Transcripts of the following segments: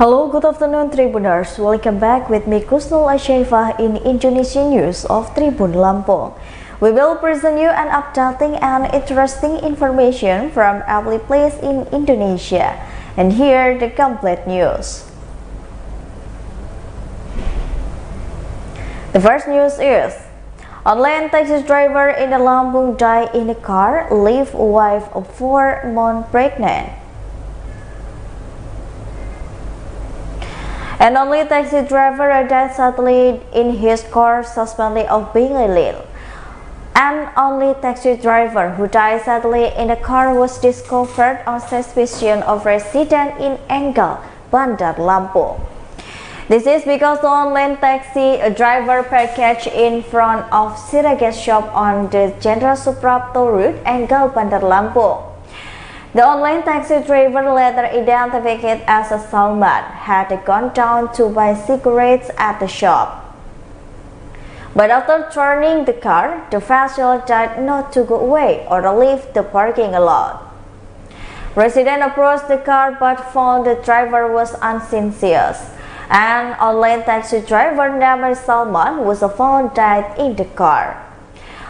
Hello, good afternoon Tribuners. Welcome back with me Kusnul Ashaifa in Indonesian News of Tribun Lampung. We will present you an updating and interesting information from every place in Indonesia. And here the complete news. The first news is online taxi driver in the Lampung died in a car, leave wife of 4 months pregnant. An only taxi driver died suddenly in his car, suspected of being illegal. An only taxi driver who died suddenly in the car was discovered on suspicion of resident in Enggal, Bandar Lampung. This is because the online taxi driver parked in front of Siragas shop on the Jenderal Suprapto route, Enggal, Bandar Lampung. The online taxi driver, later identified as Salman, had gone down to buy cigarettes at the shop. But after turning the car, the vessel tried not to go away or leave the parking lot. Residents approached the car but found the driver was unconscious. An online taxi driver named Salman was found dead in the car.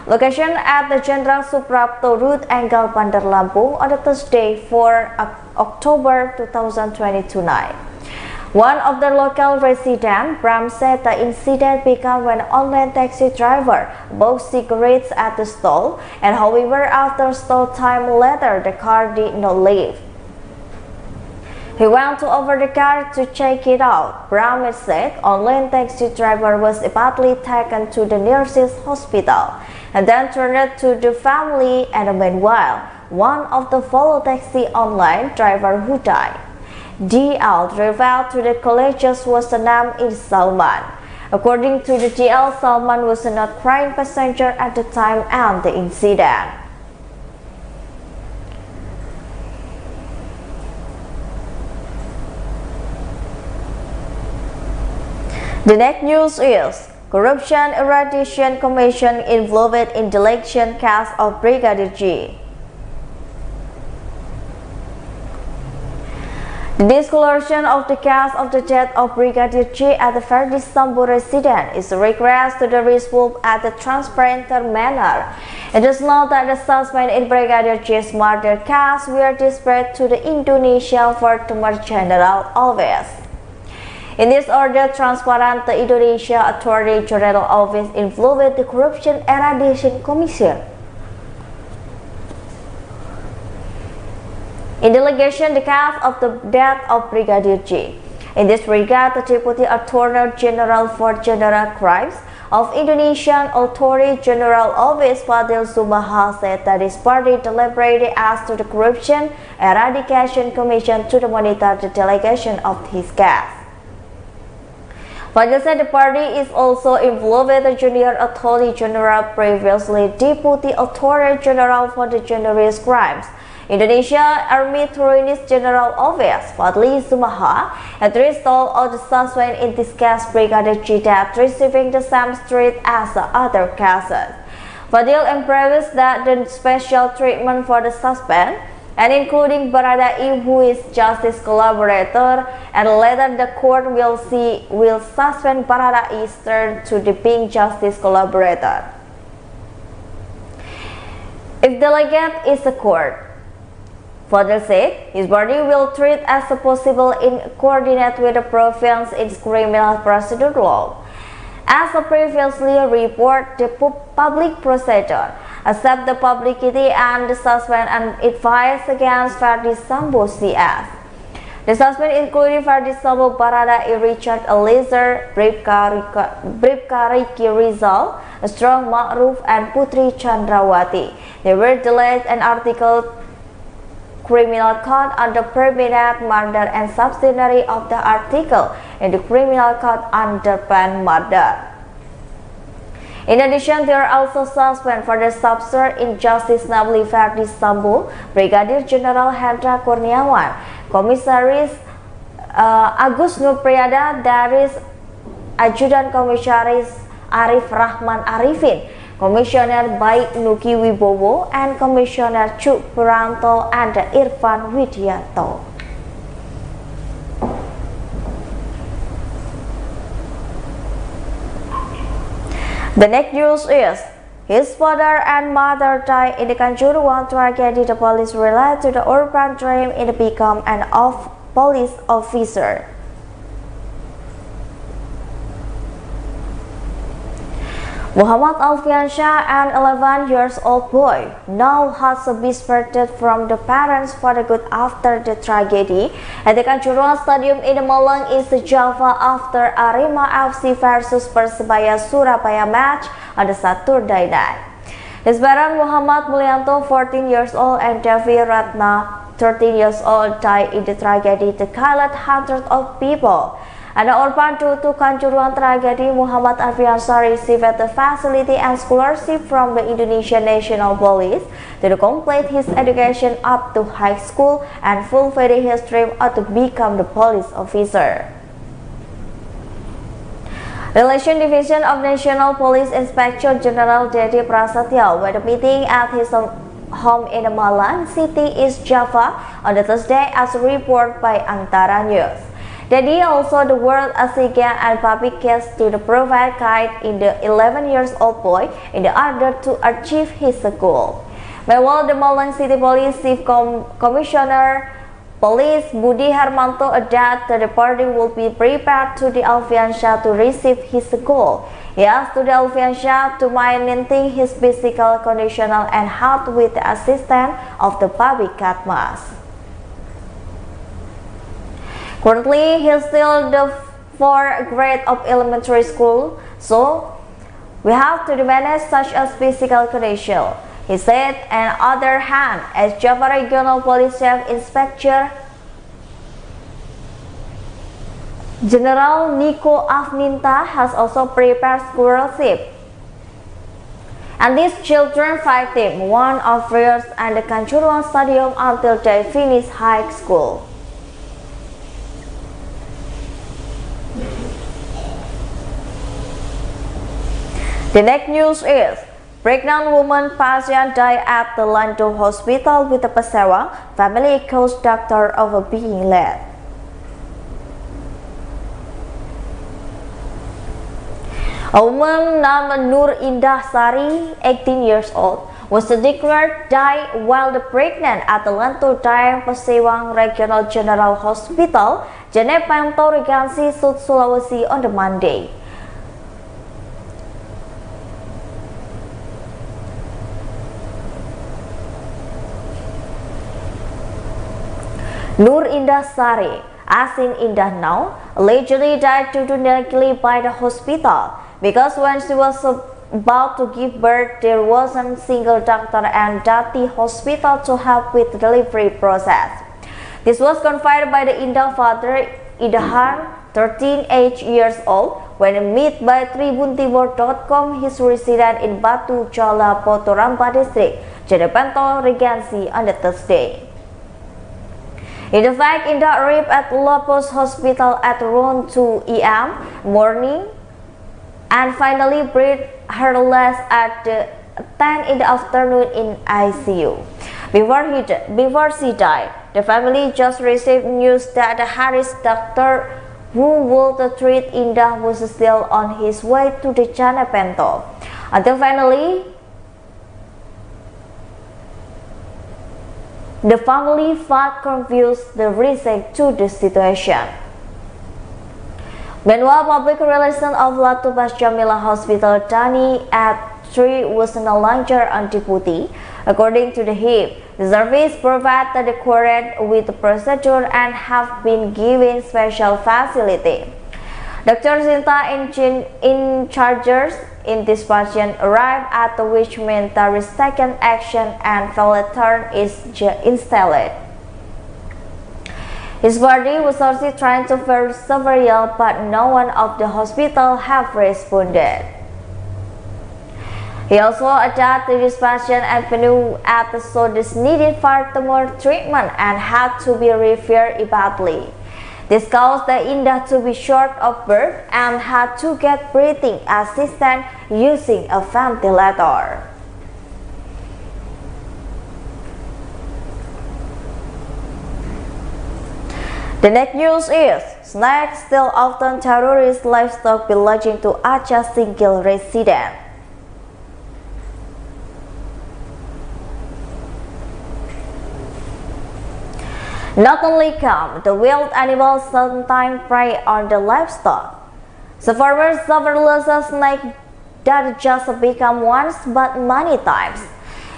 Location at the Jenderal Suprapto route, Enggal, Bandar Lampung on the Thursday, 4 October 2022 night. One of the local residents, Bram, said the incident began when an online taxi driver bought cigarettes at the stall, and however after stall time later the car did not leave. He went over the car to check it out. Bram said online taxi driver was immediately taken to the nearest hospital and then turned to the family, and meanwhile, one of the follow taxi online driver who died. DL revealed to the colleges was the name is Salman. According to the DL, Salman was not crying passenger at the time of the incident. The next news is Corruption Eradication Commission involved in the election case of Brigadir J. The disclosure of the case of the death of Brigadir J at the Verdi Sambo residence is a request to the resolve at a transparent manner. It is not that the suspect in Brigadir J's murder case were dispatched to the Indonesia Former General Office. In this order, transparent, the Indonesia Attorney General Office involved the Corruption Eradication Commission. In delegation, the case of the death of Brigadir J. In this regard, the Deputy Attorney General for General Crimes of Indonesian Attorney General Office, Fadil Zubaha, said that his party deliberately asked to the Corruption Eradication Commission to monitor the delegation of his case. Fadil said the party is also involved with the Junior Attorney General, previously Deputy Attorney General for the General Crimes, Indonesia Army Attorney General Office, Fadli Zubaha, and told all the suspects in this case Brigadir J that receiving the same treatment as the other cases. Fadil emphasized that the special treatment for the suspect, and including Baradae, who is justice collaborator, and later the court will suspend Baradae's turn to the being justice collaborator. If delegate is the court, Fadil said his body will treat as possible in coordinate with the province in criminal procedure law. As previously reported, the public prosecutor accept the publicity and the suspect and advice against Verdi Sambo CS. The suspect including Verdi Sambo, Baradae, Richard Eliezer, Bribka Riki Rizal, Strong Ma'ruf, and Putri Chandrawati. They were delayed an article Criminal Code under permanent murder and subsidiary of the article in the Criminal Code under pen murder. In addition, there are also suspended for the substance injustice, namely Verdi Sambo, Brigadier General Hendra Kurniawan, Komisaris Agus Nupriyada, Daris Ajudan Komisaris Arif Rahman Arifin, Commissioner Baik Nuki Wibowo, and Commissioner Cuk Puranto and Irfan Widianto. The next news is his father and mother died in the Kanjuruhan tragedy. The police relate to the urban dream in become an police officer. Muhammad Alfiansyah, an 11-year-old boy, now has been separated from the parents for good after the tragedy at the Kanjuruhan Stadium in Malang, East Java after Arema FC versus Persebaya Surabaya match on the Saturday night. His parents Muhammad Mulyanto, 14 years old, and Devi Ratna, 13 years old, died in the tragedy that killed hundreds of people. And the orphan due to Kanjuruhan tragedy, Muhammad Alfiansyah received the facility and scholarship from the Indonesian National Police to complete his education up to high school and fulfill his dream to become the police officer. Relation Division of National Police Inspector General Dedi Prasetyo were meeting at his home in Malang City, East Java on the Thursday, as reported by Antara News. Dedi also the word Asiga and public case to the provide guide in the 11-year-old boy in order to achieve his goal. Meanwhile, the Malang City Police Chief Commissioner Police Budi Hermanto added the party will be prepared to the Alfiansyah to receive his goal. He asked the Alfiansyah to maintain his physical condition and help with the assistance of the public Katmas. Currently, he is still the 4th grade of elementary school, so we have to manage such as physical condition, he said. On the other hand, as Java Regional Police Chief Inspector General Nico Afninta has also prepared scholarship, and these children fighting one of years at the Kanjuruhan Stadium until they finish high school. The next news is pregnant woman patient died at the Lando Hospital with a Pasera. Family accused doctor of being led. A woman named Nur Indah Sari, 18 years old, was declared died while pregnant at the Lando Dayang Pasewang Regional General Hospital, Jeneponto, Regency, South Sulawesi on the Monday. Nur Indah Sari, as in Indah now, allegedly died due to neglect by the hospital because when she was about to give birth, there wasn't a single doctor and Dati hospital to help with the delivery process. This was confirmed by the Indah father, Idahar, 13 years old, when met by TribunTimor.com, his resident in Batu Jala, Potoramba District, Jeneponto, Regency on the Thursday. In fact, Indah arrived at Lopos Hospital at around 2 a.m. morning and finally breathed her last at 10 in the afternoon in ICU. Before she died, the family just received news that the Harris doctor who would treat Indah was still on his way to the Jeneponto. Until finally, the family felt confused the reason to the situation. Meanwhile, public relations of Latubas Jamila Hospital Dani at 3 was no longer on duty. According to the HIP, the service provided the current with the procedure and have been given special facility. Dr. Sinta in charges in this patient arrived at which meant there is taken action and ventilator is installed. His body was also trying to feel several, but no one of the hospital have responded. He also added to this patient avenue at the so this needed further treatment and had to be referred badly. This caused the Indah to be short of breath and had to get breathing assistance using a ventilator. The next news is Snakes still often terrorize livestock belonging to Aceh single resident. Not only come, the wild animals sometimes prey on the livestock. So farmers suffer loss of snake that just become once but many times.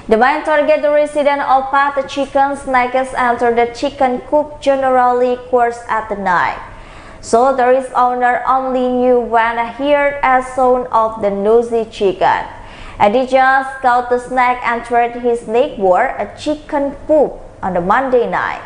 The main target the resident of pet chicken snakes enter the chicken coop generally occurs at the night. So there is owner only knew when he heard a sound of the noisy chicken. And he just caught the snake and entered his neighbor a chicken coop on the Monday night.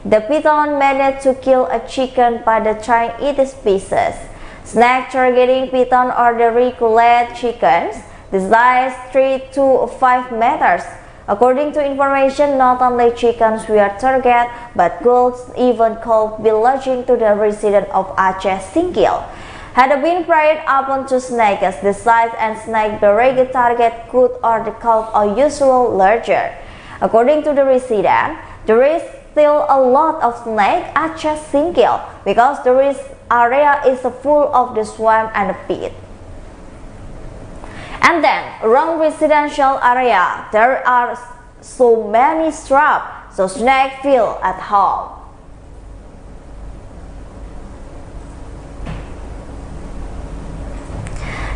The python managed to kill a chicken by the trying its pieces. Snake targeting python or the reculate chickens, the size 3 to 5 meters. According to information, not only chickens were targeted, but goats, even called belonging to the resident of Aceh Singkil, had been preyed upon to snakes. The size and snake bearing target could or the calf are usually larger. According to the resident, there is still a lot of snake at Aceh Singkil because the area is full of the swamp and the pit. And then around residential area there are so many shrubs, so snake feel at home.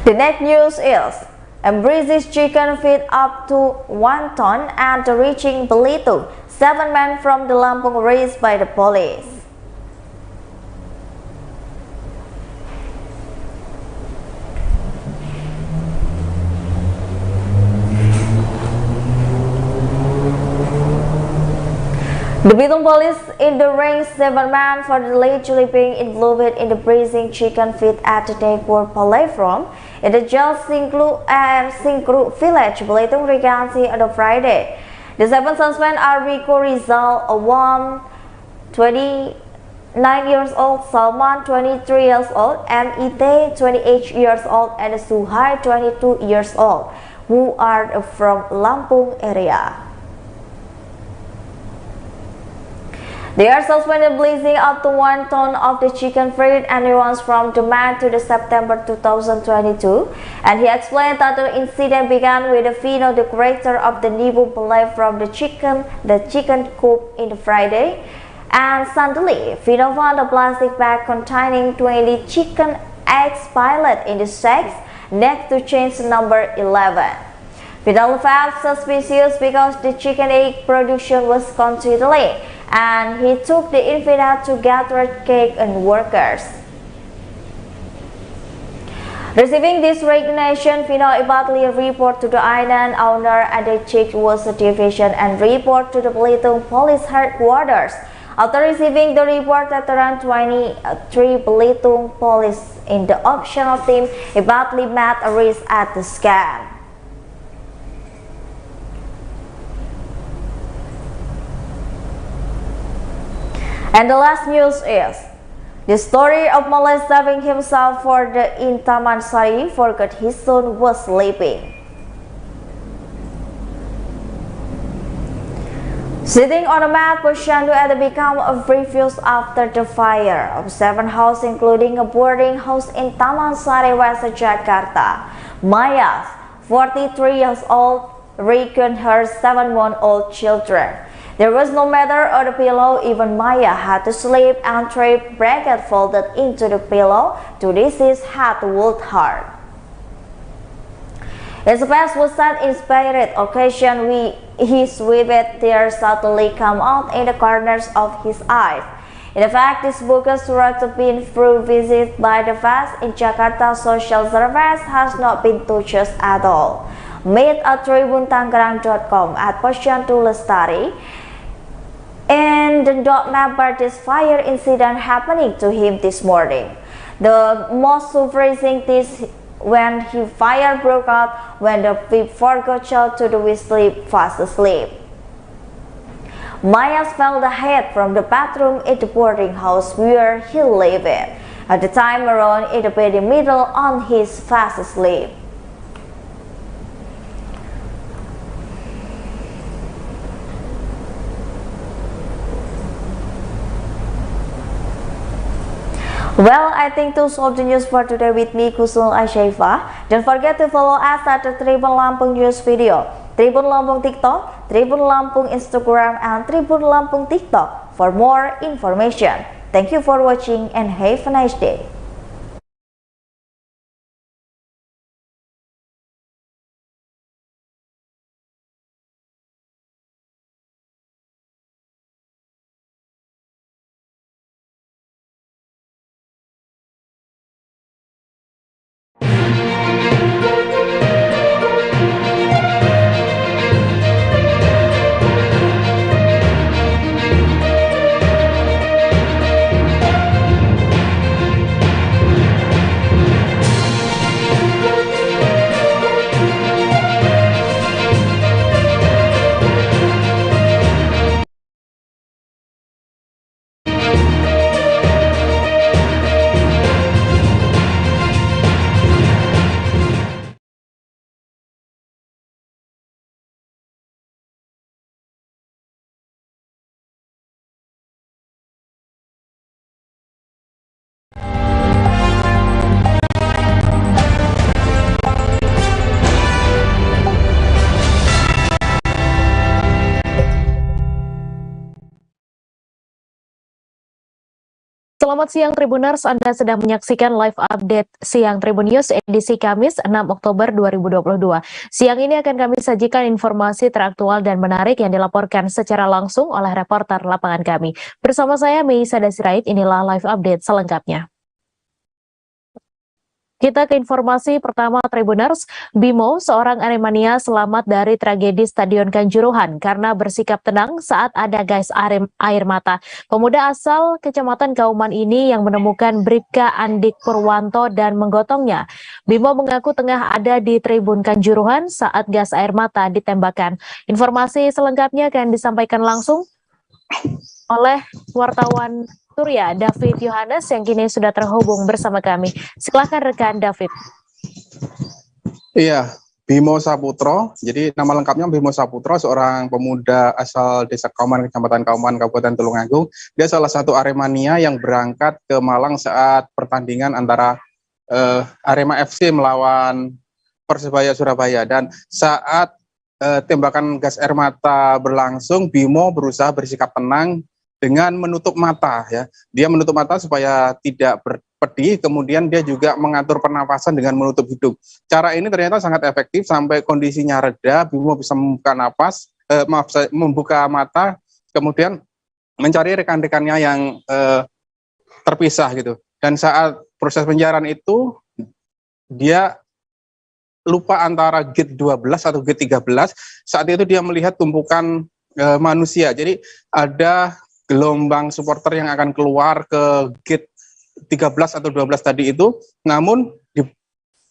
The next news is embraces chicken feed up to 1 ton and reaching Belitung. 7 men from the Lampung raised by the police. The Belitung police in the range 7 men for the allegedly being involved in the braising chicken feed at the neighbor Palembang in the Jal Singkru village, Belitung Regency on Friday. The 7 suspects are Rico Rizal, a 29 years old, Salman, 23 years old, and Ite, 28 years old, and Suhai, 22 years old, who are from Lampung area. They are suspended blazing up to 1 ton of the chicken feed and runs from the May to the September 2022. And he explained that the incident began with the Fino, the creator of the Nibu Palai from the chicken coop in the Friday. And suddenly, Fino found a plastic bag containing 20 chicken eggs piled in the sacks next to change number 11. Fidel felt suspicious because the chicken egg production was continually, and he took the incident to gather cake and workers. Receiving this recognition, Fino immediately reported to the island owner and the chick was a division and report to the Belitung Police Headquarters. After receiving the report at around 23, Belitung Police in the optional team immediately met a risk at the scam. And the last news is the story of Malay saving himself for the in Taman Sari forgot his son was sleeping. Sitting on a mat, Posyandu had become a refuge after the fire of 7 houses, including a boarding house in Taman Sari, West Jakarta. Maya, 43 years old, reckoned her 7-month-old children. There was no matter on the pillow. Even Maya had to sleep and 3 blankets folded into the pillow. To this his heart worked hard. His face was sad in spirit. Occasion his vivid tears suddenly come out in the corners of his eyes. In fact, this book has been through visit by the fast in Jakarta. Social service has not been touched at all. Meet at tribuntangerang.com at Posyandu Lestari. And did not remember this fire incident happening to him this morning. The most surprising is when his fire broke out when the forgot child to the sleep fast asleep. Maya fell the head from the bathroom in the boarding house where he lived. At the time around in the bed in the middle on his fast asleep. Well, I think to solve the news for today with me, Kusul Ashaifa. Don't forget to follow us at the Tribun Lampung News video, Tribun Lampung TikTok, Tribun Lampung Instagram, and Tribun Lampung TikTok for more information. Thank you for watching and have a nice day. Selamat siang Tribuners, Anda sedang menyaksikan live update Siang Tribun News edisi Kamis 6 Oktober 2022. Siang ini akan kami sajikan informasi teraktual dan menarik yang dilaporkan secara langsung oleh reporter lapangan kami. Bersama saya Meisa Dasirait, inilah live update selengkapnya. Kita ke informasi pertama Tribuners. Bimo, seorang Aremania selamat dari tragedi Stadion Kanjuruhan karena bersikap tenang saat ada gas air mata. Pemuda asal Kecamatan Kauman ini yang menemukan Bribka Andik Purwanto dan menggotongnya. Bimo mengaku tengah ada di Tribun Kanjuruhan saat gas air mata ditembakkan. Informasi selengkapnya akan disampaikan langsung oleh wartawan Surya David Yohanes yang kini sudah terhubung bersama kami. Silakan rekan David. Iya, Bimo Saputro. Jadi nama lengkapnya Bimo Saputro, seorang pemuda asal Desa Kauman, Kecamatan Kauman, Kabupaten Tulungagung. Dia salah satu Aremania yang berangkat ke Malang saat pertandingan antara Arema FC melawan Persebaya Surabaya. Dan saat tembakan gas air mata berlangsung, Bimo berusaha bersikap tenang dengan menutup mata, ya. Dia menutup mata supaya tidak berpedih, kemudian dia juga mengatur pernapasan dengan menutup hidung. Cara ini ternyata sangat efektif sampai kondisinya reda, Bimo bisa membuka mata, kemudian mencari rekan-rekannya yang terpisah gitu. Dan saat proses pencarian itu, dia lupa antara gate 12 atau gate 13, saat itu dia melihat tumpukan manusia. Jadi ada gelombang supporter yang akan keluar ke gate 13 atau 12 tadi itu, namun di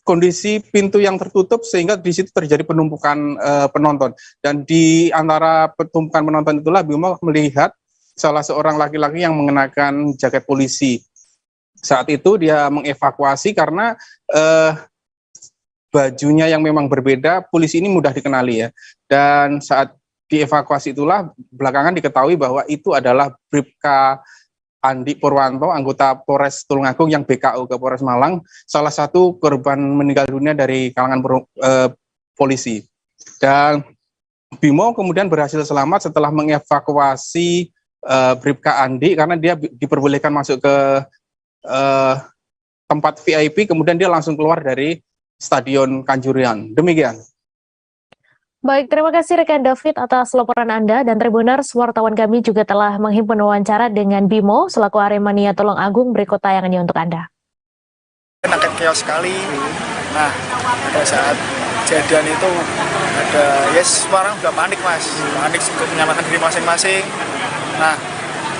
kondisi pintu yang tertutup sehingga di situ terjadi penumpukan penonton. Dan di antara penumpukan penonton itulah Bimo melihat salah seorang laki-laki yang mengenakan jaket polisi. Saat itu dia mengevakuasi karena bajunya yang memang berbeda, polisi ini mudah dikenali, ya. Dan saat dievakuasi itulah belakangan diketahui bahwa itu adalah Bribka Andik Purwanto, anggota Polres Tulungagung yang BKU ke Polres Malang, salah satu korban meninggal dunia dari kalangan polisi. Dan Bimo kemudian berhasil selamat setelah mengevakuasi Bribka Andik karena dia diperbolehkan masuk ke tempat VIP, kemudian dia langsung keluar dari Stadion Kanjuruhan. Demikian. Baik, terima kasih rekan David atas laporan Anda, dan Tribuners, wartawan kami juga telah menghimpun wawancara dengan Bimo selaku Aremania Tulungagung. Berikut tayangannya untuk Anda. Agak chaos sekali. Nah, pada saat kejadian itu ada, semua orang udah panik mas, panik untuk menyelamatkan diri masing-masing. Nah,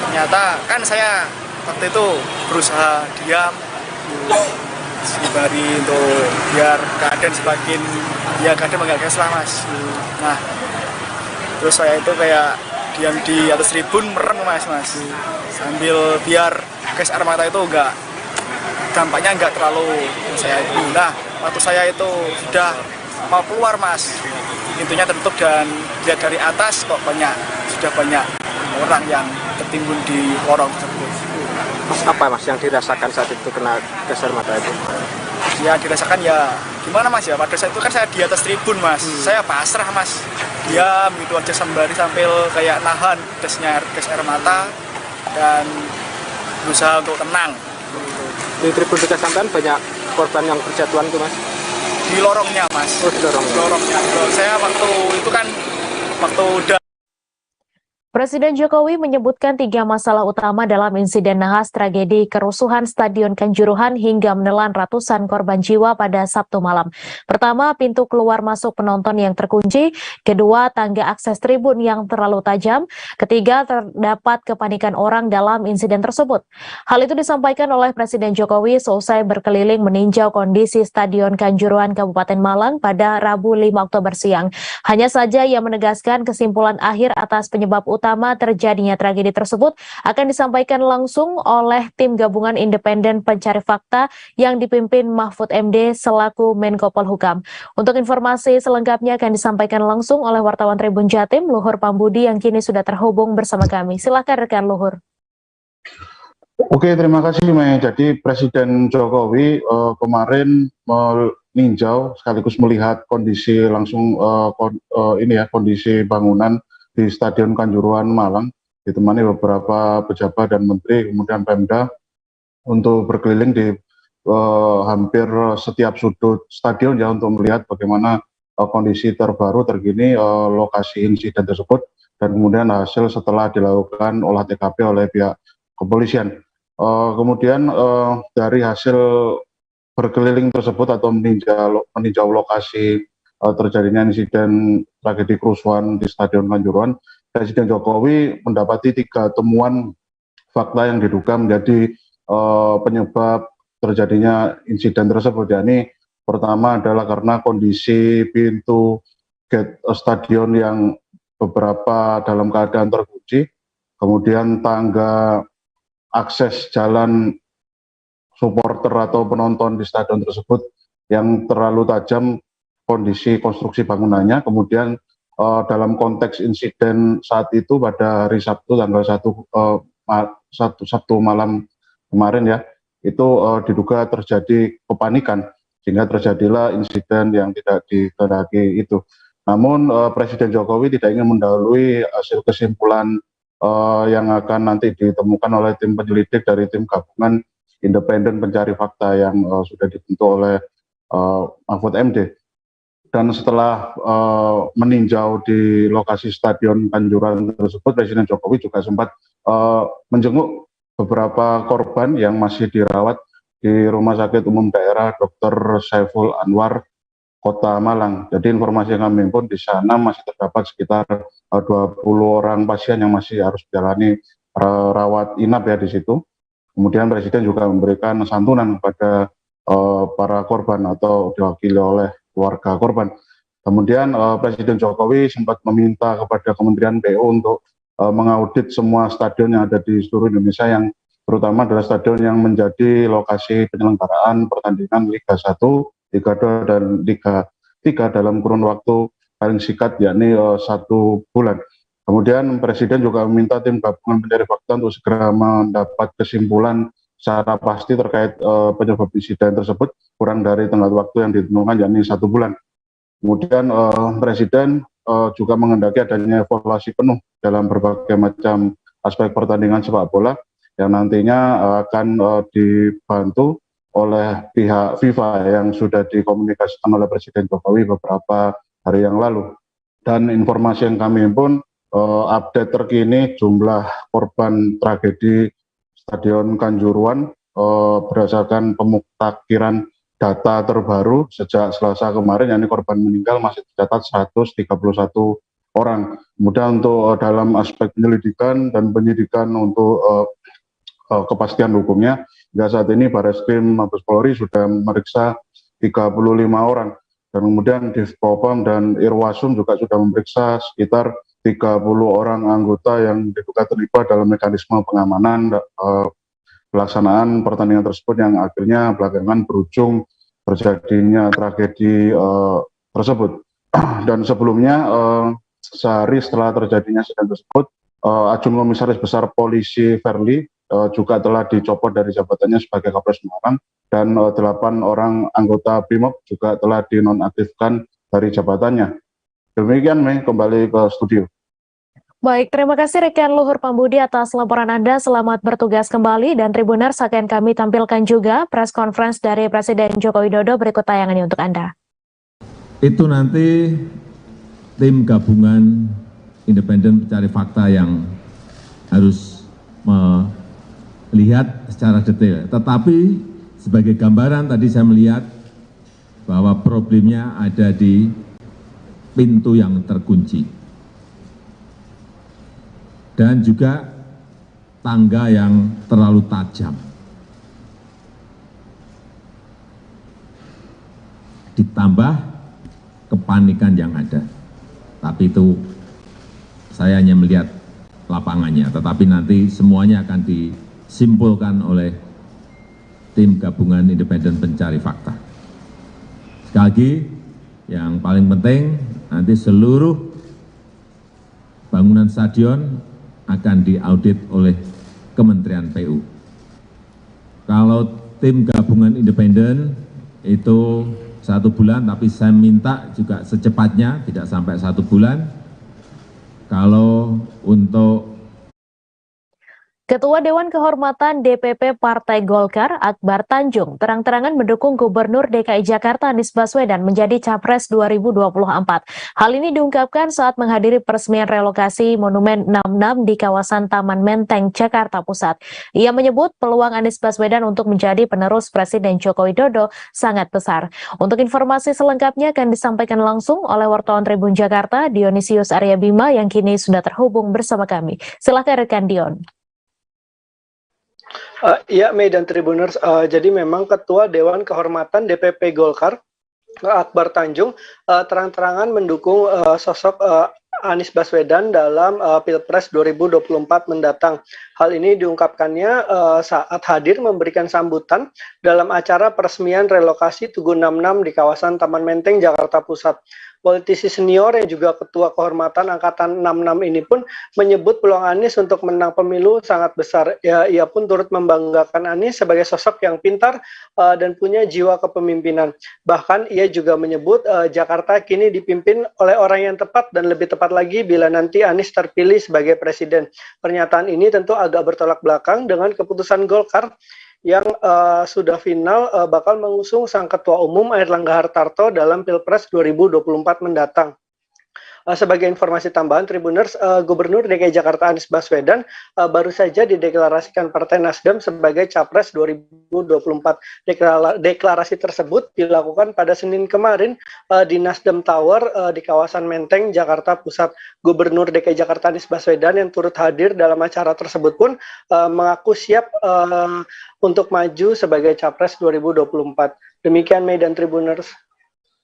ternyata kan saya waktu itu berusaha diam, sembari untuk biar keadaan semakin keadaan mengganggu mas. Nah, terus saya itu kayak diam di atas tribun merem mas, sambil biar gas air mata itu dampaknya enggak terlalu saya itu. Nah, waktu saya itu sudah mau keluar mas, pintunya tertutup dan lihat dari atas kok sudah banyak orang yang tertimbun di lorong tersebut. Mas, apa Mas yang dirasakan saat itu kena gas air mata itu? Ya dirasakan ya gimana Mas ya, pada saat itu kan saya di atas tribun Mas, saya pasrah Mas, diam gitu aja sembari sambil kayak nahan gas air mata dan berusaha untuk tenang. Di tribun dekat sampean banyak korban yang berjatuhan tuh Mas? Di lorongnya Mas. Oh, di lorongnya. Di lorongnya. Saya waktu itu kan waktu udah Presiden Jokowi menyebutkan 3 masalah utama dalam insiden nahas tragedi kerusuhan Stadion Kanjuruhan hingga menelan ratusan korban jiwa pada Sabtu malam. Pertama, pintu keluar masuk penonton yang terkunci. Kedua, tangga akses tribun yang terlalu tajam. Ketiga, terdapat kepanikan orang dalam insiden tersebut. Hal itu disampaikan oleh Presiden Jokowi seusai berkeliling meninjau kondisi Stadion Kanjuruhan Kabupaten Malang pada Rabu 5 Oktober siang. Hanya saja ia menegaskan kesimpulan akhir atas penyebab utama terjadinya tragedi tersebut akan disampaikan langsung oleh tim gabungan independen pencari fakta yang dipimpin Mahfud MD selaku Menko Polhukam. Untuk informasi selengkapnya akan disampaikan langsung oleh wartawan Tribun Jatim, Luhur Pambudi yang kini sudah terhubung bersama kami. Silakan rekan Luhur. Oke, terima kasih Mei. Jadi Presiden Jokowi kemarin meninjau sekaligus melihat kondisi langsung kondisi bangunan di Stadion Kanjuruhan Malang, ditemani beberapa pejabat dan menteri, kemudian Pemda untuk berkeliling di hampir setiap sudut stadion ya untuk melihat bagaimana kondisi terbaru terkini lokasi insiden tersebut dan kemudian hasil setelah dilakukan olah TKP oleh pihak kepolisian. Kemudian dari hasil berkeliling tersebut atau meninjau lokasi terjadinya insiden tragedi kerusuhan di Stadion Kanjuruhan, Presiden Jokowi mendapati 3 temuan fakta yang diduga menjadi penyebab terjadinya insiden tersebut. Yakni pertama adalah karena kondisi pintu gate stadion yang beberapa dalam keadaan terkunci, kemudian tangga akses jalan supporter atau penonton di stadion tersebut yang terlalu tajam kondisi konstruksi bangunannya. Kemudian dalam konteks insiden saat itu pada hari Sabtu tanggal 1 Sabtu malam kemarin ya, itu diduga terjadi kepanikan sehingga terjadilah insiden yang tidak dikehendaki itu. Namun Presiden Jokowi tidak ingin mendahului hasil kesimpulan yang akan nanti ditemukan oleh tim penyelidik dari tim gabungan independen pencari fakta yang sudah dibentuk oleh Mahfud MD. Dan setelah meninjau di lokasi Stadion Kanjuruhan tersebut, Presiden Jokowi juga sempat menjenguk beberapa korban yang masih dirawat di Rumah Sakit Umum Daerah Dr. Saiful Anwar, Kota Malang. Jadi informasi yang kami himpun di sana masih terdapat sekitar 20 orang pasien yang masih harus menjalani rawat inap ya di situ. Kemudian Presiden juga memberikan santunan kepada para korban atau diwakili oleh keluarga korban. Kemudian Presiden Jokowi sempat meminta kepada Kementerian PU untuk mengaudit semua stadion yang ada di seluruh Indonesia, yang terutama adalah stadion yang menjadi lokasi penyelenggaraan pertandingan Liga 1, Liga 2, dan Liga 3 dalam kurun waktu paling singkat yakni 1 bulan. Kemudian Presiden juga meminta tim gabungan pencari fakta untuk segera mendapat kesimpulan secara pasti terkait penyebab insiden tersebut kurang dari tenggat waktu yang ditentukan yakni 1 bulan. Kemudian Presiden juga menghendaki adanya evaluasi penuh dalam berbagai macam aspek pertandingan sepak bola yang nantinya akan dibantu oleh pihak FIFA yang sudah dikomunikasikan oleh Presiden Jokowi beberapa hari yang lalu. Dan informasi yang kami himpun, update terkini jumlah korban tragedi Stadion Kanjuruhan berdasarkan pemutakhiran data terbaru sejak Selasa kemarin, yakni korban meninggal masih tercatat 131 orang. Kemudian untuk dalam aspek penyelidikan dan penyidikan untuk kepastian hukumnya, hingga saat ini Barreskrim Mabes Polri sudah memeriksa 35 orang. Dan kemudian Divpropam dan Irwasum juga sudah memeriksa sekitar 30 orang anggota yang diduga terlibat dalam mekanisme pengamanan pelaksanaan pertandingan tersebut yang akhirnya belakangan berujung terjadinya tragedi tersebut. Dan sebelumnya sehari setelah terjadinya insiden tersebut, Ajun Komisaris Besar Polisi Verly juga telah dicopot dari jabatannya sebagai Kapolres Semarang, dan 8 orang anggota BRIMOB juga telah dinonaktifkan dari jabatannya. Demikian, Mei, kembali ke studio. Baik, terima kasih rekan Luhur Pambudi atas laporan Anda. Selamat bertugas kembali, dan Tribuners akan kami tampilkan juga press conference dari Presiden Joko Widodo berikut tayangannya untuk Anda. Itu nanti tim gabungan independen pencari fakta yang harus melihat secara detail. Tetapi sebagai gambaran tadi saya melihat bahwa problemnya ada di pintu yang terkunci. Dan juga tangga yang terlalu tajam. Ditambah kepanikan yang ada. Tapi itu saya hanya melihat lapangannya, tetapi nanti semuanya akan disimpulkan oleh tim gabungan independen pencari fakta. Sekali lagi, yang paling penting nanti seluruh bangunan stadion akan diaudit oleh Kementerian PU. Kalau tim gabungan independen itu 1 bulan, tapi saya minta juga secepatnya, tidak sampai 1 bulan. Kalau untuk Ketua Dewan Kehormatan DPP Partai Golkar, Akbar Tanjung, terang-terangan mendukung Gubernur DKI Jakarta Anies Baswedan menjadi Capres 2024. Hal ini diungkapkan saat menghadiri peresmian relokasi Monumen 66 di kawasan Taman Menteng, Jakarta Pusat. Ia menyebut peluang Anies Baswedan untuk menjadi penerus Presiden Joko Widodo sangat besar. Untuk informasi selengkapnya akan disampaikan langsung oleh wartawan Tribun Jakarta, Dionisius Arya Bima, yang kini sudah terhubung bersama kami. Silakan rekan Dion. Ya, Mei dan Tribuners, jadi memang Ketua Dewan Kehormatan DPP Golkar, Akbar Tanjung, terang-terangan mendukung sosok Anies Baswedan dalam Pilpres 2024 mendatang. Hal ini diungkapkannya saat hadir memberikan sambutan dalam acara peresmian relokasi Tugu 66 di kawasan Taman Menteng, Jakarta Pusat. Politisi senior yang juga Ketua Kehormatan Angkatan 66 ini pun menyebut peluang Anies untuk menang pemilu sangat besar. Ya, ia pun turut membanggakan Anies sebagai sosok yang pintar dan punya jiwa kepemimpinan. Bahkan ia juga menyebut Jakarta kini dipimpin oleh orang yang tepat, dan lebih tepat lagi bila nanti Anies terpilih sebagai presiden. Pernyataan ini tentu agak bertolak belakang dengan keputusan Golkar yang sudah final bakal mengusung sang Ketua Umum Airlangga Hartarto dalam Pilpres 2024 mendatang. Sebagai informasi tambahan, Tribuners, Gubernur DKI Jakarta Anies Baswedan baru saja dideklarasikan Partai Nasdem sebagai Capres 2024. Deklarasi tersebut dilakukan pada Senin kemarin di Nasdem Tower di kawasan Menteng, Jakarta Pusat. Gubernur DKI Jakarta Anies Baswedan yang turut hadir dalam acara tersebut pun mengaku siap untuk maju sebagai Capres 2024. Demikian, Mei dan Tribuners.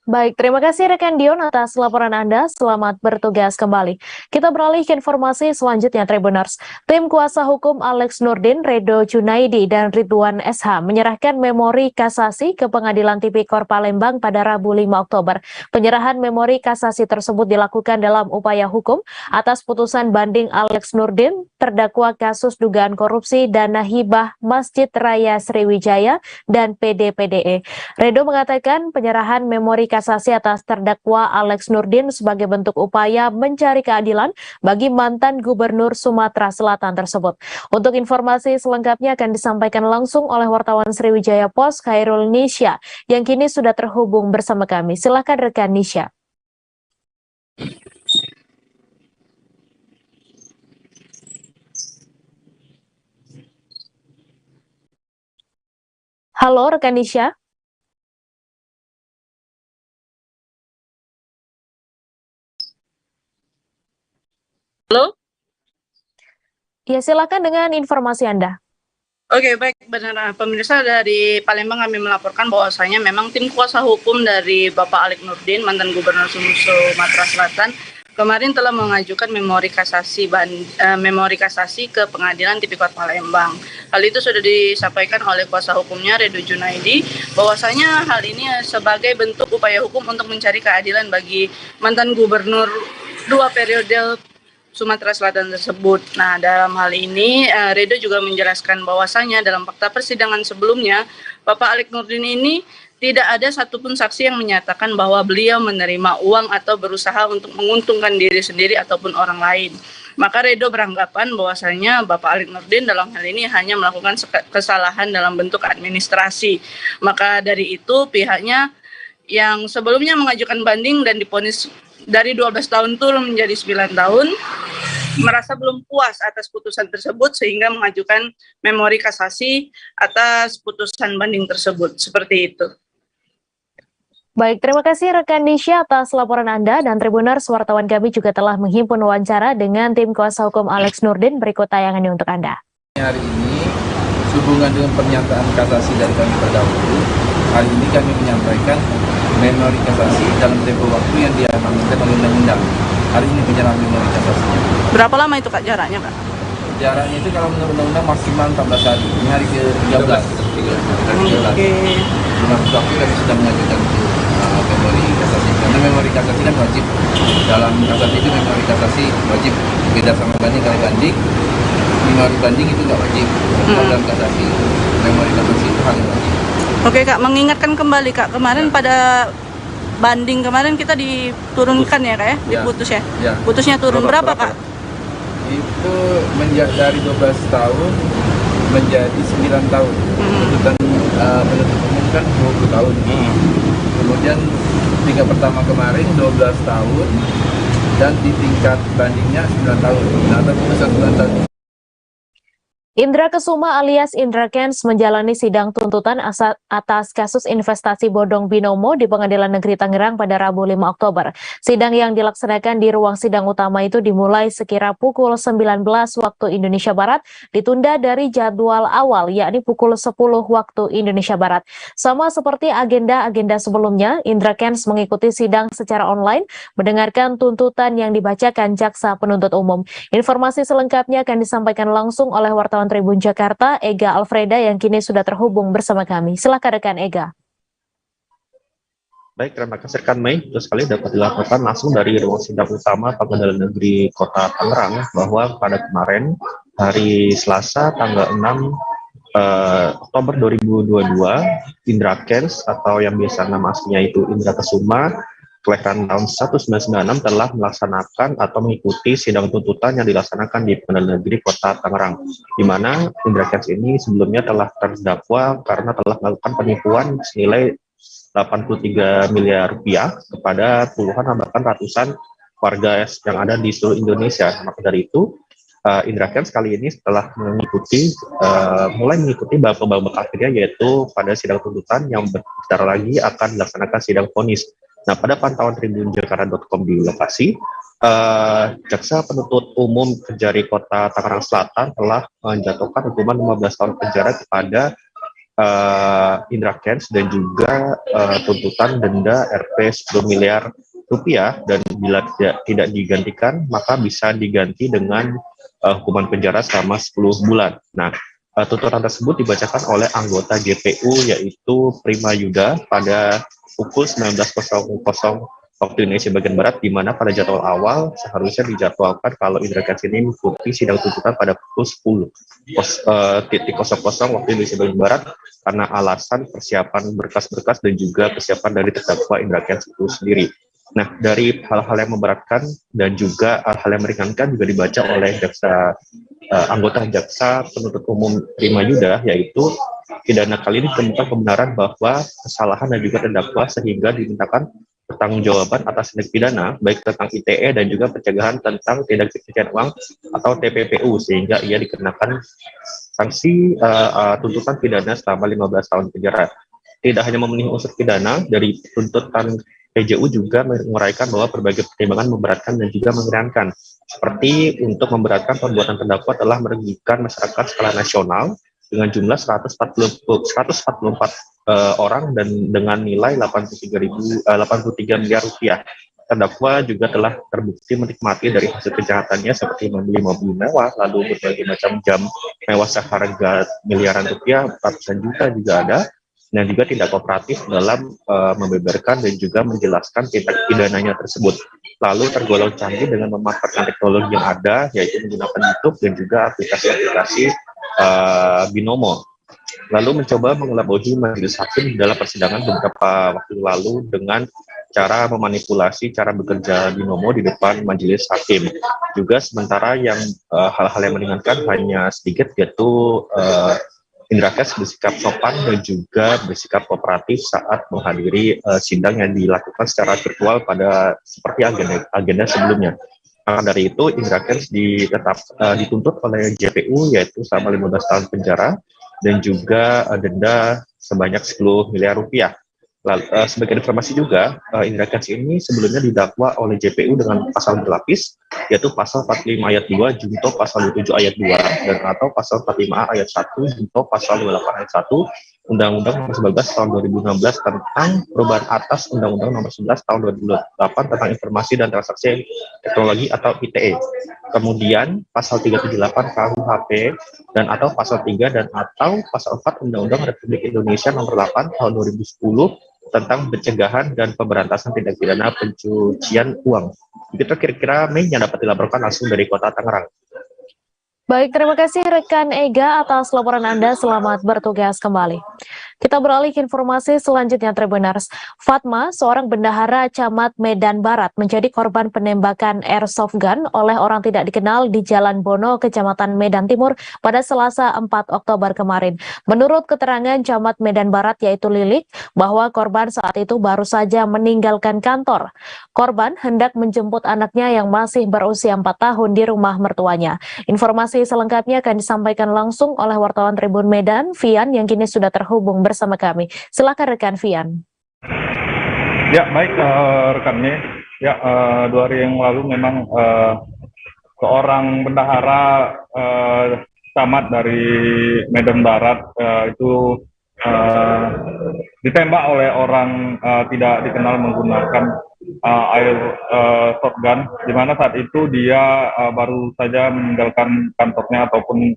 Baik, terima kasih rekan Dion atas laporan Anda. Selamat bertugas kembali. Kita beralih ke informasi selanjutnya, Tribuners. Tim kuasa hukum Alex Nurdin, Redo Junaidi, dan Ridwan SH menyerahkan memori kasasi ke Pengadilan Tipikor Palembang pada Rabu 5 Oktober. Penyerahan memori kasasi tersebut dilakukan dalam upaya hukum atas putusan banding Alex Nurdin, terdakwa kasus dugaan korupsi dana hibah Masjid Raya Sriwijaya dan PD-PDE. Redo mengatakan penyerahan memori kasasi atas terdakwa Alex Nurdin sebagai bentuk upaya mencari keadilan bagi mantan Gubernur Sumatera Selatan tersebut. Untuk informasi selengkapnya akan disampaikan langsung oleh wartawan Sriwijaya Post, Khairul Nisha, yang kini sudah terhubung bersama kami. Silakan rekan Nisha. Halo rekan Nisha. Halo? Ya, silakan dengan informasi Anda. Oke, baik. Benar, pemirsa, dari Palembang kami melaporkan bahwasanya memang tim kuasa hukum dari Bapak Alex Nurdin, mantan Gubernur Sumatera Selatan, kemarin telah mengajukan memori kasasi ke Pengadilan Tipikor Palembang. Hal itu sudah disampaikan oleh kuasa hukumnya Redo Junaidi, bahwasanya hal ini sebagai bentuk upaya hukum untuk mencari keadilan bagi mantan gubernur 2 periode Sumatera Selatan tersebut. Nah, dalam hal ini Redo juga menjelaskan bahwasanya dalam fakta persidangan sebelumnya, Bapak Alik Nurdin ini tidak ada satupun saksi yang menyatakan bahwa beliau menerima uang atau berusaha untuk menguntungkan diri sendiri ataupun orang lain. Maka Redo beranggapan bahwasanya Bapak Alik Nurdin dalam hal ini hanya melakukan kesalahan dalam bentuk administrasi. Maka dari itu pihaknya yang sebelumnya mengajukan banding dan divonis dari 12 tahun turun menjadi 9 tahun, merasa belum puas atas putusan tersebut sehingga mengajukan memori kasasi atas putusan banding tersebut. Seperti itu. Baik, terima kasih rekan Nisha atas laporan Anda, dan Tribuners, wartawan kami juga telah menghimpun wawancara dengan tim kuasa hukum Alex Nurdin. Berikut tayangannya untuk Anda. Hari ini, sehubungan dengan pernyataan kasasi dari kami terdahulu, hari ini kami menyampaikan memori kasasi dalam tempo waktu yang diamanatkan oleh undang-undang. Hari ini penyerahan memori kasasinya. Berapa lama itu Kak jaraknya Kak? Jaraknya itu kalau menurut undang-undang maksimal 14 hari. Ini hari ke-13. Oke. Maksud waktu kami sudah mengajukan memori kasasi. Karena memori kasasi kan wajib. Dalam kasasi itu memori kasasi wajib. Beda sama banding, kalau banding memori banding itu nggak wajib. Kalau dalam kasasi, memori kasasi itu hal yang wajib. Oke Kak, mengingatkan kembali Kak, kemarin pada banding kemarin kita diturunkan ya Kak ya, diputus ya? Ya. Putusnya turun berapa Kak? Itu dari 12 tahun menjadi 9 tahun. Tuntutan penuntut umum kan 20 tahun. Kemudian tingkat pertama kemarin 12 tahun dan di tingkat bandingnya 9 tahun. Nah, atas putusan 9 tahun. Indra Kesuma alias Indra Kents menjalani sidang tuntutan atas kasus investasi bodong binomo di Pengadilan Negeri Tangerang pada Rabu 5 Oktober. Sidang yang dilaksanakan di ruang sidang utama itu dimulai sekira pukul 19 waktu Indonesia Barat, ditunda dari jadwal awal yakni pukul 10 waktu Indonesia Barat. Sama seperti agenda-agenda sebelumnya, Indra Kents mengikuti sidang secara online, mendengarkan tuntutan yang dibacakan jaksa penuntut umum. Informasi selengkapnya akan disampaikan langsung oleh wartawan Tribun Jakarta, Ega Alfreda, yang kini sudah terhubung bersama kami. Silakan rekan Ega. Baik, terima kasih rekan Mei. Terus sekali dapat dilaporkan langsung dari ruang sidang utama Pengadilan Negeri Kota Tangerang bahwa pada kemarin hari Selasa tanggal 6 Oktober 2022, Indra Kents atau yang biasa nama aslinya itu Indra Kesuma, kelahiran tahun 1996, telah melaksanakan atau mengikuti sidang tuntutan yang dilaksanakan di Pengadilan Negeri Kota Tangerang, di mana Indra Kents ini sebelumnya telah terdakwa karena telah melakukan penipuan senilai 83 miliar rupiah kepada puluhan bahkan ratusan warga yang ada di seluruh Indonesia. Maka dari itu, Indra Kents kali ini setelah mulai mengikuti babak akhirnya, yaitu pada sidang tuntutan yang bentar lagi akan dilaksanakan sidang vonis. Nah, pada pantauan tribunjakarta.com di lokasi, jaksa penuntut umum Kejari Kota Tangerang Selatan telah menjatuhkan hukuman 15 tahun penjara kepada Indra Kents dan juga tuntutan denda Rp 10 miliar rupiah, dan bila tidak digantikan maka bisa diganti dengan hukuman penjara selama 10 bulan. Nah, tuntutan tersebut dibacakan oleh anggota GPU yaitu Prima Yuda pada pukul 19.00 waktu Indonesia bagian Barat, di mana pada jadwal awal seharusnya dijadwalkan kalau Indra Kents ini mengikuti sidang tuntutan pada pukul 10.00 waktu Indonesia bagian Barat karena alasan persiapan berkas-berkas dan juga persiapan dari terdakwa Indra Kents itu sendiri. Nah, dari hal-hal yang memberatkan dan juga hal-hal yang meringankan juga dibaca oleh anggota jaksa penuntut umum Prima Yuda, yaitu pidana kali ini ditemukan kebenaran bahwa kesalahan dan juga terdakwa sehingga dimintakan pertanggungjawaban atas tindak pidana baik tentang ITE dan juga pencegahan tentang tindak pencucian uang atau TPPU, sehingga ia dikenakan sanksi tuntutan pidana selama 15 tahun penjara. Tidak hanya memenuhi unsur pidana, dari tuntutan PJU juga menguraikan bahwa berbagai pertimbangan memberatkan dan juga meringankan, seperti untuk memberatkan perbuatan terdakwa telah merugikan masyarakat skala nasional dengan jumlah 144 orang dan dengan nilai 83 miliar rupiah. Terdakwa juga telah terbukti menikmati dari hasil kejahatannya seperti membeli mobil mewah, lalu berbagai macam jam mewah seharga miliaran rupiah, ratusan juta juga ada, dan juga tidak kooperatif dalam membeberkan dan juga menjelaskan tindak pidananya tersebut. lalu tergolong canggih dengan memanfaatkan teknologi yang ada, yaitu menggunakan YouTube dan juga aplikasi-aplikasi Binomo. Lalu mencoba mengelabui majelis hakim dalam persidangan beberapa waktu lalu dengan cara memanipulasi cara bekerja Binomo di depan majelis hakim. Juga sementara yang hal-hal yang meringankan hanya sedikit, yaitu Indra Kents bersikap sopan dan juga bersikap kooperatif saat menghadiri sidang yang dilakukan secara virtual pada seperti agenda sebelumnya. Maka dari itu Indra Kents dituntut oleh JPU yaitu selama 15 tahun penjara dan juga denda sebanyak 10 miliar rupiah. Lalu, sebagai informasi juga, Indra Kents ini sebelumnya didakwa oleh JPU dengan pasal berlapis, yaitu pasal 45 ayat 2, junto pasal 27 ayat 2, dan atau pasal 45 ayat 1, junto pasal 58 ayat 1, Undang-Undang Nomor 19 Tahun 2016 tentang perubahan atas Undang-Undang Nomor 11 Tahun 2008 tentang Informasi dan Transaksi Teknologi atau ITE. Kemudian pasal 378 KUHP dan atau pasal 3 dan atau pasal 4 Undang-Undang Republik Indonesia Nomor 8 Tahun 2010 tentang pencegahan dan pemberantasan tindak pidana pencucian uang. Begitu kira-kira Mei yang dapat dilaporkan langsung dari Kota Tangerang. Baik, terima kasih rekan Ega atas laporan Anda. Selamat bertugas kembali. Kita beralih ke informasi selanjutnya, Tribuners. Fatma, seorang bendahara Camat Medan Barat, menjadi korban penembakan airsoft gun oleh orang tidak dikenal di Jalan Bono, Kecamatan Medan Timur pada Selasa 4 Oktober kemarin. Menurut keterangan Camat Medan Barat yaitu Lilik, bahwa korban saat itu baru saja meninggalkan kantor. Korban hendak menjemput anaknya yang masih berusia 4 tahun di rumah mertuanya. Informasi selengkapnya akan disampaikan langsung oleh wartawan Tribun Medan, Vian, yang kini sudah terhubung bersama kami. Silakan rekan Vian. Ya, baik rekannya. Ya, 2 hari yang lalu memang seorang bendahara camat dari Medan Barat itu ditembak oleh orang tidak dikenal menggunakan airsoft gun, di mana saat itu dia baru saja meninggalkan kantornya ataupun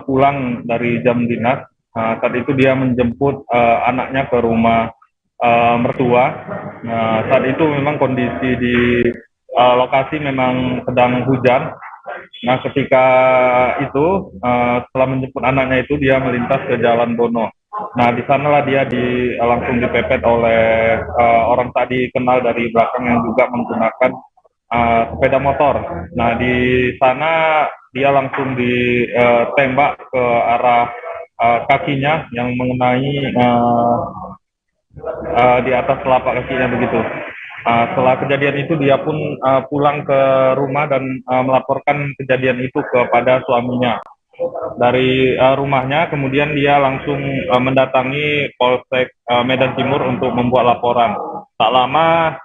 pulang dari jam dinas. Saat itu dia menjemput anaknya ke rumah mertua. Saat itu memang kondisi di lokasi memang sedang hujan. Nah, ketika itu setelah menjemput anaknya itu dia melintas ke Jalan Bono. Nah, di sanalah dia langsung dipepet oleh orang tak dikenal dari belakang yang juga menggunakan sepeda motor. Nah, di sana dia langsung ditembak ke arah kakinya yang mengenai di atas telapak kakinya begitu. Setelah kejadian itu dia pun pulang ke rumah dan melaporkan kejadian itu kepada suaminya. Dari rumahnya kemudian dia langsung mendatangi Polsek Medan Timur untuk membuat laporan. Tak lama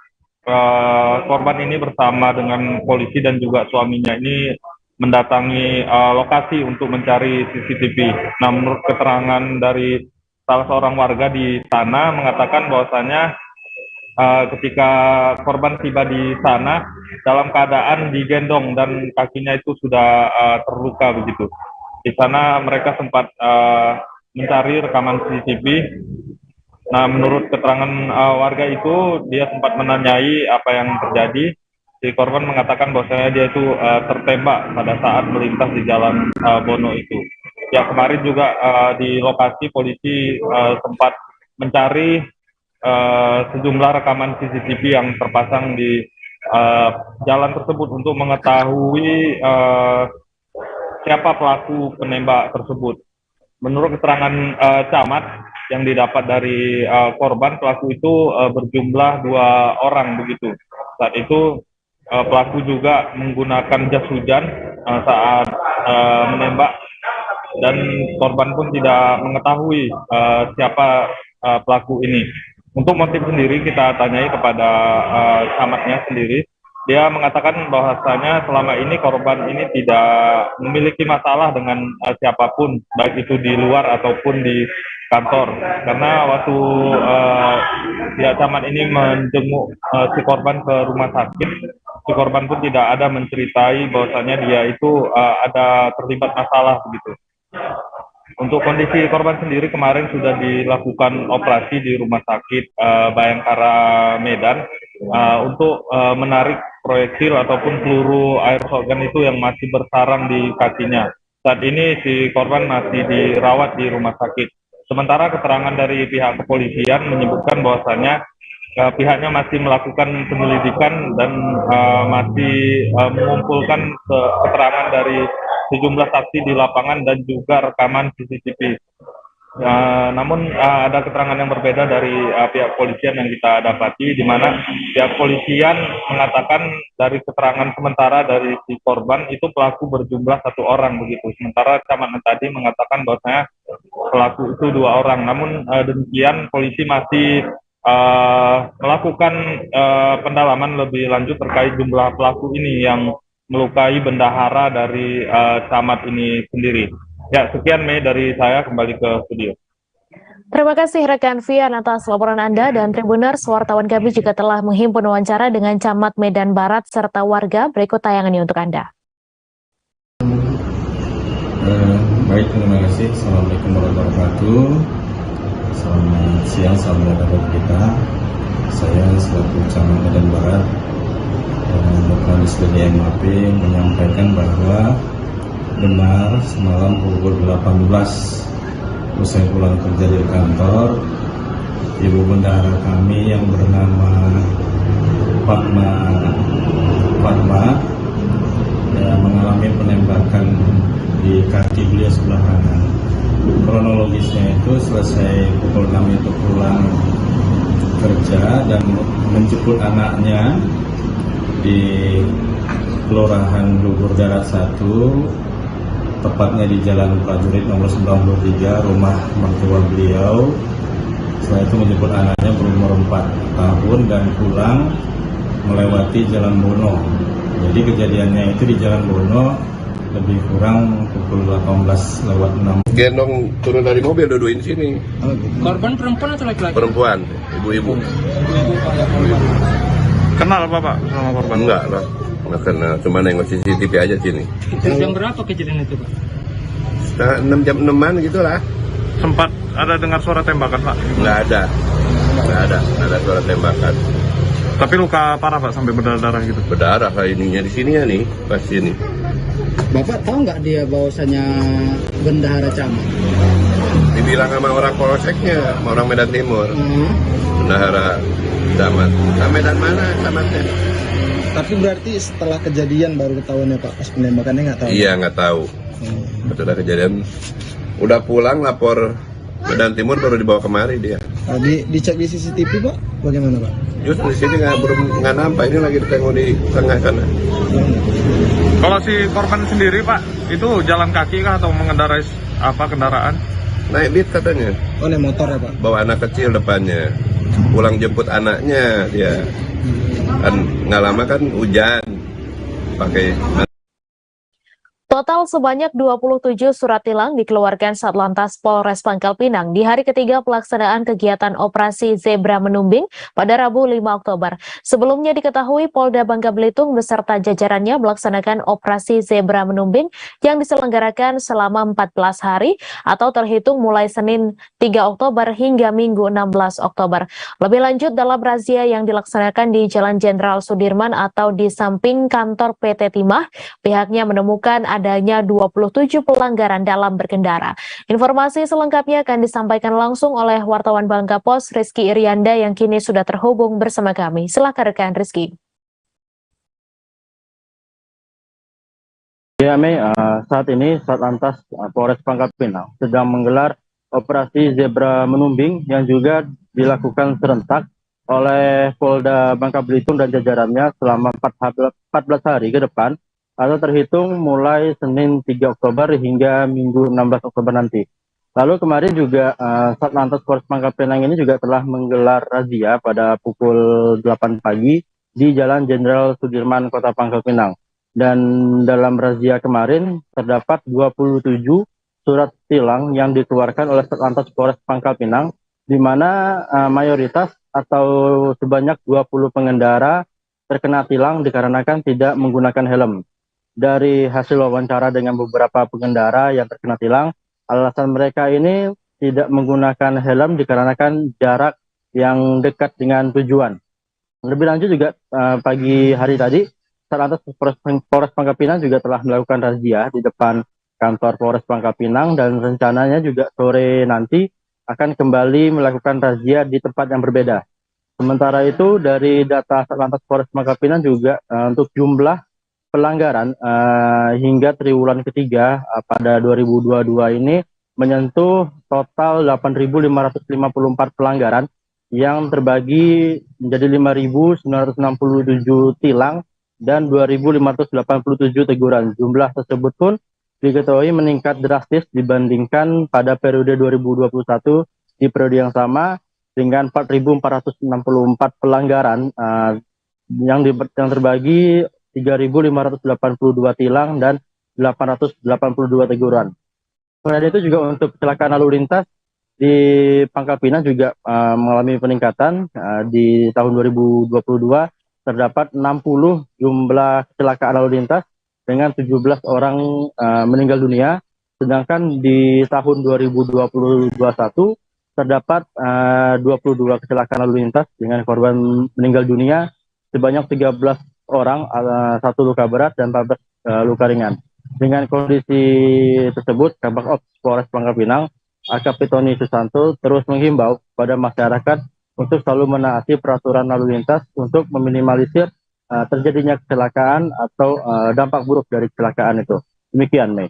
korban ini bersama dengan polisi dan juga suaminya ini mendatangi lokasi untuk mencari CCTV. Nah, menurut keterangan dari salah seorang warga di sana mengatakan bahwasanya ketika korban tiba di sana dalam keadaan digendong dan kakinya itu sudah terluka begitu. Di sana mereka sempat mencari rekaman CCTV. Nah, menurut keterangan warga itu dia sempat menanyai apa yang terjadi. Si korban mengatakan bahwasanya dia itu tertembak pada saat melintas di Jalan Bono itu. Ya, kemarin juga di lokasi polisi sempat mencari sejumlah rekaman CCTV yang terpasang di jalan tersebut untuk mengetahui siapa pelaku penembak tersebut. Menurut keterangan camat yang didapat dari korban, pelaku itu berjumlah 2 orang begitu. Saat itu pelaku juga menggunakan jas hujan saat menembak dan korban pun tidak mengetahui siapa pelaku ini. Untuk motif sendiri kita tanyai kepada camatnya sendiri. Dia mengatakan bahwasanya selama ini korban ini tidak memiliki masalah dengan siapapun, baik itu di luar ataupun di kantor. Karena waktu pihak camat ini menjenguk si korban ke rumah sakit, si korban pun tidak ada menceritai bahwasanya dia itu ada terlibat masalah begitu. Untuk kondisi korban sendiri kemarin sudah dilakukan operasi di Rumah Sakit Bayangkara Medan untuk menarik proyektil ataupun peluru airsoft gun itu yang masih bersarang di kakinya. Saat ini si korban masih dirawat di rumah sakit. Sementara keterangan dari pihak kepolisian menyebutkan bahwasannya pihaknya masih melakukan penyelidikan dan masih mengumpulkan keterangan dari sejumlah saksi di lapangan dan juga rekaman CCTV. Namun ada keterangan yang berbeda dari pihak polisian yang kita dapati, di mana pihak polisian mengatakan dari keterangan sementara dari si korban itu pelaku berjumlah 1 orang begitu. Sementara camat tadi mengatakan bahwasanya pelaku itu 2 orang. Namun demikian polisi masih melakukan pendalaman lebih lanjut terkait jumlah pelaku ini yang melukai bendahara dari camat ini sendiri. Ya, sekian Mei dari saya, kembali ke studio. Terima kasih rekan Vian atas laporan Anda, dan Tribuners, wartawan kami juga telah menghimpun wawancara dengan Camat Medan Barat serta warga. Berikut tayangan ini untuk Anda. Baik, terima kasih. Assalamualaikum warahmatullahi wabarakatuh. Selamat siang, salam sahabat kita. Saya selaku Camat Medan Barat Dr. Anies MAP menyampaikan bahwa benar semalam pukul 18 usai pulang kerja dari kantor, ibu bendahara kami yang bernama Fatma mengalami penembakan di kaki beliau sebelah kanan. Kronologisnya itu selesai pukul 6 itu pulang kerja dan menjemput anaknya di Kelurahan Lugur Darat 1, tepatnya di Jalan Prajurit nomor 93, rumah mertua beliau. Setelah itu menjemput anaknya berumur 4 tahun dan pulang melewati Jalan Bono. Jadi kejadiannya itu di Jalan Bono lebih kurang pukul 18:06. Gendong turun dari mobil, duduin sini. Korban perempuan atau laki-laki? Perempuan, ibu-ibu. Kenal Bapak sama korban? Enggak lah, nggak kenal. Cuma nengok CCTV aja sini. Itu jam berapa kejadian itu, Pak? Setengah 6 jam 6-an gitulah. Sempat ada dengar suara tembakan, Pak? Nggak ada suara tembakan. Tapi luka parah, Pak, sampai berdarah-darah gitu? Berdarah kayak ininya di sini ya nih, pas sini. Bapak tahu nggak dia bahwasanya bendahara camat? Dibilang sama orang polseknya, sama orang Medan Timur. Bendahara camat. Medan mana camatnya? Tapi berarti setelah kejadian baru ketahuan ya Pak, pas penembakannya nggak tahu? Iya, nggak tahu. Setelah kejadian, udah pulang lapor Medan Timur baru dibawa kemari dia. Dicek di CCTV Pak, bagaimana Pak? Justru di sini nggak nampak, ini lagi ditengok di tengah sana. Kalau si korban sendiri, Pak, itu jalan kaki kah atau mengendarai apa kendaraan? Naik beat katanya. Oh, naik motor ya Pak? Bawa anak kecil depannya. Pulang jemput anaknya dia. Kan nggak lama kan hujan. Pakai. Total sebanyak 27 surat tilang dikeluarkan Satlantas Polres Pangkal Pinang di hari ketiga pelaksanaan kegiatan operasi Zebra Menumbing pada Rabu 5 Oktober. Sebelumnya diketahui Polda Bangka Belitung beserta jajarannya melaksanakan operasi Zebra Menumbing yang diselenggarakan selama 14 hari atau terhitung mulai Senin 3 Oktober hingga Minggu 16 Oktober. Lebih lanjut dalam razia yang dilaksanakan di Jalan Jenderal Sudirman atau di samping kantor PT Timah, pihaknya menemukan adanya 27 pelanggaran dalam berkendara. Informasi selengkapnya akan disampaikan langsung oleh wartawan Bangka Pos Rizky Irianda yang kini sudah terhubung bersama kami. Silakan rekan Rizky. Ya Mei, saat ini Satlantas Polres Pangkal Pinang sedang menggelar operasi Zebra Menumbing yang juga dilakukan serentak oleh Polda Bangka Belitung dan jajarannya selama 14 hari ke depan, atau terhitung mulai Senin 3 Oktober hingga Minggu 16 Oktober nanti. Lalu kemarin juga Satlantas Polres Pangkal Pinang ini juga telah menggelar razia pada pukul 8 pagi di Jalan Jenderal Sudirman, Kota Pangkal Pinang. Dan dalam razia kemarin terdapat 27 surat tilang yang dikeluarkan oleh Satlantas Polres Pangkal Pinang, di mana mayoritas atau sebanyak 20 pengendara terkena tilang dikarenakan tidak menggunakan helm. Dari hasil wawancara dengan beberapa pengendara yang terkena tilang, alasan mereka ini tidak menggunakan helm dikarenakan jarak yang dekat dengan tujuan. Lebih lanjut juga pagi hari tadi, Satlantas Polres Pangkal Pinang juga telah melakukan razia di depan kantor Polres Pangkal Pinang dan rencananya juga sore nanti akan kembali melakukan razia di tempat yang berbeda. Sementara itu dari data Satlantas Polres Pangkal Pinang juga untuk jumlah pelanggaran hingga triwulan ketiga pada 2022 ini menyentuh total 8.554 pelanggaran yang terbagi menjadi 5.967 tilang dan 2.587 teguran. Jumlah tersebut pun diketahui meningkat drastis dibandingkan pada periode 2021 di periode yang sama dengan 4.464 pelanggaran yang terbagi 3.582 tilang dan 882 teguran. Selain itu juga untuk kecelakaan lalu lintas di Pangkal Pinang juga mengalami peningkatan. Di tahun 2022 terdapat 60 jumlah kecelakaan lalu lintas dengan 17 orang meninggal dunia, sedangkan di tahun 2021 terdapat 22 kecelakaan lalu lintas dengan korban meninggal dunia sebanyak 13 orang, 1 luka berat dan 14 luka ringan. Dengan kondisi tersebut, Kabak Ops Polres Pangkal Pinang, AKP Tony Susanto, terus menghimbau pada masyarakat untuk selalu menaati peraturan lalu lintas untuk meminimalisir terjadinya kecelakaan atau dampak buruk dari kecelakaan itu. Demikian, Mei.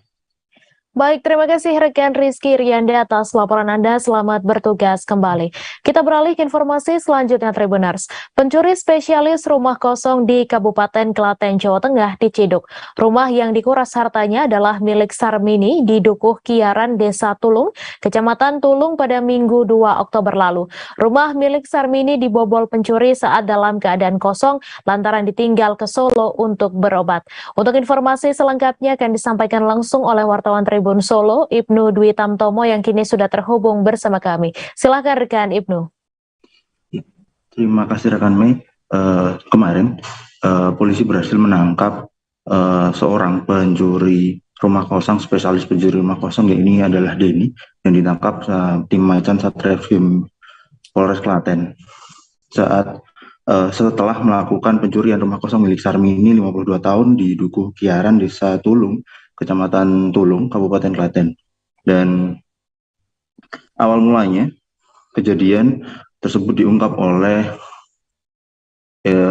Baik, terima kasih rekan Rizky Rianda atas laporan Anda. Selamat bertugas kembali. Kita beralih ke informasi selanjutnya, Tribuners. Pencuri spesialis rumah kosong di Kabupaten Klaten, Jawa Tengah diciduk. Rumah yang dikuras hartanya adalah milik Sarmini di Dukuh Kiaran, Desa Tulung, Kecamatan Tulung pada Minggu 2 Oktober lalu. Rumah milik Sarmini dibobol pencuri saat dalam keadaan kosong lantaran ditinggal ke Solo untuk berobat. Untuk informasi selengkapnya akan disampaikan langsung oleh wartawan Tribun Solo, Ibnu Dwi Tamtomo yang kini sudah terhubung bersama kami. Silakan rekan Ibnu. Terima kasih rekan Mei. Kemarin polisi berhasil menangkap seorang pencuri rumah kosong, spesialis pencuri rumah kosong, yang ini adalah Denny, yang ditangkap tim Macan Satreskrim Polres Klaten setelah melakukan pencurian rumah kosong milik Sarmini 52 tahun di Dukuh Kiaran, Desa Tulung, Kecamatan Tulung, Kabupaten Klaten. Dan awal mulanya kejadian tersebut diungkap oleh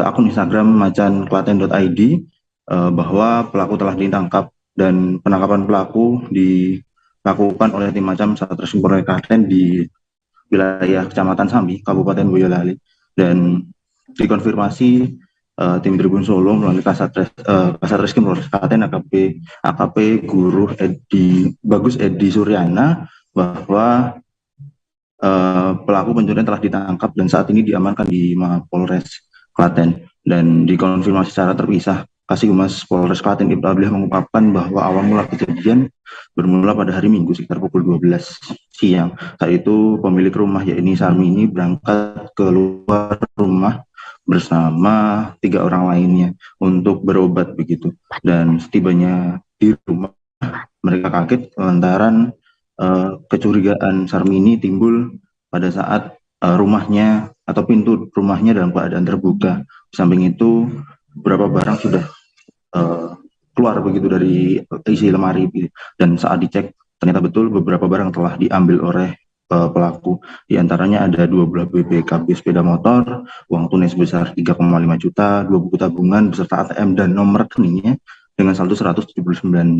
akun Instagram macanklaten.id bahwa pelaku telah ditangkap, dan penangkapan pelaku dilakukan oleh tim Macam Satreskrim Polres Klaten di wilayah Kecamatan Sambi, Kabupaten Boyolali, dan dikonfirmasi tim Tribun Solo melalui Kasatreskrim Polres Klaten AKP Guru Bagus Edi Suryana bahwa pelaku pencurian telah ditangkap dan saat ini diamankan di Mapolres Klaten. Dan dikonfirmasi secara terpisah, Kasih Humas Polres Klaten Ibnu Abliah mengungkapkan bahwa awal mula kejadian bermula pada hari Minggu sekitar pukul 12 siang. Saat itu pemilik rumah, yakni Sarmini, berangkat keluar rumah bersama 3 orang lainnya untuk berobat begitu. Dan setibanya di rumah, mereka kaget lantaran kecurigaan Sarmini timbul pada saat rumahnya atau pintu rumahnya dalam keadaan terbuka. Di samping itu beberapa barang sudah keluar begitu dari isi lemari, dan saat dicek ternyata betul beberapa barang telah diambil oleh pelaku. Di antaranya ada 2 buah BPKB sepeda motor, uang tunai sebesar 3,5 juta, 2 buku tabungan beserta ATM dan nomor rekeningnya dengan saldo 179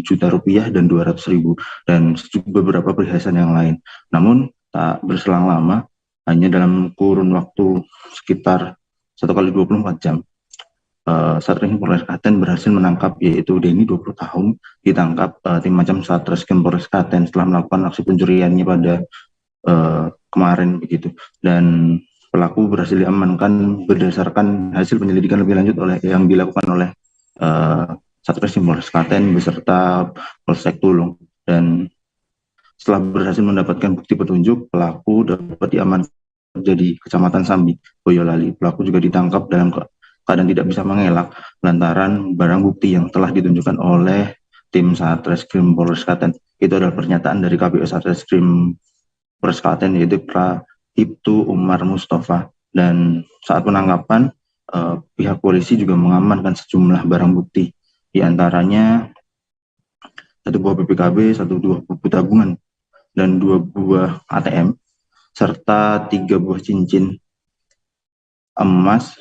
juta rupiah dan 200.000, dan beberapa perhiasan yang lain. Namun tak berselang lama, hanya dalam kurun waktu sekitar 1x24 jam, Satreskrim Polres Klaten berhasil menangkap, yaitu Denny 20 tahun, ditangkap tim Macam Satreskrim Polres Klaten setelah melakukan aksi pencuriannya pada kemarin begitu. Dan pelaku berhasil diamankan berdasarkan hasil penyelidikan lebih lanjut yang dilakukan oleh Satreskrim Polres Klaten beserta Polsek Tulung. Dan setelah berhasil mendapatkan bukti petunjuk, pelaku dapat diamankan di Kecamatan Sambi, Boyolali. Pelaku juga ditangkap dalam keadaan tidak bisa mengelak lantaran barang bukti yang telah ditunjukkan oleh tim Satreskrim Polres Klaten. Itu adalah pernyataan dari KPO Satreskrim Polres Klaten, yaitu Ibtu Umar Mustafa. Dan saat penangkapan, pihak polisi juga mengamankan sejumlah barang bukti, di antaranya 1 buah BPKB, 1 buku tabungan, dan 2 buah ATM, serta 3 buah cincin emas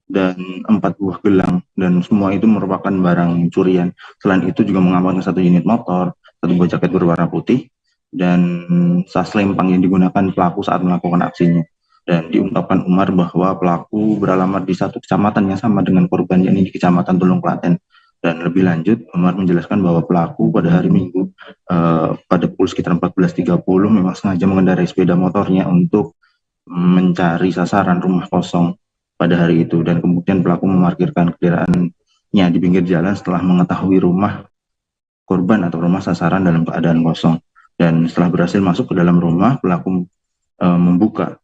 dan 4 buah gelang, dan semua itu merupakan barang curian. Selain itu juga mengamankan 1 unit motor, 1 buah jaket berwarna putih, dan tas lempang yang digunakan pelaku saat melakukan aksinya. Dan diungkapkan Umar bahwa pelaku beralamat di satu kecamatan yang sama dengan korban, yakni di Kecamatan Tulung Klaten. Dan lebih lanjut, Umar menjelaskan bahwa pelaku pada hari Minggu pada pukul sekitar 14.30 memang sengaja mengendarai sepeda motornya untuk mencari sasaran rumah kosong pada hari itu, dan kemudian pelaku memarkirkan kendaraannya di pinggir jalan setelah mengetahui rumah korban atau rumah sasaran dalam keadaan kosong. Dan setelah berhasil masuk ke dalam rumah, pelaku membuka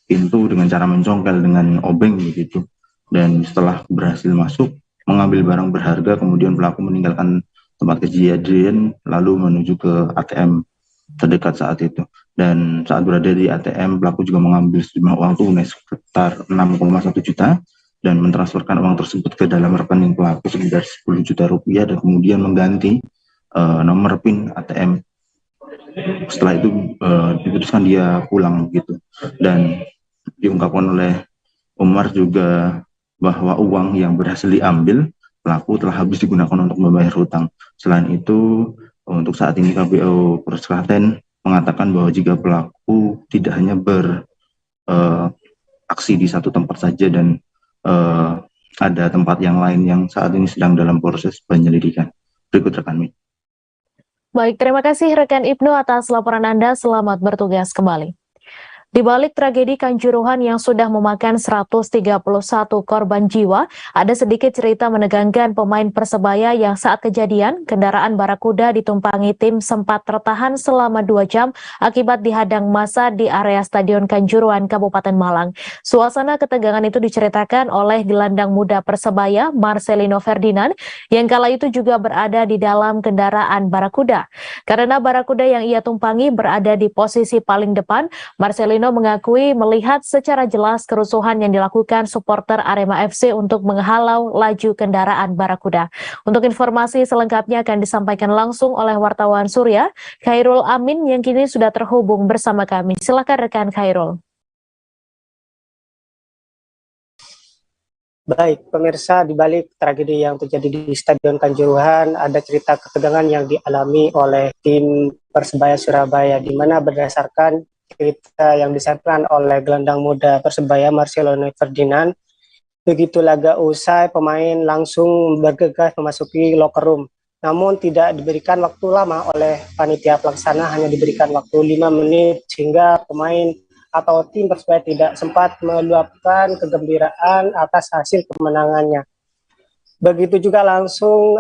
pintu dengan cara mencongkel dengan obeng begitu. Dan setelah berhasil masuk, mengambil barang berharga, kemudian pelaku meninggalkan tempat kejadian lalu menuju ke ATM terdekat saat itu. Dan saat berada di ATM, pelaku juga mengambil sejumlah uang tunai sekitar 6,1 juta dan mentransferkan uang tersebut ke dalam rekening pelaku sebesar 10 juta rupiah, dan kemudian mengganti nomor PIN ATM. Setelah itu diputuskan dia pulang gitu. Dan diungkapkan oleh Umar juga bahwa uang yang berhasil diambil pelaku telah habis digunakan untuk membayar hutang. Selain itu, untuk saat ini KPU Polres Klaten mengatakan bahwa jika pelaku tidak hanya beraksi di satu tempat saja, dan ada tempat yang lain yang saat ini sedang dalam proses penyelidikan. Berikut rekan. Baik, terima kasih rekan Ibnu atas laporan Anda. Selamat bertugas kembali. Di balik tragedi Kanjuruhan yang sudah memakan 131 korban jiwa, ada sedikit cerita menegangkan pemain Persebaya yang saat kejadian, kendaraan Barakuda ditumpangi tim sempat tertahan selama 2 jam akibat dihadang massa di area Stadion Kanjuruhan, Kabupaten Malang. Suasana ketegangan itu diceritakan oleh gelandang muda Persebaya, Marcelino Ferdinand, yang kala itu juga berada di dalam kendaraan Barakuda. Karena Barakuda yang ia tumpangi berada di posisi paling depan, Marcelino mengakui melihat secara jelas kerusuhan yang dilakukan supporter Arema FC untuk menghalau laju kendaraan Barakuda. Untuk informasi selengkapnya akan disampaikan langsung oleh wartawan Surya, Khairul Amin, yang kini sudah terhubung bersama kami. Silakan rekan Khairul. Baik, pemirsa, di balik tragedi yang terjadi di Stadion Kanjuruhan, ada cerita ketegangan yang dialami oleh tim Persebaya Surabaya, di mana berdasarkan cerita yang disampaikan oleh gelandang muda Persebaya Marcelino Ferdinand, begitu laga usai pemain langsung bergegas memasuki locker room. Namun tidak diberikan waktu lama oleh panitia pelaksana, hanya diberikan waktu 5 menit sehingga pemain atau tim Persebaya tidak sempat meluapkan kegembiraan atas hasil kemenangannya. Begitu juga langsung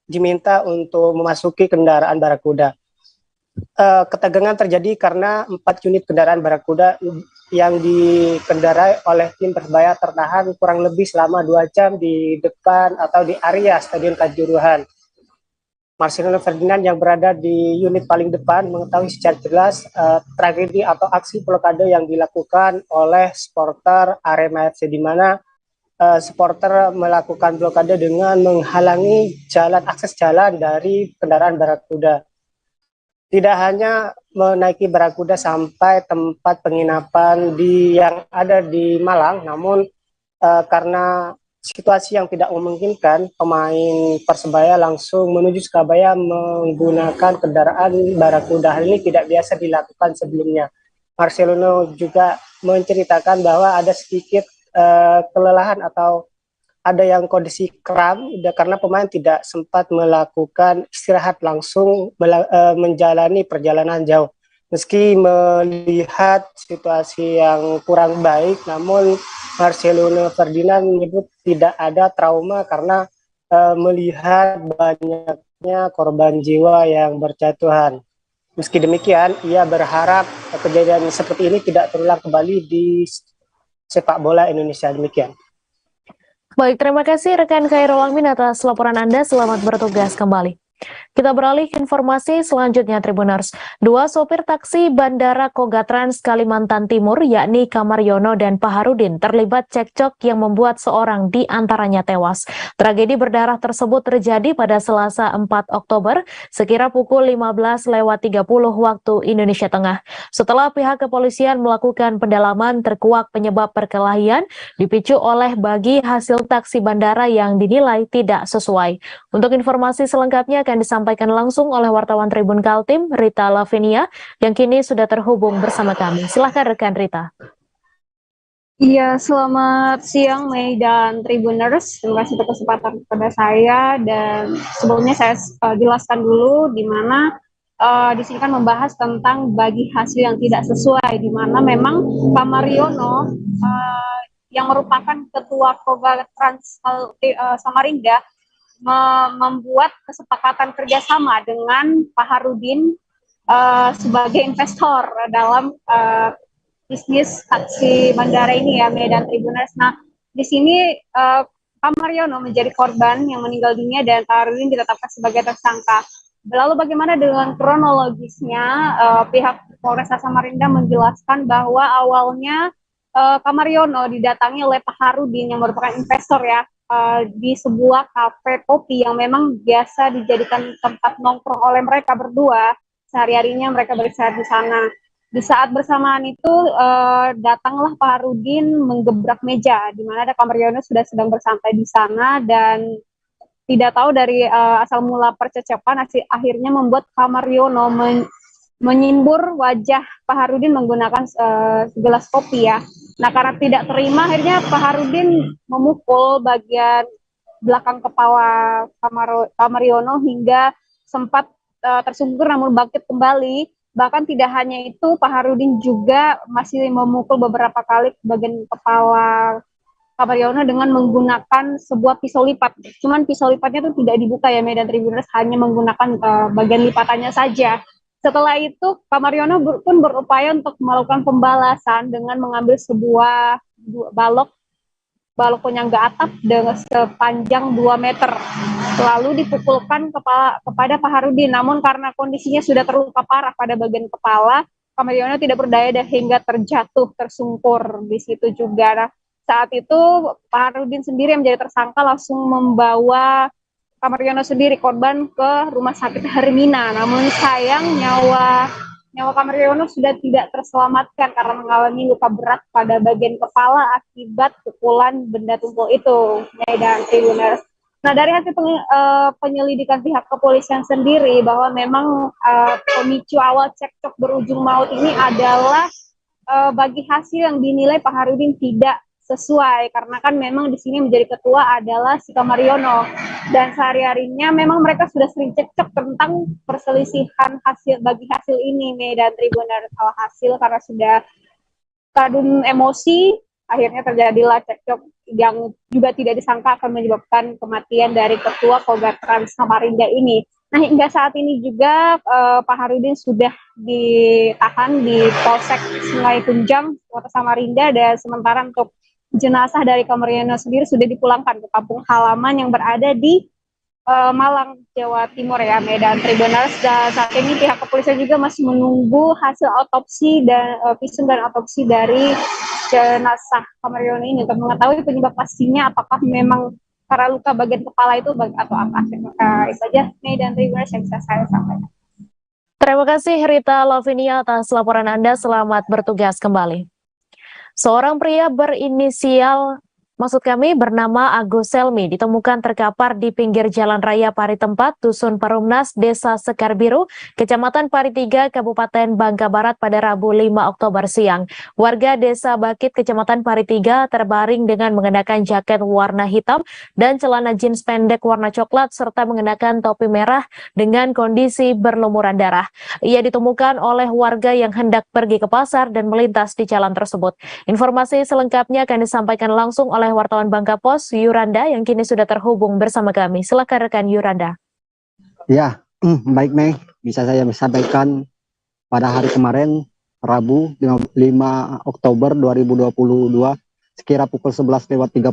diminta untuk memasuki kendaraan Barakuda. Ketegangan terjadi karena 4 unit kendaraan Barakuda yang dikendarai oleh tim Persebaya tertahan kurang lebih selama 2 jam di depan atau di area Stadion Kanjuruhan. Marcelino Ferdinand yang berada di unit paling depan mengetahui secara jelas tragedi atau aksi blokade yang dilakukan oleh supporter Arema FC, di mana supporter melakukan blokade dengan menghalangi akses jalan dari kendaraan Barakuda. Tidak hanya menaiki Barakuda sampai tempat penginapan yang ada di Malang, namun karena situasi yang tidak memungkinkan, pemain Persebaya langsung menuju Surabaya menggunakan kendaraan Barakuda. Hal ini tidak biasa dilakukan sebelumnya. Marcelino juga menceritakan bahwa ada sedikit kelelahan atau ada yang kondisi kram karena pemain tidak sempat melakukan istirahat, langsung menjalani perjalanan jauh. Meski melihat situasi yang kurang baik, namun Marcelino Ferdinand menyebut tidak ada trauma karena melihat banyaknya korban jiwa yang berjatuhan. Meski demikian, ia berharap kejadian seperti ini tidak terulang kembali di sepak bola Indonesia. Demikian. Baik, terima kasih rekan Khairul Amin atas laporan Anda. Selamat bertugas kembali. Kita beralih ke informasi selanjutnya, Tribuners. Dua sopir taksi Bandara Kogatrans Kalimantan Timur, yakni Kamaryono dan Paharudin, terlibat cekcok yang membuat seorang di antaranya tewas. Tragedi berdarah tersebut terjadi pada Selasa 4 Oktober, sekira pukul 15.30 waktu Indonesia Tengah. Setelah pihak kepolisian melakukan pendalaman, terkuak penyebab perkelahian dipicu oleh bagi hasil taksi bandara yang dinilai tidak sesuai. Untuk informasi selengkapnya akan disampaikan langsung oleh wartawan Tribun Kaltim, Rita Lavinia, yang kini sudah terhubung bersama kami. Silahkan rekan Rita. Iya, selamat siang Mei dan Tribuners. Terima kasih untuk kesempatan kepada saya, dan sebelumnya saya jelaskan dulu di mana di sini kan membahas tentang bagi hasil yang tidak sesuai, di mana memang Kamaryono yang merupakan ketua Kogatrans Samarinda membuat kesepakatan kerjasama dengan Paharudin sebagai investor dalam bisnis taksi bandara ini ya, Medan Tribuners. Nah, di sini Kamaryono menjadi korban yang meninggal dunia dan Paharudin ditetapkan sebagai tersangka. Lalu bagaimana dengan kronologisnya? Pihak Polres Samarinda menjelaskan bahwa awalnya Kamaryono didatangi oleh Paharudin yang merupakan investor ya, di sebuah kafe kopi yang memang biasa dijadikan tempat nongkrong oleh mereka berdua. Sehari-harinya mereka beristirahat di sana. Di saat bersamaan itu datanglah Paharudin menggebrak meja, di mana ada Kamaryono sudah sedang bersantai di sana, dan tidak tahu dari asal mula percakapan akhirnya membuat Kamaryono menyimbur wajah Paharudin menggunakan segelas kopi ya. Nah, karena tidak terima, akhirnya Paharudin memukul bagian belakang kepala Kamaryono hingga sempat tersungkur namun bangkit kembali. Bahkan tidak hanya itu, Paharudin juga masih memukul beberapa kali bagian kepala Kamaryono dengan menggunakan sebuah pisau lipat. Cuman pisau lipatnya itu tidak dibuka ya, Medan Tribuners, hanya menggunakan bagian lipatannya saja. Setelah itu, Kamaryono pun berupaya untuk melakukan pembalasan dengan mengambil sebuah balok penyangga atap dengan sepanjang 2 meter. Lalu dipukulkan kepada Paharudin. Namun karena kondisinya sudah terluka parah pada bagian kepala, Kamaryono tidak berdaya dan hingga terjatuh tersungkur di situ juga. Nah, saat itu Paharudin sendiri yang menjadi tersangka langsung membawa Kamaryono sendiri korban ke rumah sakit Hermina. Namun sayang nyawa Kamaryono sudah tidak terselamatkan karena mengalami luka berat pada bagian kepala akibat pukulan benda tumpul itu. Dan Tribuners. Nah, dari hasil penyelidikan pihak kepolisian sendiri bahwa memang pemicu awal cekcok berujung maut ini adalah bagi hasil yang dinilai Paharudin tidak sesuai, karena kan memang di sini menjadi ketua adalah si Kamaryono, dan sehari-harinya memang mereka sudah sering cekcok tentang perselisihan bagi hasil ini, Medan Tribuners. Hasil karena sudah kadung emosi, akhirnya terjadilah cekcok yang juga tidak disangka akan menyebabkan kematian dari ketua Kogatrans Samarinda ini. Nah, hingga saat ini juga Paharudin sudah ditahan di Polsek Sungai Kunjang, Kota Samarinda, dan sementara untuk jenazah dari Kamaryono sendiri sudah dipulangkan ke kampung halaman yang berada di Malang, Jawa Timur ya, Medan Tribuners. Dan saat ini pihak kepolisian juga masih menunggu hasil otopsi dan visum dan otopsi dari jenazah Kamaryono ini untuk mengetahui penyebab pastinya apakah memang karena luka bagian kepala itu atau apa. Itu saja Medan Tribuners yang bisa saya sampaikan. Terima kasih Rita Lavinia atas laporan Anda. Selamat bertugas kembali. Seorang pria bernama Agus Selmi ditemukan terkapar di pinggir Jalan Raya Paritempat, Dusun Perumnas, Desa Sekar Biru, Kecamatan Paritiga, Kabupaten Bangka Barat pada Rabu 5 Oktober siang. Warga Desa Bakit, Kecamatan Paritiga terbaring dengan mengenakan jaket warna hitam dan celana jeans pendek warna coklat serta mengenakan topi merah dengan kondisi berlumuran darah. Ia ditemukan oleh warga yang hendak pergi ke pasar dan melintas di jalan tersebut. Informasi selengkapnya akan disampaikan langsung oleh wartawan Bangka Pos, Yuranda, yang kini sudah terhubung bersama kami. Silakan rekan Yuranda. Ya, baik Mei, bisa saya sampaikan pada hari kemarin, Rabu 5 Oktober 2022, sekira pukul 11.30,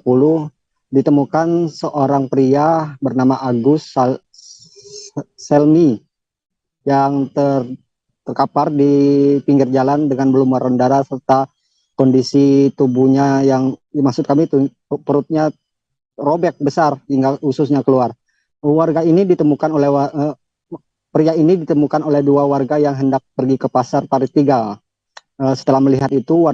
ditemukan seorang pria bernama Agus Selmi yang terkapar di pinggir jalan dengan berlumuran darah serta kondisi tubuhnya yang maksud kami itu perutnya robek besar hingga ususnya keluar. Pria ini ditemukan oleh dua warga yang hendak pergi ke pasar Parit 3. Setelah melihat itu,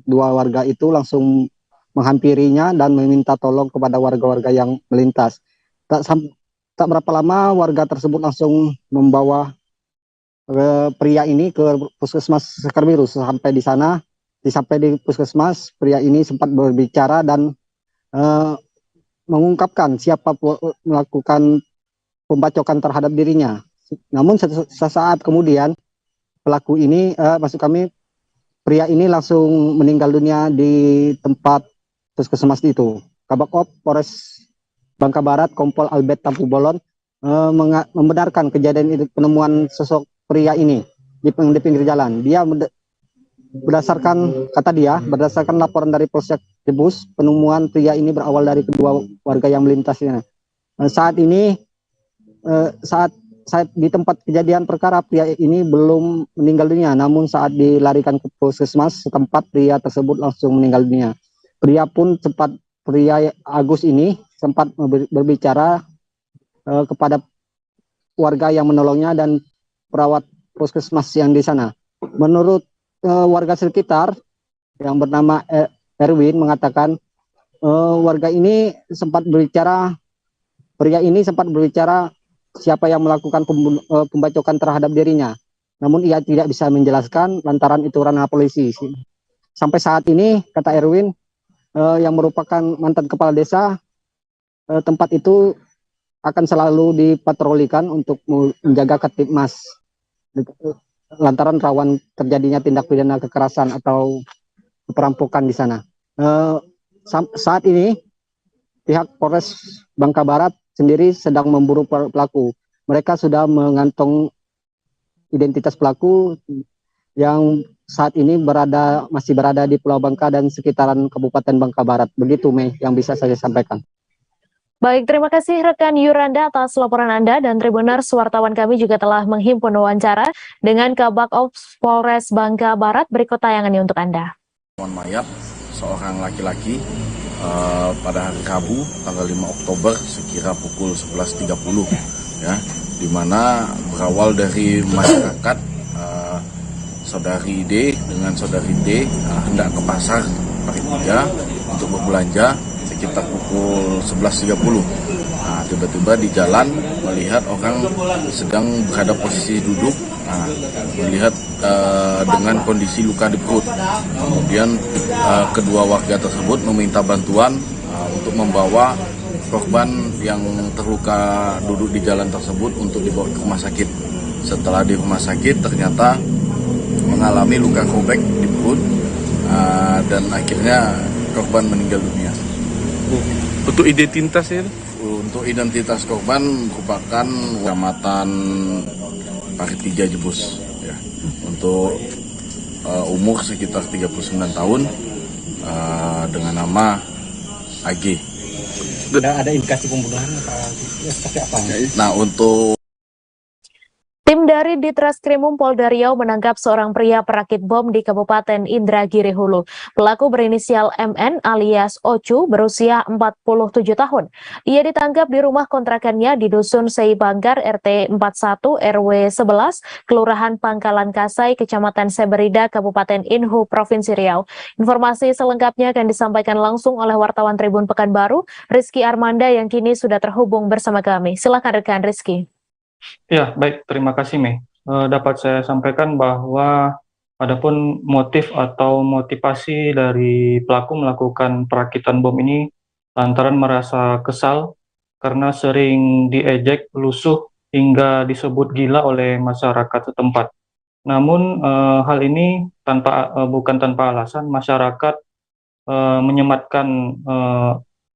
dua warga itu langsung menghampirinya dan meminta tolong kepada warga-warga yang melintas. Tak berapa lama warga tersebut langsung membawa pria ini ke puskesmas Sekar Biru. Sampai di puskesmas, pria ini sempat berbicara dan mengungkapkan siapa melakukan pembacokan terhadap dirinya. Namun sesaat kemudian pria ini langsung meninggal dunia di tempat puskesmas itu. Kabak Op Polres Bangka Barat Kompol Albert Tampu Bolon membenarkan kejadian itu, penemuan sosok pria ini di pinggir jalan. Berdasarkan laporan dari Polsek Jebus, penemuan pria ini berawal dari kedua warga yang melintasnya. Saat di tempat kejadian perkara, pria ini belum meninggal dunia, namun saat dilarikan ke puskesmas setempat, pria tersebut langsung meninggal dunia. Pria Agus ini sempat berbicara kepada warga yang menolongnya dan perawat puskesmas yang di sana. Menurut warga sekitar yang bernama Erwin mengatakan pria ini sempat berbicara siapa yang melakukan pembacokan terhadap dirinya. Namun ia tidak bisa menjelaskan lantaran itu ranah polisi. Sampai saat ini, kata Erwin, yang merupakan mantan kepala desa, tempat itu akan selalu dipatrolikan untuk menjaga Ketipmas lantaran rawan terjadinya tindak pidana kekerasan atau perampokan di sana. Saat ini, pihak Polres Bangka Barat sendiri sedang memburu pelaku. Mereka sudah mengantongi identitas pelaku yang saat ini masih berada di Pulau Bangka dan sekitaran Kabupaten Bangka Barat. Begitu, Mei, yang bisa saya sampaikan. Baik, terima kasih rekan Yuranda atas laporan Anda, dan Tribuners, wartawan kami juga telah menghimpun wawancara dengan Kabak Ops Polres Bangka Barat. Berikut tayangannya untuk Anda. Mayat seorang laki-laki pada hari Rabu tanggal 5 Oktober sekira pukul 11.30 ya, di mana berawal dari masyarakat saudari D dengan saudari D hendak ke pasar Parit 3 untuk berbelanja sekitar pukul 11.30. Tiba-tiba di jalan melihat orang sedang berada posisi duduk, melihat dengan kondisi luka di perut. Kemudian kedua warga tersebut meminta bantuan untuk membawa korban yang terluka duduk di jalan tersebut untuk dibawa ke rumah sakit. Setelah di rumah sakit ternyata mengalami luka robek di perut dan akhirnya korban meninggal dunia. Untuk identitas itu? Untuk identitas korban merupakan Kecamatan Parit 3 Jebus ya. Untuk umur sekitar 39 tahun dengan nama AG. Ada indikasi pembunuhan seperti apa? Nah, untuk Tim dari Ditreskrimum Polda Riau menangkap seorang pria perakit bom di Kabupaten Indragiri Hulu. Pelaku berinisial MN alias Ocu berusia 47 tahun. Ia ditangkap di rumah kontrakannya di Dusun Seibanggar RT 41 RW 11, Kelurahan Pangkalan Kasai, Kecamatan Seberida, Kabupaten Inhu, Provinsi Riau. Informasi selengkapnya akan disampaikan langsung oleh wartawan Tribun Pekanbaru, Rizky Armanda, yang kini sudah terhubung bersama kami. Silakan rekan Rizky. Ya, baik. Terima kasih, Mei. Dapat saya sampaikan bahwa adapun motif atau motivasi dari pelaku melakukan perakitan bom ini lantaran merasa kesal karena sering diejek, lusuh, hingga disebut gila oleh masyarakat setempat. Namun, hal ini bukan tanpa alasan. Masyarakat menyematkan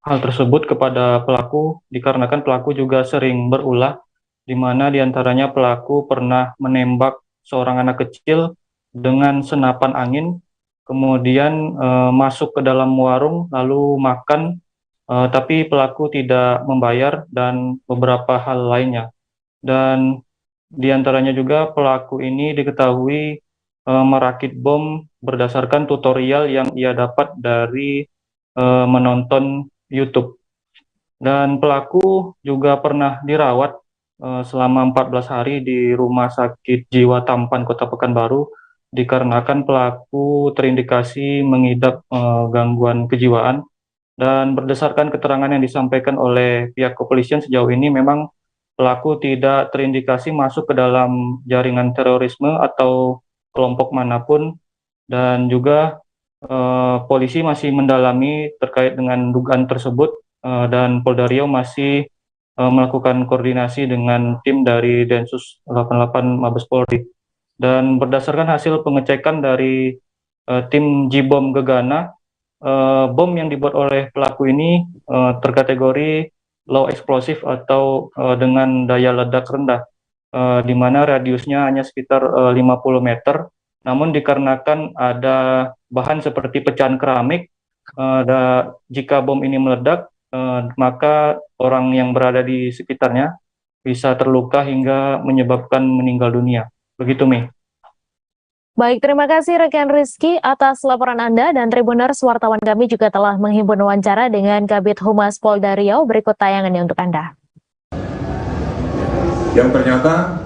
hal tersebut kepada pelaku dikarenakan pelaku juga sering berulah, di mana diantaranya pelaku pernah menembak seorang anak kecil dengan senapan angin, kemudian masuk ke dalam warung lalu makan, tapi pelaku tidak membayar dan beberapa hal lainnya. dan diantaranya juga pelaku ini diketahui merakit bom berdasarkan tutorial yang ia dapat dari menonton YouTube. Dan pelaku juga pernah dirawat selama 14 hari di Rumah Sakit Jiwa Tampan Kota Pekanbaru dikarenakan pelaku terindikasi mengidap gangguan kejiwaan. Dan berdasarkan keterangan yang disampaikan oleh pihak kepolisian sejauh ini memang pelaku tidak terindikasi masuk ke dalam jaringan terorisme atau kelompok manapun, dan juga polisi masih mendalami terkait dengan dugaan tersebut, dan Polda Riau masih melakukan koordinasi dengan tim dari Densus 88 Mabes Polri. Dan berdasarkan hasil pengecekan dari tim Jibom Gegana, bom yang dibuat oleh pelaku ini terkategori low explosive atau dengan daya ledak rendah, di mana radiusnya hanya sekitar 50 meter. Namun dikarenakan ada bahan seperti pecahan keramik, jika bom ini meledak, maka orang yang berada di sekitarnya bisa terluka hingga menyebabkan meninggal dunia. Begitu, Mei. Baik, terima kasih rekan Rizky atas laporan Anda, dan Tribuners, wartawan kami juga telah menghimpun wawancara dengan Kabid Humas Polda Riau. Berikut tayangannya untuk Anda. Yang ternyata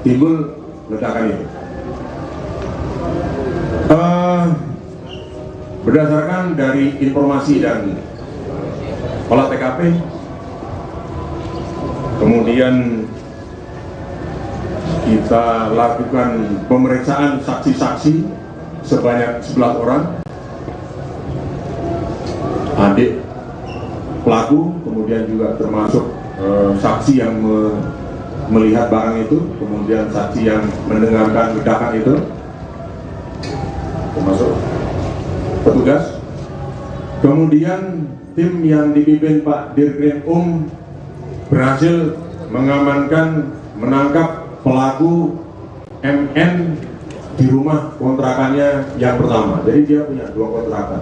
timbul ledakan itu. Berdasarkan dari informasi dan olah TKP, kemudian kita lakukan pemeriksaan saksi-saksi sebanyak 11 orang, adik pelaku, kemudian juga termasuk saksi yang melihat barang itu, kemudian saksi yang mendengarkan ledakan itu, termasuk petugas. Kemudian tim yang dipimpin Pak Dirkrim berhasil menangkap pelaku MN di rumah kontrakannya yang pertama. Jadi dia punya 2 kontrakan.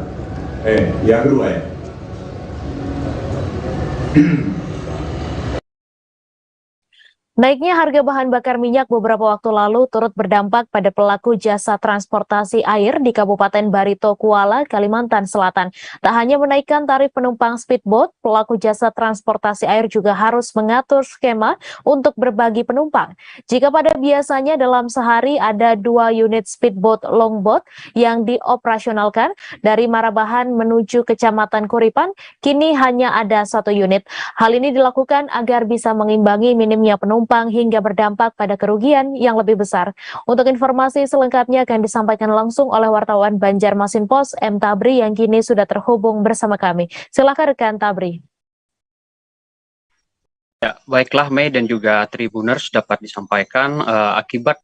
Yang kedua ya. Naiknya harga bahan bakar minyak beberapa waktu lalu turut berdampak pada pelaku jasa transportasi air di Kabupaten Barito Kuala, Kalimantan Selatan. Tak hanya menaikkan tarif penumpang speedboat, pelaku jasa transportasi air juga harus mengatur skema untuk berbagi penumpang. Jika pada biasanya dalam sehari ada 2 unit speedboat longboat yang dioperasionalkan dari Marabahan menuju Kecamatan Kuripan, kini hanya ada 1 unit. Hal ini dilakukan agar bisa mengimbangi minimnya penumpang hingga berdampak pada kerugian yang lebih besar. Untuk informasi selengkapnya akan disampaikan langsung oleh wartawan Banjarmasin Pos M. Tabri yang kini sudah terhubung bersama kami. Silakan rekan Tabri. Ya, baiklah Mei dan juga Tribuners, dapat disampaikan akibat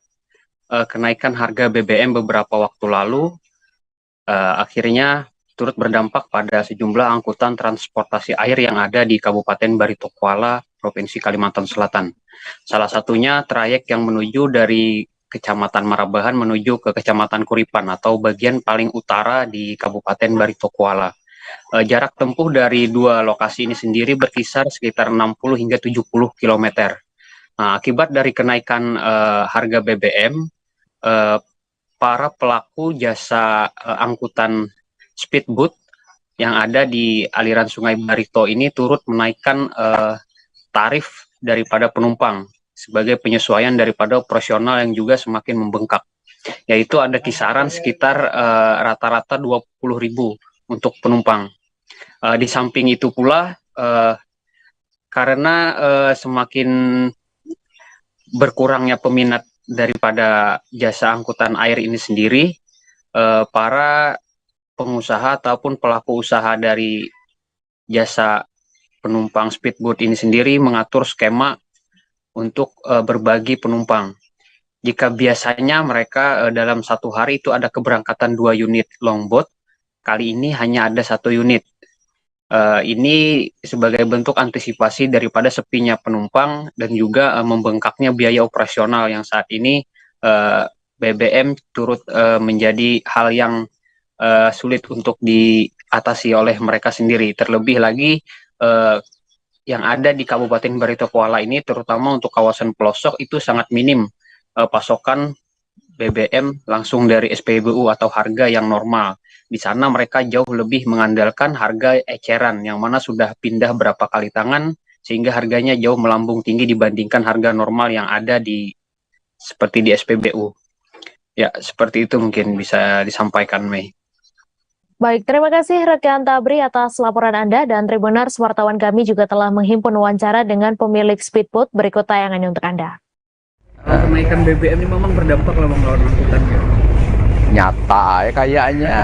kenaikan harga BBM beberapa waktu lalu, akhirnya turut berdampak pada sejumlah angkutan transportasi air yang ada di Kabupaten Barito Kuala, Provinsi Kalimantan Selatan. Salah satunya trayek yang menuju dari Kecamatan Marabahan menuju ke Kecamatan Kuripan atau bagian paling utara di Kabupaten Barito Kuala. Jarak tempuh dari 2 lokasi ini sendiri berkisar sekitar 60 hingga 70 km. Nah, akibat dari kenaikan harga BBM, para pelaku jasa angkutan speedboat yang ada di aliran Sungai Barito ini turut menaikkan tarif daripada penumpang sebagai penyesuaian daripada operasional yang juga semakin membengkak, yaitu ada kisaran sekitar rata-rata 20.000 untuk penumpang. Di samping itu pula karena semakin berkurangnya peminat daripada jasa angkutan air ini sendiri, para pengusaha ataupun pelaku usaha dari jasa penumpang speedboat ini sendiri mengatur skema untuk berbagi penumpang. Jika biasanya mereka dalam 1 hari itu ada keberangkatan 2 unit longboat, kali ini hanya ada 1 unit. Ini sebagai bentuk antisipasi daripada sepinya penumpang dan juga membengkaknya biaya operasional yang saat ini BBM turut menjadi hal yang sulit untuk diatasi oleh mereka sendiri. Terlebih lagi yang ada di Kabupaten Barito Kuala ini, terutama untuk kawasan pelosok, itu sangat minim pasokan BBM langsung dari SPBU atau harga yang normal. Di sana mereka jauh lebih mengandalkan harga eceran yang mana sudah pindah berapa kali tangan sehingga harganya jauh melambung tinggi dibandingkan harga normal yang ada seperti di SPBU. Ya, seperti itu mungkin bisa disampaikan, Mei. Baik, terima kasih rekan Tabri atas laporan Anda, dan Tribuners wartawan kami juga telah menghimpun wawancara dengan pemilik speedboat. Berikut tayangannya untuk Anda. Kenaikan BBM ini memang berdampak lah melawan angkutan ya? Nyata ya kayaknya.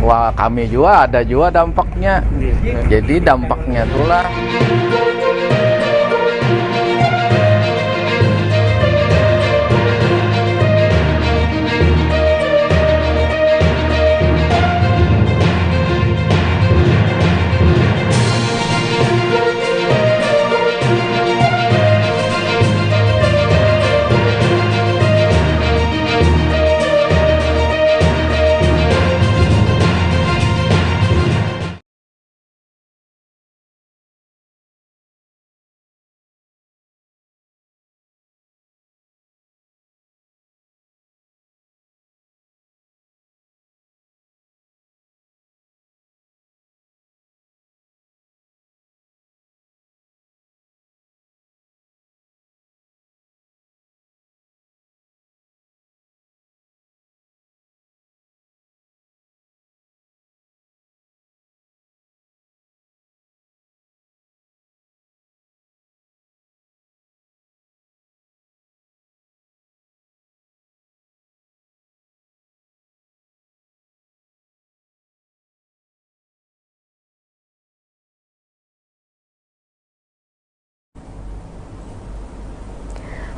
Wah, kami juga ada juga dampaknya. Jadi dampaknya itulah.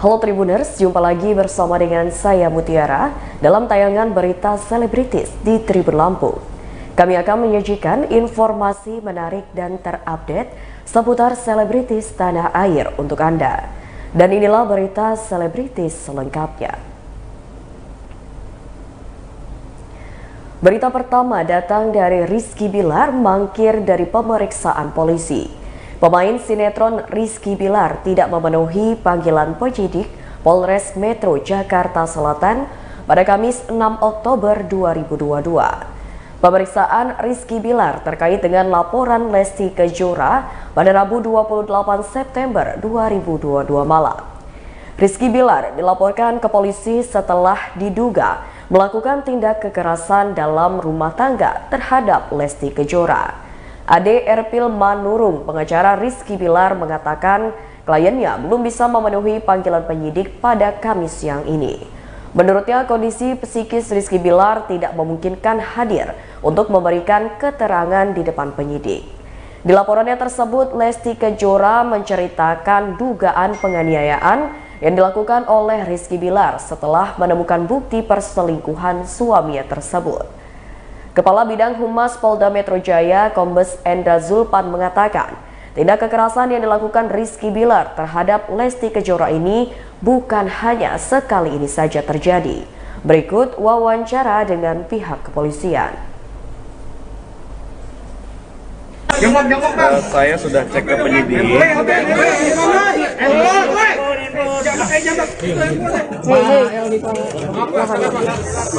Halo Tribuners, jumpa lagi bersama dengan saya Mutiara dalam tayangan berita selebritis di Tribun Lampung. Kami akan menyajikan informasi menarik dan terupdate seputar selebritis tanah air untuk Anda. Dan inilah berita selebritis selengkapnya. Berita pertama datang dari Rizky Bilar mangkir dari pemeriksaan polisi. Pemain sinetron Rizky Bilar tidak memenuhi panggilan penyidik Polres Metro Jakarta Selatan pada Kamis 6 Oktober 2022. Pemeriksaan Rizky Bilar terkait dengan laporan Lesti Kejora pada Rabu 28 September 2022 malam. Rizky Bilar dilaporkan ke polisi setelah diduga melakukan tindak kekerasan dalam rumah tangga terhadap Lesti Kejora. Ade Erpil Manurung, pengacara Rizky Bilar, mengatakan kliennya belum bisa memenuhi panggilan penyidik pada Kamis siang ini. Menurutnya, kondisi psikis Rizky Bilar tidak memungkinkan hadir untuk memberikan keterangan di depan penyidik. Di laporannya tersebut, Lesti Kejora menceritakan dugaan penganiayaan yang dilakukan oleh Rizky Bilar setelah menemukan bukti perselingkuhan suaminya tersebut. Kepala Bidang Humas Polda Metro Jaya, Kombes Endra Zulpan, mengatakan tindak kekerasan yang dilakukan Rizky Bilar terhadap Lesti Kejora ini bukan hanya sekali ini saja terjadi. Berikut wawancara dengan pihak kepolisian. Saya sudah cek ke penyidik.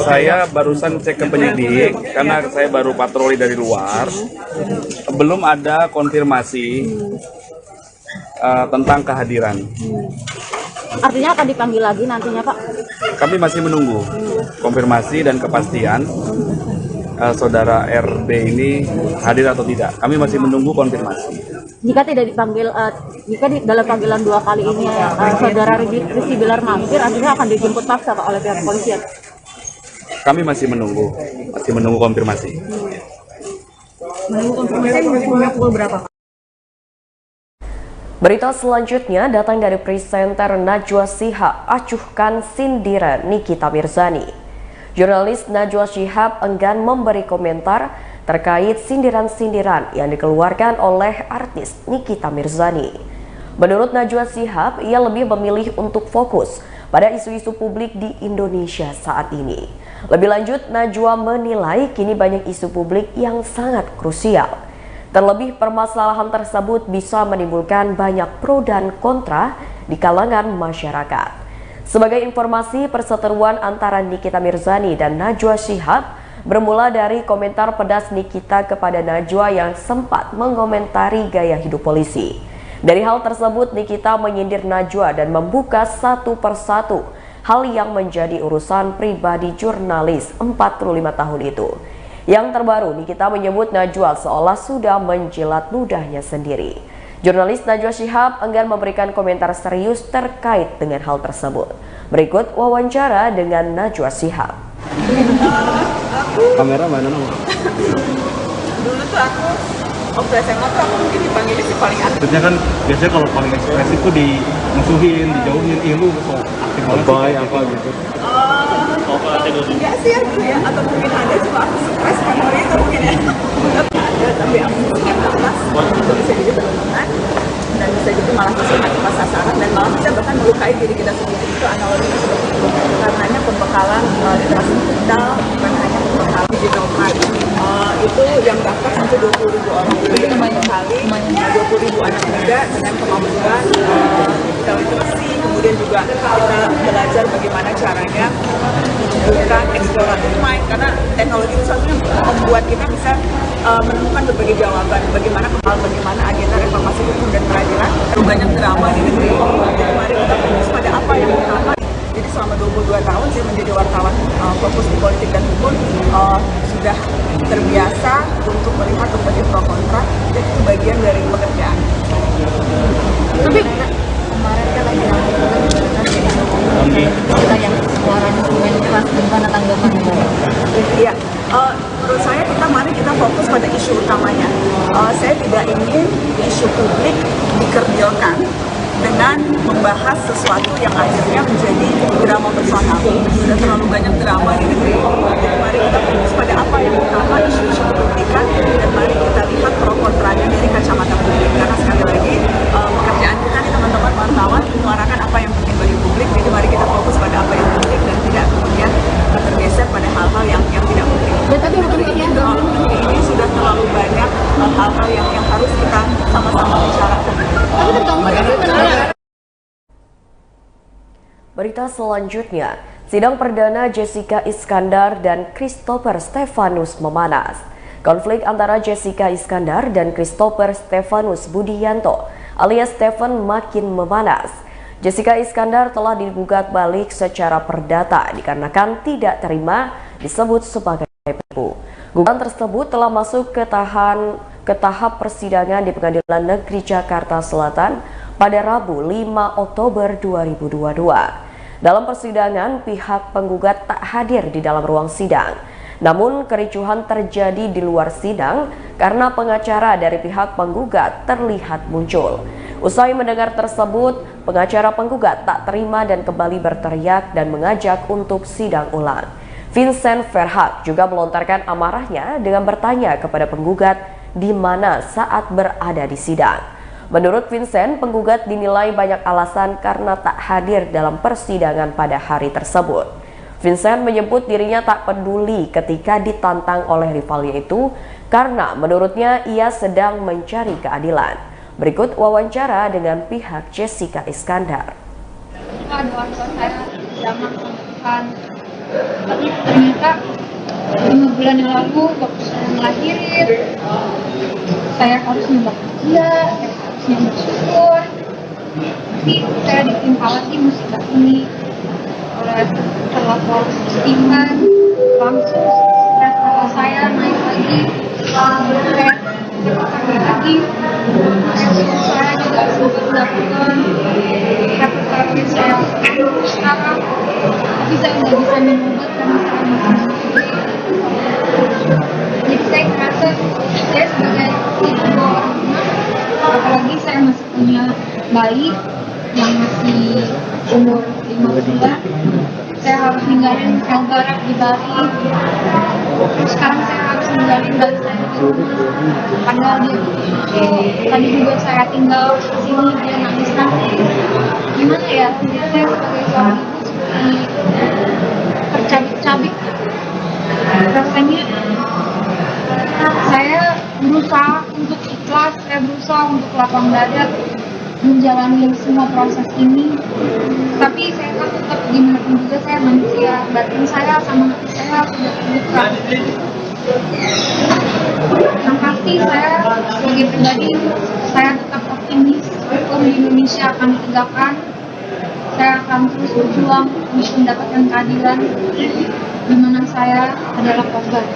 Saya barusan cek ke penyidik karena saya baru patroli dari luar. Belum ada konfirmasi tentang kehadiran. Artinya akan dipanggil lagi nantinya, Pak? Kami masih menunggu konfirmasi dan kepastian saudara RB ini hadir atau tidak. Kami masih menunggu konfirmasi. Jika tidak dipanggil, jika dalam panggilan 2 kali ini saudara Rizky Bilar mampir, artinya akan dijemput paksa, Pak, oleh pihak kepolisian. Kami masih menunggu konfirmasi. Menunggu konfirmasi pukul berapa, Pak? Berita selanjutnya datang dari presenter Najwa Shihab acuhkan sindiran Nikita Mirzani. Jurnalis Najwa Shihab enggan memberi komentar terkait sindiran-sindiran yang dikeluarkan oleh artis Nikita Mirzani. Menurut Najwa Shihab, ia lebih memilih untuk fokus pada isu-isu publik di Indonesia saat ini. Lebih lanjut, Najwa menilai kini banyak isu publik yang sangat krusial. Terlebih permasalahan tersebut bisa menimbulkan banyak pro dan kontra di kalangan masyarakat. Sebagai informasi, perseteruan antara Nikita Mirzani dan Najwa Shihab bermula dari komentar pedas Nikita kepada Najwa yang sempat mengomentari gaya hidup polisi. Dari hal tersebut, Nikita menyindir Najwa dan membuka satu persatu hal yang menjadi urusan pribadi jurnalis 45 tahun itu. Yang terbaru, Nikita menyebut Najwa seolah sudah menjilat ludahnya sendiri. Jurnalis Najwa Shihab enggan memberikan komentar serius terkait dengan hal tersebut. Berikut wawancara dengan Najwa Shihab. Kamera mana nama? Dulu tuh aku waktu SMA tuh aku mungkin dipanggilnya si paling aktif. Maksudnya kan biasanya kalau paling ekspresif tuh dimusuhin, dijauhin, lu kok aktif banget apa gitu. Enggak sih aku ya, atau mungkin ada cuma aku stres memori itu mungkin ya. Ada, tapi aku ingat atas itu bisa jadi berlebihan dan bisa jadi malah bisa tanpa sasaran dan malah bisa bahkan melukai diri kita sendiri. Itu analoginya seperti itu. Karenanya pembekalan literasi digital bukan hanya pembekalan digital marketing. Itu yang daftar sampai 20.000 orang. Itu banyak sekali, 20.000 anak muda dengan kemampuan digital literasi. Kemudian juga kita belajar bagaimana caranya bukan explorative mind, karena teknologi itu satunya membuat kita bisa menemukan berbagai jawaban bagaimana agenda reformasi hukum dan peradilan. Banyak drama di negeri ini, jadi mari kita fokus pada apa yang utama. Jadi selama 22 tahun saya menjadi wartawan fokus di politik dan hukum, sudah terbiasa untuk melihat berbagai pro kontra, dan itu bagian dari pekerjaan. Tapi kemarin kan lagi kita yang suaranya semakin keras, gimana tanggapannya? Iya, menurut saya mari kita fokus pada isu utamanya. Saya tidak ingin isu publik dikerdilkan dengan membahas sesuatu yang akhirnya menjadi drama personal. Sudah terlalu banyak drama di negeri. Jadi mari kita fokus pada apa yang utama, isu-isu kepublikan, dan mari kita lihat pro kontranya dari kacamata publik. Karena sekali lagi pekerjaan kita nih teman-teman wartawan menyuarakan apa yang penting bagi publik. Jadi mari kita fokus pada apa yang penting dan tidak kemudian tergeser pada hal-hal yang tidak penting. Tapi ini sudah terlalu banyak hal-hal yang harus kita sama-sama bicarakan. Berita selanjutnya, sidang perdana Jessica Iskandar dan Christopher Stefanus memanas. Konflik antara Jessica Iskandar dan Christopher Stefanus Budianto alias Stephen makin memanas. Jessica Iskandar telah digugat balik secara perdata dikarenakan tidak terima disebut sebagai penipu. Gugatan tersebut telah masuk ke tahap persidangan di Pengadilan Negeri Jakarta Selatan pada Rabu 5 Oktober 2022. Dalam persidangan, pihak penggugat tak hadir di dalam ruang sidang. Namun, kericuhan terjadi di luar sidang karena pengacara dari pihak penggugat terlihat muncul. Usai mendengar tersebut, pengacara penggugat tak terima dan kembali berteriak dan mengajak untuk sidang ulang. Vincent Verhaak juga melontarkan amarahnya dengan bertanya kepada penggugat di mana saat berada di sidang. Menurut Vincent, penggugat dinilai banyak alasan karena tak hadir dalam persidangan pada hari tersebut. Vincent menyebut dirinya tak peduli ketika ditantang oleh rivalnya itu karena menurutnya ia sedang mencari keadilan. Berikut wawancara dengan pihak Jessica Iskandar. Ada warga saya yang melakukan, tapi ternyata 5 bulan yang lalu waktu saya melahirin, saya harusnya bahagia, saya harusnya bersyukur, tapi saya ditimpa lagi musibah ini oleh terlapor Steven. Langsung stres level saya naik lagi, saya lagi, saya juga sempat melakukan hepatitis saya sekarang, tapi saya nggak bisa minum obat karena saya masih jadi saya merasa saya sebagai ibu orang rumah, apalagi saya masih punya bayi yang masih umur 5 bulan, saya harus ninggalin sel darah di Bali. Terus sekarang saya harus ninggalin bayi saya di rumah, padahal dia tadi juga saya tinggal di sini, dia nangis. Gimana ya, saya sebagai seorang ibu seperti tercabik-cabik. Rasanya saya berusaha untuk susah untuk lapang dada menjalani semua proses ini. Tapi saya kan tetap gimana pun juga saya manusia, batin saya sama hati saya sudah terbuka. Yang pasti saya sebagai pribadi, saya tetap optimis hukum di Indonesia akan ditegakkan. Saya akan terus berjuang untuk mendapatkan keadilan di mana saya adalah korban.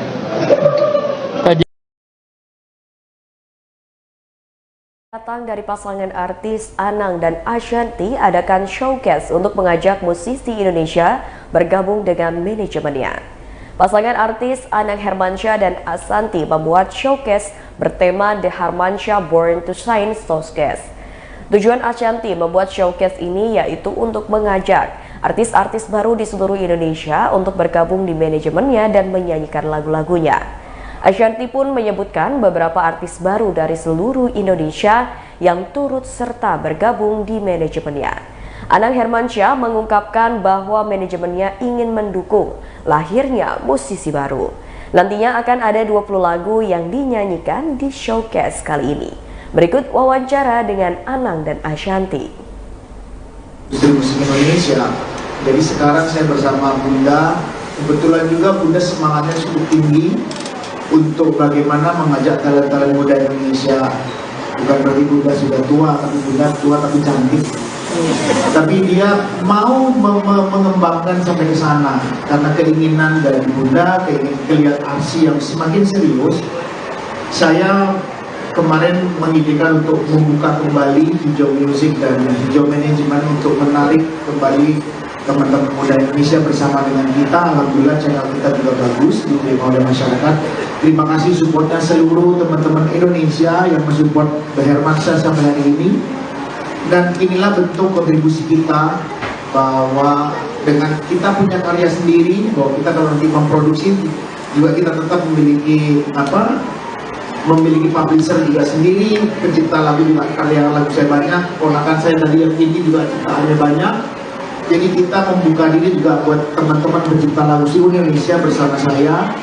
Datang dari pasangan artis Anang dan Ashanty adakan showcase untuk mengajak musisi Indonesia bergabung dengan manajemennya. Pasangan artis Anang Hermansyah dan Ashanty membuat showcase bertema The Hermansyah Born to Shine Showcase. Tujuan Ashanty membuat showcase ini yaitu untuk mengajak artis-artis baru di seluruh Indonesia untuk bergabung di manajemennya dan menyanyikan lagu-lagunya. Ashanty pun menyebutkan beberapa artis baru dari seluruh Indonesia yang turut serta bergabung di manajemennya. Anang Hermansyah mengungkapkan bahwa manajemennya ingin mendukung lahirnya musisi baru. Nantinya akan ada 20 lagu yang dinyanyikan di showcase kali ini. Berikut wawancara dengan Anang dan Ashanty. Musik Indonesia. Jadi sekarang saya bersama Bunda. Kebetulan juga Bunda semangatnya cukup tinggi untuk bagaimana mengajak talent-talent muda Indonesia. Bukan berarti Bunda sudah tua, tapi Bunda tua tapi cantik. Tapi dia mau mengembangkan sampai ke sana karena keinginan dari Bunda, keinginan kelihatan arsi yang semakin serius. Saya kemarin mengizinkan untuk membuka kembali hijau music dan hijau manajemen untuk menarik kembali teman-teman muda Indonesia bersama dengan kita. Alhamdulillah channel kita juga bagus diterima oleh masyarakat. Terima kasih supportnya seluruh teman-teman Indonesia yang mensupport The Hermansyah sampai hari ini. Dan inilah bentuk kontribusi kita bahwa dengan kita punya karya sendiri, bahwa kita kalau nanti memproduksi juga kita tetap memiliki memiliki publisher juga sendiri, pencipta lagu juga karya lagu saya banyak, ponakan saya tadi yang ini juga ciptaannya banyak. Jadi kita membuka diri juga buat teman-teman pencipta lagu seluruh Indonesia bersama saya.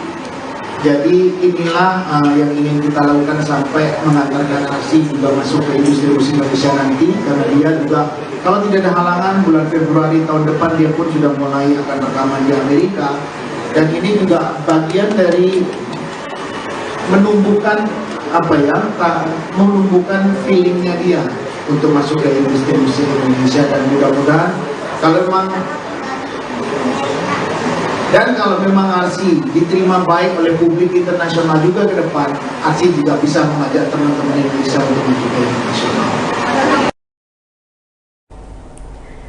Jadi inilah yang ingin kita lakukan sampai mengantarkan Arsi juga masuk ke industri musik Indonesia nanti. Karena dia juga kalau tidak ada halangan bulan Februari tahun depan dia pun sudah mulai akan rekaman di Amerika. Dan ini juga bagian dari menumbuhkan menumbuhkan feelingnya dia untuk masuk ke industri musik Indonesia. Dan mudah-mudahan kalau memang Arsi diterima baik oleh publik internasional juga ke depan, Arsi juga bisa mengajak teman-teman Indonesia untuk masuk ke internasional.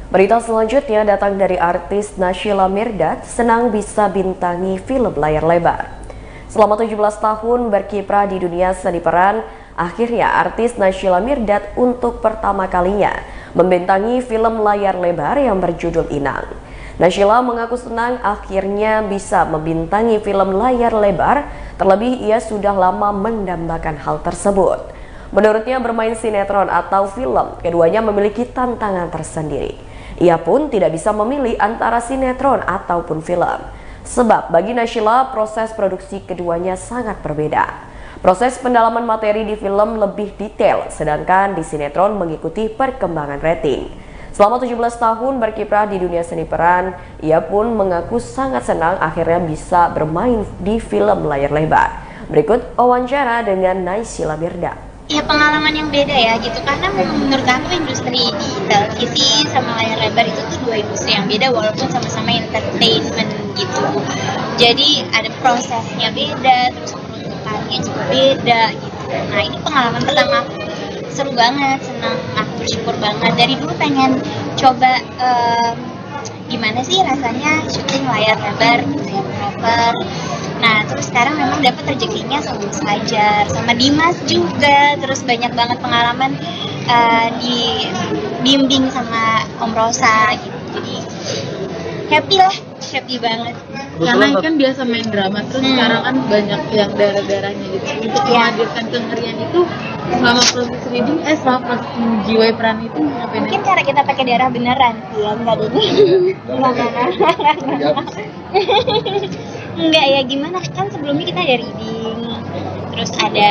Berita selanjutnya datang dari artis Naysila Mirdad, senang bisa bintangi film layar lebar. Selama 17 tahun berkiprah di dunia seni peran, akhirnya artis Naysila Mirdad untuk pertama kalinya membintangi film layar lebar yang berjudul Inang. Naysila mengaku senang akhirnya bisa membintangi film layar lebar, terlebih ia sudah lama mendambakan hal tersebut. Menurutnya bermain sinetron atau film, keduanya memiliki tantangan tersendiri. Ia pun tidak bisa memilih antara sinetron ataupun film. Sebab bagi Naysila proses produksi keduanya sangat berbeda. Proses pendalaman materi di film lebih detail, sedangkan di sinetron mengikuti perkembangan rating. Selama 17 tahun berkiprah di dunia seni peran, ia pun mengaku sangat senang akhirnya bisa bermain di film layar lebar. Berikut wawancara dengan Naysila Mirdad. Ya pengalaman yang beda ya gitu, karena menurut aku industri di televisi sama layar lebar itu tuh dua industri yang beda walaupun sama-sama entertainment gitu. Jadi ada prosesnya beda, terus peruntukannya juga beda gitu. Nah ini pengalaman pertama aku, seru banget, senang, aku bersyukur banget. Dari dulu pengen coba gimana sih rasanya syuting layar lebar gitu yang proper. Nah terus sekarang memang dapat rezekinya sama Mas Fajar, sama Dimas juga. Terus banyak banget pengalaman di bimbing sama Om Rosa gitu. Jadi happy banget. Karena kan biasa main drama, terus sekarang kan banyak yang darah-darahnya gitu. Untuk menghadirkan kengerian itu selama proses reading, selama proses menjiwai peran itu ngapain? Mungkin cara kita pakai darah beneran. Iya, enggak deh. Enggak ya, gimana kan sebelumnya kita ada reading, terus ada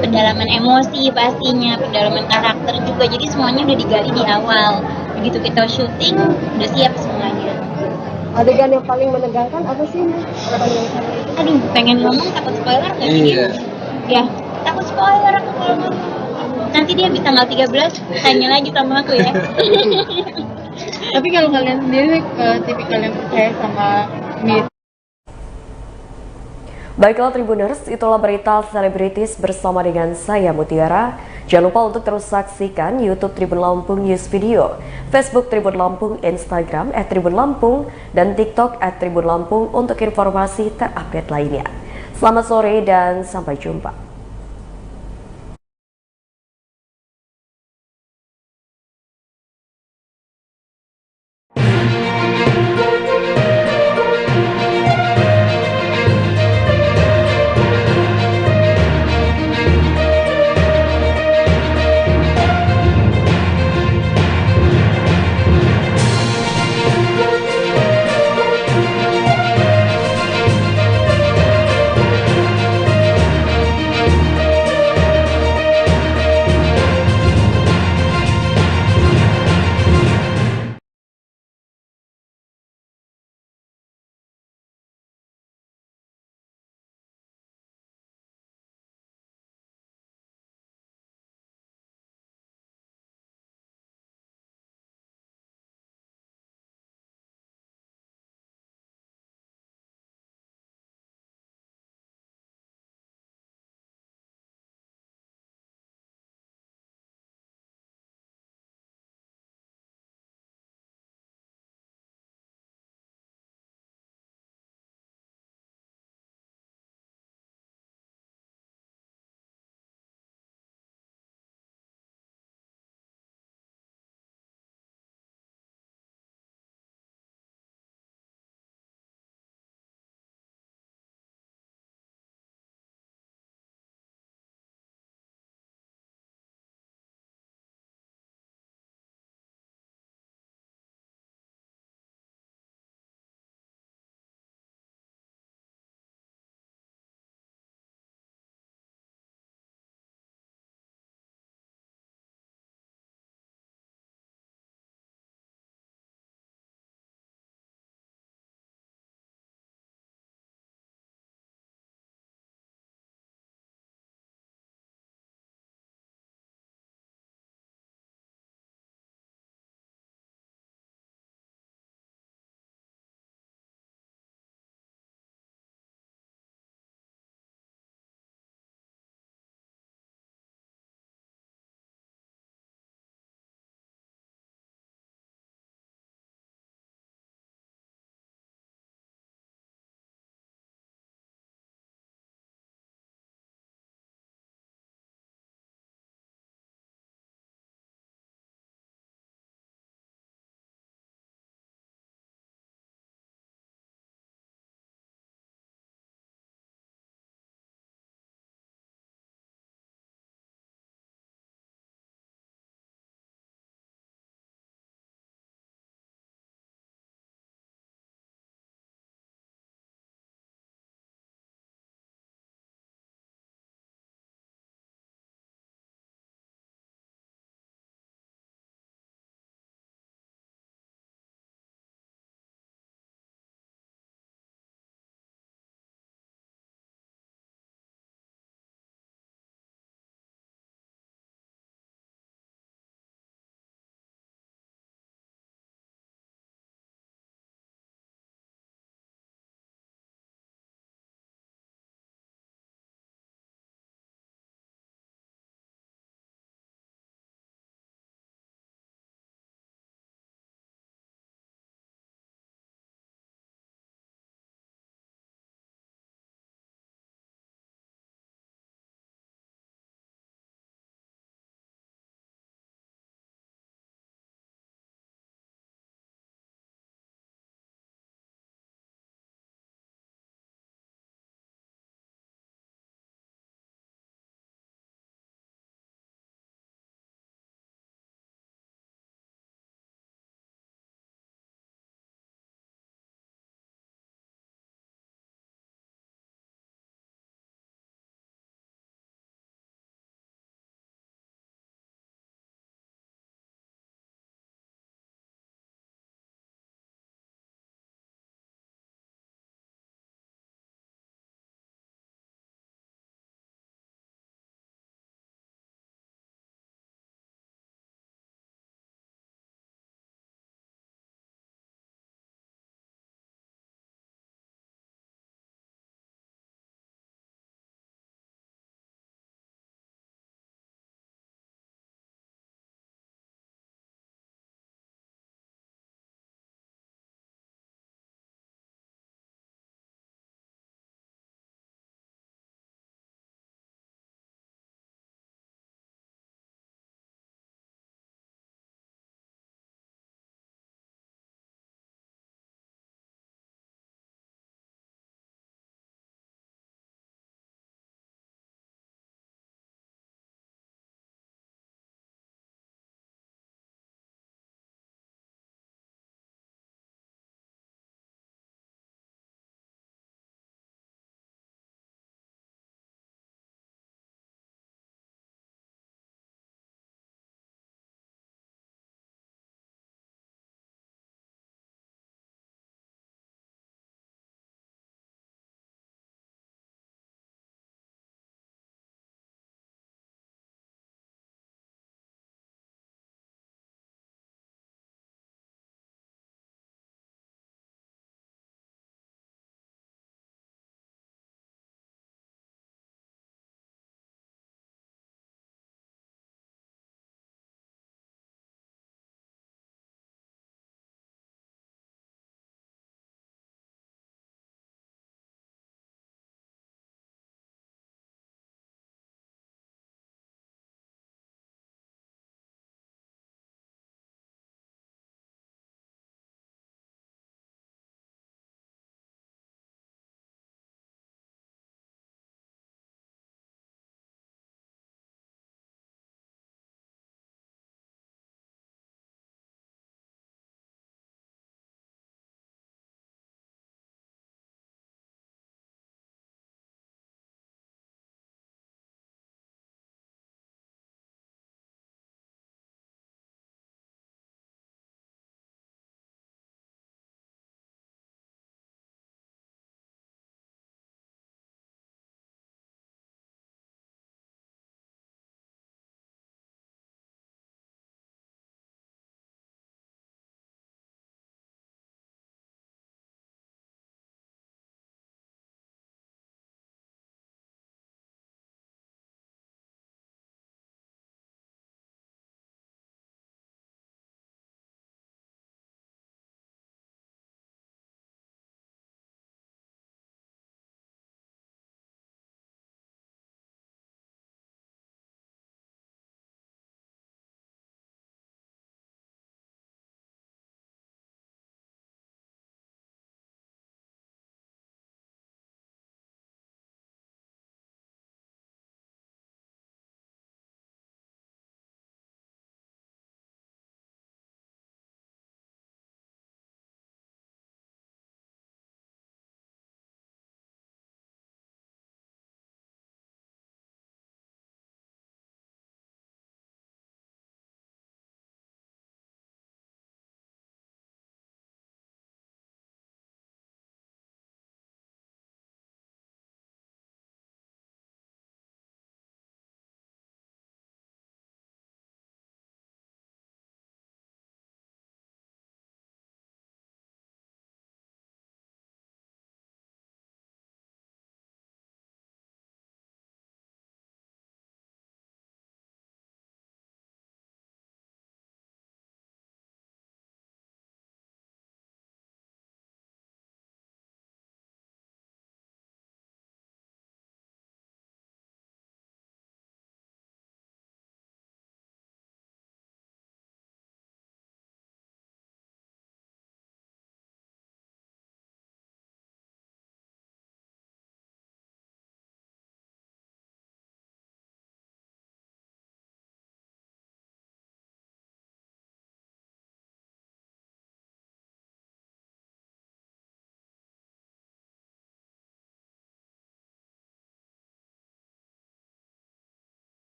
pendalaman emosi pastinya, pendalaman karakter juga, jadi semuanya udah digali di awal. Begitu kita syuting udah siap semuanya. Adegan yang paling menegangkan apa sih? Aduh, pengen ngomong takut spoiler nggak sih? Ya, takut spoiler aku kalau ngomong. Nanti dia di tanggal 13 tanya lagi sama aku ya. Tapi kalau kalian sendiri tipikal yang percaya sama mit. Baiklah Tribuners, itulah berita selebritis bersama dengan saya Mutiara. Jangan lupa untuk terus saksikan YouTube Tribun Lampung News Video, Facebook Tribun Lampung, Instagram @Tribun Lampung, dan TikTok @Tribun Lampung untuk informasi terupdate lainnya. Selamat sore dan sampai jumpa.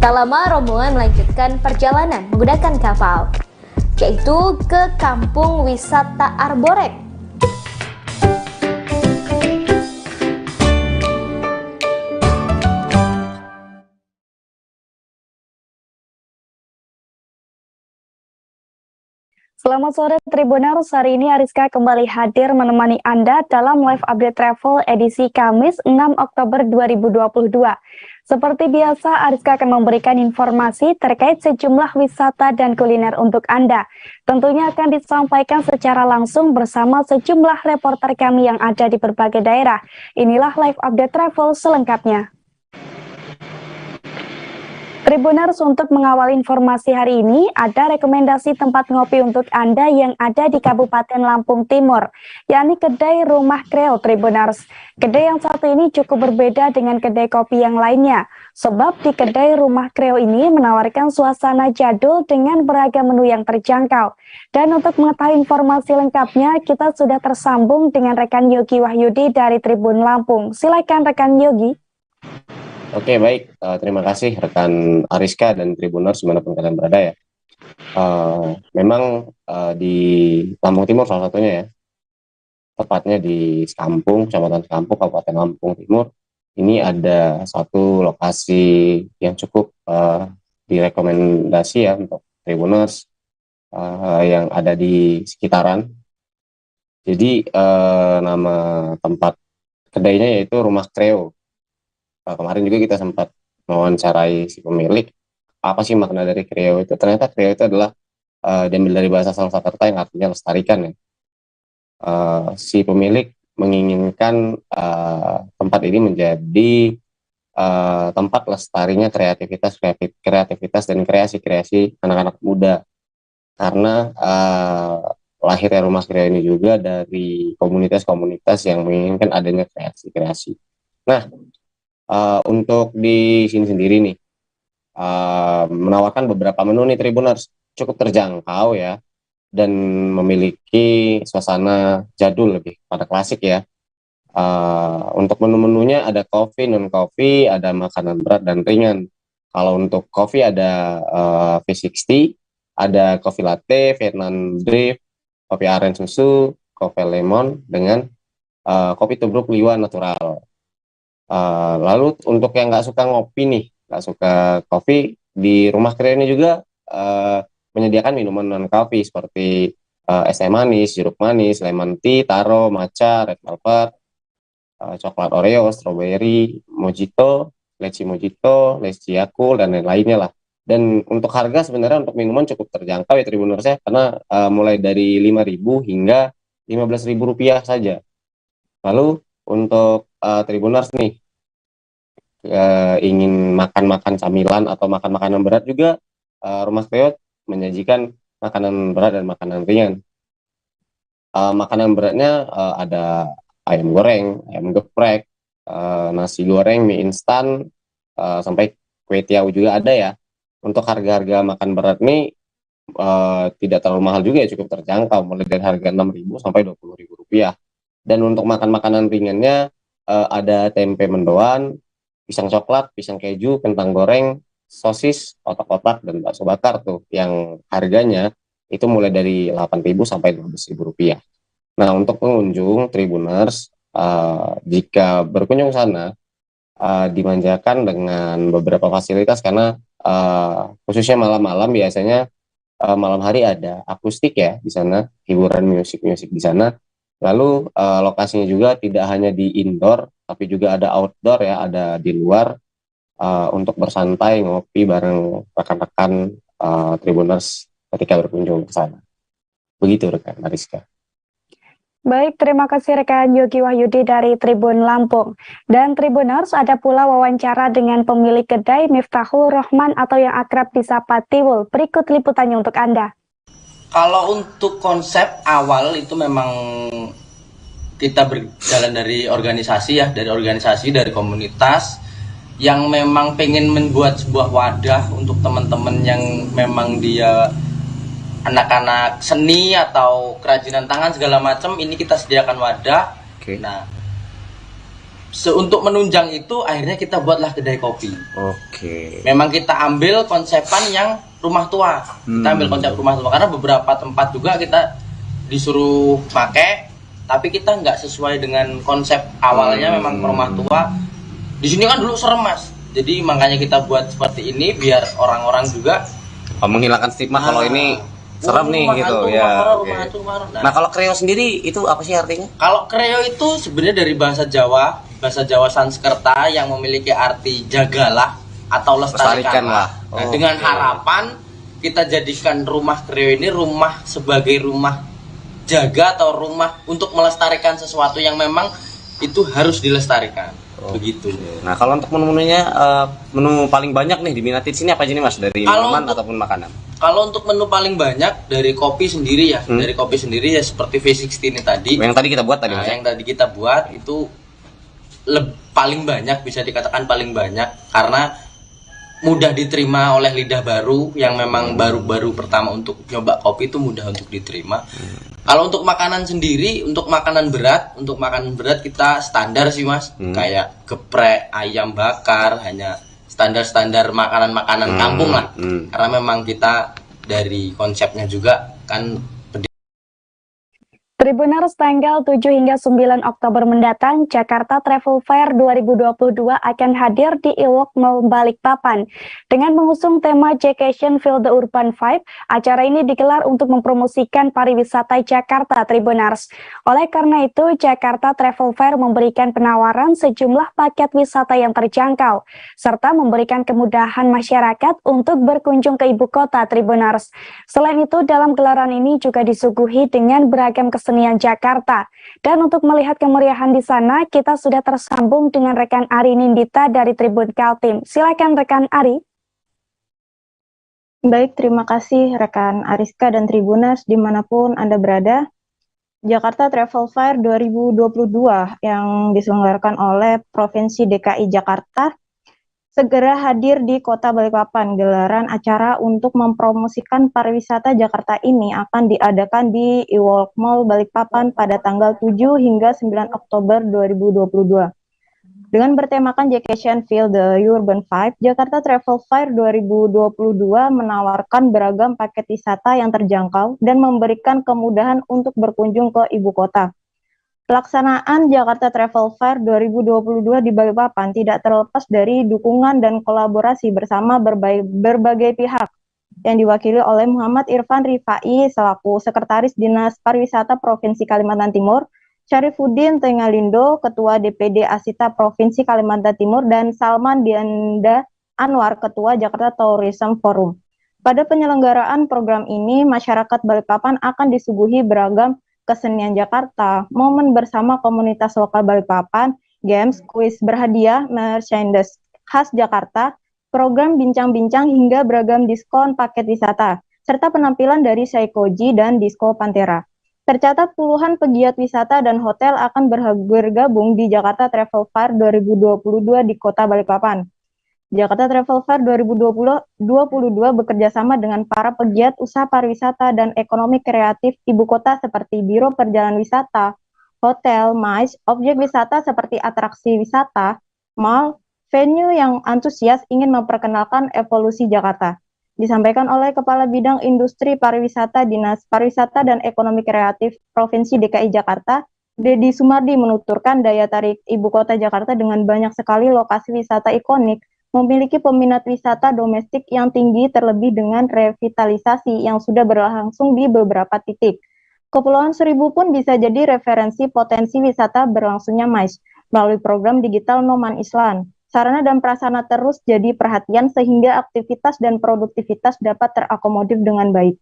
Tak lama rombongan melanjutkan perjalanan menggunakan kapal, yaitu ke Kampung Wisata Arborek. Selamat sore Tribuners, hari ini Ariska kembali hadir menemani Anda dalam live update travel edisi Kamis 6 Oktober 2022. Seperti biasa, Ariska akan memberikan informasi terkait sejumlah wisata dan kuliner untuk Anda. Tentunya akan disampaikan secara langsung bersama sejumlah reporter kami yang ada di berbagai daerah. Inilah live update travel selengkapnya. Tribuners, untuk mengawal informasi hari ini, ada rekomendasi tempat ngopi untuk Anda yang ada di Kabupaten Lampung Timur, yakni kedai Rumah Kreo Tribuners. Kedai yang satu ini cukup berbeda dengan kedai kopi yang lainnya, sebab di kedai Rumah Kreo ini menawarkan suasana jadul dengan beragam menu yang terjangkau. Dan untuk mengetahui informasi lengkapnya, kita sudah tersambung dengan rekan Yogi Wahyudi dari Tribun Lampung. Silakan rekan Yogi. Oke, baik. Terima kasih rekan Ariska dan Tribuners dimanapun kalian berada ya. Memang di Lampung Timur salah satunya ya, tepatnya di Sekampung, Kecamatan Sekampung, Kabupaten Lampung Timur, ini ada satu lokasi yang cukup direkomendasi ya untuk Tribuners yang ada di sekitaran. Jadi nama tempat kedainya yaitu Rumah Kreo. Kemarin juga kita sempat mewawancarai si pemilik, apa sih makna dari Kreo itu. Ternyata Kreo itu adalah diambil dari bahasa Sanskerta yang artinya lestarikan ya. Si pemilik menginginkan tempat ini menjadi tempat lestarinya kreativitas dan kreasi-kreasi anak-anak muda. Karena lahirnya Rumah Kreo ini juga dari komunitas-komunitas yang menginginkan adanya kreasi-kreasi. Nah, untuk di sini sendiri nih menawarkan beberapa menu nih Tribuners, cukup terjangkau ya, dan memiliki suasana jadul lebih pada klasik ya. Untuk menu-menunya ada coffee, non-coffee, ada makanan berat dan ringan. Kalau untuk coffee ada V60, ada coffee latte, Vietnam drip, kopi aren susu, kopi lemon dengan kopi tubruk liwa natural. Lalu untuk yang nggak suka ngopi nih, nggak suka kopi, di Rumah Kreo ini juga menyediakan minuman non-kopi seperti es teh manis, jeruk manis, lemon tea, taro, matcha, red velvet, coklat Oreo, strawberry, mojito, leci Yakult, dan lain-lainnya lah. Dan untuk harga sebenarnya untuk minuman cukup terjangkau ya Tribuners ya, karena mulai dari 5.000 hingga 15.000 rupiah saja. Lalu untuk Tribuners nih ingin makan camilan atau makan makanan berat juga, Rumah Kreo menyajikan makanan berat dan makanan ringan. Makanan beratnya ada ayam goreng, ayam geprek, nasi goreng, mie instan, sampai kue tiaw juga ada ya. Untuk harga-harga makan berat nih tidak terlalu mahal juga ya, cukup terjangkau, mulai dari harga 6.000 sampai 20.000 rupiah. Dan untuk makan makanan ringannya ada tempe mendoan, pisang coklat, pisang keju, kentang goreng, sosis, otak-otak, dan bakso bakar tuh yang harganya itu mulai dari 8.000 sampai 12.000 rupiah. Nah, untuk pengunjung Tribuners jika berkunjung sana dimanjakan dengan beberapa fasilitas karena khususnya malam-malam biasanya malam hari ada akustik ya di sana, hiburan musik di sana. Lalu lokasinya juga tidak hanya di indoor, tapi juga ada outdoor ya, ada di luar untuk bersantai, ngopi bareng rekan-rekan Tribuners ketika berkunjung ke sana. Begitu rekan Mariska. Baik, terima kasih rekan Yogi Wahyudi dari Tribun Lampung. Dan Tribuners, ada pula wawancara dengan pemilik kedai Miftahul Rahman atau yang akrab disapa Tiwul. Berikut liputannya untuk Anda. Kalau untuk konsep awal itu memang kita berjalan dari organisasi ya, dari komunitas yang memang pengen membuat sebuah wadah untuk teman-teman yang memang dia anak-anak seni atau kerajinan tangan segala macam, ini kita sediakan wadah. Nah, untuk menunjang itu akhirnya kita buatlah kedai kopi. Oke. Memang kita ambil konsepan yang rumah tua. Kita ambil konsep rumah tua karena beberapa tempat juga kita disuruh pakai, tapi kita nggak sesuai dengan konsep awalnya memang rumah tua. Di sini kan dulu serem Mas, jadi makanya kita buat seperti ini biar orang-orang juga menghilangkan stigma kalau ini serem nih gitu ya. Nah kalau kreo sendiri itu apa sih artinya? Kalau kreo itu sebenarnya dari bahasa Jawa Sanskerta yang memiliki arti jagalah atau lestarikanlah. Nah, dengan harapan kita jadikan rumah kreo ini rumah sebagai rumah jaga atau rumah untuk melestarikan sesuatu yang memang itu harus dilestarikan. Begitu. Nah kalau untuk menu-menunya, menu paling banyak nih diminati di sini apa aja nih Mas, dari minuman ataupun makanan? Kalau untuk menu paling banyak dari kopi sendiri ya, dari kopi sendiri ya seperti V60 ini tadi. Yang tadi kita buat tadi. Nah, yang tadi kita buat itu paling banyak, bisa dikatakan paling banyak karena mudah diterima oleh lidah baru yang memang baru-baru pertama untuk nyoba kopi itu mudah untuk diterima. Kalau untuk makanan sendiri, untuk makanan berat kita standar sih Mas, kayak geprek, ayam bakar, hanya standar-standar makanan-makanan kampung lah. Karena memang kita dari konsepnya juga kan Tribuners, tanggal 7 hingga 9 Oktober mendatang, Jakarta Travel Fair 2022 akan hadir di Iwok Mall Balikpapan. Dengan mengusung tema Jaycation Feel the Urban Vibe, acara ini digelar untuk mempromosikan pariwisata Jakarta, Tribuners. Oleh karena itu, Jakarta Travel Fair memberikan penawaran sejumlah paket wisata yang terjangkau, serta memberikan kemudahan masyarakat untuk berkunjung ke ibu kota, Tribuners. Selain itu, dalam gelaran ini juga disuguhi dengan beragam kesenian Jakarta. Dan untuk melihat kemeriahan di sana, kita sudah tersambung dengan rekan Ari Nindita dari Tribun Kaltim. Silakan rekan Ari. Baik, terima kasih rekan Ariska dan Tribuners dimanapun Anda berada. Jakarta Travel Fair 2022 yang diselenggarakan oleh Provinsi DKI Jakarta segera hadir di Kota Balikpapan. Gelaran acara untuk mempromosikan pariwisata Jakarta ini akan diadakan di Iwok Mall Balikpapan pada tanggal 7 hingga 9 Oktober 2022. Dengan bertemakan Jaycation Feel the Urban Vibe, Jakarta Travel Fair 2022 menawarkan beragam paket wisata yang terjangkau dan memberikan kemudahan untuk berkunjung ke ibu kota. Pelaksanaan Jakarta Travel Fair 2022 di Balikpapan tidak terlepas dari dukungan dan kolaborasi bersama berbagai pihak yang diwakili oleh Muhammad Irfan Rifai selaku Sekretaris Dinas Pariwisata Provinsi Kalimantan Timur, Syarifuddin Tengalindo, Ketua DPD Asita Provinsi Kalimantan Timur, dan Salman Dianda Anwar, Ketua Jakarta Tourism Forum. Pada penyelenggaraan program ini, masyarakat Balikpapan akan disuguhi beragam kesenian Jakarta, momen bersama komunitas lokal Balikpapan, games, kuis berhadiah, merchandise khas Jakarta, program bincang-bincang hingga beragam diskon paket wisata, serta penampilan dari Saikoji dan Disco Pantera. Tercatat puluhan pegiat wisata dan hotel akan bergabung di Jakarta Travel Fair 2022 di Kota Balikpapan. Jakarta Travel Fair 2022 bekerjasama dengan para pegiat usaha pariwisata dan ekonomi kreatif ibu kota seperti Biro Perjalanan Wisata, hotel, MICE, objek wisata seperti atraksi wisata, mall, venue yang antusias ingin memperkenalkan evolusi Jakarta. Disampaikan oleh Kepala Bidang Industri Pariwisata Dinas Pariwisata dan Ekonomi Kreatif Provinsi DKI Jakarta, Dedi Sumardi menuturkan daya tarik ibu kota Jakarta dengan banyak sekali lokasi wisata ikonik memiliki peminat wisata domestik yang tinggi terlebih dengan revitalisasi yang sudah berlangsung di beberapa titik. Kepulauan Seribu pun bisa jadi referensi potensi wisata berlangsungnya MICE melalui program digital Noman Island. Sarana dan prasarana terus jadi perhatian sehingga aktivitas dan produktivitas dapat terakomodir dengan baik.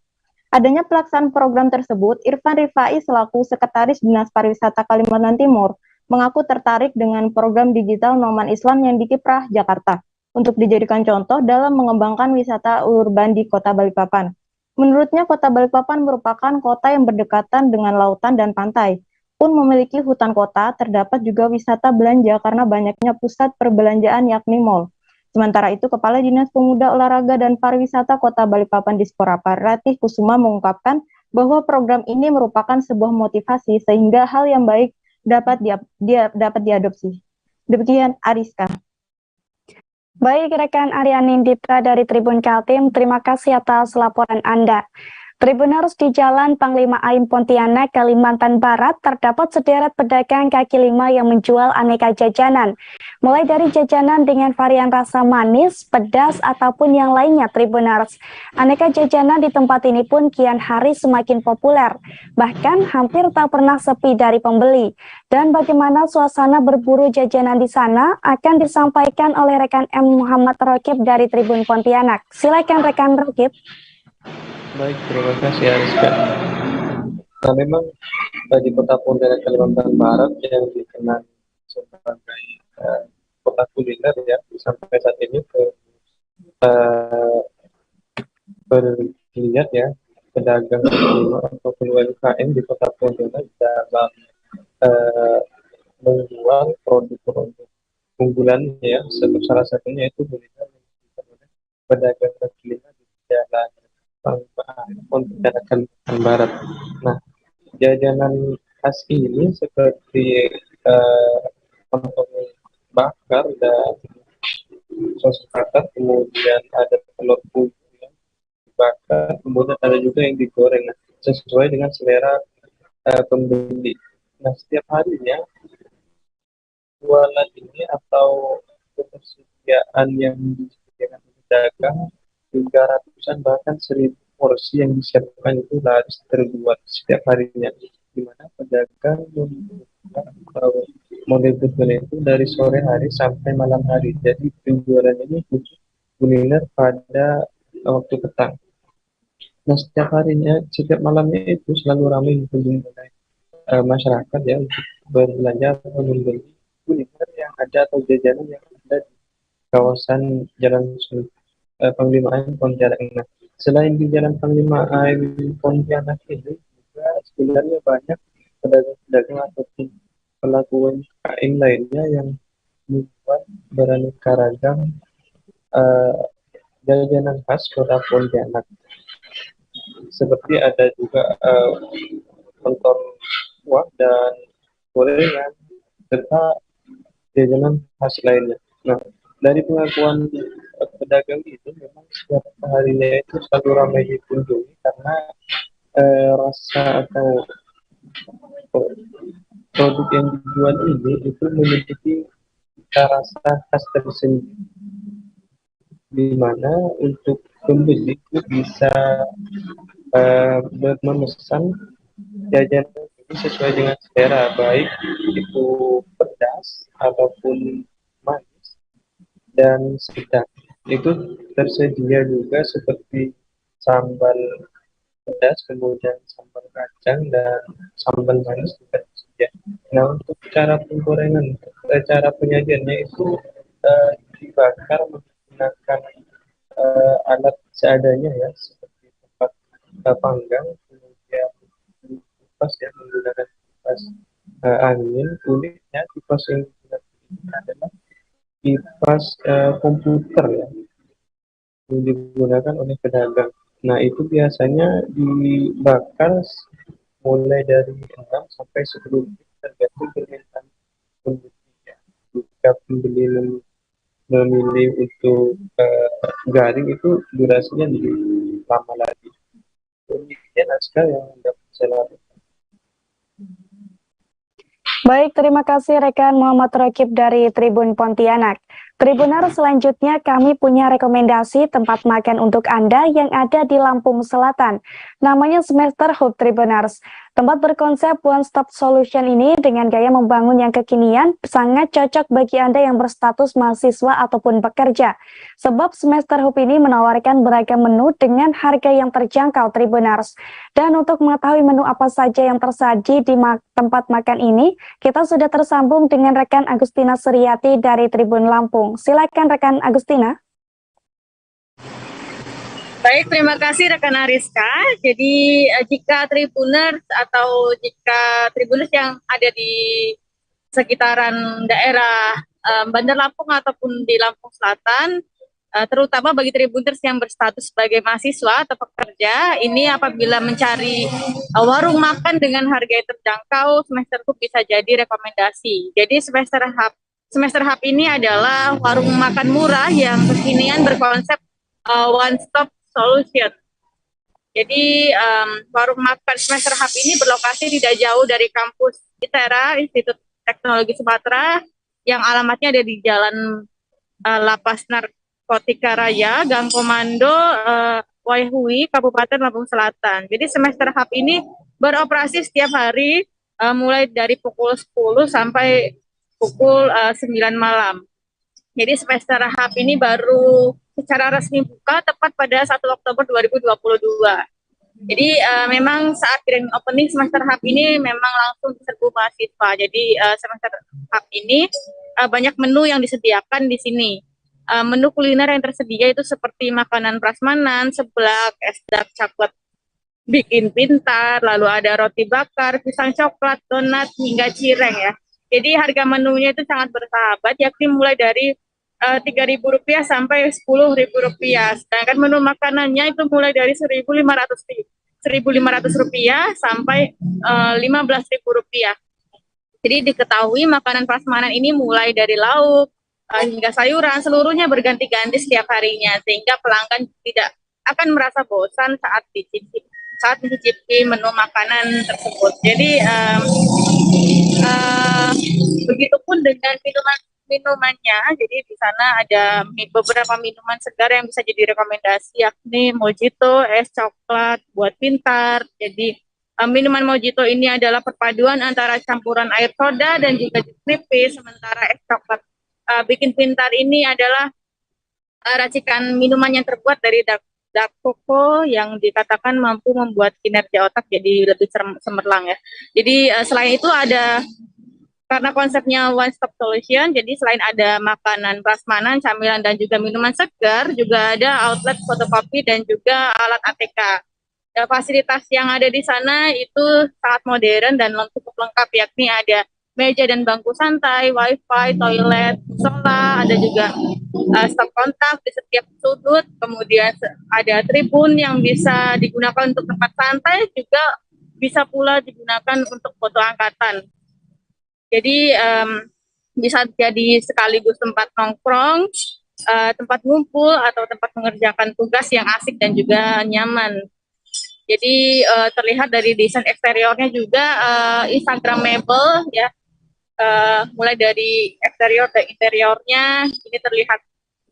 Adanya pelaksanaan program tersebut, Irfan Rifai selaku Sekretaris Dinas Pariwisata Kalimantan Timur mengaku tertarik dengan program digital Noman Island yang dikiprah Jakarta untuk dijadikan contoh dalam mengembangkan wisata urban di Kota Balikpapan. Menurutnya, Kota Balikpapan merupakan kota yang berdekatan dengan lautan dan pantai. Pun memiliki hutan kota, terdapat juga wisata belanja karena banyaknya pusat perbelanjaan yakni mall. Sementara itu, Kepala Dinas Pemuda, Olahraga, dan Pariwisata Kota Balikpapan Dispora Ratih Kusuma mengungkapkan bahwa program ini merupakan sebuah motivasi sehingga hal yang baik dapat diadopsi. Demikian Ariska. Baik rekan Ariani Dipta dari Tribun Kaltim, terima kasih atas laporan Anda. Tribuners di Jalan Panglima Aim Pontianak, Kalimantan Barat terdapat sederet pedagang kaki lima yang menjual aneka jajanan. Mulai dari jajanan dengan varian rasa manis, pedas, ataupun yang lainnya Tribuners. Aneka jajanan di tempat ini pun kian hari semakin populer. Bahkan hampir tak pernah sepi dari pembeli. Dan bagaimana suasana berburu jajanan di sana akan disampaikan oleh rekan M. Muhammad Rokib dari Tribun Pontianak. Silakan rekan Rokib. Baik, terima kasih Ariska. Nah, memang di kota Pontianak Kalimantan Barat yang dikenal sebagai kota kuliner ya, sampai saat ini berlihat ya pedagang kaki lima ataupun UMKM di kota Pontianak dalam menjual produk-produk unggulan ya, salah satunya itu kuliner pedagang kaki lima di jalan Pontianak Kalimantan Barat. Nah, jajanan khas ini seperti lontong bakar dan sos bakar, kemudian ada telur puyuh yang dibakar, kemudian ada juga yang digoreng. Nah, sesuai dengan selera pembeli. Nah, setiap harinya jualan ini atau ketersediaan yang disediakan pedagang hingga ratusan bahkan 1.000 porsi yang disiapkan itu laris terjual setiap harinya, di mana pedagang mulai berjualan itu dari sore hari sampai malam hari. Jadi penjualan ini khusus kuliner pada waktu petang. Nah, setiap harinya, setiap malamnya itu selalu ramai dikunjungi oleh masyarakat ya untuk berbelanja atau membeli kuliner yang ada atau jajanan yang ada di kawasan Jalan Panglima Aim Pontianak. Nah, selain di Jalan Panglima Aim Pontianak ini juga sebenarnya banyak pedagang-pedagang ataupun pelaku UMKM lainnya yang membuat beraneka ragam jajanan khas kota Pontianak. Seperti ada juga lontong kuah dan gorengan serta jajanan khas lainnya. Nah, dari pengakuan pedagang itu memang setiap harinya itu selalu ramai dikunjungi karena rasa atau produk yang dijual ini itu memiliki rasa khas tersendiri, di mana untuk pembeli itu bisa memesan jajanan ini sesuai dengan selera, baik itu pedas ataupun manis dan sedang. Itu tersedia juga seperti sambal pedas, kemudian sambal kacang dan sambal manis juga tersedia. Nah, untuk cara penggorengan, cara penyajiannya itu dibakar menggunakan alat seadanya ya, seperti tempat panggang, kemudian kipas ya, menggunakan kipas angin. Uniknya kipas yang digunakan adalah kipas komputer ya, yang digunakan oleh pedagang. Nah, itu biasanya dibakar mulai dari 6 sampai 10 menit tergantung permintaan pembeli. Jika pembeli memilih untuk garing itu durasinya lebih lama lagi. Demikian Aska yang dapat saya lakukan. Baik, terima kasih rekan Muhammad Rokib dari Tribun Pontianak. Tribuner, selanjutnya kami punya rekomendasi tempat makan untuk Anda yang ada di Lampung Selatan. Namanya Semester Hub Tribuners. Tempat berkonsep One Stop Solution ini dengan gaya membangun yang kekinian sangat cocok bagi Anda yang berstatus mahasiswa ataupun pekerja. Sebab Semester Hub ini menawarkan beragam menu dengan harga yang terjangkau Tribuners. Dan untuk mengetahui menu apa saja yang tersaji di tempat makan ini, kita sudah tersambung dengan rekan Agustina Suryati dari Tribun Lampung. Silakan rekan Agustina. Baik, terima kasih rekan Ariska. Jadi jika Tribuners atau jika Tribuners yang ada di sekitaran daerah Bandar Lampung ataupun di Lampung Selatan, terutama bagi Tribuners yang berstatus sebagai mahasiswa atau pekerja, ini apabila mencari warung makan dengan harga yang terjangkau, Semester Hub bisa jadi rekomendasi. Jadi semester hub ini adalah warung makan murah yang kekinian berkonsep one stop solution. Jadi warung makan semester hub ini berlokasi tidak jauh dari kampus ITERA, Institut Teknologi Sumatera, yang alamatnya ada di Jalan Lapas Narkotika Raya, Gang Komando, Waihui, Kabupaten Lampung Selatan. Jadi semester hub ini beroperasi setiap hari mulai dari pukul 10 sampai pukul 9 malam. Jadi semester hub ini baru secara resmi buka tepat pada 1 Oktober 2022. Jadi memang saat grand opening semester hub ini memang langsung diserbu mahasiswa. Jadi semester hub ini banyak menu yang disediakan di sini. Menu kuliner yang tersedia itu seperti makanan prasmanan, seblak, es dark coklat bikin pintar, lalu ada roti bakar, pisang coklat, donat, hingga cireng ya. Jadi harga menunya itu sangat bersahabat, yakni mulai dari Rp3.000 sampai Rp10.000. Sedangkan menu makanannya itu mulai dari Rp1.500 sampai Rp15.000. Jadi diketahui makanan prasmanan ini mulai dari lauk hingga sayuran, seluruhnya berganti-ganti setiap harinya, sehingga pelanggan tidak akan merasa bosan saat mencicipi menu makanan tersebut. Jadi begitupun dengan minumannya. Jadi di sana ada beberapa minuman segar yang bisa jadi rekomendasi, yakni mojito, es coklat, buat pintar. Jadi minuman mojito ini adalah perpaduan antara campuran air soda dan juga jus nipis, sementara es coklat bikin pintar ini adalah racikan minuman yang terbuat dari dark cocoa yang dikatakan mampu membuat kinerja otak jadi lebih cemerlang ya. Jadi selain itu karena konsepnya one stop solution, jadi selain ada makanan prasmanan, camilan dan juga minuman segar, juga ada outlet fotokopi dan juga alat ATK. Dan fasilitas yang ada di sana itu sangat modern dan cukup lengkap, yakni ada meja dan bangku santai, wifi, toilet, musola, ada juga stop kontak di setiap sudut, kemudian ada tribun yang bisa digunakan untuk tempat santai, juga bisa pula digunakan untuk foto angkatan. Jadi bisa jadi sekaligus tempat nongkrong, tempat ngumpul, atau tempat mengerjakan tugas yang asik dan juga nyaman. Jadi terlihat dari desain eksteriornya juga Instagramable ya. Mulai dari eksterior dan interiornya ini terlihat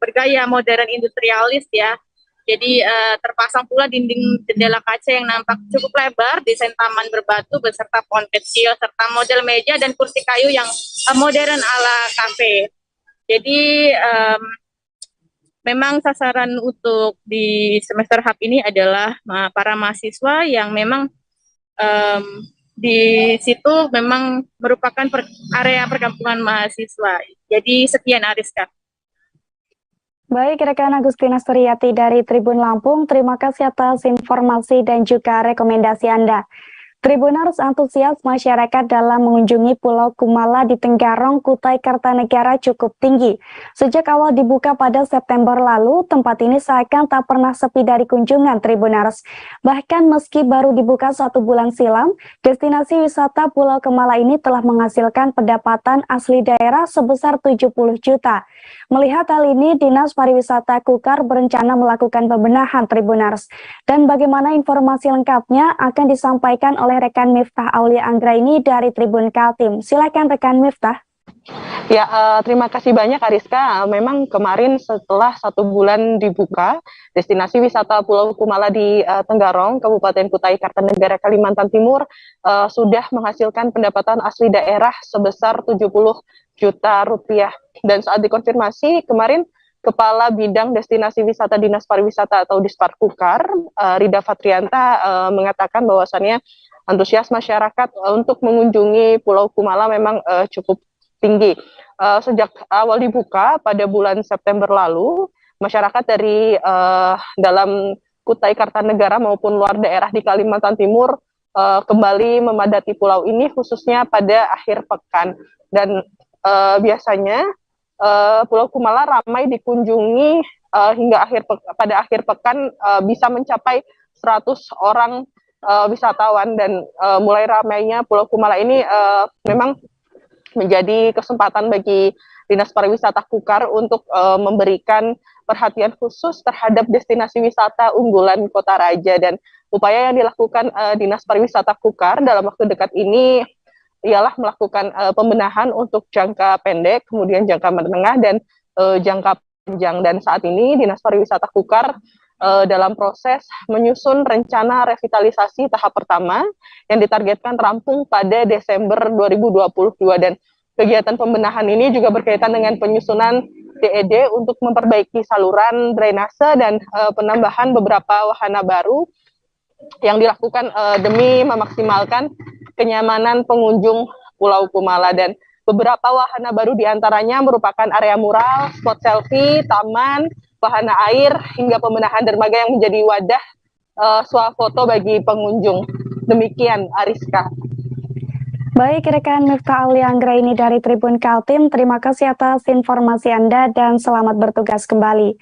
bergaya modern industrialis ya. Jadi terpasang pula dinding jendela kaca yang nampak cukup lebar, desain taman berbatu beserta pohon kecil, serta model meja dan kursi kayu yang modern ala kafe. Jadi memang sasaran untuk di semester hub ini adalah para mahasiswa yang memang di situ memang merupakan area perkampungan mahasiswa. Jadi sekian Ariska. Baik, rekan Agustina Suryati dari Tribun Lampung, terima kasih atas informasi dan juga rekomendasi Anda. Tribuners, antusias masyarakat dalam mengunjungi Pulau Kumala di Tenggarong, Kutai Kartanegara cukup tinggi. Sejak awal dibuka pada September lalu, tempat ini seakan tak pernah sepi dari kunjungan Tribuners. Bahkan meski baru dibuka 1 bulan silam, destinasi wisata Pulau Kumala ini telah menghasilkan pendapatan asli daerah sebesar 70 juta. Melihat hal ini, Dinas Pariwisata Kukar berencana melakukan pembenahan Tribuners. Dan bagaimana informasi lengkapnya akan disampaikan oleh rekan Miftah Aulia Anggraini dari Tribun Kaltim. Silakan rekan Miftah. Ya, terima kasih banyak Ariska. Memang kemarin setelah 1 bulan dibuka, destinasi wisata Pulau Kumala di Tenggarong, Kabupaten Kutai Kartanegara, Kalimantan Timur, sudah menghasilkan pendapatan asli daerah sebesar 70 juta rupiah. Dan saat dikonfirmasi kemarin, Kepala Bidang Destinasi Wisata Dinas Pariwisata atau Dispar Kukar, Rida Fatrianta, mengatakan bahwasannya antusias masyarakat untuk mengunjungi Pulau Kumala memang cukup tinggi. Sejak awal dibuka pada bulan September lalu, masyarakat dari dalam Kutai Kartanegara maupun luar daerah di Kalimantan Timur kembali memadati pulau ini khususnya pada akhir pekan. Dan biasanya Pulau Kumala ramai dikunjungi hingga pada akhir pekan bisa mencapai 100 orang wisatawan. Dan mulai ramainya Pulau Kumala ini memang menjadi kesempatan bagi Dinas Pariwisata Kukar untuk memberikan perhatian khusus terhadap destinasi wisata unggulan Kota Raja, dan upaya yang dilakukan Dinas Pariwisata Kukar dalam waktu dekat ini ialah melakukan pembenahan untuk jangka pendek, kemudian jangka menengah, dan jangka panjang. Dan saat ini Dinas Pariwisata Kukar dalam proses menyusun rencana revitalisasi tahap pertama yang ditargetkan rampung pada Desember 2022, dan kegiatan pembenahan ini juga berkaitan dengan penyusunan DED untuk memperbaiki saluran drainase dan penambahan beberapa wahana baru yang dilakukan demi memaksimalkan kenyamanan pengunjung Pulau Kumala. Dan beberapa wahana baru diantaranya merupakan area mural, spot selfie, taman, wahana air, hingga pembenahan dermaga yang menjadi wadah swafoto bagi pengunjung. Demikian, Ariska. Baik, rekan Miftah Alianggra ini dari Tribun Kaltim, terima kasih atas informasi Anda dan selamat bertugas kembali.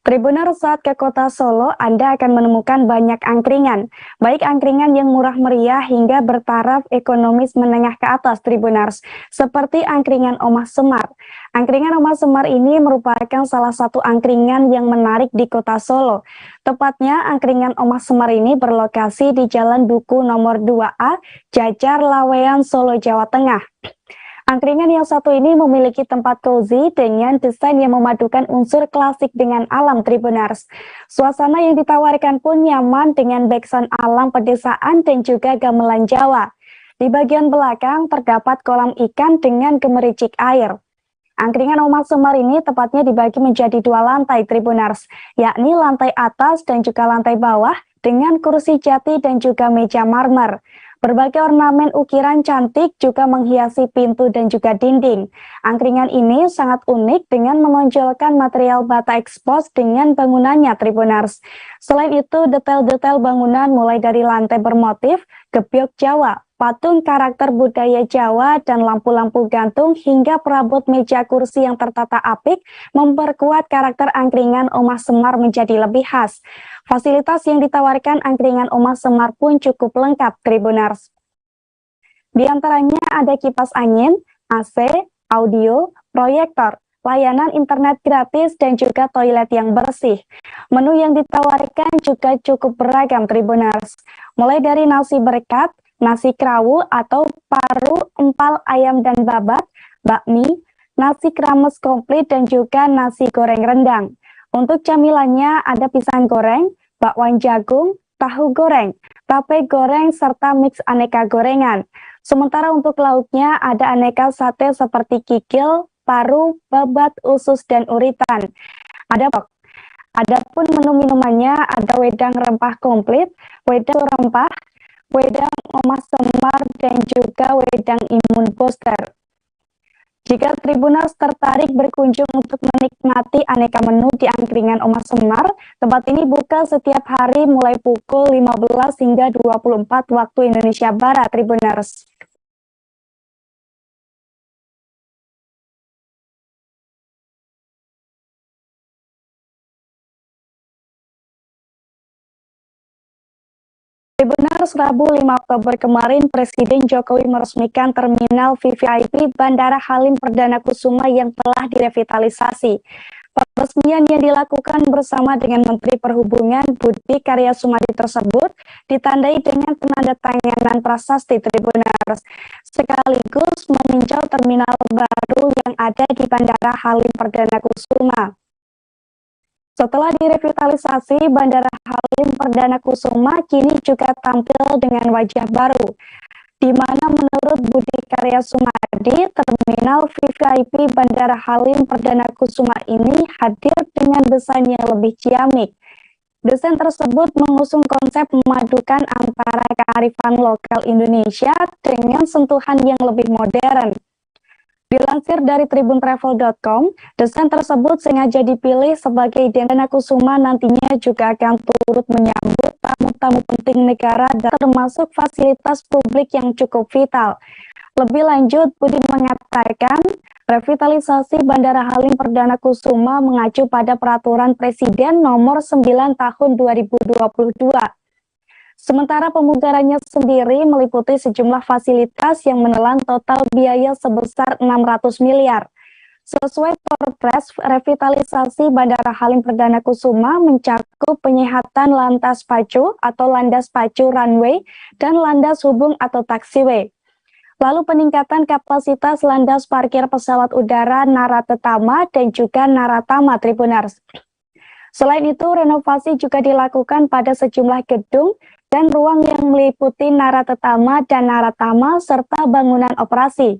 Tribuners, saat ke kota Solo, Anda akan menemukan banyak angkringan, baik angkringan yang murah meriah hingga bertaraf ekonomis menengah ke atas, Tribuners, seperti angkringan Omah Semar. Angkringan Omah Semar ini merupakan salah satu angkringan yang menarik di kota Solo. Tepatnya, angkringan Omah Semar ini berlokasi di Jalan Duku nomor 2A, Jajar Lawean, Solo, Jawa Tengah. Angkringan yang satu ini memiliki tempat cozy dengan desain yang memadukan unsur klasik dengan alam, Tribuners. Suasana yang ditawarkan pun nyaman dengan background alam pedesaan dan juga gamelan Jawa. Di bagian belakang terdapat kolam ikan dengan gemericik air. Angkringan Omah Semar ini tepatnya dibagi menjadi 2 lantai, Tribuners, yakni lantai atas dan juga lantai bawah dengan kursi jati dan juga meja marmer. Berbagai ornamen ukiran cantik juga menghiasi pintu dan juga dinding. Angkringan ini sangat unik dengan menonjolkan material bata ekspos dengan bangunannya, Tribuners. Selain itu, detail-detail bangunan mulai dari lantai bermotif, gebyok Jawa, patung karakter budaya Jawa, dan lampu-lampu gantung hingga perabot meja kursi yang tertata apik memperkuat karakter angkringan Omah Semar menjadi lebih khas. Fasilitas yang ditawarkan angkringan Omah Semar pun cukup lengkap, Tribuners. Di antaranya ada kipas angin, AC, audio, proyektor, layanan internet gratis, dan juga toilet yang bersih. Menu yang ditawarkan juga cukup beragam, Tribuners. Mulai dari nasi berkat, nasi krawu atau paru, empal ayam dan babat, bakmi, nasi kremes komplit, dan juga nasi goreng rendang. Untuk camilannya ada pisang goreng, bakwan jagung, tahu goreng, tape goreng, serta mix aneka gorengan. Sementara untuk lauknya ada aneka sate seperti kikil, paru, babat, usus, dan uritan. Adapun menu minumannya ada wedang rempah komplit, wedang rempah, wedang Omah Semar, dan juga wedang imun booster. Jika Tribuners tertarik berkunjung untuk menikmati aneka menu di angkringan Omah Semar, tempat ini buka setiap hari mulai pukul 15 hingga 24 waktu Indonesia Barat, Tribuners. Tribuners, Rabu 5 Oktober kemarin, Presiden Jokowi meresmikan Terminal VVIP Bandara Halim Perdana Kusuma yang telah direvitalisasi. Peresmian yang dilakukan bersama dengan Menteri Perhubungan Budi Karya Sumadi tersebut ditandai dengan penandatanganan prasasti, Tribuners, sekaligus meninjau terminal baru yang ada di Bandara Halim Perdana Kusuma. Setelah direvitalisasi, Bandara Halim Perdana Kusuma kini juga tampil dengan wajah baru, di mana menurut Budi Karya Sumadi, Terminal VVIP Bandara Halim Perdana Kusuma ini hadir dengan desain yang lebih ciamik. Desain tersebut mengusung konsep memadukan antara kearifan lokal Indonesia dengan sentuhan yang lebih modern. Dilansir dari tribuntravel.com, desain tersebut sengaja dipilih sebagai Bandara Kusuma nantinya juga akan turut menyambut tamu-tamu penting negara dan termasuk fasilitas publik yang cukup vital. Lebih lanjut, Budi mengatakan, revitalisasi Bandara Halim Perdana Kusuma mengacu pada Peraturan Presiden Nomor 9 Tahun 2022. Sementara pemugarannya sendiri meliputi sejumlah fasilitas yang menelan total biaya sebesar 600 miliar. Sesuai Perpres, revitalisasi Bandara Halim Perdana Kusuma mencakup penyehatan landas pacu atau landas pacu runway dan landas hubung atau taxiway. Lalu peningkatan kapasitas landas parkir pesawat udara Naratatama dan juga Naratama Tribuners. Selain itu, renovasi juga dilakukan pada sejumlah gedung dan ruang yang meliputi Naratatama dan Naratama serta bangunan operasi.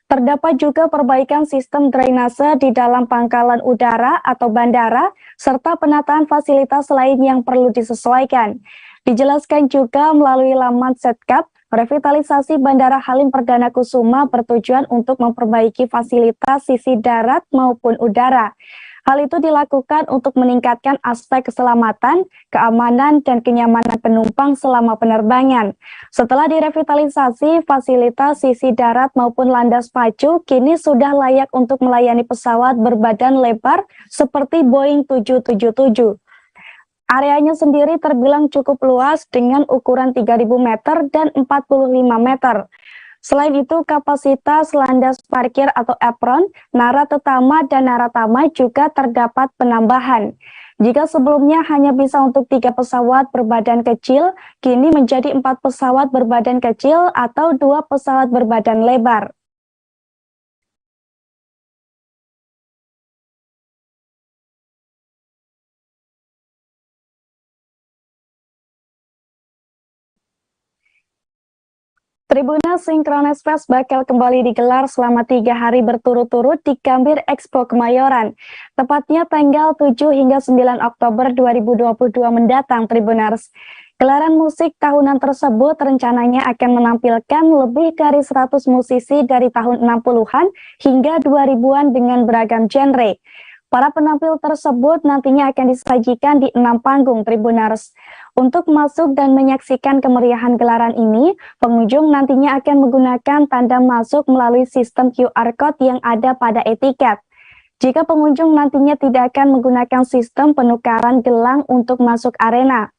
Terdapat juga perbaikan sistem drainase di dalam pangkalan udara atau bandara, serta penataan fasilitas lain yang perlu disesuaikan. Dijelaskan juga melalui laman Setkap, revitalisasi Bandara Halim Perdana Kusuma bertujuan untuk memperbaiki fasilitas sisi darat maupun udara. Hal itu dilakukan untuk meningkatkan aspek keselamatan, keamanan, dan kenyamanan penumpang selama penerbangan. Setelah direvitalisasi, fasilitas sisi darat maupun landas pacu kini sudah layak untuk melayani pesawat berbadan lebar seperti Boeing 777. Areanya sendiri terbilang cukup luas dengan ukuran 3.000 meter dan 45 meter. Selain itu, kapasitas landas parkir atau apron, Naratatama dan Naratama juga terdapat penambahan. Jika sebelumnya hanya bisa untuk 3 pesawat berbadan kecil, kini menjadi 4 pesawat berbadan kecil atau 2 pesawat berbadan lebar. Tribuners Synchronous Fest bakal kembali digelar selama 3 hari berturut-turut di Gambir Expo Kemayoran. Tepatnya tanggal 7 hingga 9 Oktober 2022 mendatang, Tribuners. Gelaran musik tahunan tersebut rencananya akan menampilkan lebih dari 100 musisi dari tahun 60-an hingga 2000-an dengan beragam genre. Para penampil tersebut nantinya akan disajikan di 6 panggung, Tribuners. Untuk masuk dan menyaksikan kemeriahan gelaran ini, pengunjung nantinya akan menggunakan tanda masuk melalui sistem QR Code yang ada pada etiket. Jika pengunjung nantinya tidak akan menggunakan sistem penukaran gelang untuk masuk arena.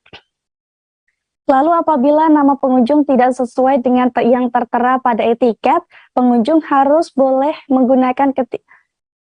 Lalu apabila nama pengunjung tidak sesuai dengan yang tertera pada etiket, pengunjung harus boleh menggunakan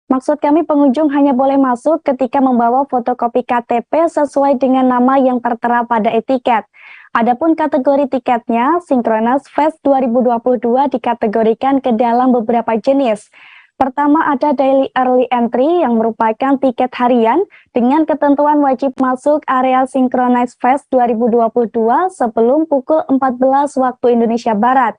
pengunjung hanya boleh masuk ketika membawa fotokopi KTP sesuai dengan nama yang tertera pada etiket. Adapun kategori tiketnya, Synchronous Fest 2022 dikategorikan ke dalam beberapa jenis. Pertama ada Daily Early Entry yang merupakan tiket harian dengan ketentuan wajib masuk area Synchronous Fest 2022 sebelum pukul 14 waktu Indonesia Barat.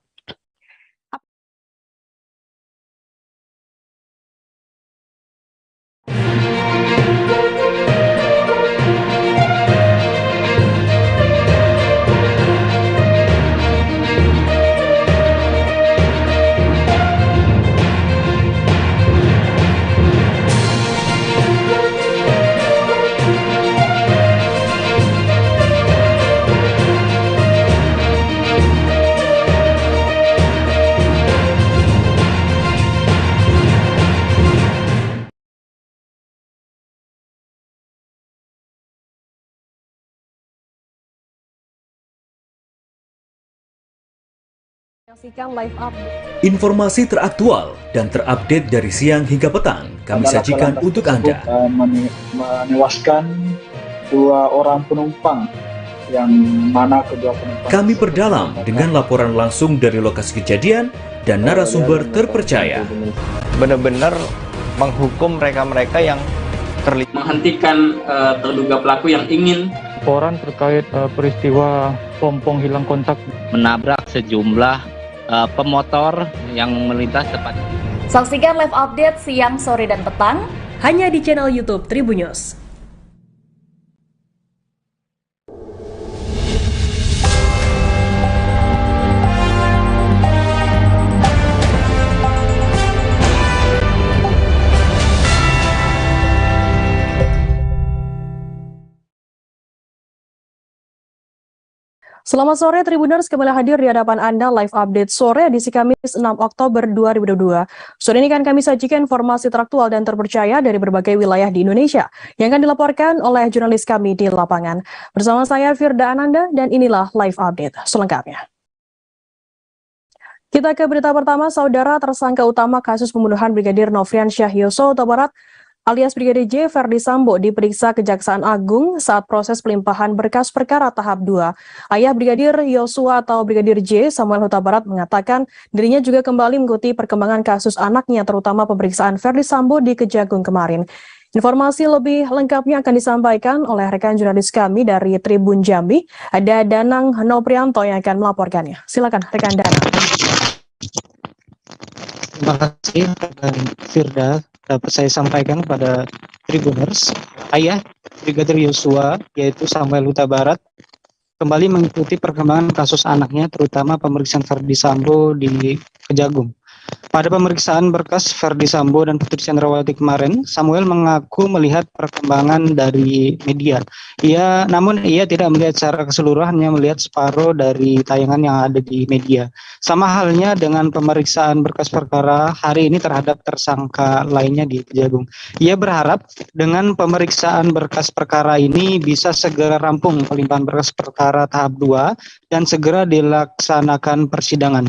Informasi teraktual dan terupdate dari siang hingga petang kami sajikan untuk Anda. Menewaskan 2 orang penumpang, yang mana kedua penumpang kami perdalam dengan laporan langsung dari lokasi kejadian dan narasumber terpercaya. Benar-benar menghukum mereka-mereka yang terlibat, menghentikan terduga pelaku yang ingin laporan terkait peristiwa pompong hilang kontak menabrak sejumlah pemotor yang melintas tepat. Saksikan live update siang, sore, dan petang hanya di channel YouTube Tribunnews. Selamat sore Tribuners, kembali hadir di hadapan Anda live update sore edisi Kamis 6 Oktober 2022. Sore ini kan kami sajikan informasi teraktual dan terpercaya dari berbagai wilayah di Indonesia yang akan dilaporkan oleh jurnalis kami di lapangan. Bersama saya Firda Ananda dan inilah live update selengkapnya. Kita ke berita pertama, saudara tersangka utama kasus pembunuhan Brigadir Nofriansyah Yosua Huta Barat alias Brigadir J. Verdi Sambo diperiksa Kejaksaan Agung saat proses pelimpahan berkas perkara tahap 2. Ayah Brigadir Yosua atau Brigadir J. Samuel Huta Barat mengatakan dirinya juga kembali mengikuti perkembangan kasus anaknya, terutama pemeriksaan Verdi Sambo di Kejagung kemarin. Informasi lebih lengkapnya akan disampaikan oleh rekan jurnalis kami dari Tribun Jambi. Ada Danang Noprianto yang akan melaporkannya. Silakan rekan Danang. Terima kasih rekan Firda. Dapat saya sampaikan kepada Tribuners, ayah Brigadir Yosua yaitu Samuel Huta Barat kembali mengikuti perkembangan kasus anaknya, terutama pemeriksaan Verdi Sambo di Kejagung. Pada pemeriksaan berkas Verdi Sambo dan Putri Chandrawati kemarin, Samuel mengaku melihat perkembangan dari media. Namun ia tidak melihat secara keseluruhan, hanya melihat separuh dari tayangan yang ada di media. Sama halnya dengan pemeriksaan berkas perkara hari ini terhadap tersangka lainnya di Kejagung. Ia berharap dengan pemeriksaan berkas perkara ini bisa segera rampung pelimpahan berkas perkara tahap 2 dan segera dilaksanakan persidangan.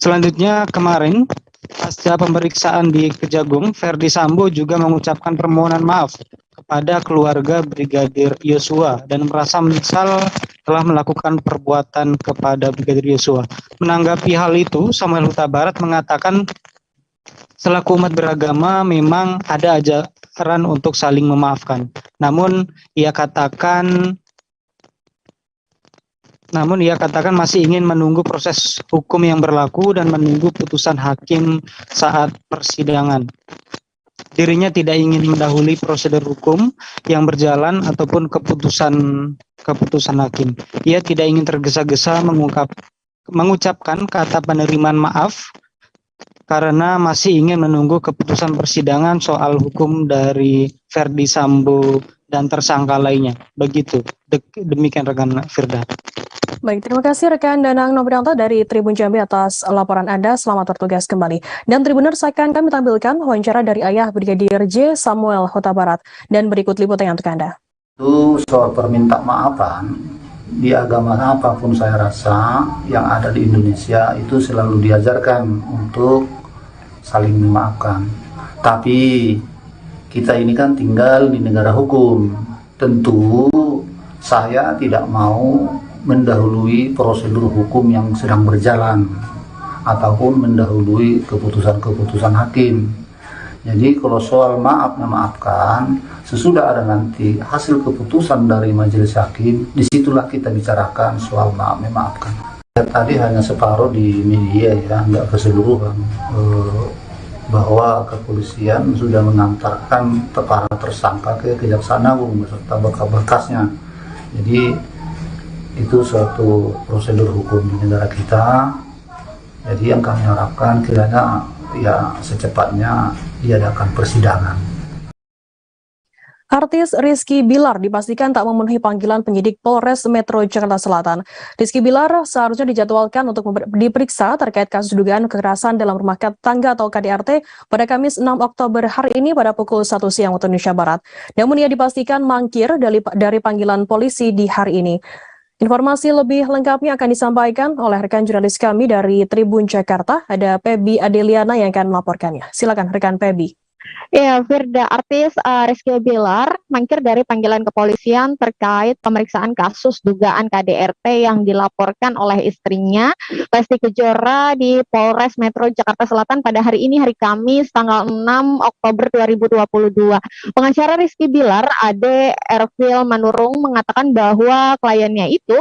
Selanjutnya kemarin, pasca pemeriksaan di Kejagung, Verdi Sambo juga mengucapkan permohonan maaf kepada keluarga Brigadir Yosua dan merasa menyesal telah melakukan perbuatan kepada Brigadir Yosua. Menanggapi hal itu, Samuel Huta Barat mengatakan selaku umat beragama memang ada ajaran untuk saling memaafkan. Namun ia katakan masih ingin menunggu proses hukum yang berlaku dan menunggu putusan hakim saat persidangan. Dirinya tidak ingin mendahului prosedur hukum yang berjalan ataupun keputusan hakim. Ia tidak ingin tergesa-gesa mengucapkan kata penerimaan maaf karena masih ingin menunggu keputusan persidangan soal hukum dari Verdi Sambo dan tersangka lainnya. Begitu. Demikian rekan Firda. Baik, terima kasih rekan Danang Noprianto dari Tribun Jambi atas laporan Anda. Selamat bertugas kembali. Dan Tribuners, akan kami tampilkan wawancara dari ayah Brigadir J. Samuel Huta Barat. Dan berikut liputannya untuk Anda. Itu soal perminta maafan, di agama apapun saya rasa yang ada di Indonesia itu selalu diajarkan untuk saling memaafkan. Tapi kita ini kan tinggal di negara hukum. Tentu saya tidak mau mendahului prosedur hukum yang sedang berjalan ataupun mendahului keputusan-keputusan hakim. Jadi kalau soal maaf memaafkan, sesudah ada nanti hasil keputusan dari majelis hakim, disitulah kita bicarakan soal maaf memaafkan. Tadi hanya separuh di media ya, nggak keseluruhan, bahwa kepolisian sudah mengantarkan para tersangka ke Kejaksaan Agung beserta berkas-berkasnya. Jadi itu suatu prosedur hukum di negara kita. Jadi yang kami harapkan kiranya ya secepatnya diadakan persidangan. Artis Rizky Bilar dipastikan tak memenuhi panggilan penyidik Polres Metro Jakarta Selatan. Rizky Bilar seharusnya dijadwalkan untuk diperiksa terkait kasus dugaan kekerasan dalam rumah tangga atau KDRT pada Kamis 6 Oktober hari ini pada pukul 1 siang waktu Indonesia Barat. Namun ia dipastikan mangkir dari panggilan polisi di hari ini. Informasi lebih lengkapnya akan disampaikan oleh rekan jurnalis kami dari Tribun Jakarta. Ada Pebi Adeliana yang akan melaporkannya. Silakan rekan Pebi. Ya, Firda, artis Rizky Bilar mangkir dari panggilan kepolisian terkait pemeriksaan kasus dugaan KDRT yang dilaporkan oleh istrinya, Lesti Kejora, di Polres Metro Jakarta Selatan pada hari ini, hari Kamis, tanggal 6 Oktober 2022. Pengacara Rizky Bilar, Ade Ervil Manurung, mengatakan bahwa kliennya itu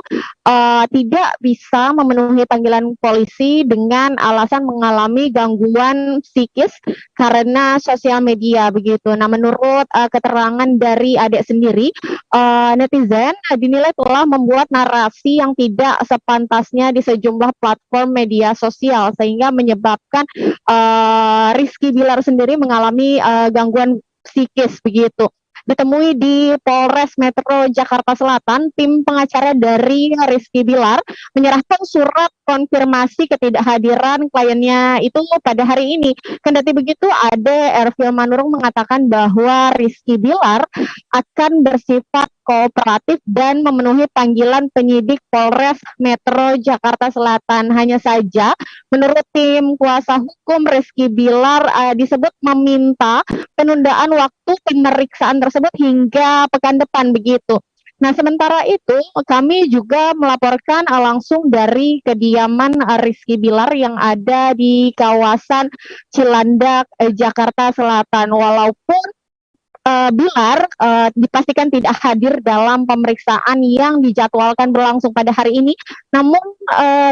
tidak bisa memenuhi panggilan polisi dengan alasan mengalami gangguan psikis karena sosial media begitu. Nah, menurut keterangan dari adik sendiri, netizen dinilai telah membuat narasi yang tidak sepantasnya di sejumlah platform media sosial sehingga menyebabkan Rizky Bilar sendiri mengalami gangguan psikis begitu. ditemui di Polres Metro Jakarta Selatan, tim pengacara dari Rizky Bilar menyerahkan surat konfirmasi ketidakhadiran kliennya itu pada hari ini. Kendati begitu, Ade Ervil Manurung mengatakan bahwa Rizky Bilar akan bersifat kooperatif dan memenuhi panggilan penyidik Polres Metro Jakarta Selatan. Hanya saja, menurut tim kuasa hukum Rizky Bilar disebut meminta penundaan waktu pemeriksaan tersebut hingga pekan depan begitu. Nah, sementara itu kami juga melaporkan langsung dari kediaman Rizky Bilar yang ada di kawasan Cilandak, Jakarta Selatan. Walaupun Bilar dipastikan tidak hadir dalam pemeriksaan yang dijadwalkan berlangsung pada hari ini, namun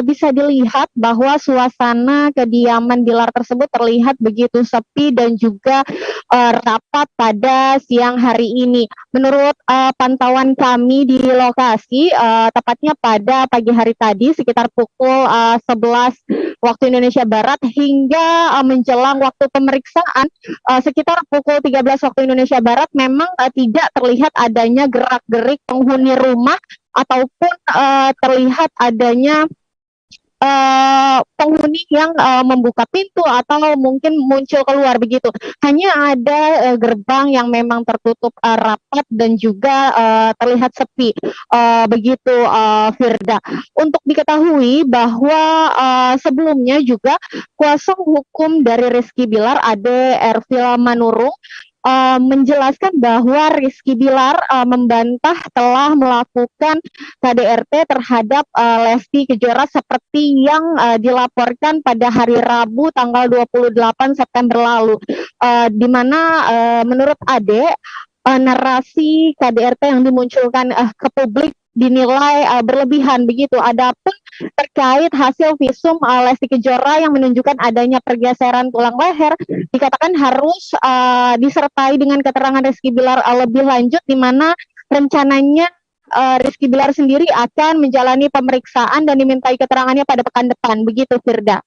bisa dilihat bahwa suasana kediaman Bilar tersebut terlihat begitu sepi dan juga rapat pada siang hari ini. Menurut pantauan kami di lokasi, tepatnya pada pagi hari tadi sekitar pukul 11 waktu Indonesia Barat hingga menjelang waktu pemeriksaan sekitar pukul 13 waktu Indonesia Barat memang tidak terlihat adanya gerak-gerik penghuni rumah ataupun terlihat adanya penghuni yang membuka pintu atau mungkin muncul keluar begitu. Hanya ada gerbang yang memang tertutup rapat dan juga terlihat sepi begitu, Firda. Untuk diketahui bahwa sebelumnya juga kuasa hukum dari Rizky Bilar, Ade Ervil Manurung, menjelaskan bahwa Rizky Bilar membantah telah melakukan KDRT terhadap Lesti Kejora seperti yang dilaporkan pada hari Rabu tanggal 28 September lalu, di mana menurut Ade narasi KDRT yang dimunculkan ke publik dinilai berlebihan begitu. Adapun terkait hasil visum Lesti Kejora yang menunjukkan adanya pergeseran tulang leher, dikatakan harus disertai dengan keterangan Rizky Bilar lebih lanjut, di mana rencananya Rizky Bilar sendiri akan menjalani pemeriksaan dan dimintai keterangannya pada pekan depan. Begitu, Firda.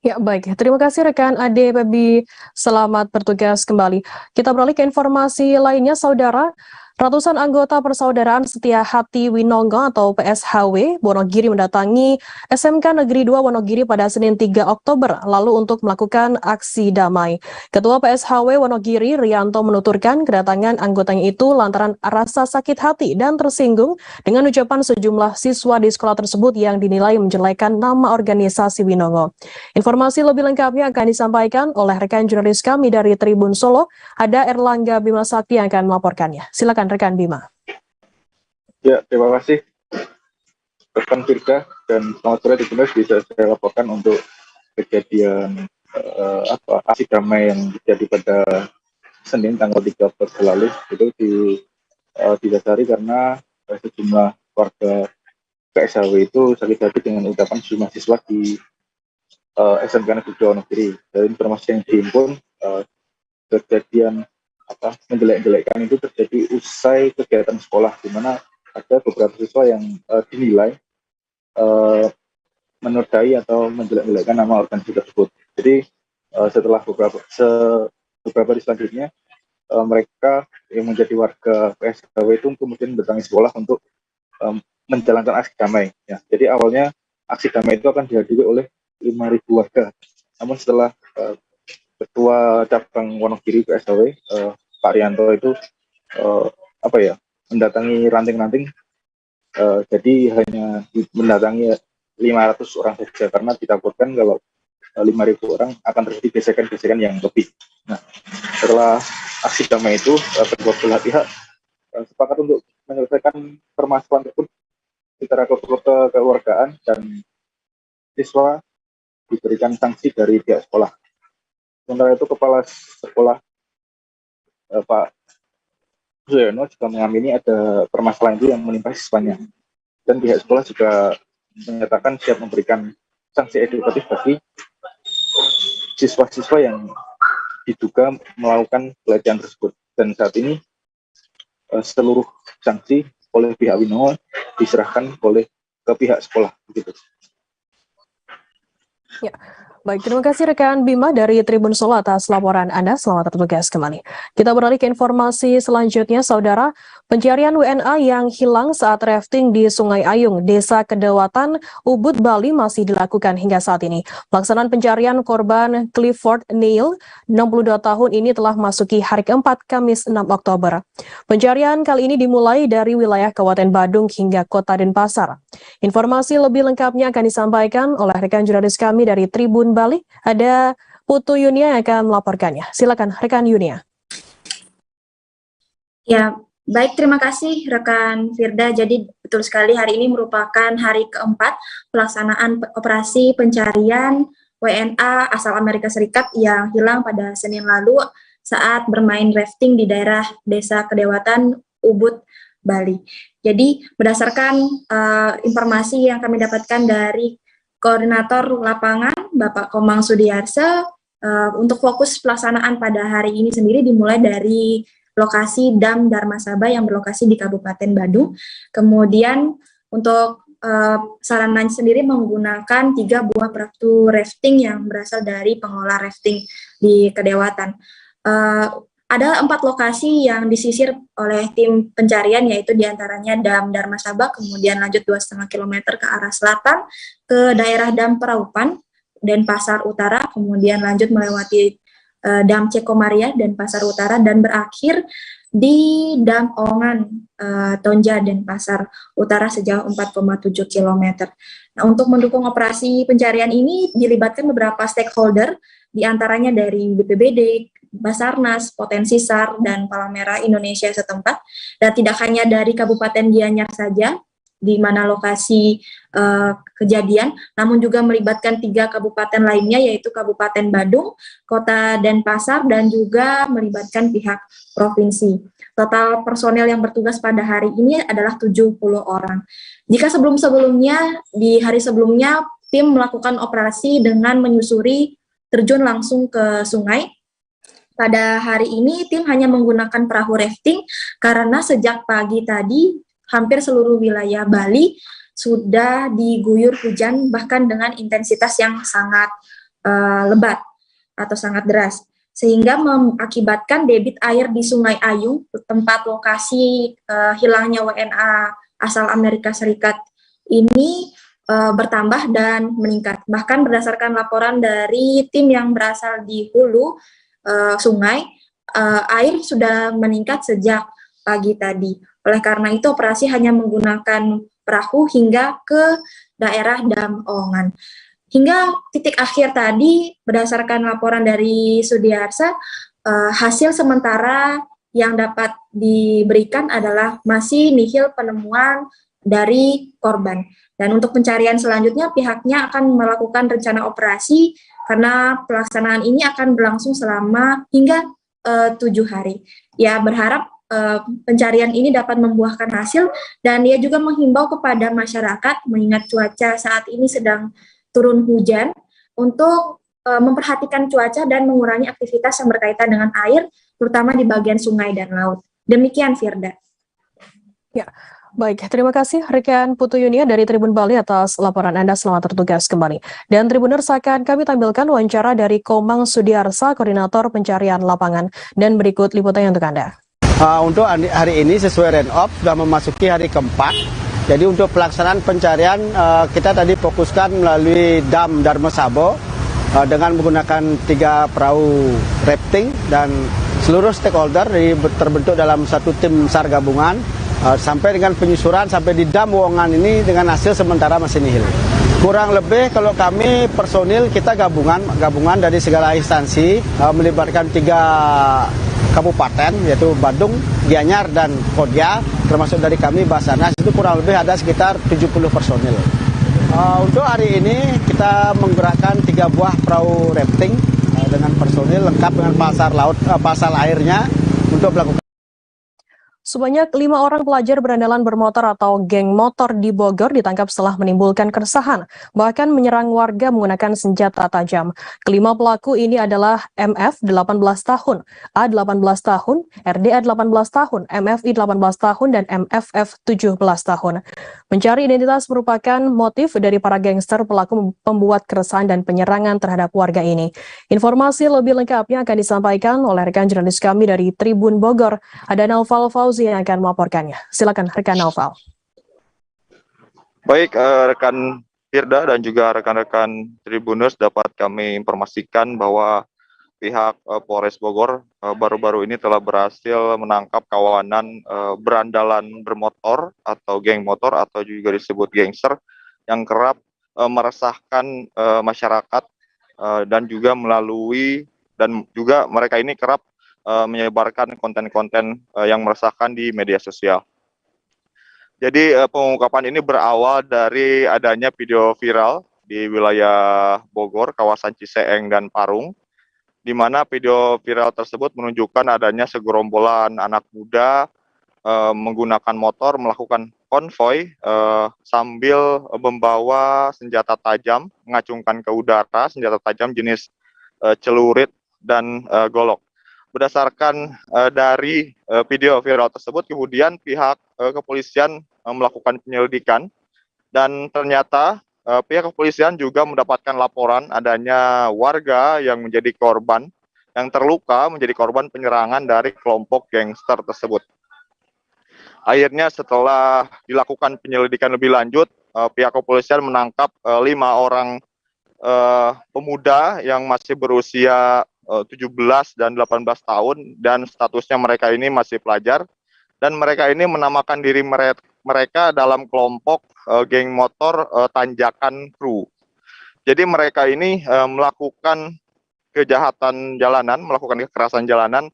Ya, baik. Terima kasih rekan Ade Pebi. Selamat bertugas kembali. Kita beralih ke informasi lainnya, Saudara. Ratusan anggota Persaudaraan Setia Hati Winongo atau PSHW Wonogiri mendatangi SMK Negeri 2 Wonogiri pada Senin 3 Oktober lalu untuk melakukan aksi damai. Ketua PSHW Wonogiri, Rianto, menuturkan kedatangan anggotanya itu lantaran rasa sakit hati dan tersinggung dengan ucapan sejumlah siswa di sekolah tersebut yang dinilai menjelekan nama organisasi Winongo. Informasi lebih lengkapnya akan disampaikan oleh rekan jurnalis kami dari Tribun Solo, ada Erlangga Bima Sakti yang akan melaporkannya. Silakan rekan Bima. Ya, terima kasih rekan Firda, dan selamat sore di sini bisa saya laporkan untuk kejadian aksi damai yang terjadi pada Senin tanggal 3 Oktober lalu. Itu didasari karena sejumlah warga PSHW itu sakit hati dengan ucapan sejumlah siswa di SMK Negeri 2 Wonogiri. Dari informasi yang dihimpun, kejadian menjelek-jelekkan itu terjadi usai kegiatan sekolah, di mana ada beberapa siswa yang dinilai menodai atau menjelek-jelekkan nama organisasi tersebut. Jadi setelah beberapa hari selanjutnya, mereka yang menjadi warga PSHW itu kemudian berdatangi sekolah untuk menjalankan aksi damai. Ya. Jadi awalnya aksi damai itu akan dihadiri oleh 5.000 warga. Namun setelah Ketua Cabang Wonogiri PSHW Pak Rianto itu mendatangi ranting-ranting, jadi hanya mendatangi 500 orang saja karena ditakutkan kalau 5.000 orang akan terjadi gesekan-gesekan yang lebih. Nah, setelah aksi damai itu kedua belah pihak sepakat untuk menyelesaikan permasalahan tersebut secara kekeluargaan dan siswa diberikan sanksi dari pihak sekolah. Sementara itu Kepala Sekolah Pak Suyono juga mengamini ada permasalahan itu yang menimpa siswanya, dan pihak sekolah juga menyatakan siap memberikan sanksi edukatif bagi siswa-siswa yang diduga melakukan pelecehan tersebut. Dan saat ini seluruh sanksi oleh pihak Winongo diserahkan ke pihak sekolah. Begitu. Ya. Baik, terima kasih rekan Bima dari Tribun Solo atas laporan Anda. Selamat bertugas kembali. Kita beralih ke informasi selanjutnya, Saudara. Pencarian WNA yang hilang saat rafting di Sungai Ayung, Desa Kedawatan, Ubud, Bali masih dilakukan hingga saat ini. Pelaksanaan pencarian korban Clifford Neil, 62 tahun ini telah masuki hari keempat, Kamis 6 Oktober. Pencarian kali ini dimulai dari wilayah Kabupaten Badung hingga Kota Denpasar. Informasi lebih lengkapnya akan disampaikan oleh rekan jurnalis kami dari Tribun Bali. Ada Putu Yunia yang akan melaporkannya. Silakan rekan Yunia. Ya, baik, terima kasih rekan Firda. Jadi betul sekali hari ini merupakan hari keempat pelaksanaan operasi pencarian WNA asal Amerika Serikat yang hilang pada Senin lalu saat bermain rafting di daerah Desa Kedawatan, Ubud, Bali. Jadi berdasarkan informasi yang kami dapatkan dari Koordinator Lapangan Bapak Komang Sudiarsa, untuk fokus pelaksanaan pada hari ini sendiri dimulai dari lokasi Dam Darmasaba yang berlokasi di Kabupaten Badung. Kemudian untuk sarana sendiri menggunakan 3 buah perahu rafting yang berasal dari pengelola rafting di Kedawatan. Ada 4 lokasi yang disisir oleh tim pencarian, yaitu diantaranya Dam Darmasaba, kemudian lanjut 2,5 km ke arah selatan ke daerah Dam Peraupan, Denpasar Utara, kemudian lanjut melewati Dam Cekomaria, Denpasar Utara, dan berakhir di Dam Ongan, Tonja, Denpasar Utara sejauh 4,7 km. Nah, untuk mendukung operasi pencarian ini dilibatkan beberapa stakeholder, diantaranya dari BPBD, Basarnas, Potensi SAR, dan Palang Merah Indonesia setempat, dan tidak hanya dari Kabupaten Gianyar saja, di mana lokasi kejadian, namun juga melibatkan 3 kabupaten lainnya, yaitu Kabupaten Badung, Kota Denpasar, dan juga melibatkan pihak provinsi. Total personel yang bertugas pada hari ini adalah 70 orang. Jika sebelum-sebelumnya, di hari sebelumnya, tim melakukan operasi dengan menyusuri terjun langsung ke sungai, pada hari ini tim hanya menggunakan perahu rafting karena sejak pagi tadi hampir seluruh wilayah Bali sudah diguyur hujan, bahkan dengan intensitas yang sangat lebat atau sangat deras, sehingga mengakibatkan debit air di Sungai Ayung, tempat lokasi hilangnya WNA asal Amerika Serikat ini, bertambah dan meningkat. Bahkan berdasarkan laporan dari tim yang berasal di hulu sungai, air sudah meningkat sejak pagi tadi. Oleh karena itu operasi hanya menggunakan perahu hingga ke daerah Dam Ongan. Hingga titik akhir tadi, berdasarkan laporan dari Sudiarsa, hasil sementara yang dapat diberikan adalah masih nihil penemuan dari korban. Dan untuk pencarian selanjutnya pihaknya akan melakukan rencana operasi karena pelaksanaan ini akan berlangsung selama hingga 7 hari. Ya, berharap pencarian ini dapat membuahkan hasil, dan dia juga menghimbau kepada masyarakat mengingat cuaca saat ini sedang turun hujan untuk memperhatikan cuaca dan mengurangi aktivitas yang berkaitan dengan air, terutama di bagian sungai dan laut. Demikian, Firda. Ya. Baik, terima kasih rekan Putu Yunia dari Tribun Bali atas laporan Anda. Selamat bertugas kembali. Dan Tribuners, akan kami tampilkan wawancara dari Komang Sudiarsa, Koordinator Pencarian Lapangan. Dan berikut liputannya untuk Anda. Untuk hari ini sesuai RENOP sudah memasuki hari keempat. Jadi untuk pelaksanaan pencarian kita tadi fokuskan melalui Dam Darmasaba dengan menggunakan 3 perahu rafting, dan seluruh stakeholder terbentuk dalam satu tim SAR gabungan. Sampai dengan penyusuran sampai di Dam Ongan ini dengan hasil sementara masih nihil. Kurang lebih kalau kami personil kita gabungan dari segala instansi, melibatkan 3 kabupaten yaitu Badung, Gianyar, dan Kodya, termasuk dari kami Basarnas, itu kurang lebih ada sekitar 70 personil. Untuk hari ini kita menggerakkan 3 buah perahu rafting dengan personil lengkap dengan pasar airnya untuk melakukan. Sebanyak 5 orang pelajar berandalan bermotor atau geng motor di Bogor ditangkap setelah menimbulkan keresahan, bahkan menyerang warga menggunakan senjata tajam. Kelima pelaku ini adalah MF 18 tahun, A 18 tahun, RDA 18 tahun, MFI 18 tahun, dan MFF 17 tahun. Mencari identitas merupakan motif dari para gangster pelaku pembuat keresahan dan penyerangan terhadap warga ini. Informasi lebih lengkapnya akan disampaikan oleh rekan jurnalis kami dari Tribun Bogor, ada Naufal Fauzi yang akan melaporkannya. Silakan rekan Naufal. Baik, rekan Firda dan juga rekan-rekan Tribuners, dapat kami informasikan bahwa pihak Polres Bogor baru-baru ini telah berhasil menangkap kawanan berandalan bermotor atau geng motor atau juga disebut gangster yang kerap meresahkan masyarakat dan juga mereka ini kerap menyebarkan konten-konten yang meresahkan di media sosial. Jadi pengungkapan ini berawal dari adanya video viral di wilayah Bogor, kawasan Ciseeng dan Parung, di mana video viral tersebut menunjukkan adanya segerombolan anak muda menggunakan motor melakukan konvoy sambil membawa senjata tajam, mengacungkan ke udara senjata tajam jenis celurit dan golok. Berdasarkan dari video viral tersebut, kemudian pihak kepolisian melakukan penyelidikan dan ternyata pihak kepolisian juga mendapatkan laporan adanya warga yang menjadi korban, yang terluka menjadi korban penyerangan dari kelompok gangster tersebut. Akhirnya setelah dilakukan penyelidikan lebih lanjut, pihak kepolisian menangkap 5 orang pemuda yang masih berusia 17 dan 18 tahun dan statusnya mereka ini masih pelajar, dan mereka ini menamakan diri mereka dalam kelompok geng motor Tanjakan Kru. Jadi mereka ini melakukan kejahatan jalanan, melakukan kekerasan jalanan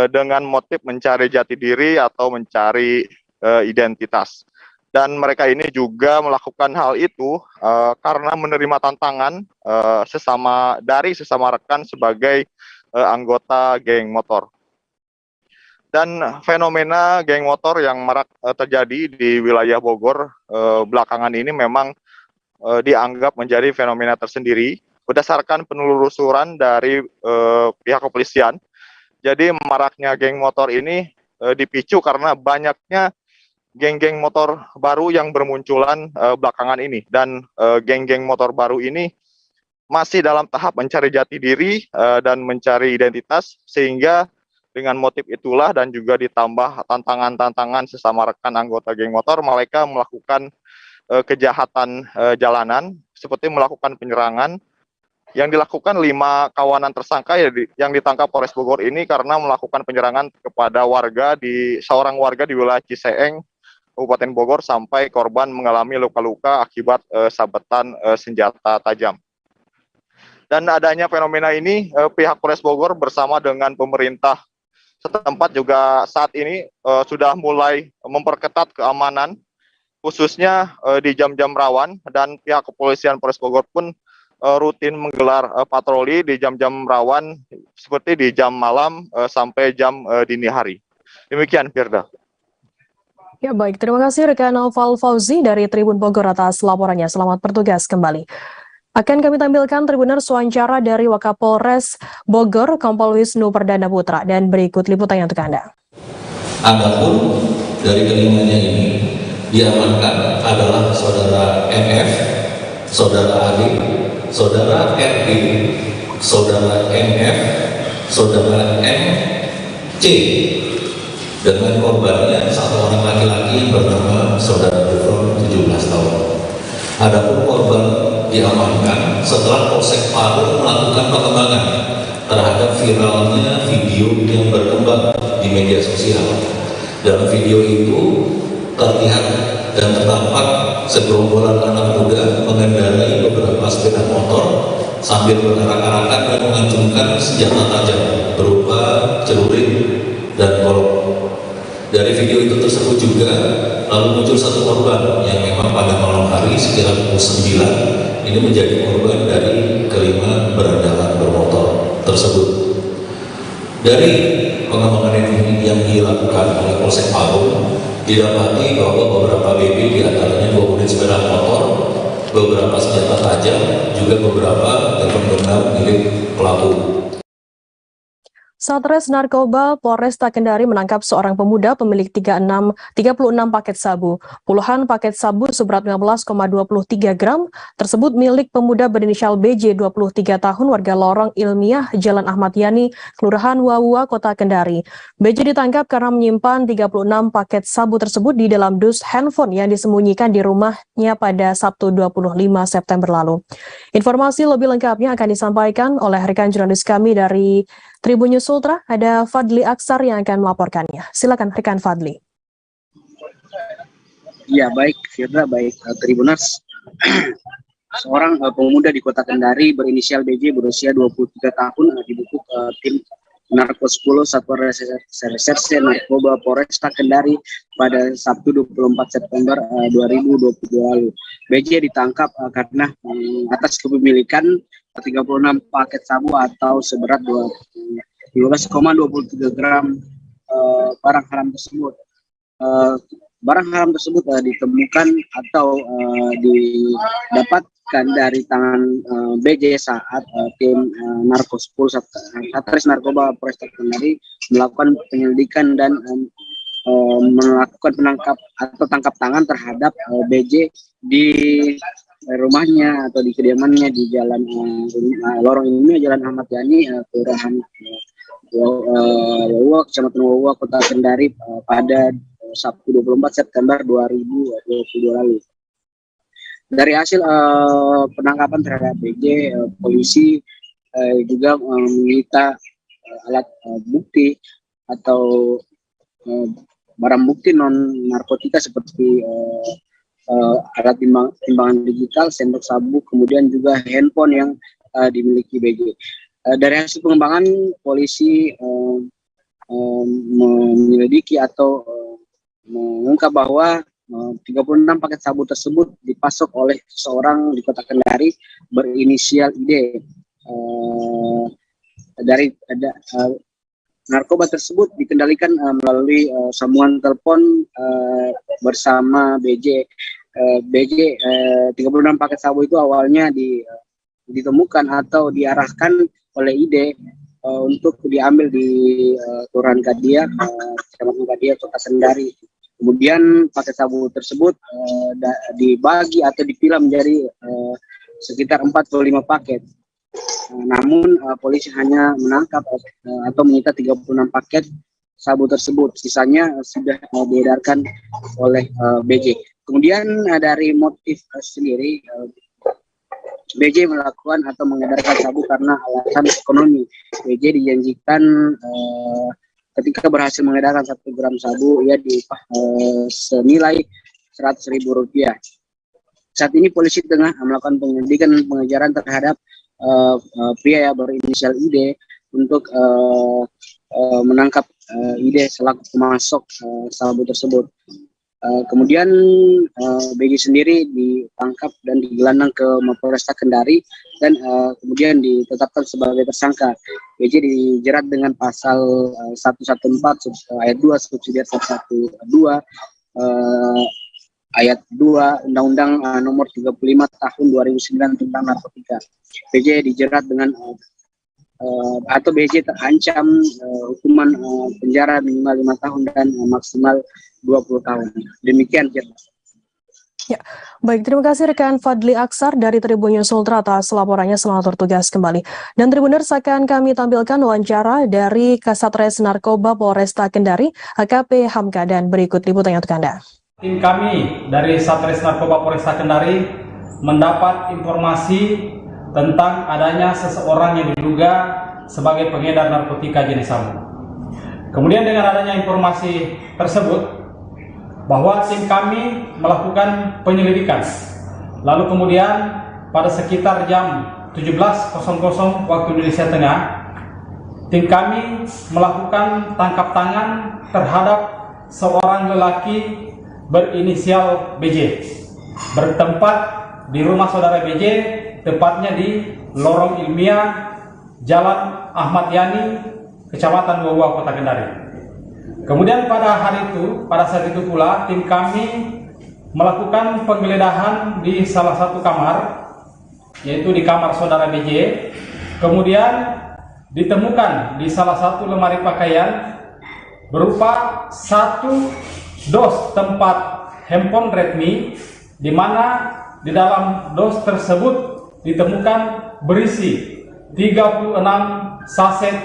dengan motif mencari jati diri atau mencari identitas. Dan mereka ini juga melakukan hal itu karena menerima tantangan sesama rekan sebagai anggota geng motor. Dan fenomena geng motor yang marak terjadi di wilayah Bogor belakangan ini memang dianggap menjadi fenomena tersendiri berdasarkan penelusuran dari pihak kepolisian. Jadi maraknya geng motor ini dipicu karena banyaknya geng-geng motor baru yang bermunculan belakangan ini, dan geng-geng motor baru ini masih dalam tahap mencari jati diri dan mencari identitas, sehingga dengan motif itulah dan juga ditambah tantangan-tantangan sesama rekan anggota geng motor, mereka melakukan kejahatan jalanan seperti melakukan penyerangan yang dilakukan 5 kawanan tersangka yang ditangkap Polres Bogor ini karena melakukan penyerangan kepada seorang warga di wilayah Ciseeng, Kabupaten Bogor, sampai korban mengalami luka-luka akibat sabetan senjata tajam. Dan adanya fenomena ini, pihak Polres Bogor bersama dengan pemerintah setempat juga saat ini sudah mulai memperketat keamanan, khususnya di jam-jam rawan, dan pihak kepolisian Polres Bogor pun rutin menggelar patroli di jam-jam rawan seperti di jam malam sampai jam dini hari. Demikian, Firda. Ya baik, terima kasih rekan Naufal Fauzi dari Tribun Bogor atas laporannya. Selamat bertugas kembali. Akan kami tampilkan Tribuners wawancara dari Wakapolres Bogor, Kompol Wisnu Perdana Putra, dan berikut liputannya untuk Anda. Adapun dari kelimanya ini diamankan adalah saudara MF, saudara Adi, saudara RD, saudara MF, saudara MC, dengan korbannya satu orang laki-laki yang bernama saudara Gufron 17 tahun. Adapun korban diamankan setelah Polsek Parung melakukan pengembangan terhadap viralnya video yang berkembang di media sosial. Dalam video itu terlihat dan tertampak segerombolan anak muda mengendarai beberapa sepeda motor sambil berarak-arakan dan mengacungkan senjata tajam berupa celurit dan golok. Dari video itu tersebut juga lalu muncul satu korban yang memang pada malam hari sekitar pukul 9 ini menjadi korban dari kelima berandalan bermotor tersebut. Dari pengembangan yang dilakukan oleh Polsek Parung, didapati bahwa beberapa BB diantaranya 2 unit sepeda motor, beberapa senjata tajam, juga beberapa telepon genggam milik pelaku. Satres Narkoba Polresta Kendari menangkap seorang pemuda pemilik 36 paket sabu. Puluhan paket sabu seberat 15,23 gram tersebut milik pemuda berinisial BJ 23 tahun warga Lorong Ilmiah Jalan Ahmad Yani, Kelurahan Wawua, Kota Kendari. BJ ditangkap karena menyimpan 36 paket sabu tersebut di dalam dus handphone yang disembunyikan di rumahnya pada Sabtu 25 September lalu. Informasi lebih lengkapnya akan disampaikan oleh rekan jurnalis kami dari Tribun News Ultra, ada Fadli Aksar yang akan melaporkannya. Silakan rekan Fadli. Ya, baik Firda, baik Tribuners. Seorang pemuda di Kota Kendari berinisial BJ berusia 23 tahun dibekuk tim Narko 10 Satuan Reserse Narkoba Polresta Kendari pada Sabtu 24 September 2022 lalu. BJ ditangkap karena atas kepemilikan 36 paket sabu atau seberat 12,23 gram barang haram tersebut. Barang haram tersebut ditemukan atau didapatkan dari tangan BJ saat tim Narko 10 Satres Narkoba Polresta Kendari melakukan penyelidikan dan melakukan penangkap atau tangkap tangan terhadap BJ di rumahnya atau di kediamannya di Jalan Lorong ini, Jalan Ahmad Yani, Kelurahan Wawua, Kecamatan Wawua, Kota Kendari pada Sabtu 24 September 2022 lalu. Dari hasil penangkapan terhadap BJ, polisi juga menyita alat bukti atau barang bukti non narkotika seperti alat timbangan digital, sendok sabu, kemudian juga handphone yang dimiliki BJ. Dari hasil pengembangan, polisi menyelidiki atau mengungkap bahwa 36 paket sabu tersebut dipasok oleh seseorang di Kota Kendari berinisial ID. Narkoba tersebut dikendalikan melalui sambungan telepon bersama BJ. 36 paket sabu itu awalnya ditemukan atau diarahkan oleh ID untuk diambil di Kelurahan Kadia, Kecamatan Kadia, Kota Kendari. Kemudian paket sabu tersebut dibagi atau dipilah menjadi sekitar 45 paket. Namun polisi hanya menangkap atau menyita 36 paket sabu tersebut. Sisanya sudah diedarkan oleh BJ. Kemudian dari motif sendiri, BJ melakukan atau mengedarkan sabu karena alasan ekonomi. BJ dijanjikan ketika berhasil mengedarkan 1 gram sabu, ia diupah senilai Rp100.000. Saat ini polisi tengah melakukan penyelidikan dan pengejaran terhadap pria berinisial ID untuk menangkap ID selaku pemasok sabu tersebut. Kemudian BJ sendiri ditangkap dan digelandang ke Mapolresta Kendari dan kemudian ditetapkan sebagai tersangka. BJ dijerat dengan pasal 114 ayat 2 subsidiar 112 ayat 2 Undang-Undang nomor 35 tahun 2009 tentang narkotika. BJ dijerat dengan atau BJ terancam hukuman penjara minimal 5 tahun dan maksimal 20 tahun. Demikian, Firda. Ya, baik, terima kasih rekan Fadli Aksar dari Tribun News Ultra atas laporannya. Selamat bertugas kembali. Dan Tribuners, akan kami tampilkan wawancara dari Kasatres Narkoba Polresta Kendari, AKP Hamka, dan berikut liputannya untuk Anda. Tim kami dari Satres Narkoba Polresta Kendari mendapat informasi tentang adanya seseorang yang diduga sebagai pengedar narkotika jenis sabu. Kemudian dengan adanya informasi tersebut, bahwa tim kami melakukan penyelidikan. Lalu kemudian pada sekitar jam 17.00 waktu Indonesia Tengah, tim kami melakukan tangkap tangan terhadap seorang lelaki berinisial BJ, bertempat di rumah saudara BJ, tepatnya di Lorong Ilmiah, Jalan Ahmad Yani, Kecamatan Goa, Kota Kendari. Kemudian pada saat itu pula tim kami melakukan penggeledahan di salah satu kamar, yaitu di kamar saudara BJ. Kemudian ditemukan di salah satu lemari pakaian berupa satu dos tempat handphone Redmi, di mana di dalam dos tersebut ditemukan berisi 36 saset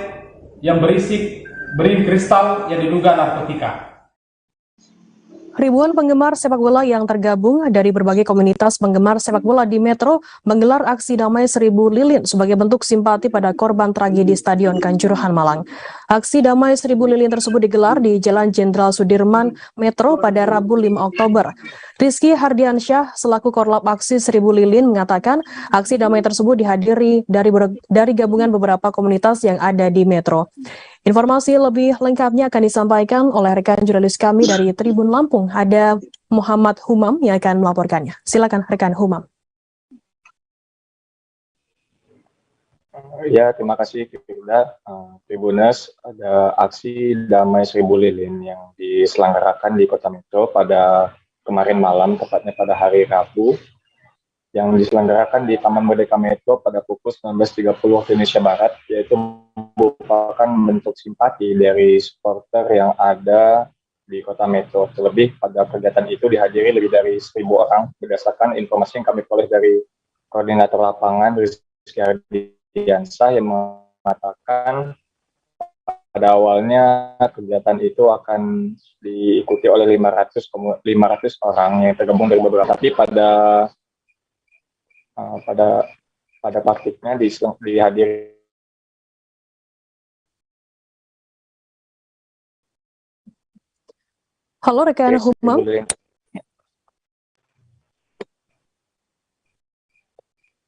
yang berisi bering kristal yang diduga narkotika. Ribuan penggemar sepak bola yang tergabung dari berbagai komunitas penggemar sepak bola di Metro menggelar aksi damai 1000 lilin sebagai bentuk simpati pada korban tragedi Stadion Kanjuruhan Malang. Aksi damai 1000 lilin tersebut digelar di Jalan Jenderal Sudirman, Metro pada Rabu 5 Oktober. Rizky Hardiansyah selaku Korlap Aksi 1000 Lilin mengatakan aksi damai tersebut dihadiri dari gabungan beberapa komunitas yang ada di Metro. Informasi lebih lengkapnya akan disampaikan oleh rekan jurnalis kami dari Tribun Lampung. Ada Muhammad Humam yang akan melaporkannya. Silakan rekan Humam. Ya, terima kasih Firda. Tribuners, ada aksi damai 1000 lilin yang diselenggarakan di Kota Metro pada kemarin malam, tepatnya pada hari Rabu, yang diselenggarakan di Taman Merdeka Metro pada pukul 19.30 waktu Indonesia Barat, yaitu merupakan bentuk simpati dari supporter yang ada di Kota Metro. Terlebih pada kegiatan itu dihadiri lebih dari 1000 orang, berdasarkan informasi yang kami peroleh dari koordinator lapangan Rizky Hardiansyah yang mengatakan pada awalnya kegiatan itu akan diikuti oleh 500 orang yang tergabung dari beberapa, tapi pada praktiknya dihadiri Halo rekan Humam.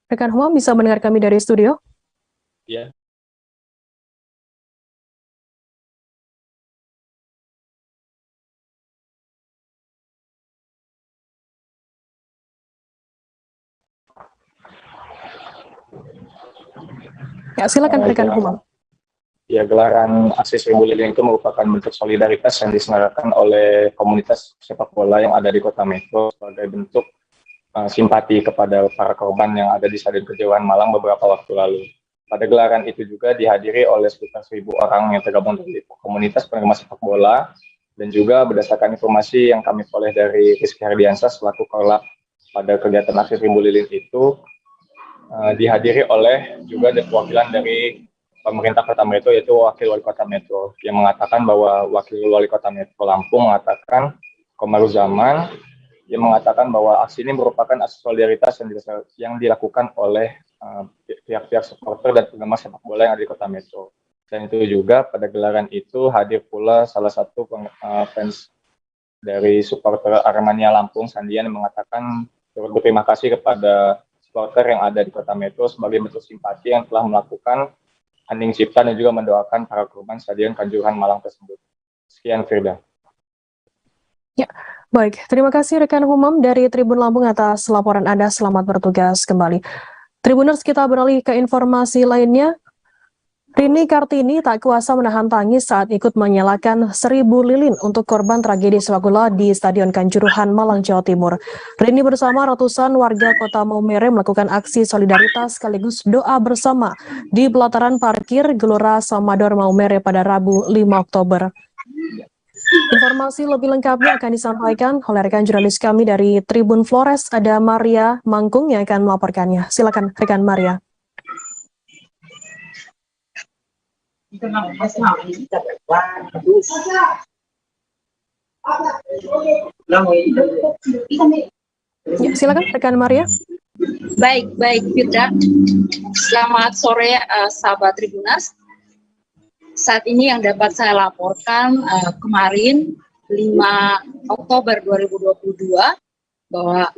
Rekan Humam bisa mendengar kami dari studio? Ya. Ya, silakan rekan Humam. Ya, gelaran aksi 1000 lilin itu merupakan bentuk solidaritas yang diselenggarakan oleh komunitas sepak bola yang ada di Kota Metro sebagai bentuk simpati kepada para korban yang ada di Stadion Kanjuruhan Malang beberapa waktu lalu. Pada gelaran itu juga dihadiri oleh sekitar 1000 orang yang tergabung dari komunitas penggemar sepak bola, dan juga berdasarkan informasi yang kami peroleh dari Rizky Hardiansyah selaku Korlap pada kegiatan aksi 1000 lilin itu dihadiri oleh juga perwakilan dari pemerintah Kota Metro, yaitu Wakil Wali Kota Metro, yang mengatakan bahwa Wakil Wali Kota Metro Lampung mengatakan Komaruzaman, yang mengatakan bahwa aksi ini merupakan aksi solidaritas yang dilakukan oleh pihak-pihak supporter dan penggemar sepak bola yang ada di Kota Metro. Dan itu juga pada gelaran itu hadir pula salah satu fans dari supporter Aremania Lampung, Sandian, yang mengatakan berterima kasih kepada supporter yang ada di Kota Metro sebagai bentuk simpati yang telah melakukan hening cipta dan juga mendoakan para korban Stadion Kanjuruhan Malang tersebut. Sekian, Firda. Ya, baik. Terima kasih rekan Humam dari Tribun Lampung atas laporan Anda. Selamat bertugas kembali. Tribuners, kita beralih ke informasi lainnya. Rini Kartini tak kuasa menahan tangis saat ikut menyalakan 1000 lilin untuk korban tragedi sepak bola di Stadion Kanjuruhan Malang, Jawa Timur. Rini bersama ratusan warga Kota Maumere melakukan aksi solidaritas sekaligus doa bersama di pelataran parkir Gelora Samador Maumere pada Rabu 5 Oktober. Informasi lebih lengkapnya akan disampaikan oleh rekan jurnalis kami dari Tribun Flores, ada Maria Mangkung yang akan melaporkannya. Silakan rekan Maria. Ya, silakan rekan Maria. Baik Firda. Selamat sore sahabat Tribuners. Saat ini yang dapat saya laporkan kemarin 5 Oktober 2022 bahwa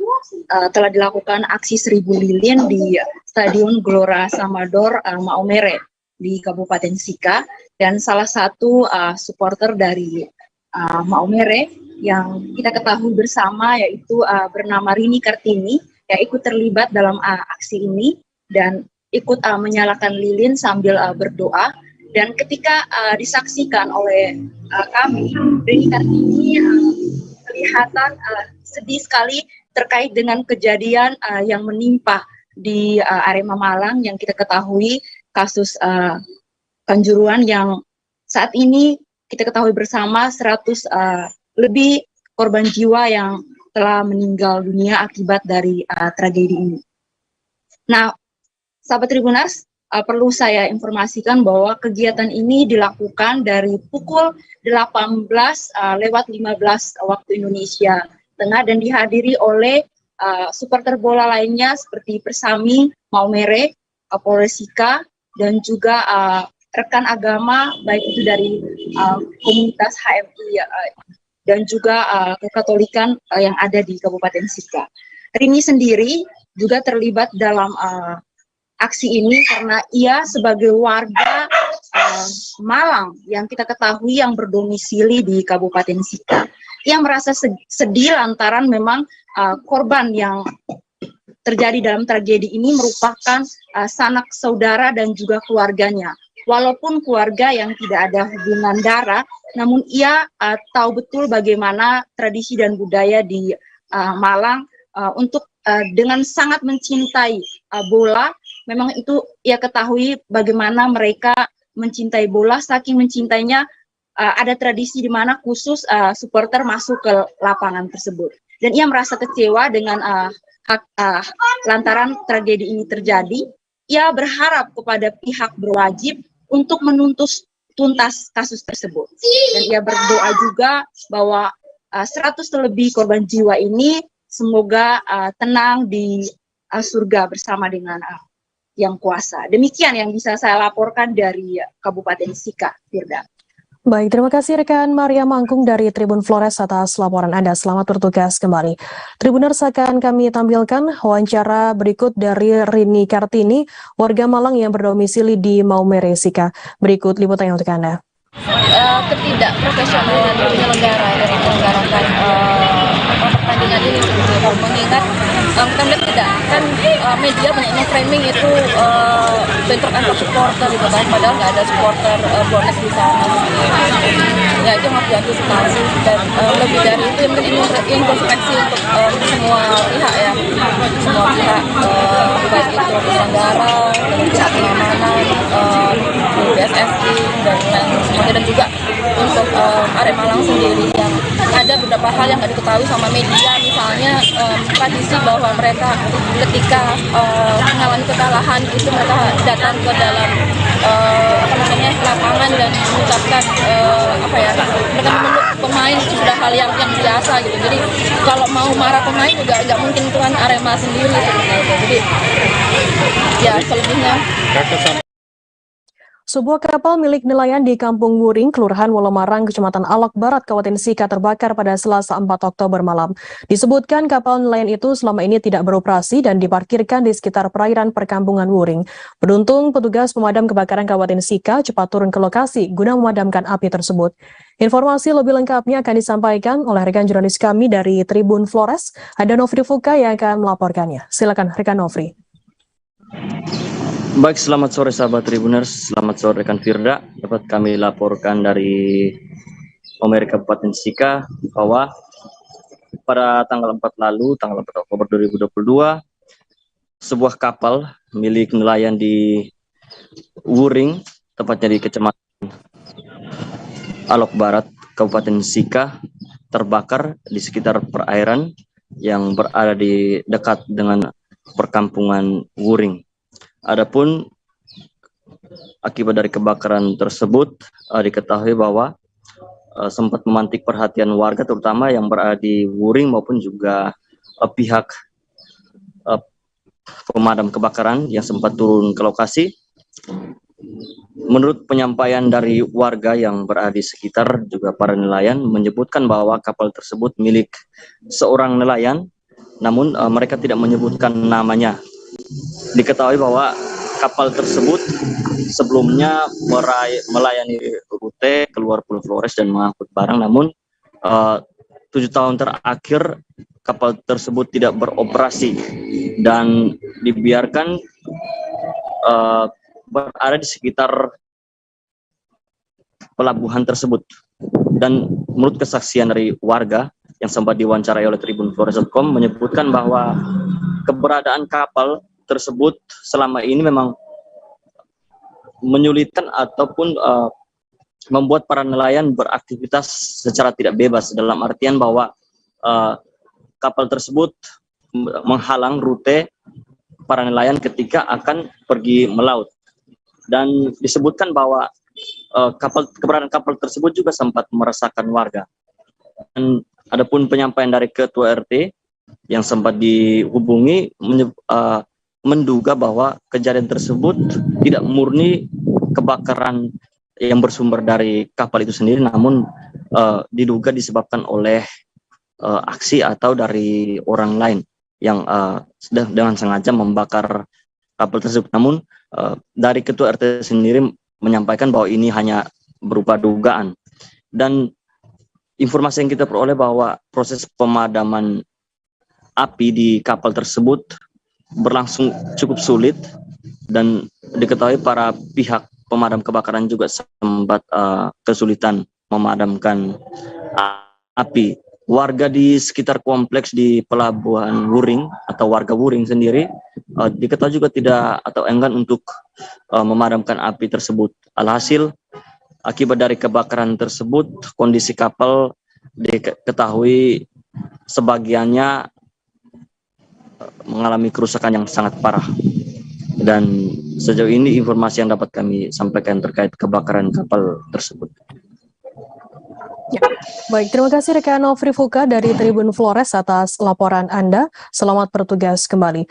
telah dilakukan aksi 1000 lilin di Stadion Gelora Samador Maumere di Kabupaten Sika, dan salah satu supporter dari Maumere yang kita ketahui bersama yaitu bernama Rini Kartini yang ikut terlibat dalam aksi ini dan ikut menyalakan lilin sambil berdoa Dan ketika disaksikan oleh kami, Rini Kartini kelihatan sedih sekali terkait dengan kejadian yang menimpa di Arema Malang yang kita ketahui kasus Kanjuruhan yang saat ini kita ketahui bersama 100 lebih korban jiwa yang telah meninggal dunia akibat dari tragedi ini. Nah, sahabat Tribuners, perlu saya informasikan bahwa kegiatan ini dilakukan dari pukul 18 lewat 15 waktu Indonesia Tengah dan dihadiri oleh supporter bola lainnya seperti Persami, Maumere, Polresika, dan juga rekan agama baik itu dari komunitas HMI dan juga kekatolikan yang ada di Kabupaten Sika. Rini sendiri juga terlibat dalam aksi ini karena ia sebagai warga Malang yang kita ketahui yang berdomisili di Kabupaten Sika. Ia merasa sedih lantaran memang korban yang terjadi dalam tragedi ini merupakan sanak saudara dan juga keluarganya. Walaupun keluarga yang tidak ada hubungan darah, namun ia tahu betul bagaimana tradisi dan budaya di Malang untuk dengan sangat mencintai bola. Memang itu ia ketahui bagaimana mereka mencintai bola, saking mencintainya ada tradisi di mana khusus supporter masuk ke lapangan tersebut. Dan ia merasa kecewa dengan lantaran tragedi ini terjadi. Ia berharap kepada pihak berwajib untuk menuntut tuntas kasus tersebut. Dan ia berdoa juga bahwa 100 lebih korban jiwa ini semoga tenang di surga bersama dengan Yang Kuasa. Demikian yang bisa saya laporkan dari Kabupaten Sika, Firda. Baik, terima kasih rekan Maria Mangkung dari Tribun Flores atas laporan Anda. Selamat bertugas kembali. Tribuners, akan kami tampilkan wawancara berikut dari Rini Kartini, warga Malang yang berdomisili di Maumere, Sika. Berikut liputannya untuk Anda. Ketidakprofesionalan penyelenggara dari menyelenggarakan pertandingan ini, mengingat kita melihat tidak kan media banyak framing itu bentrok antar supporter gitu kan, padahal nggak ada supporter bonek di sana. Ya itu harus diantisipasi dan lebih dari itu mungkin introspeksi untuk semua pihak ya, semua pihak baik itu penyelenggara, pihak pengamanan, PSSI dan juga untuk Arema Malang sendiri yang ada beberapa hal yang nggak diketahui sama media, misalnya tradisi bahwa mereka ketika mengalami kekalahan itu mereka datang ke dalam lapangan dan mengucapkan mereka memeluk pemain itu sudah hal yang biasa gitu. Jadi kalau mau marah pemain juga nggak mungkin itu kan Arema sendiri seperti itu. Jadi ya selebihnya. Sebuah kapal milik nelayan di Kampung Wuring, Kelurahan Wolomarang, Kecamatan Alok Barat, Kabupaten Sika terbakar pada Selasa 4 Oktober malam. Disebutkan kapal nelayan itu selama ini tidak beroperasi dan diparkirkan di sekitar perairan perkampungan Wuring. Beruntung, petugas pemadam kebakaran Kabupaten Sika cepat turun ke lokasi guna memadamkan api tersebut. Informasi lebih lengkapnya akan disampaikan oleh rekan jurnalis kami dari Tribun Flores, ada Nofri Fuka yang akan melaporkannya. Silakan rekan Nofri. Baik, selamat sore sahabat Tribuners, selamat sore rekan Firda. Dapat kami laporkan dari Maumere Kabupaten Sika bahwa pada tanggal 4 lalu, tanggal 4 Oktober 2022, sebuah kapal milik nelayan di Wuring, tepatnya di Kecamatan Alok Barat, Kabupaten Sika, terbakar di sekitar perairan yang berada di dekat dengan perkampungan Wuring. Adapun akibat dari kebakaran tersebut diketahui bahwa sempat memantik perhatian warga terutama yang berada di Wuring maupun juga pihak pemadam kebakaran yang sempat turun ke lokasi. Menurut penyampaian dari warga yang berada di sekitar juga para nelayan menyebutkan bahwa kapal tersebut milik seorang nelayan, namun mereka tidak menyebutkan namanya. Diketahui bahwa kapal tersebut sebelumnya melayani rute keluar Pulau Flores dan mengangkut barang, namun 7 tahun terakhir kapal tersebut tidak beroperasi dan dibiarkan berada di sekitar pelabuhan tersebut. Dan menurut kesaksian dari warga yang sempat diwawancarai oleh tribunflores.com menyebutkan bahwa keberadaan kapal tersebut selama ini memang menyulitkan ataupun membuat para nelayan beraktivitas secara tidak bebas, dalam artian bahwa kapal tersebut menghalang rute para nelayan ketika akan pergi melaut. Dan disebutkan bahwa keberadaan kapal tersebut juga sempat meresahkan warga. Dan adapun penyampaian dari Ketua RT yang sempat dihubungi menduga bahwa kejadian tersebut tidak murni kebakaran yang bersumber dari kapal itu sendiri, namun diduga disebabkan oleh aksi atau dari orang lain yang dengan sengaja membakar kapal tersebut. Namun dari Ketua RT sendiri menyampaikan bahwa ini hanya berupa dugaan. Dan informasi yang kita peroleh bahwa proses pemadaman api di kapal tersebut berlangsung cukup sulit, dan diketahui para pihak pemadam kebakaran juga sempat kesulitan memadamkan api. Warga di sekitar kompleks di Pelabuhan Wuring atau warga Wuring sendiri diketahui juga tidak atau enggan untuk memadamkan api tersebut. Alhasil akibat dari kebakaran tersebut kondisi kapal diketahui sebagiannya mengalami kerusakan yang sangat parah. Dan sejauh ini informasi yang dapat kami sampaikan terkait kebakaran kapal tersebut. Ya. Baik, terima kasih rekan Nofri Fuka dari Tribun Flores atas laporan Anda. Selamat bertugas kembali.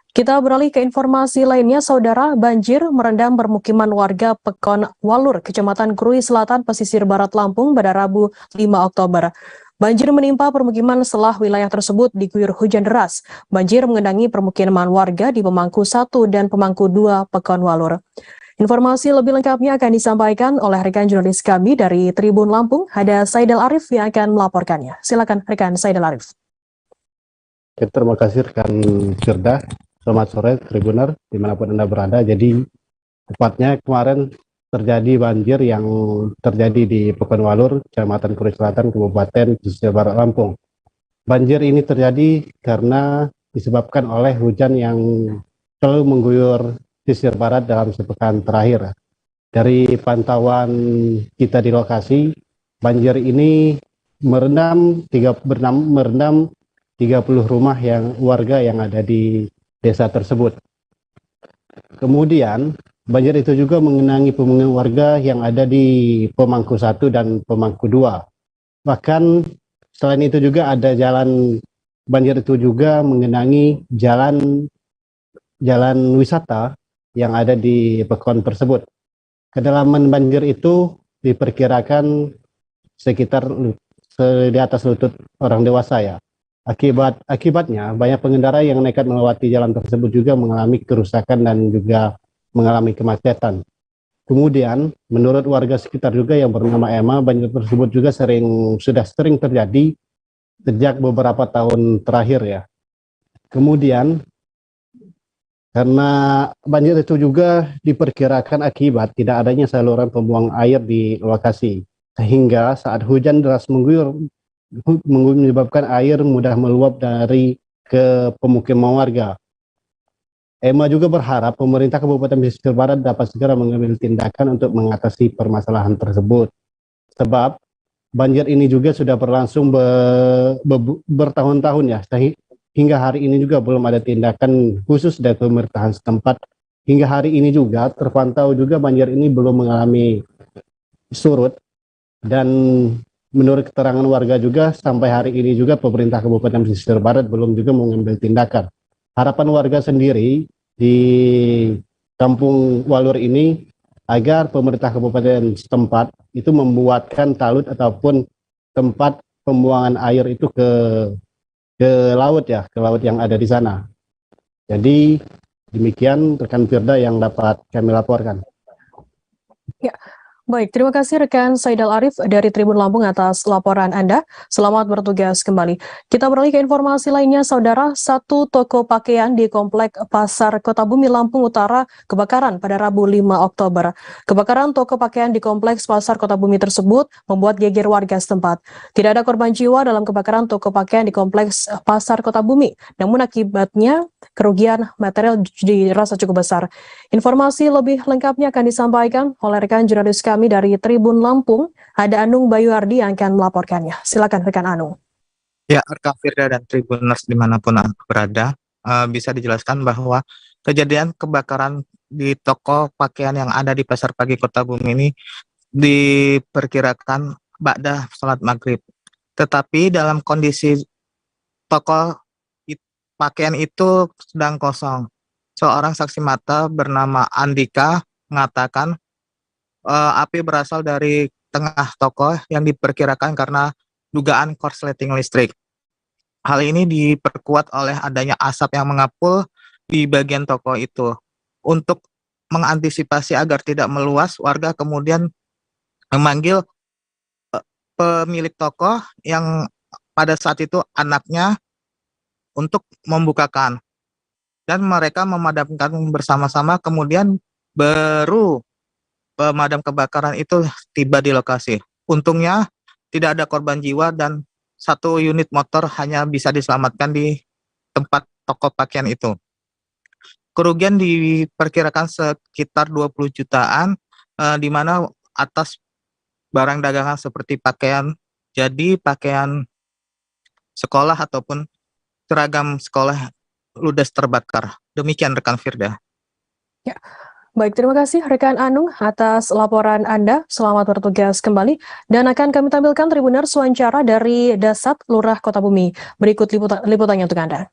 Kita beralih ke informasi lainnya, Saudara. Banjir merendam permukiman warga Pekon Walur, Kecamatan Krui Selatan, Pesisir Barat Lampung pada Rabu 5 Oktober. Banjir menimpa permukiman setelah wilayah tersebut diguyur hujan deras. Banjir mengendangi permukiman warga di Pemangku 1 dan Pemangku 2 Pekon Walur. Informasi lebih lengkapnya akan disampaikan oleh rekan jurnalis kami dari Tribun Lampung, ada Saidal Arif yang akan melaporkannya. Silakan rekan Saidal Arif. Terima kasih rekan Firda. Selamat sore Tribuner dimanapun Anda berada. Jadi tepatnya kemarin terjadi banjir yang terjadi di Pekon Walur, Kecamatan Krui Selatan, Kabupaten Pesisir Barat Lampung. Banjir ini terjadi karena disebabkan oleh hujan yang selalu mengguyur pesisir barat dalam sepekan terakhir. Dari pantauan kita di lokasi, banjir ini merendam 30 rumah warga yang ada di desa tersebut. Kemudian banjir itu juga mengenangi pemukiman warga yang ada di Pemangku 1 dan Pemangku 2. Bahkan selain itu juga ada banjir itu juga mengenangi jalan wisata yang ada di Pekon tersebut. Kedalaman banjir itu diperkirakan sekitar di atas lutut orang dewasa ya. Akibatnya banyak pengendara yang nekat melewati jalan tersebut juga mengalami kerusakan dan juga mengalami kemacetan. Kemudian menurut warga sekitar juga yang bernama Emma, banjir tersebut juga sudah sering terjadi sejak beberapa tahun terakhir ya. Kemudian karena banjir itu juga diperkirakan akibat tidak adanya saluran pembuang air di lokasi, sehingga saat hujan deras mengguyur menyebabkan air mudah meluap ke pemukiman warga. Emma juga berharap pemerintah Kabupaten Pesisir Barat dapat segera mengambil tindakan untuk mengatasi permasalahan tersebut. Sebab banjir ini juga sudah berlangsung bertahun-tahun ya, hingga hari ini juga belum ada tindakan khusus dari pemerintahan setempat. Hingga hari ini juga terpantau juga banjir ini belum mengalami surut, dan menurut keterangan warga juga sampai hari ini juga pemerintah Kabupaten Pesisir Barat belum juga mengambil tindakan. Harapan warga sendiri di Kampung Walur ini agar pemerintah kabupaten setempat itu membuatkan talut ataupun tempat pembuangan air itu ke laut ya, ke laut yang ada di sana. Jadi demikian rekan Firda yang dapat kami laporkan. Ya, Baik, terima kasih rekan Saidal Arif dari Tribun Lampung atas laporan Anda. Selamat bertugas kembali. Kita beralih ke informasi lainnya, Saudara. Satu toko pakaian di Komplek Pasar Kota Bumi, Lampung Utara kebakaran pada Rabu 5 Oktober. Kebakaran toko pakaian di Kompleks Pasar Kota Bumi tersebut membuat geger warga setempat. Tidak ada korban jiwa dalam kebakaran toko pakaian di Kompleks Pasar Kota Bumi, namun akibatnya kerugian material dirasa cukup besar. Informasi lebih lengkapnya akan disampaikan oleh rekan jurnalis kami dari Tribun Lampung, ada Anung Bayuardi yang akan melaporkannya. Silakan rekan Anung. Ya, rekan Firda dan Tribuners dimanapun berada, bisa dijelaskan bahwa kejadian kebakaran di toko pakaian yang ada di Pasar Pagi Kota Bumi ini diperkirakan ba'da sholat maghrib. Tetapi dalam kondisi toko pakaian itu sedang kosong. Seorang saksi mata bernama Andika mengatakan api berasal dari tengah toko yang diperkirakan karena dugaan korsleting listrik. Hal ini diperkuat oleh adanya asap yang mengapul di bagian toko itu. Untuk mengantisipasi agar tidak meluas, warga kemudian memanggil pemilik toko yang pada saat itu anaknya untuk membukakan. Dan mereka memadamkan bersama-sama, kemudian baru pemadam kebakaran itu tiba di lokasi. Untungnya tidak ada korban jiwa dan satu unit motor hanya bisa diselamatkan di tempat toko pakaian itu. Kerugian diperkirakan sekitar 20 jutaan, di mana atas barang dagangan seperti pakaian, jadi pakaian sekolah ataupun seragam sekolah ludes terbakar. Demikian rekan Firda. Ya. Baik, terima kasih rekan Anung atas laporan Anda. Selamat bertugas kembali. Dan akan kami tampilkan Tribuners wawancara dari Dasat Lurah Kota Bumi. Berikut liputannya untuk Anda.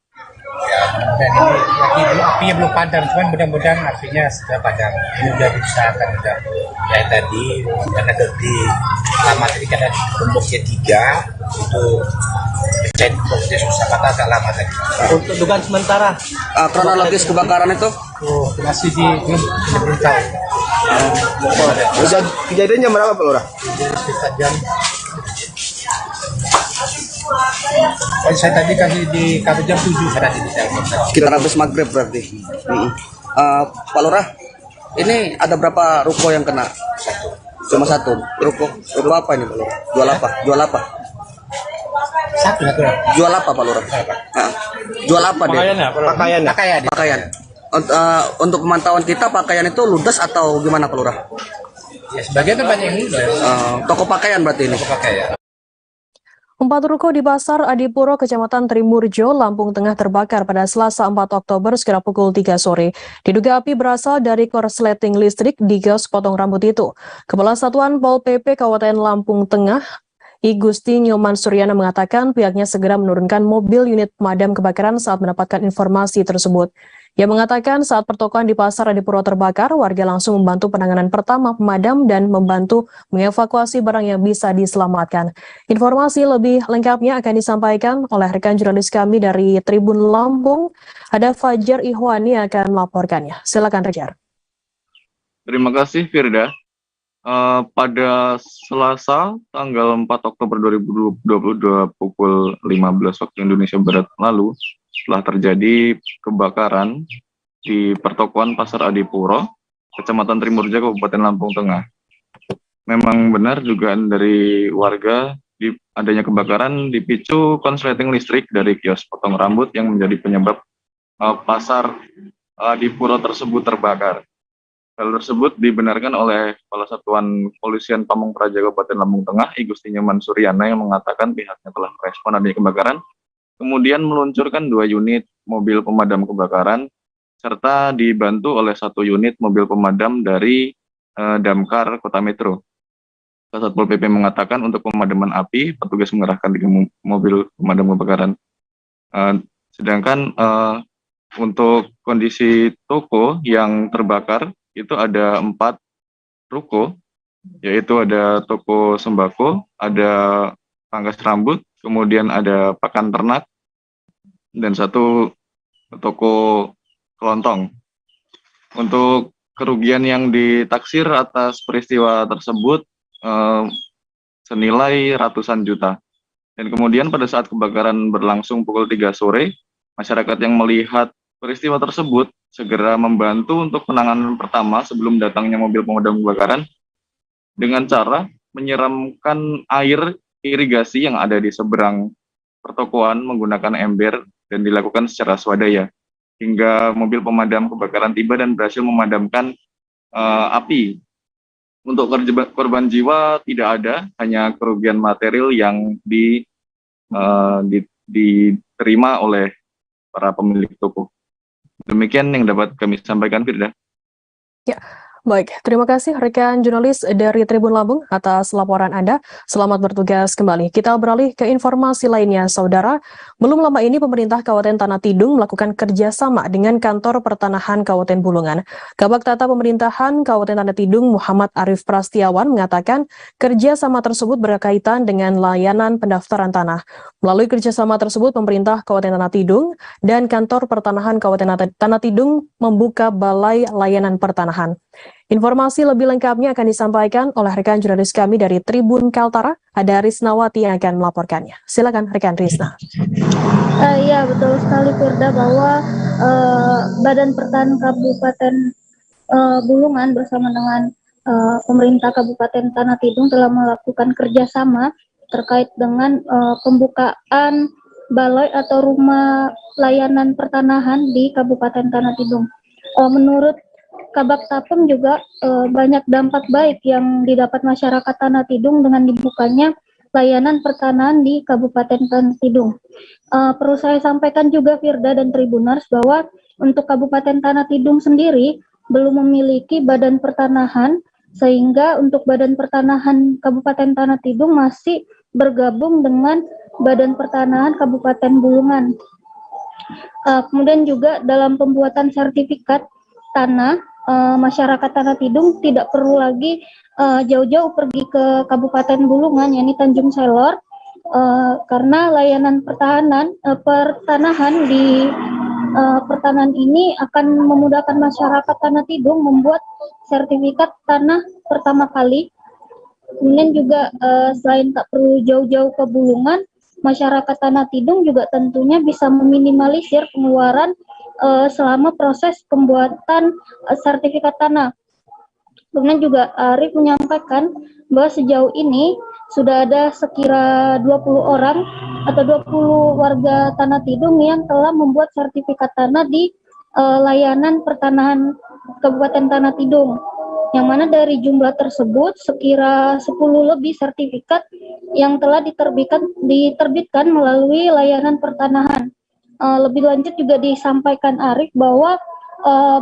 Dan ini apinya belum padam, cuman mudah-mudahan apinya sudah padam. Ini sudah diusahakan, sudah ya tadi karena di lama tadi karena gemboknya 3 itu pecahin gemboknya susah, kata agak lama tadi. Untuk dugaan sementara kronologis kebakaran itu masih belum tahu. Kejadiannya jam berapa Pak Lurah? Sekitar jam saya tadi kasih di jam 7 saya tadi di telepon. Sekitar habis maghrib berarti. Pak Lurah, ini ada berapa ruko yang kena? Cuma satu. Ruko apa ini Pak Lurah? Jual apa? Satu. Jual apa Pak Lurah? Jual apa deh? Pakaian. Untuk pemantauan kita pakaian itu ludes atau gimana Pak Lurah? Ya sebagian kan banyak yang ludes. Toko pakaian berarti ini. Toko pakaian. 4 ruko di Pasar Adipuro, Kecamatan Trimurjo, Lampung Tengah terbakar pada Selasa 4 Oktober sekitar pukul 3 sore. Diduga api berasal dari korsleting listrik di kios potong rambut itu. Kepala Satuan Pol PP Kabupaten Lampung Tengah, I Gusti Nyoman Suryana mengatakan pihaknya segera menurunkan mobil unit pemadam kebakaran saat mendapatkan informasi tersebut. Ia mengatakan saat pertokoan di Pasar Adipuro terbakar, warga langsung membantu penanganan pertama pemadam dan membantu mengevakuasi barang yang bisa diselamatkan. Informasi lebih lengkapnya akan disampaikan oleh rekan jurnalis kami dari Tribun Lampung. Ada Fajar Ihwani yang akan melaporkannya. Silakan Fajar. Terima kasih Firda. Pada Selasa tanggal 4 Oktober 2022 pukul 15 waktu Indonesia Barat lalu, setelah terjadi kebakaran di pertokoan Pasar Adipuro, Kecamatan Trimurjo, Kabupaten Lampung Tengah. Memang benar dugaan dari warga adanya kebakaran dipicu konsleting listrik dari kios potong rambut yang menjadi penyebab Pasar Adipuro tersebut terbakar. Hal tersebut dibenarkan oleh Kepala Satuan Polisian Pamong Praja Kabupaten Lampung Tengah, I Gusti Nyoman Suryana, yang mengatakan pihaknya telah merespon adanya kebakaran, kemudian meluncurkan 2 unit mobil pemadam kebakaran, serta dibantu oleh 1 unit mobil pemadam dari Damkar Kota Metro. Satpol PP mengatakan untuk pemadaman api, petugas mengerahkan 3 mobil pemadam kebakaran. Sedangkan untuk kondisi toko yang terbakar, itu ada 4 ruko, yaitu ada toko sembako, ada pangkas rambut, kemudian ada pakan ternak, dan 1 toko kelontong. Untuk kerugian yang ditaksir atas peristiwa tersebut senilai ratusan juta. Dan kemudian pada saat kebakaran berlangsung pukul 3 sore, masyarakat yang melihat peristiwa tersebut segera membantu untuk penanganan pertama sebelum datangnya mobil pemadam kebakaran dengan cara menyiramkan air irigasi yang ada di seberang pertokoan menggunakan ember dan dilakukan secara swadaya hingga mobil pemadam kebakaran tiba dan berhasil memadamkan api. Untuk korban jiwa tidak ada, hanya kerugian material yang diterima oleh para pemilik toko. Demikian yang dapat kami sampaikan, Firda. Ya, baik. Terima kasih rekan jurnalis dari Tribun Lampung atas laporan Anda. Selamat bertugas kembali. Kita beralih ke informasi lainnya, Saudara. Belum lama ini pemerintah Kabupaten Tanah Tidung melakukan kerjasama dengan Kantor Pertanahan Kabupaten Bulungan. Kabak Tata Pemerintahan Kabupaten Tanah Tidung Muhammad Arif Prastiawan mengatakan kerjasama tersebut berkaitan dengan layanan pendaftaran tanah. Melalui kerjasama tersebut, pemerintah Kabupaten Tanah Tidung dan Kantor Pertanahan Kabupaten Tanah Tidung membuka balai layanan pertanahan. Informasi lebih lengkapnya akan disampaikan oleh rekan jurnalis kami dari Tribun Kaltara, ada Risnawati yang akan melaporkannya. Silakan rekan Risna. Iya, betul sekali Firda, bahwa Badan Pertanahan Kabupaten Bulungan bersama dengan pemerintah Kabupaten Tanah Tidung telah melakukan kerjasama terkait dengan pembukaan balai atau rumah layanan pertanahan di Kabupaten Tanah Tidung. Menurut Kabak Tapem juga banyak dampak baik yang didapat masyarakat Tanah Tidung dengan dibukanya layanan pertanahan di Kabupaten Tanah Tidung. Perlu saya sampaikan juga Firda dan Tribuners bahwa untuk Kabupaten Tanah Tidung sendiri belum memiliki badan pertanahan, sehingga untuk badan pertanahan Kabupaten Tanah Tidung masih bergabung dengan Badan Pertanahan Kabupaten Bulungan. Kemudian juga dalam pembuatan sertifikat tanah, masyarakat Tanah Tidung tidak perlu lagi jauh-jauh pergi ke Kabupaten Bulungan, yakni Tanjung Selor, karena layanan pertanahan di pertanahan ini akan memudahkan masyarakat Tanah Tidung membuat sertifikat tanah pertama kali. Kemudian juga selain tak perlu jauh-jauh ke Bulungan, masyarakat Tanah Tidung juga tentunya bisa meminimalisir pengeluaran selama proses pembuatan sertifikat tanah. Kemudian juga Arif menyampaikan bahwa sejauh ini sudah ada sekira 20 orang atau 20 warga Tanah Tidung yang telah membuat sertifikat tanah di layanan pertanahan Kabupaten Tanah Tidung. Yang mana dari jumlah tersebut sekira 10 lebih sertifikat yang telah diterbitkan melalui layanan pertanahan. Lebih lanjut juga disampaikan Arif bahwa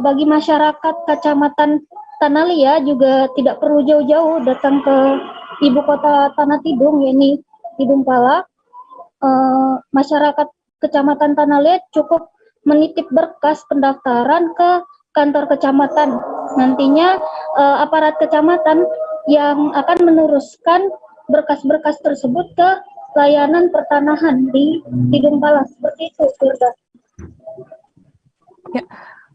bagi masyarakat Kecamatan Tanah Lia juga tidak perlu jauh-jauh datang ke ibu kota Tanah Tidung, yakni Tidung Pala. Masyarakat Kecamatan Tanah Lia cukup menitip berkas pendaftaran ke kantor kecamatan. Nantinya aparat kecamatan yang akan meneruskan berkas-berkas tersebut ke layanan pertanahan di Tidung Pala. Seperti itu, Firda. Ya.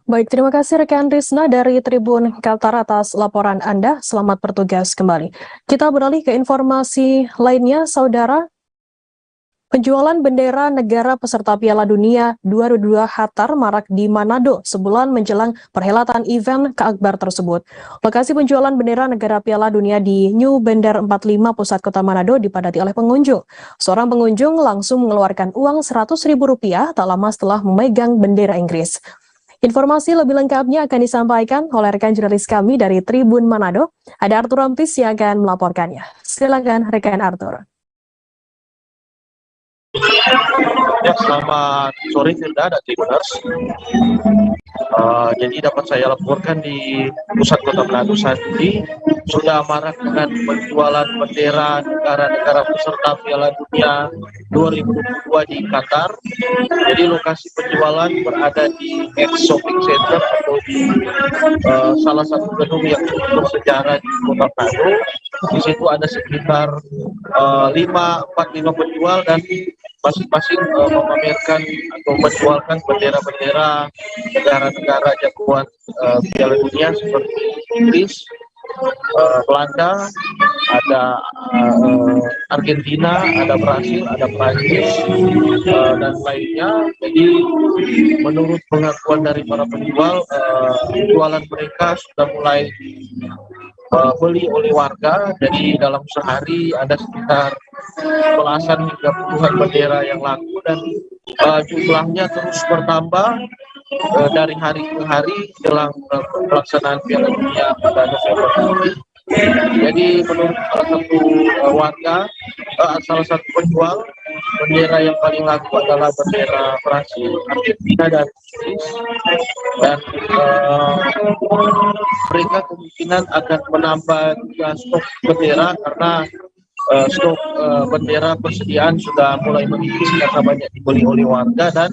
Baik, terima kasih rekan Risna dari Tribun Kaltara atas laporan Anda. Selamat bertugas kembali. Kita beralih ke informasi lainnya, Saudara. Penjualan bendera negara peserta Piala Dunia 2022 Qatar marak di Manado sebulan menjelang perhelatan event keakbar tersebut. Lokasi penjualan bendera negara Piala Dunia di New Bandar 45 Pusat Kota Manado dipadati oleh pengunjung. Seorang pengunjung langsung mengeluarkan uang Rp100.000 tak lama setelah memegang bendera Inggris. Informasi lebih lengkapnya akan disampaikan oleh rekan jurnalis kami dari Tribun Manado. Ada Arthur Rampis yang akan melaporkannya. Silakan rekan Arthur. Ya, selamat sore Firda dan Tribuners. Jadi dapat saya laporkan di pusat kota Manado saat ini sudah marak dengan penjualan bendera negara-negara peserta Piala Dunia 2022 di Qatar. Jadi lokasi penjualan berada di X Shopping Center atau di salah satu gedung yang cukup bersejarah di kota Manado. Di situ ada sekitar 45 penjual dan masing-masing memamerkan atau menjualkan bendera-bendera negara-negara jagoan Piala Dunia seperti Inggris, Belanda, ada Argentina, ada Brasil, ada Prancis, dan lainnya. Jadi menurut pengakuan dari para penjual, jualan mereka sudah mulai beli oleh warga. Jadi dalam sehari ada sekitar belasan hingga puluhan bendera yang laku, dan jumlahnya terus bertambah dari hari ke hari jelang pelaksanaan Piala Dunia pada November nanti. Jadi menurut salah satu warga, salah satu penjual, bendera yang paling laku adalah bendera Brasil, Argentina, dan Inggris. Dan mereka kemungkinan akan menambah stok bendera karena stok bendera persediaan sudah mulai menipis karena banyak dibeli oleh warga, dan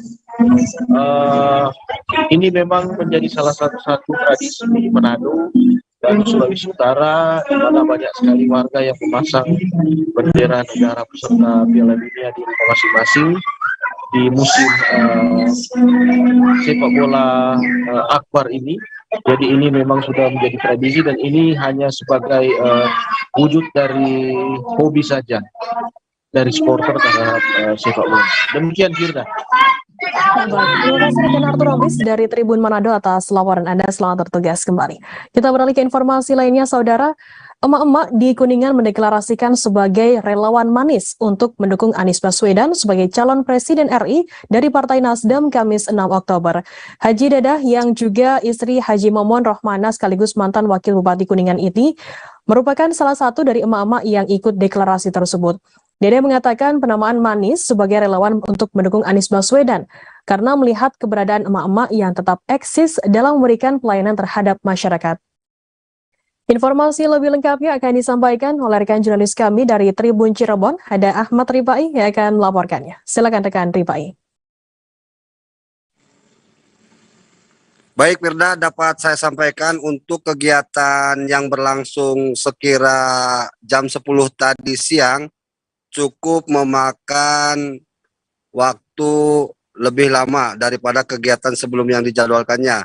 ini memang menjadi salah satu tradisi di Manado dan Sulawesi Utara, di mana banyak sekali warga yang memasang bendera negara peserta Piala Dunia di rumah masing-masing di musim sepak bola akbar ini. Jadi ini memang sudah menjadi tradisi, dan ini hanya sebagai wujud dari hobi saja dari supporter terhadap sepak bola. Demikian Firda. Terima kasih rekan Arthur Rombis dari Tribun Manado atas laporan Anda. Selamat bertugas kembali. Kita beralih ke informasi lainnya, saudara. Emak-emak di Kuningan mendeklarasikan sebagai relawan manis untuk mendukung Anies Baswedan sebagai calon Presiden RI dari Partai Nasdem Kamis 6 Oktober. Haji Dadah yang juga istri Haji Momon Rohmana sekaligus mantan Wakil Bupati Kuningan ini merupakan salah satu dari emak-emak yang ikut deklarasi tersebut. Dede mengatakan penamaan manis sebagai relawan untuk mendukung Anies Baswedan karena melihat keberadaan emak-emak yang tetap eksis dalam memberikan pelayanan terhadap masyarakat. Informasi lebih lengkapnya akan disampaikan oleh rekan jurnalis kami dari Tribun Cirebon, ada Ahmad Ripai yang akan melaporkannya. Silakan rekan Ripai. Baik Firda, dapat saya sampaikan untuk kegiatan yang berlangsung sekira jam 10 tadi siang cukup memakan waktu lebih lama daripada kegiatan sebelum yang dijadwalkannya.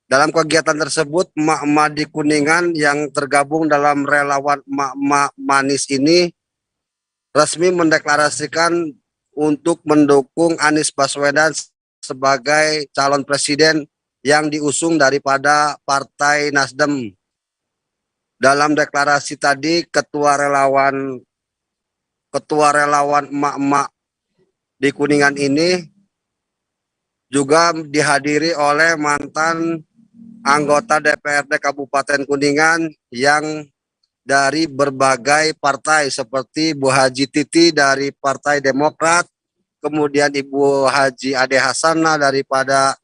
Dalam kegiatan tersebut, emak-emak di Kuningan yang tergabung dalam relawan emak-emak manis ini resmi mendeklarasikan untuk mendukung Anies Baswedan sebagai calon presiden yang diusung daripada Partai Nasdem. Dalam deklarasi tadi, ketua relawan emak-emak di Kuningan ini juga dihadiri oleh mantan anggota DPRD Kabupaten Kuningan yang dari berbagai partai seperti Bu Haji Titi dari Partai Demokrat, kemudian Ibu Haji Ade Hasanah daripada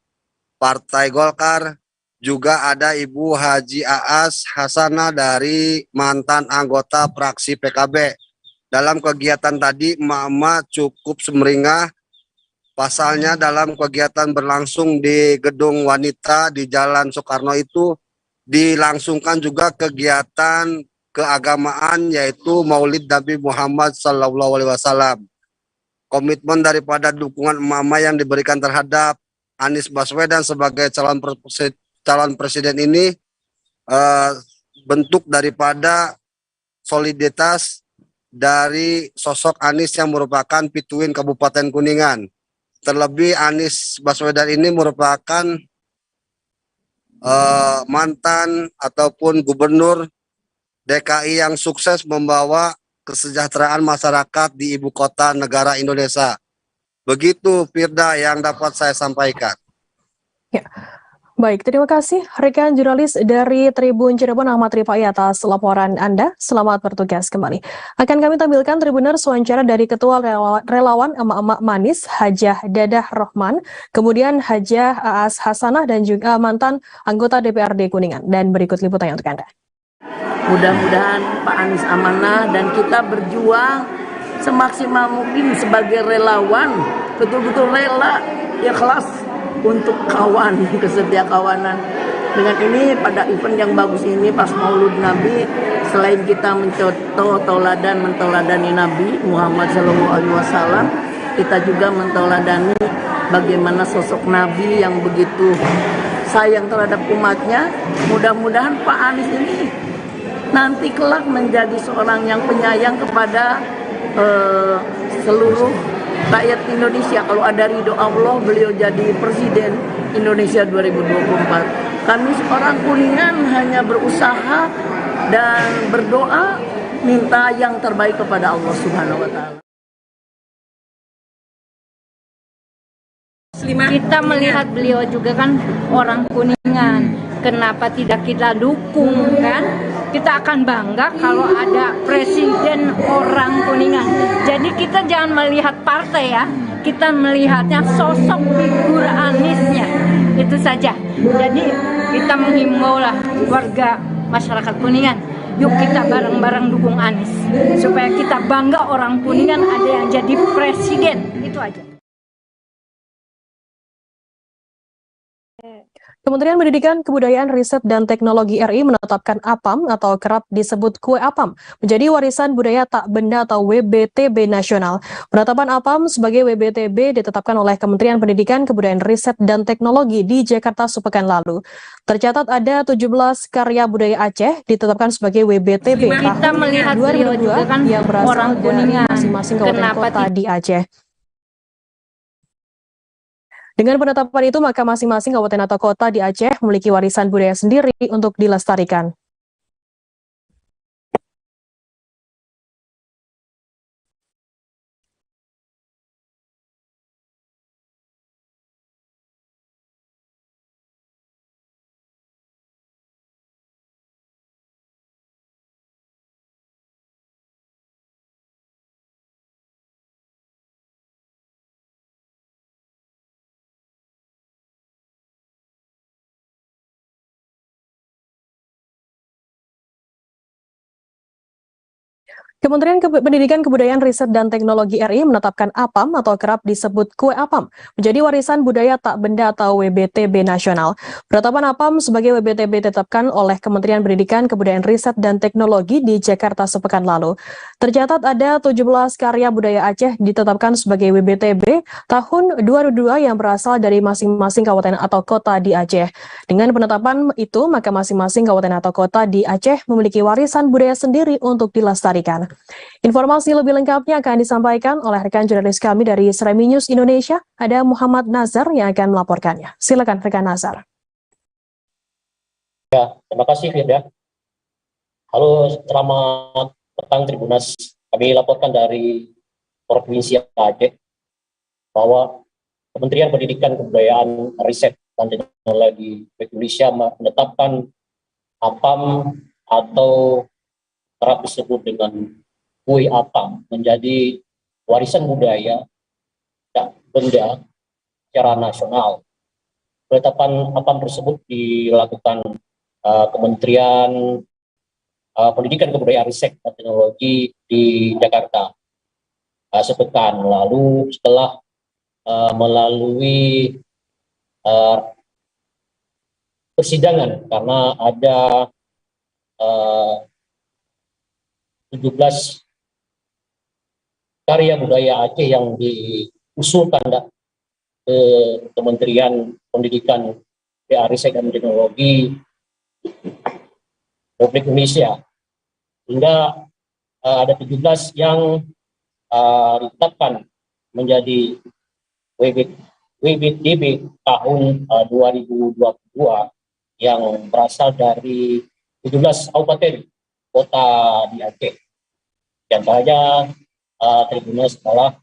Partai Golkar, juga ada Ibu Haji Aas Hasanah dari mantan anggota fraksi PKB. Dalam kegiatan tadi, emak-emak cukup sumringah. Pasalnya dalam kegiatan berlangsung di Gedung Wanita di Jalan Soekarno itu dilangsungkan juga kegiatan keagamaan yaitu Maulid Nabi Muhammad SAW. Komitmen daripada dukungan emak-emak yang diberikan terhadap Anies Baswedan sebagai calon presiden ini bentuk daripada soliditas dari sosok Anies yang merupakan pituin Kabupaten Kuningan. Terlebih Anies Baswedan ini merupakan mantan ataupun gubernur DKI yang sukses membawa kesejahteraan masyarakat di ibu kota negara Indonesia. Begitu Firda yang dapat saya sampaikan. Ya. Baik, terima kasih rekan jurnalis dari Tribun Cirebon Ahmad Rifai atas laporan Anda. Selamat bertugas kembali. Akan kami tampilkan Tribuners wawancara dari Ketua Relawan Emak-Emak Manis Hajah Dadah Rohman, kemudian Hajah Aas Hasanah dan juga mantan anggota DPRD Kuningan. Dan berikut liputannya untuk Anda. Mudah-mudahan Pak Anies amanah dan kita berjuang semaksimal mungkin sebagai relawan, betul-betul rela, ikhlas untuk kawan, kesetia kawanan. Dengan ini pada event yang bagus ini pas Maulud Nabi, selain kita mencontoh mentauladani Nabi Muhammad SAW, kita juga menteladani bagaimana sosok Nabi yang begitu sayang terhadap umatnya. Mudah-mudahan Pak Anies ini nanti kelak menjadi seorang yang penyayang kepada seluruh rakyat Indonesia. Kalau ada ridho Allah, beliau jadi Presiden Indonesia 2024. Kami orang Kuningan hanya berusaha dan berdoa minta yang terbaik kepada Allah Subhanahu wa Ta'ala. Kita melihat beliau juga kan orang Kuningan, kenapa tidak kita dukung kan? Kita akan bangga kalau ada presiden orang Kuningan. Jadi kita jangan melihat partai ya, kita melihatnya sosok figur Aniesnya, itu saja. Jadi kita menghimbau lah warga masyarakat Kuningan, yuk kita bareng-bareng dukung Anies supaya kita bangga orang Kuningan ada yang jadi presiden, itu aja. Kementerian Pendidikan, Kebudayaan, Riset, dan Teknologi RI menetapkan APAM atau kerap disebut Kue Apam menjadi warisan budaya tak benda atau WBTB nasional. Penetapan APAM sebagai WBTB ditetapkan oleh Kementerian Pendidikan, Kebudayaan, Riset, dan Teknologi di Jakarta sepekan lalu. Tercatat ada 17 karya budaya Aceh ditetapkan sebagai WBTB Kita melihat 2022 beliau juga kan yang berasal orang dari Kuningan. masing-masing kabupaten Kenapa kota di Aceh. Dengan penetapan itu, maka masing-masing kabupaten atau kota di Aceh memiliki warisan budaya sendiri untuk dilestarikan. Kementerian Pendidikan, Kebudayaan, Riset, dan Teknologi RI menetapkan APAM atau kerap disebut Kue Apam menjadi warisan budaya tak benda atau WBTB nasional. Penetapan APAM sebagai WBTB ditetapkan oleh Kementerian Pendidikan, Kebudayaan, Riset, dan Teknologi di Jakarta sepekan lalu. Tercatat ada 17 karya budaya Aceh ditetapkan sebagai WBTB tahun 2022 yang berasal dari masing-masing kabupaten atau kota di Aceh. Dengan penetapan itu, maka masing-masing kabupaten atau kota di Aceh memiliki warisan budaya sendiri untuk dilestarikan. Informasi lebih lengkapnya akan disampaikan oleh rekan jurnalis kami dari Sremi News Indonesia, ada Muhammad Nazar yang akan melaporkannya. Silakan rekan Nazar. Ya, terima kasih Firda. Halo, selamat petang Tribunas. Kami laporkan dari Provinsi Aceh bahwa Kementerian Pendidikan, Kebudayaan, Riset, dan Teknologi Indonesia menetapkan APAM atau kerap disebut dengan Kue Apam menjadi warisan budaya tak benda secara nasional. Penetapan APAM tersebut dilakukan Kementerian Pendidikan, Kebudayaan, Riset, dan Teknologi di Jakarta sepekan lalu setelah melalui persidangan karena ada 17 karya budaya Aceh yang diusulkan ke Kementerian Pendidikan, Riset, dan Teknologi Republik Indonesia, hingga ada 17 yang ditetapkan menjadi WBTB tahun 2022 yang berasal dari 17 kabupaten kota di Aceh. Di antaranya Tribunas adalah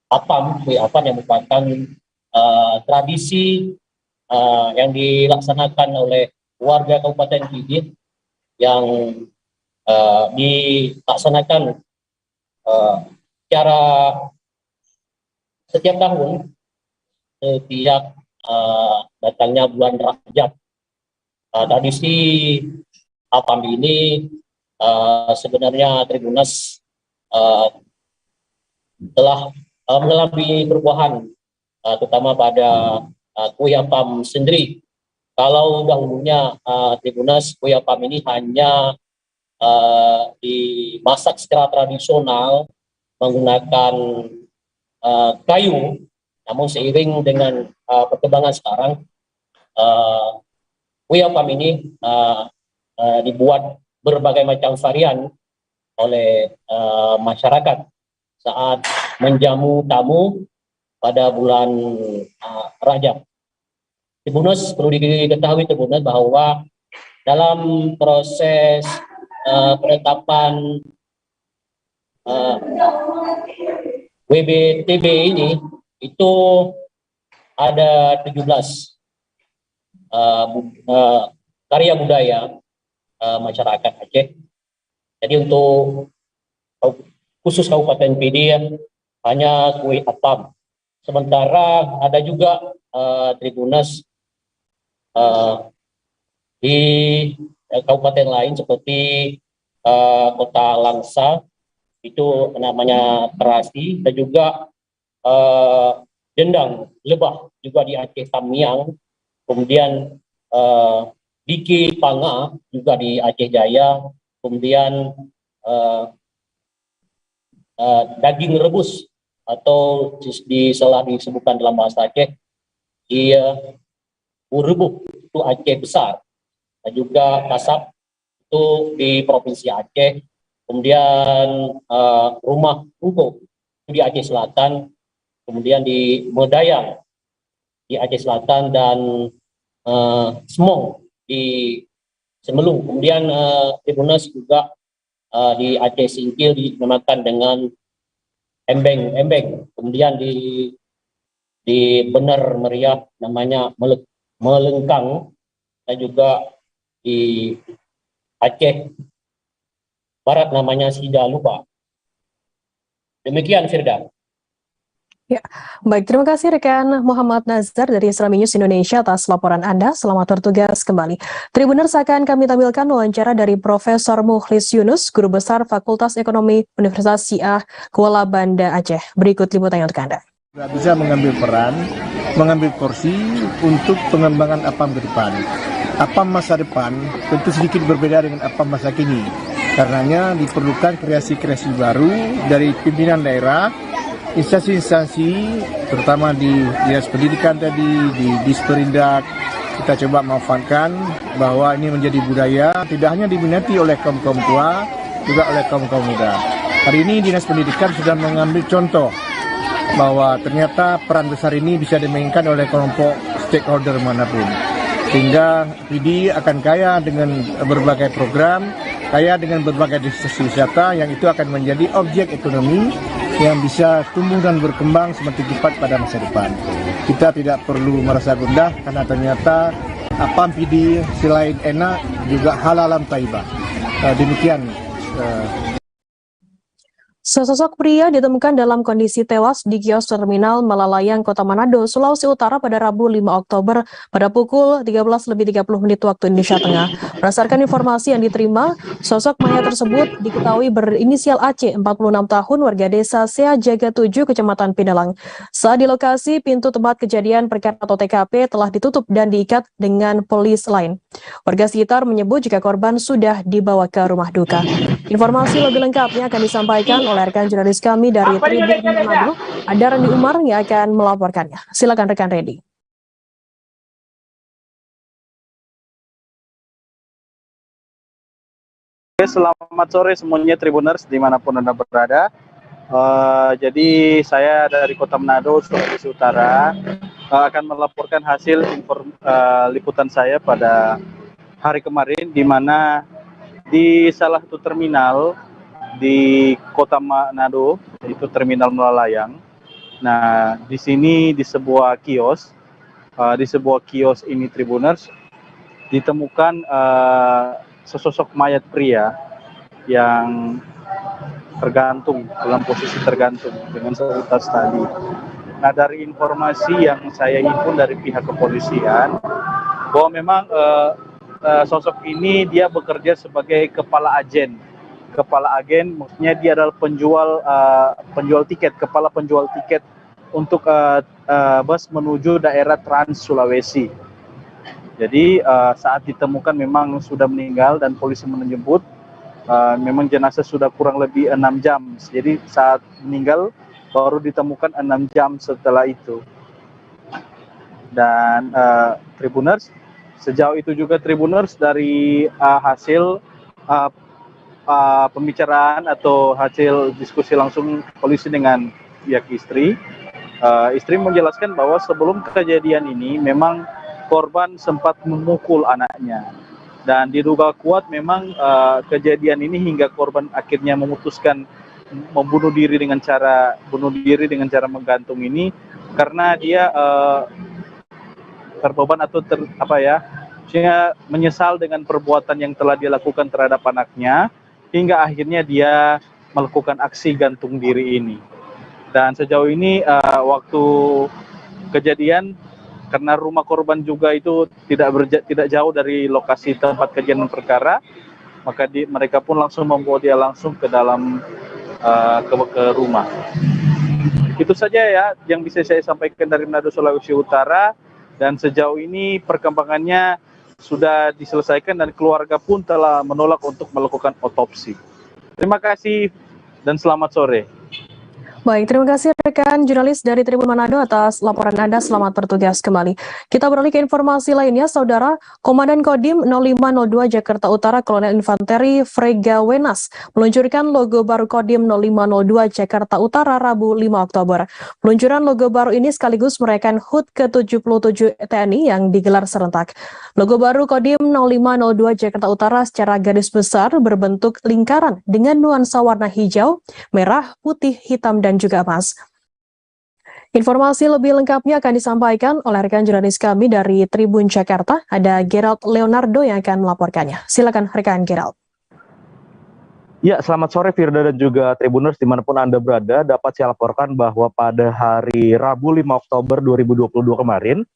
APAM, Kue Apam yang merupakan tradisi yang dilaksanakan oleh warga Kabupaten Pidi yang dilaksanakan secara setiap tahun setiap datangnya bulan Rajab. Tradisi APAM ini sebenarnya Tribunas telah mengalami perubahan, terutama pada Kue Apam sendiri. Kalau dahulunya Tribunas, Kue Apam ini hanya dimasak secara tradisional menggunakan kayu, namun seiring dengan perkembangan sekarang, Kuya Farm ini dibuat berbagai macam varian oleh masyarakat saat menjamu tamu pada bulan Rajab. Tribuners, perlu diketahui Tribuners bahwa dalam proses penetapan WBTB ini itu ada 17 karya budaya masyarakat Aceh. Jadi untuk khusus Kabupaten PD hanya kue apam. Sementara ada juga Tribuners di kabupaten lain seperti Kota Langsa, itu namanya terasi, dan juga Dendang Lebah juga di Aceh Tamiang, kemudian Diki Panga juga di Aceh Jaya, kemudian daging rebus atau disebutkan dalam bahasa Aceh Urebuh, itu Aceh Besar, dan juga Kasab itu di Provinsi Aceh, kemudian Rumah Ungko di Aceh Selatan, kemudian di Medayang di Aceh Selatan, dan Semong di Semelung. Kemudian Tribuners juga di Aceh Singkil dinamakan dengan Embeng. Kemudian di Bener Meriah namanya Melengkang, dan juga di Aceh Barat namanya Sidalupa. Demikian, Firda. Ya, baik, terima kasih rekan Muhammad Nazar dari Islami News Indonesia atas laporan Anda. Selamat bertugas kembali. Tribuners, akan kami tampilkan wawancara dari Profesor Mukhlis Yunus, Guru Besar Fakultas Ekonomi Universitas Syiah Kuala Banda Aceh. Berikut liputannya untuk Anda. Bisa mengambil peran, mengambil porsi untuk pengembangan APAM ke depan. APAM masa depan tentu sedikit berbeda dengan APAM masa kini. Karenanya diperlukan kreasi-kreasi baru dari pimpinan daerah, instansi-instansi, terutama di Dinas Pendidikan tadi, di Disperindak. Kita coba memanfaatkan bahwa ini menjadi budaya, tidak hanya diminati oleh kaum-kaum tua, juga oleh kaum-kaum muda. Hari ini Dinas Pendidikan sudah mengambil contoh bahwa ternyata peran besar ini bisa dimainkan oleh kelompok stakeholder manapun. Sehingga PD akan kaya dengan berbagai program, kaya dengan berbagai destinasi wisata yang itu akan menjadi objek ekonomi yang bisa tumbuh dan berkembang semakin cepat pada masa depan. Kita tidak perlu merasa gundah karena ternyata APAM PD selain enak juga halalan taibah. Demikian. Sesosok pria ditemukan dalam kondisi tewas di kios terminal Malalayang, Kota Manado, Sulawesi Utara pada Rabu 5 Oktober pada pukul 13.30 waktu Indonesia Tengah. Berdasarkan informasi yang diterima, sosok mayat tersebut diketahui berinisial AC, 46 tahun, warga desa Sea Jaga 7, Kecamatan Pindalang. Saat di lokasi, pintu tempat kejadian perkara atau TKP telah ditutup dan diikat dengan polis lain. Warga sekitar menyebut jika korban sudah dibawa ke rumah duka. Informasi lebih lengkapnya akan disampaikan oleh rekan jurnalis kami dari Tribun Manado, ada Randy Umar yang akan melaporkannya. Silakan rekan Randy. Selamat sore semuanya Tribuners dimanapun Anda berada. Jadi saya dari Kota Manado, Sulawesi Utara akan melaporkan hasil liputan saya pada hari kemarin, di mana di salah satu terminal di Kota Manado, itu Terminal Malalayang. Nah, di sini di sebuah kios ini Tribuners ditemukan sesosok mayat pria yang tergantung dalam posisi tergantung dengan sebutas tali. Nah, dari informasi yang saya himpun dari pihak kepolisian bahwa memang sosok ini dia bekerja sebagai kepala agen, maksudnya dia adalah penjual tiket, kepala penjual tiket untuk bus menuju daerah Trans Sulawesi. Jadi saat ditemukan memang sudah meninggal dan polisi menyebut memang jenazah sudah kurang lebih 6 jam. Jadi saat meninggal baru ditemukan 6 jam setelah itu. Dan Tribuners, sejauh itu juga Tribuners dari hasil pembicaraan atau hasil diskusi langsung polisi dengan pihak istri, istri menjelaskan bahwa sebelum kejadian ini memang korban sempat memukul anaknya. Dan diduga kuat memang kejadian ini hingga korban akhirnya memutuskan membunuh diri dengan cara menggantung ini karena dia terbeban atau menyesal dengan perbuatan yang telah dia lakukan terhadap anaknya hingga akhirnya dia melakukan aksi gantung diri ini. Dan sejauh ini waktu kejadian, karena rumah korban juga itu tidak jauh dari lokasi tempat kejadian perkara, maka mereka pun langsung membawa dia langsung ke dalam ke rumah. Itu saja ya yang bisa saya sampaikan dari Manado, Sulawesi Utara. Dan sejauh ini perkembangannya sudah diselesaikan dan keluarga pun telah menolak untuk melakukan otopsi. Terima kasih dan selamat sore. Baik, terima kasih rekan jurnalis dari Tribun Manado atas laporan Anda. Selamat bertugas kembali. Kita beralih ke informasi lainnya, Saudara. Komandan Kodim 0502 Jakarta Utara Kolonel Infanteri Frega Wenas meluncurkan logo baru Kodim 0502 Jakarta Utara Rabu 5 Oktober. Peluncuran logo baru ini sekaligus merayakan HUT ke-77 TNI yang digelar serentak. Logo baru Kodim 0502 Jakarta Utara secara garis besar berbentuk lingkaran dengan nuansa warna hijau, merah, putih, hitam, dan juga emas. Informasi lebih lengkapnya akan disampaikan oleh rekan jurnalis kami dari Tribun Jakarta. Ada Gerald Leonardo yang akan melaporkannya. Silakan rekan Gerald. Ya, selamat sore Firda dan juga Tribuners dimanapun Anda berada. Dapat saya laporkan bahwa pada hari Rabu 5 Oktober 2022 kemarin,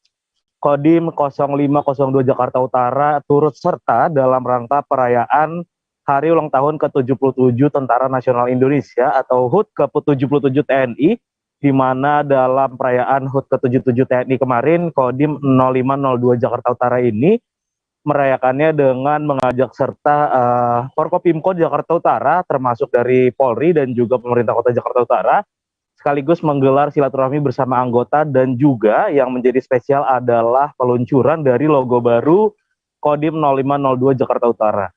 Kodim 0502 Jakarta Utara turut serta dalam rangka perayaan Hari Ulang Tahun ke-77 Tentara Nasional Indonesia atau HUT ke-77 TNI, di mana dalam perayaan HUT ke-77 TNI kemarin, Kodim 0502 Jakarta Utara ini merayakannya dengan mengajak serta Forkopimko Jakarta Utara, termasuk dari Polri dan juga pemerintah Kota Jakarta Utara, sekaligus menggelar silaturahmi bersama anggota dan juga yang menjadi spesial adalah peluncuran dari logo baru Kodim 0502 Jakarta Utara.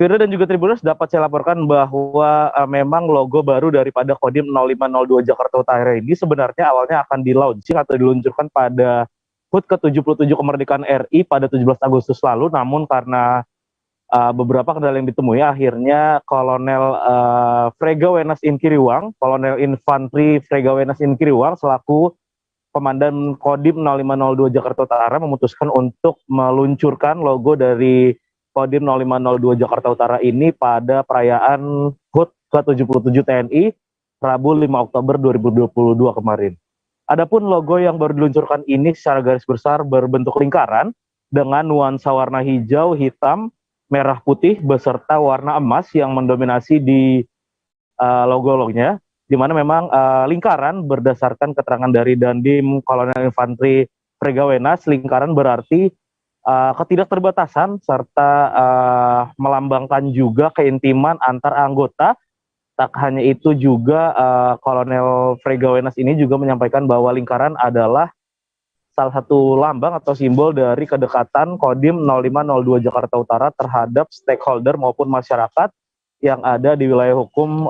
Firda dan juga Tribuners, dapat saya laporkan bahwa memang logo baru daripada Kodim 0502 Jakarta Utara ini sebenarnya awalnya akan di-launching atau diluncurkan pada HUT ke-77 kemerdekaan RI pada 17 Agustus lalu, namun karena beberapa kendala yang ditemui, akhirnya Kolonel Frega Wenas Inkiriwang, Kolonel Infanteri Frega Wenas Inkiriwang selaku Komandan Kodim 0502 Jakarta Utara memutuskan untuk meluncurkan logo dari Kodim 0502 Jakarta Utara ini pada perayaan HUT ke-77 TNI Rabu 5 Oktober 2022 kemarin. Adapun logo yang baru diluncurkan ini secara garis besar berbentuk lingkaran dengan nuansa warna hijau, hitam, merah, putih beserta warna emas yang mendominasi di logo-logonya, di mana memang lingkaran berdasarkan keterangan dari Dandim Kolonel Infanteri Frega Wenas, lingkaran berarti ketidakterbatasan serta melambangkan juga keintiman antar anggota. Tak hanya itu juga Kolonel Frega Wenas ini juga menyampaikan bahwa lingkaran adalah salah satu lambang atau simbol dari kedekatan Kodim 0502 Jakarta Utara terhadap stakeholder maupun masyarakat yang ada di wilayah hukum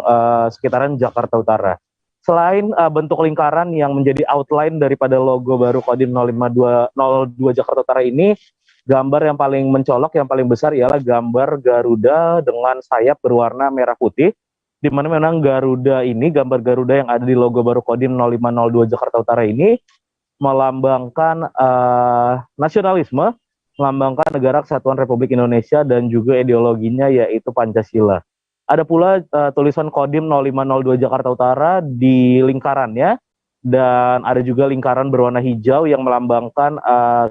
sekitaran Jakarta Utara. Selain bentuk lingkaran yang menjadi outline daripada logo baru Kodim 0502 Jakarta Utara ini, gambar yang paling mencolok, yang paling besar ialah gambar Garuda dengan sayap berwarna merah putih, di mana memang Garuda ini, gambar Garuda yang ada di logo baru Kodim 0502 Jakarta Utara ini melambangkan nasionalisme, melambangkan Negara Kesatuan Republik Indonesia dan juga ideologinya yaitu Pancasila. Ada pula tulisan Kodim 0502 Jakarta Utara di lingkarannya, dan ada juga lingkaran berwarna hijau yang melambangkan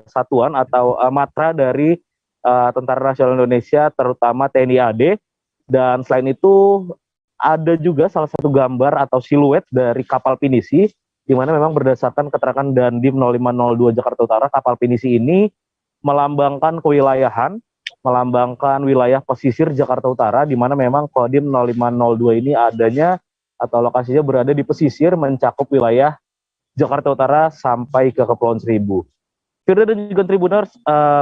satuan atau matra dari Tentara Nasional Indonesia, terutama TNI AD. Dan selain itu ada juga salah satu gambar atau siluet dari kapal pinisi, di mana memang berdasarkan keterangan Dandim 0502 Jakarta Utara, kapal pinisi ini melambangkan kewilayahan melambangkan wilayah pesisir Jakarta Utara, di mana memang Kodim 0502 ini adanya atau lokasinya berada di pesisir mencakup wilayah Jakarta Utara sampai ke Kepulauan Seribu. Firda dan juga Tribuners,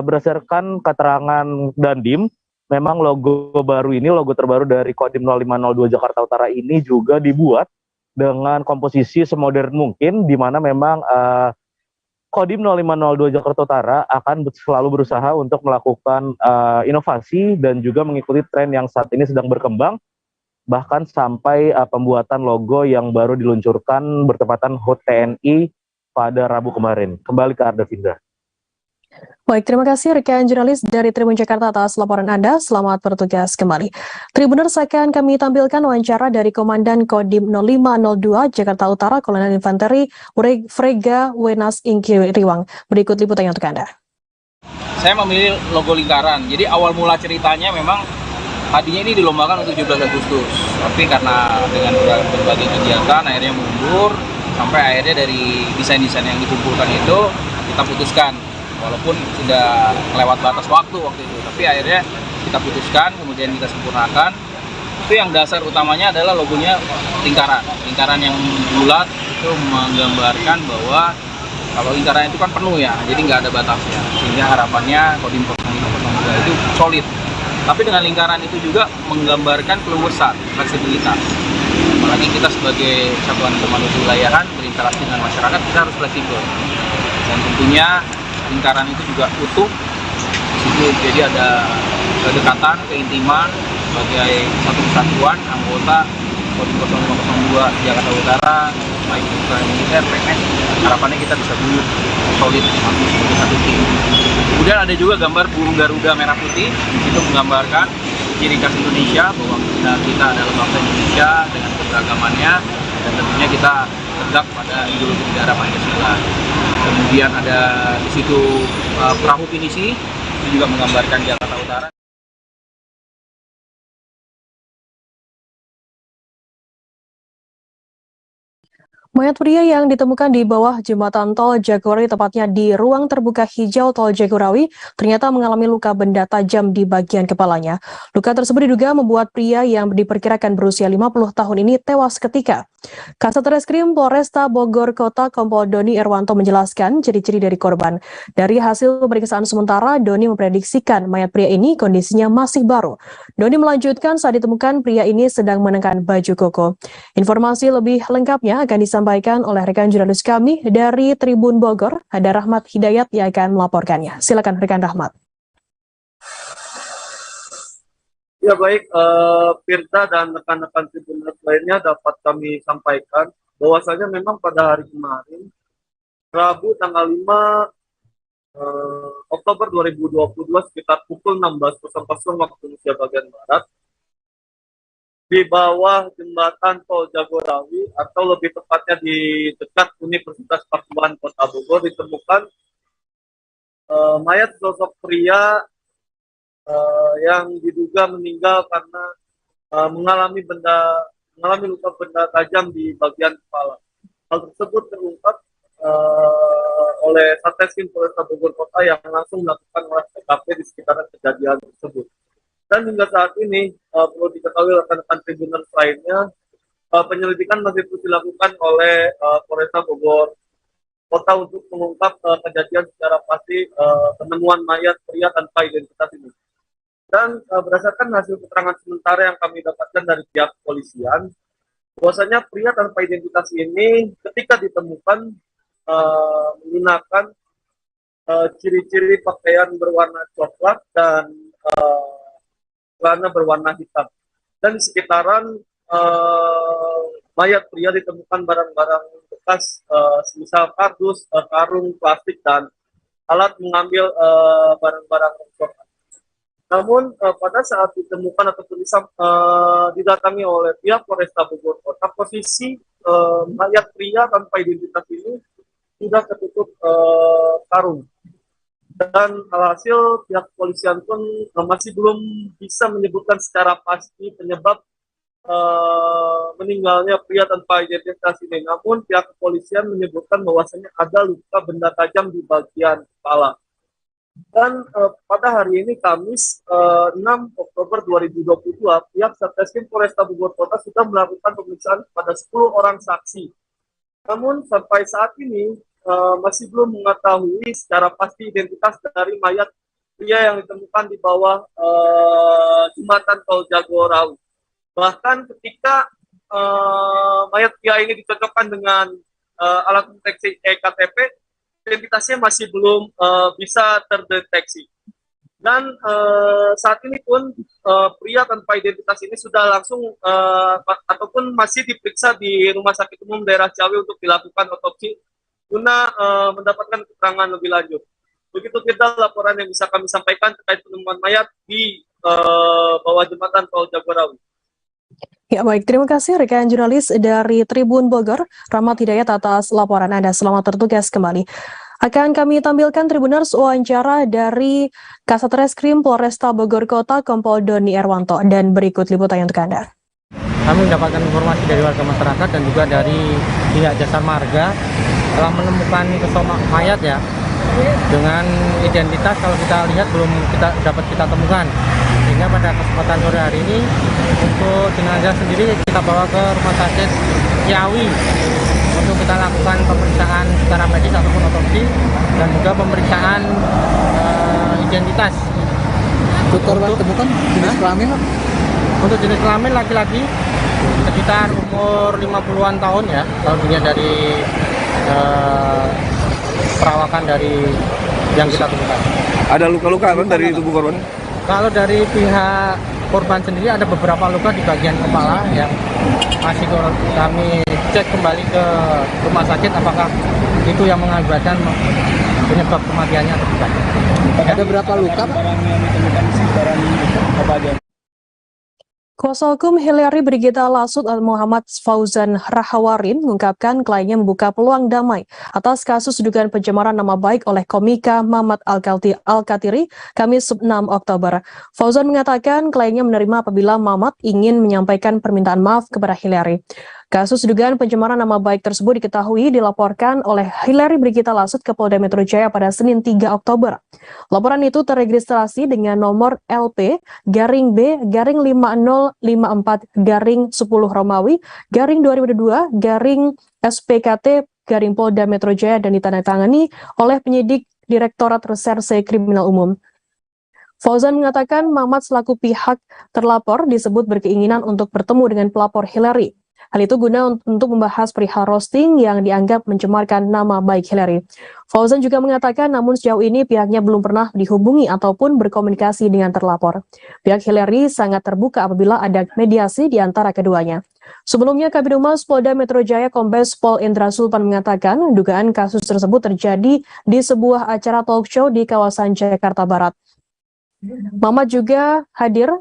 berdasarkan keterangan Dandim, memang logo baru ini, logo terbaru dari Kodim 0502 Jakarta Utara ini juga dibuat dengan komposisi semodern mungkin, di mana memang Kodim 0502 Jakarta Utara akan selalu berusaha untuk melakukan inovasi dan juga mengikuti tren yang saat ini sedang berkembang, bahkan sampai pembuatan logo yang baru diluncurkan bertepatan HUT TNI pada Rabu kemarin. Kembali ke Arda Finda. Baik, terima kasih rekan jurnalis dari Tribun Jakarta atas laporan Anda. Selamat bertugas kembali. Tribuners, akan kami tampilkan wawancara dari Komandan Kodim 0502 Jakarta Utara, Kolonel Infanteri Frega Wenas Ingki Riwang. Berikut liputannya untuk Anda. Saya memilih logo lingkaran. Jadi awal mula ceritanya memang tadinya ini dilombakan untuk 17 Agustus. Tapi karena dengan berbagai kegiatan akhirnya mundur, sampai akhirnya dari desain-desain yang dikumpulkan itu kita putuskan. Walaupun sudah lewat batas waktu itu, tapi akhirnya kita putuskan, kemudian kita sempurnakan. Itu yang dasar utamanya adalah logonya lingkaran yang bulat, itu menggambarkan bahwa kalau lingkaran itu kan penuh ya, jadi nggak ada batasnya, sehingga harapannya Kodim 0502 itu solid. Tapi dengan lingkaran itu juga menggambarkan keluasan, fleksibilitas. Apalagi kita sebagai satuan komando wilayahan berinteraksi dengan masyarakat, kita harus fleksibel. Dan tentunya lingkaran itu juga utuh, disitu jadi ada kedekatan, keintiman sebagai satu kesatuan anggota Kodim 0502 Jakarta Utara, baik militer, PNS, harapannya kita bisa dulu solid sebagai satu tim. Kemudian ada juga gambar burung Garuda merah putih, itu menggambarkan ciri khas Indonesia bahwa kita adalah bangsa Indonesia dengan keberagamannya, dan tentunya kita tegak pada ideologi negara Pancasila. Kemudian ada di situ perahu pinisi, itu juga menggambarkan Jakarta Utara. Mayat pria yang ditemukan di bawah jembatan tol Jagorawi, tepatnya di ruang terbuka hijau tol Jagorawi, ternyata mengalami luka benda tajam di bagian kepalanya. Luka tersebut diduga membuat pria yang diperkirakan berusia 50 tahun ini tewas ketika. Kasat Reskrim Polresta Bogor Kota Kompol Doni Irwanto menjelaskan ciri-ciri dari korban. Dari hasil pemeriksaan sementara, Doni memprediksikan mayat pria ini kondisinya masih baru. Doni melanjutkan saat ditemukan pria ini sedang mengenakan baju koko. Informasi lebih lengkapnya akan disampaikan oleh rekan jurnalis kami dari Tribun Bogor, ada Rahmat Hidayat yang akan melaporkannya. Silakan rekan Rahmat. Ya baik, Firda dan rekan-rekan Tribuners lainnya dapat kami sampaikan bahwasanya memang pada hari kemarin, Rabu tanggal 5 Oktober 2022 sekitar pukul 16.00 waktu Indonesia bagian Barat, di bawah jembatan tol Jagorawi atau lebih tepatnya di dekat Universitas Pakuan Kota Bogor ditemukan mayat sosok pria yang diduga meninggal karena mengalami luka benda tajam di bagian kepala. Hal tersebut terungkap oleh Satreskrim Polresta Bogor Kota yang langsung melakukan olah TKP di sekitaran kejadian tersebut. Dan hingga saat ini perlu diketahui rekan-rekan Tribuners lainnya, penyelidikan masih terus dilakukan oleh Polresta Bogor Kota untuk mengungkap kejadian secara pasti penemuan mayat pria tanpa identitas ini. Dan berdasarkan hasil keterangan sementara yang kami dapatkan dari pihak kepolisian, bahwasanya pria tanpa identitas ini ketika ditemukan menggunakan ciri-ciri pakaian berwarna coklat dan celana berwarna hitam. Dan di sekitaran mayat pria ditemukan barang-barang bekas, semisal kardus, karung, plastik, dan alat mengambil barang-barang coklat. Namun pada saat ditemukan ataupun didatangi oleh pihak Polresta Bogor Kota, posisi mayat pria tanpa identitas ini sudah tertutup karung. Dan alhasil pihak kepolisian pun masih belum bisa menyebutkan secara pasti penyebab meninggalnya pria tanpa identitas ini. Namun pihak kepolisian menyebutkan bahwasanya ada luka benda tajam di bagian kepala. Dan pada hari ini Kamis 6 Oktober 2022, pihak Satreskrim Polresta Bogor Kota sudah melakukan pemeriksaan pada 10 orang saksi. Namun sampai saat ini masih belum mengetahui secara pasti identitas dari mayat pria yang ditemukan di bawah jembatan Tol Jagorawi. Bahkan ketika mayat pria ini dicocokkan dengan alat deteksi EKTP, identitasnya masih belum bisa terdeteksi. Dan saat ini pun pria tanpa identitas ini sudah langsung ataupun masih diperiksa di Rumah Sakit Umum Daerah Ciawi untuk dilakukan otopsi guna mendapatkan keterangan lebih lanjut. Begitu kita laporan yang bisa kami sampaikan terkait penemuan mayat di bawah jembatan Tol Jagorawi. Ya baik, terima kasih rekan jurnalis dari Tribun Bogor, Rahmat Hidayat atas laporan Anda. Selamat bertugas kembali. Akan kami tampilkan Tribuners wawancara dari Kasat Reskrim Polresta Bogor Kota Kompol Doni Erwanto, dan berikut liputannya untuk Anda. Kami mendapatkan informasi dari warga masyarakat dan juga dari pihak Jasa Marga telah menemukan kesomak mayat ya, dengan identitas kalau kita lihat belum dapat kita temukan. Sehingga pada kesempatan sore hari ini untuk jenazah sendiri kita bawa ke Rumah Sakit Ciawi untuk kita lakukan pemeriksaan secara medis ataupun otopsi dan juga pemeriksaan identitas. Untuk korban temukan jenis kelamin? Untuk jenis kelamin laki-laki sekitar umur 50-an tahun ya, kalau dilihat dari perawakan dari yang kita temukan. Ada luka-luka kan dari tubuh korban? Kalau dari pihak korban sendiri ada beberapa luka di bagian kepala yang masih kami cek kembali ke rumah sakit apakah itu yang mengakibatkan penyebab kematiannya atau bukan. Ada berapa luka, Pak? Kuasa hukum Hillary Brigita Lasut Muhammad Fauzan Rahawarin mengungkapkan kliennya membuka peluang damai atas kasus dugaan pencemaran nama baik oleh komika Mamat Al-Katiri Kamis 6 Oktober. Fauzan mengatakan kliennya menerima apabila Mamat ingin menyampaikan permintaan maaf kepada Hillary. Kasus dugaan pencemaran nama baik tersebut diketahui dilaporkan oleh Hillary Brigita Lasut ke Polda Metro Jaya pada Senin 3 Oktober. Laporan itu terregistrasi dengan nomor LP-B-5054-10 Romawi /2022-SPKT Polda Metro Jaya dan ditandatangani oleh penyidik Direktorat Reserse Kriminal Umum. Fauzan mengatakan Mamat selaku pihak terlapor disebut berkeinginan untuk bertemu dengan pelapor Hillary. Hal itu guna untuk membahas perihal roasting yang dianggap mencemarkan nama baik Hillary. Fauzan juga mengatakan namun sejauh ini pihaknya belum pernah dihubungi ataupun berkomunikasi dengan terlapor. Pihak Hillary sangat terbuka apabila ada mediasi di antara keduanya. Sebelumnya, Kabid Humas Polda Metro Jaya Kombes Pol Indra Sulpan mengatakan dugaan kasus tersebut terjadi di sebuah acara talk show di kawasan Jakarta Barat. Mamat juga hadir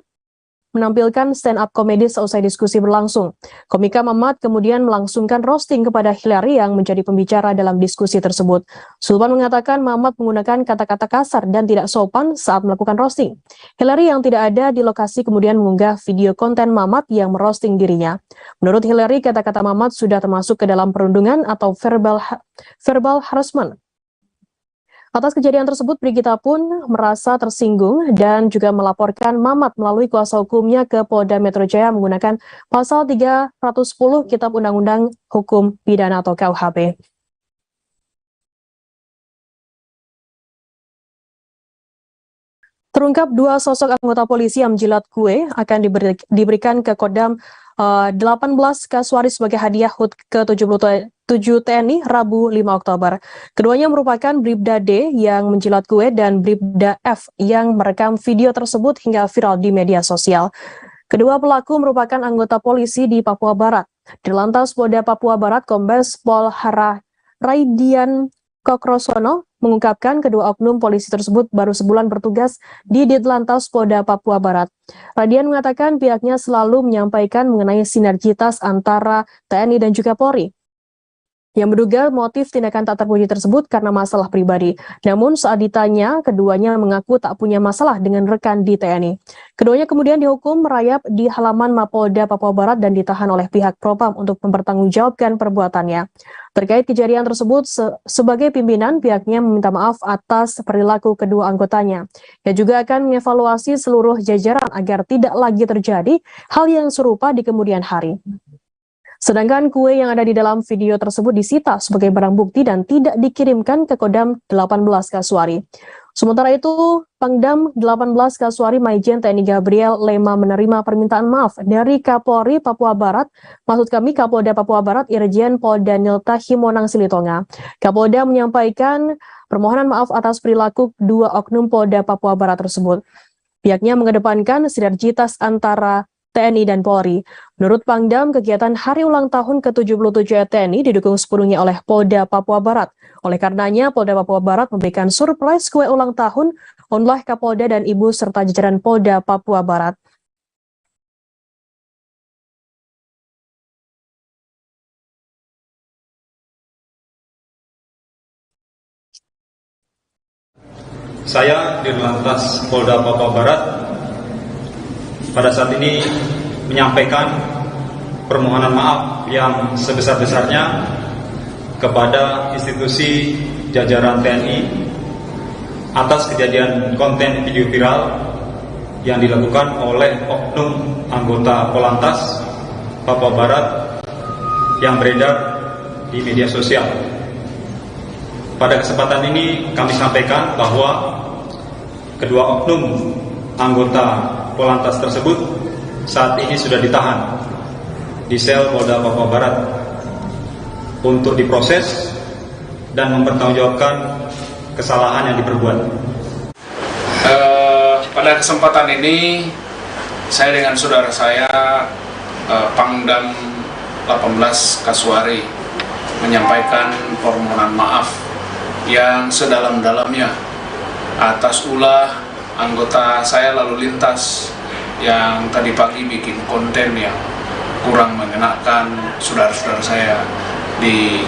menampilkan stand-up komedi seusai diskusi berlangsung. Komika Mamat kemudian melangsungkan roasting kepada Hillary yang menjadi pembicara dalam diskusi tersebut. Sulpan mengatakan Mamat menggunakan kata-kata kasar dan tidak sopan saat melakukan roasting. Hillary yang tidak ada di lokasi kemudian mengunggah video konten Mamat yang merosting dirinya. Menurut Hillary, kata-kata Mamat sudah termasuk ke dalam perundungan atau verbal harassment. Atas kejadian tersebut, Brigita pun merasa tersinggung dan juga melaporkan Mamat melalui kuasa hukumnya ke Polda Metro Jaya menggunakan pasal 310 Kitab Undang-Undang Hukum Pidana atau KUHP. Terungkap dua sosok anggota polisi yang menjilat kue akan diberikan ke Kodam 18 Kasuari sebagai hadiah HUT ke-77 TNI Rabu 5 Oktober. Keduanya merupakan Bribda D yang menjilat kue dan Bribda F yang merekam video tersebut hingga viral di media sosial. Kedua pelaku merupakan anggota polisi di Papua Barat. Dirlantas Polda Papua Barat Kombes Pol Raidian Kokrosono mengungkapkan kedua oknum polisi tersebut baru sebulan bertugas di Ditlantas Polda Papua Barat. Radian mengatakan pihaknya selalu menyampaikan mengenai sinergitas antara TNI dan juga Polri. yang menduga motif tindakan tak terpuji tersebut karena masalah pribadi. Namun saat ditanya, keduanya mengaku tak punya masalah dengan rekan di TNI. Keduanya kemudian dihukum merayap di halaman Mapolda Papua Barat dan ditahan oleh pihak Propam untuk mempertanggungjawabkan perbuatannya. Terkait kejadian tersebut, sebagai pimpinan, pihaknya meminta maaf atas perilaku kedua anggotanya. Ia juga akan mengevaluasi seluruh jajaran agar tidak lagi terjadi hal yang serupa di kemudian hari. Sedangkan kue yang ada di dalam video tersebut disita sebagai barang bukti dan tidak dikirimkan ke Kodam 18 Kasuari. Sementara itu, Pangdam 18 Kasuari Maijen TNI Gabriel Lema menerima permintaan maaf dari Kapolri Papua Barat, maksud kami Kapolda Papua Barat Irjen Pol Danilta Himonang Silitonga. Kapolda menyampaikan permohonan maaf atas perilaku dua oknum Polda Papua Barat tersebut. Pihaknya mengedepankan sinergitas antara TNI dan Polri. Menurut Pangdam, kegiatan hari ulang tahun ke-77 TNI didukung sepenuhnya oleh Polda Papua Barat. Oleh karenanya, Polda Papua Barat memberikan surprise kue ulang tahun oleh Kapolda dan Ibu serta jajaran Polda Papua Barat. Saya di Lantas Polda Papua Barat pada saat ini menyampaikan permohonan maaf yang sebesar-besarnya kepada institusi jajaran TNI atas kejadian konten video viral yang dilakukan oleh oknum anggota Polantas Papua Barat yang beredar di media sosial. Pada kesempatan ini kami sampaikan bahwa kedua oknum anggota Polantas tersebut saat ini sudah ditahan di sel Polda Papua Barat untuk diproses dan mempertanggungjawabkan kesalahan yang diperbuat. Pada kesempatan ini saya dengan saudara saya Pangdam 18 Kasuari menyampaikan permohonan maaf yang sedalam-dalamnya atas ulah anggota saya lalu lintas yang tadi pagi bikin konten yang kurang mengenakan saudara-saudara saya di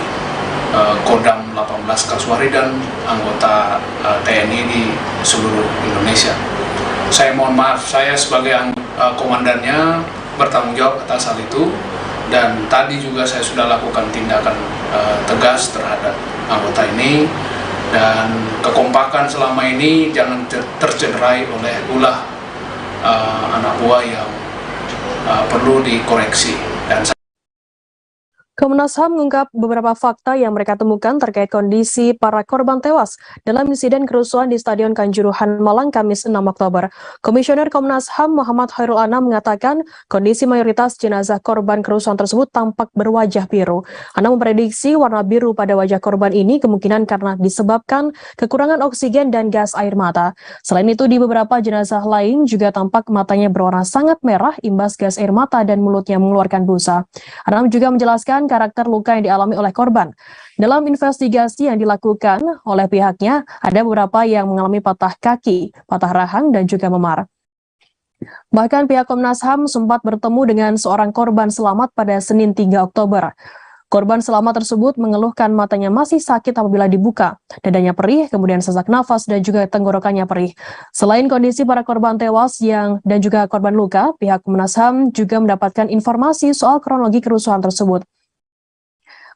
Kodam 18 Kasuari dan anggota TNI di seluruh Indonesia. Saya mohon maaf, saya sebagai komandannya bertanggung jawab atas hal itu, dan tadi juga saya sudah lakukan tindakan tegas terhadap anggota ini, dan kekompakan selama ini jangan tercederai oleh ulah anak buah yang perlu dikoreksi. Dan Komnas HAM mengungkap beberapa fakta yang mereka temukan terkait kondisi para korban tewas dalam insiden kerusuhan di Stadion Kanjuruhan Malang Kamis 6 Oktober. Komisioner Komnas HAM Muhammad Khairul Anam mengatakan kondisi mayoritas jenazah korban kerusuhan tersebut tampak berwajah biru. Anam memprediksi warna biru pada wajah korban ini kemungkinan karena disebabkan kekurangan oksigen dan gas air mata. Selain itu, di beberapa jenazah lain juga tampak matanya berwarna sangat merah imbas gas air mata dan mulutnya mengeluarkan busa. Anam juga menjelaskan karakter luka yang dialami oleh korban. Dalam investigasi yang dilakukan oleh pihaknya, ada beberapa yang mengalami patah kaki, patah rahang, dan juga memar. Bahkan pihak Komnas HAM sempat bertemu dengan seorang korban selamat pada Senin 3 Oktober. Korban selamat tersebut mengeluhkan matanya masih sakit apabila dibuka, dadanya perih, kemudian sesak nafas, dan juga tenggorokannya perih. Selain kondisi para korban tewas dan juga korban luka, pihak Komnas HAM juga mendapatkan informasi soal kronologi kerusuhan tersebut.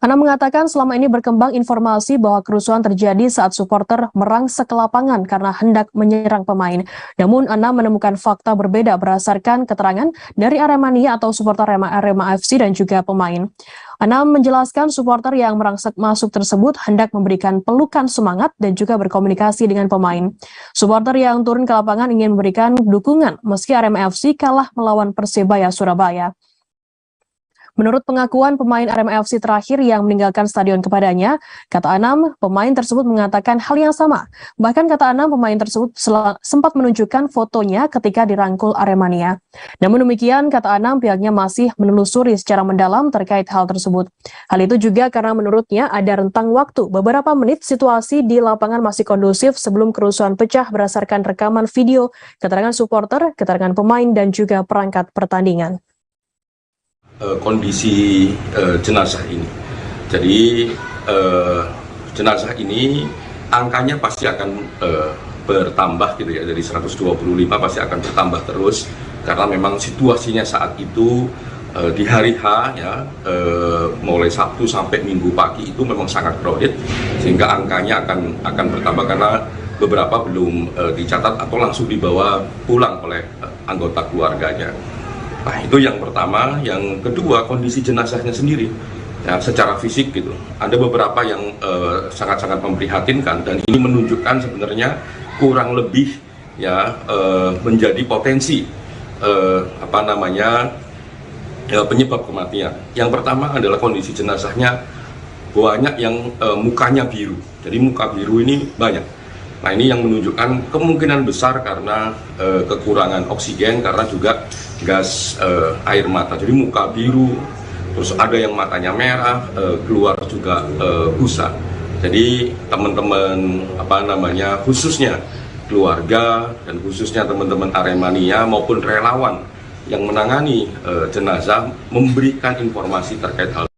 Anam mengatakan selama ini berkembang informasi bahwa kerusuhan terjadi saat supporter merangsek ke lapangan karena hendak menyerang pemain. Namun Anam menemukan fakta berbeda berdasarkan keterangan dari Aremania atau supporter Arema FC dan juga pemain. Anam menjelaskan supporter yang merangsek masuk tersebut hendak memberikan pelukan semangat dan juga berkomunikasi dengan pemain. Supporter yang turun ke lapangan ingin memberikan dukungan meski Arema FC kalah melawan Persebaya Surabaya. Menurut pengakuan pemain Arema FC terakhir yang meninggalkan stadion kepadanya, kata Anam, pemain tersebut mengatakan hal yang sama. Bahkan kata Anam, pemain tersebut sempat menunjukkan fotonya ketika dirangkul Aremania. Namun demikian, kata Anam, pihaknya masih menelusuri secara mendalam terkait hal tersebut. Hal itu juga karena menurutnya ada rentang waktu beberapa menit situasi di lapangan masih kondusif sebelum kerusuhan pecah berdasarkan rekaman video, keterangan supporter, keterangan pemain, dan juga perangkat pertandingan. Kondisi jenazah ini. Jadi jenazah ini angkanya pasti akan bertambah gitu ya, dari 125 pasti akan bertambah terus karena memang situasinya saat itu di hari H ya, mulai Sabtu sampai Minggu pagi itu memang sangat crowded sehingga angkanya akan bertambah karena beberapa belum dicatat atau langsung dibawa pulang oleh anggota keluarganya. Nah, itu yang pertama. Yang kedua, kondisi jenazahnya sendiri ya, secara fisik gitu. Ada beberapa yang sangat-sangat memprihatinkan dan ini menunjukkan sebenarnya kurang lebih ya menjadi potensi penyebab kematian. Yang pertama adalah kondisi jenazahnya banyak yang mukanya biru. Jadi muka biru ini banyak. Nah, ini yang menunjukkan kemungkinan besar karena kekurangan oksigen karena juga gas air mata. Jadi muka biru, terus ada yang matanya merah, keluar juga busa. Jadi teman-teman khususnya keluarga dan khususnya teman-teman Aremania maupun relawan yang menangani jenazah memberikan informasi terkait hal.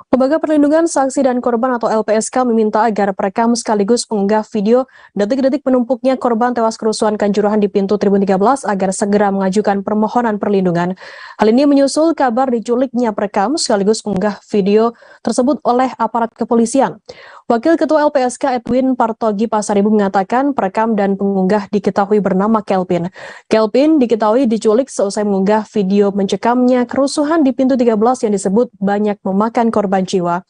Lembaga Perlindungan Saksi dan Korban atau LPSK meminta agar perekam sekaligus mengunggah video detik-detik penumpuknya korban tewas kerusuhan Kanjuruhan di pintu Tribun 13 agar segera mengajukan permohonan perlindungan. Hal ini menyusul kabar diculiknya perekam sekaligus mengunggah video tersebut oleh aparat kepolisian. Wakil Ketua LPSK Edwin Partogi Pasaribu mengatakan perekam dan pengunggah diketahui bernama Kelvin. Kelvin diketahui diculik seusai mengunggah video mencekamnya kerusuhan di pintu 13 yang disebut banyak memakan korban jiwa.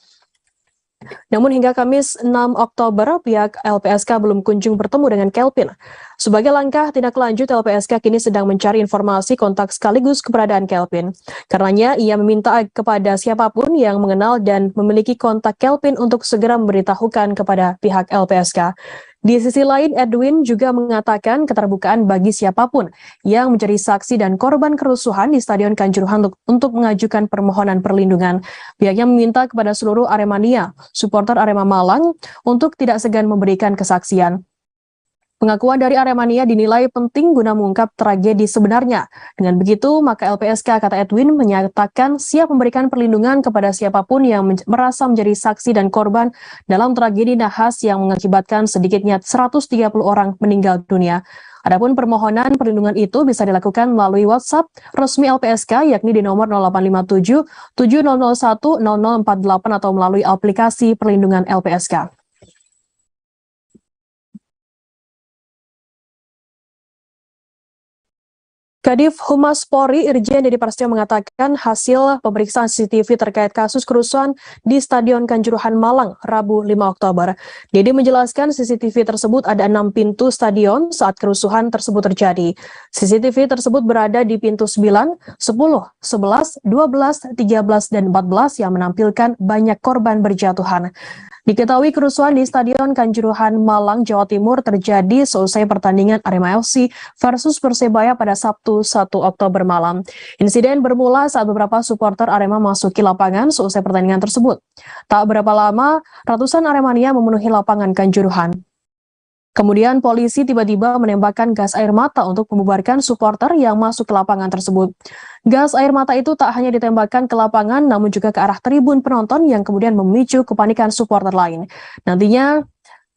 Namun hingga Kamis 6 Oktober, pihak LPSK belum kunjung bertemu dengan Kelvin. Sebagai langkah tindak lanjut, LPSK kini sedang mencari informasi kontak sekaligus keberadaan Kelvin. Karenanya, ia meminta kepada siapapun yang mengenal dan memiliki kontak Kelvin untuk segera memberitahukan kepada pihak LPSK. Di sisi lain, Edwin juga mengatakan keterbukaan bagi siapapun yang menjadi saksi dan korban kerusuhan di Stadion Kanjuruhan untuk mengajukan permohonan perlindungan. Pihaknya meminta kepada seluruh Aremania, supporter Arema Malang, untuk tidak segan memberikan kesaksian. Pengakuan dari Aremania dinilai penting guna mengungkap tragedi sebenarnya. Dengan begitu, maka LPSK, kata Edwin, menyatakan siap memberikan perlindungan kepada siapapun yang merasa menjadi saksi dan korban dalam tragedi nahas yang mengakibatkan sedikitnya 130 orang meninggal dunia. Adapun permohonan perlindungan itu bisa dilakukan melalui WhatsApp resmi LPSK yakni di nomor 0857 7001 0048 atau melalui aplikasi perlindungan LPSK. Kadif Humas Polri Irjen Deddy Prasetyo mengatakan hasil pemeriksaan CCTV terkait kasus kerusuhan di Stadion Kanjuruhan Malang Rabu 5 Oktober. Deddy menjelaskan CCTV tersebut ada 6 pintu stadion saat kerusuhan tersebut terjadi. CCTV tersebut berada di pintu 9, 10, 11, 12, 13, dan 14 yang menampilkan banyak korban berjatuhan. Diketahui kerusuhan di Stadion Kanjuruhan Malang, Jawa Timur terjadi seusai pertandingan Arema FC versus Persebaya pada Sabtu 1 Oktober malam. Insiden bermula saat beberapa supporter Arema masuki lapangan seusai pertandingan tersebut. Tak berapa lama, ratusan Aremania memenuhi lapangan Kanjuruhan. Kemudian polisi tiba-tiba menembakkan gas air mata untuk membubarkan supporter yang masuk ke lapangan tersebut. Gas air mata itu tak hanya ditembakkan ke lapangan, namun juga ke arah tribun penonton yang kemudian memicu kepanikan supporter lain. Nantinya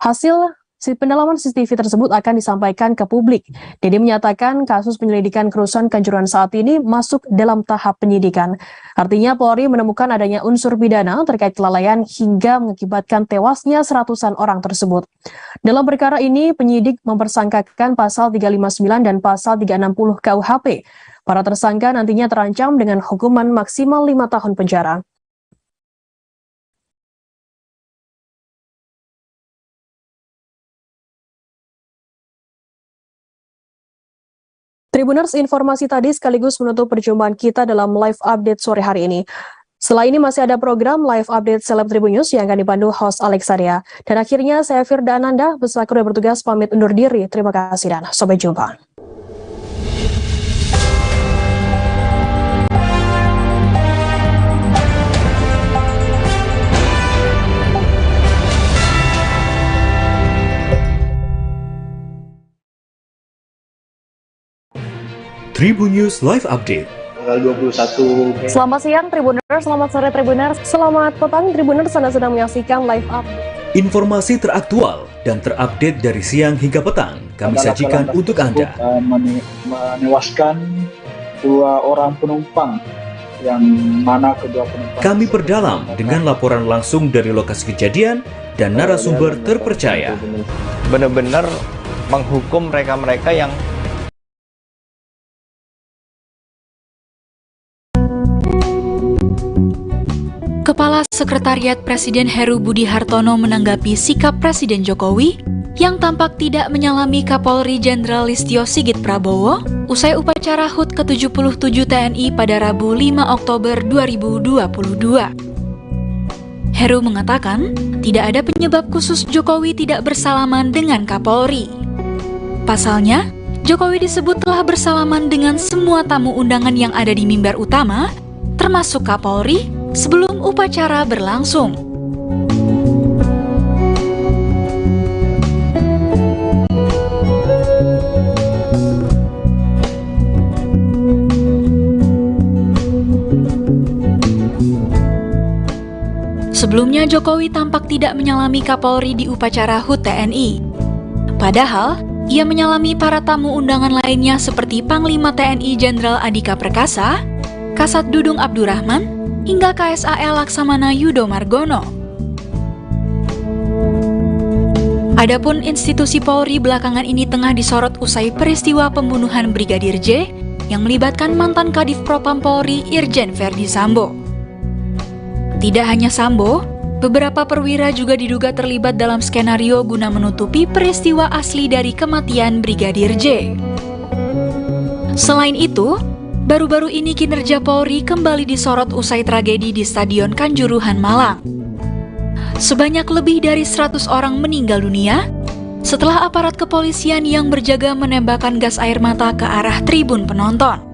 hasil pendalaman CCTV tersebut akan disampaikan ke publik. Deddy menyatakan kasus penyelidikan kerusuhan Kanjuruhan saat ini masuk dalam tahap penyidikan. Artinya Polri menemukan adanya unsur pidana terkait kelalaian hingga mengakibatkan tewasnya seratusan orang tersebut. Dalam perkara ini, penyidik mempersangkakan pasal 359 dan pasal 360 KUHP. Para tersangka nantinya terancam dengan hukuman maksimal 5 tahun penjara. Tribuners, informasi tadi sekaligus menutup perjumpaan kita dalam live update sore hari ini. Setelah ini masih ada program live update Seleb Tribun News yang akan dipandu host Alexaria. Dan akhirnya saya Firda Ananda berselaku dan bertugas pamit undur diri. Terima kasih dan sampai jumpa. Tribun News Live Update tanggal 21. Selamat siang Tribuners, selamat sore Tribuners, selamat petang Tribuners, Anda sedang menyaksikan live up. Informasi teraktual dan terupdate dari siang hingga petang kami sajikan untuk Anda. Menewaskan 2 orang penumpang, yang mana kedua penumpang Kami perdalam dengan laporan langsung dari lokasi kejadian dan narasumber terpercaya. Benar-benar menghukum mereka-mereka yang Kepala Sekretariat Presiden Heru Budi Hartono menanggapi sikap Presiden Jokowi yang tampak tidak menyalami Kapolri Jenderal Listio Sigit Prabowo usai upacara HUT ke-77 TNI pada Rabu 5 Oktober 2022. Heru mengatakan tidak ada penyebab khusus Jokowi tidak bersalaman dengan Kapolri. Pasalnya, Jokowi disebut telah bersalaman dengan semua tamu undangan yang ada di mimbar utama, termasuk Kapolri, sebelum upacara berlangsung. Sebelumnya Jokowi tampak tidak menyalami Kapolri di upacara HUT TNI. Padahal, ia menyalami para tamu undangan lainnya seperti Panglima TNI Jenderal Andika Perkasa, Kasat Dudung Abdurrahman, hingga KSAL Laksamana Yudo Margono. Adapun institusi Polri belakangan ini tengah disorot usai peristiwa pembunuhan Brigadir J yang melibatkan mantan Kadif Propam Polri Irjen Verdi Sambo. Tidak hanya Sambo, beberapa perwira juga diduga terlibat dalam skenario guna menutupi peristiwa asli dari kematian Brigadir J. Selain itu, baru-baru ini kinerja Polri kembali disorot usai tragedi di Stadion Kanjuruhan Malang. Sebanyak lebih dari 100 orang meninggal dunia setelah aparat kepolisian yang berjaga menembakkan gas air mata ke arah tribun penonton.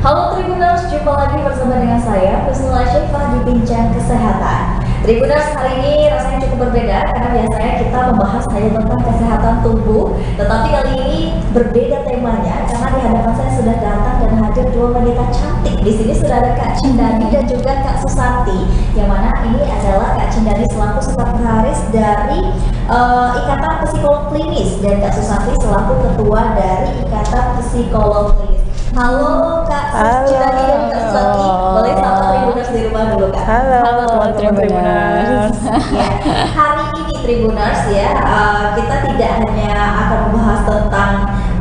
Halo Tribuners, jumpa lagi bersama dengan saya, Husnul Asyifah di Bincang Kesehatan. Tribuners, hari ini rasanya cukup berbeda karena biasanya kita membahas hanya tentang kesehatan tubuh, tetapi kali ini berbeda temanya karena di hadapan saya sudah datang dan hadir dua wanita cantik. Di sini sudah ada Kak Cindani dan juga Kak Susanti, yang mana ini adalah Kak Cindani selaku sekretaris dari Ikatan Psikolog Klinis dan Kak Susanti selaku ketua dari Ikatan Psikolog Klinis. Halo Kak Cindani dan Kak Susanti, boleh sapa Tribuners di rumah dulu Kak. Halo teman-teman Tribuners. Ya, hari ini Tribuners ya, kita tidak hanya akan membahas tentang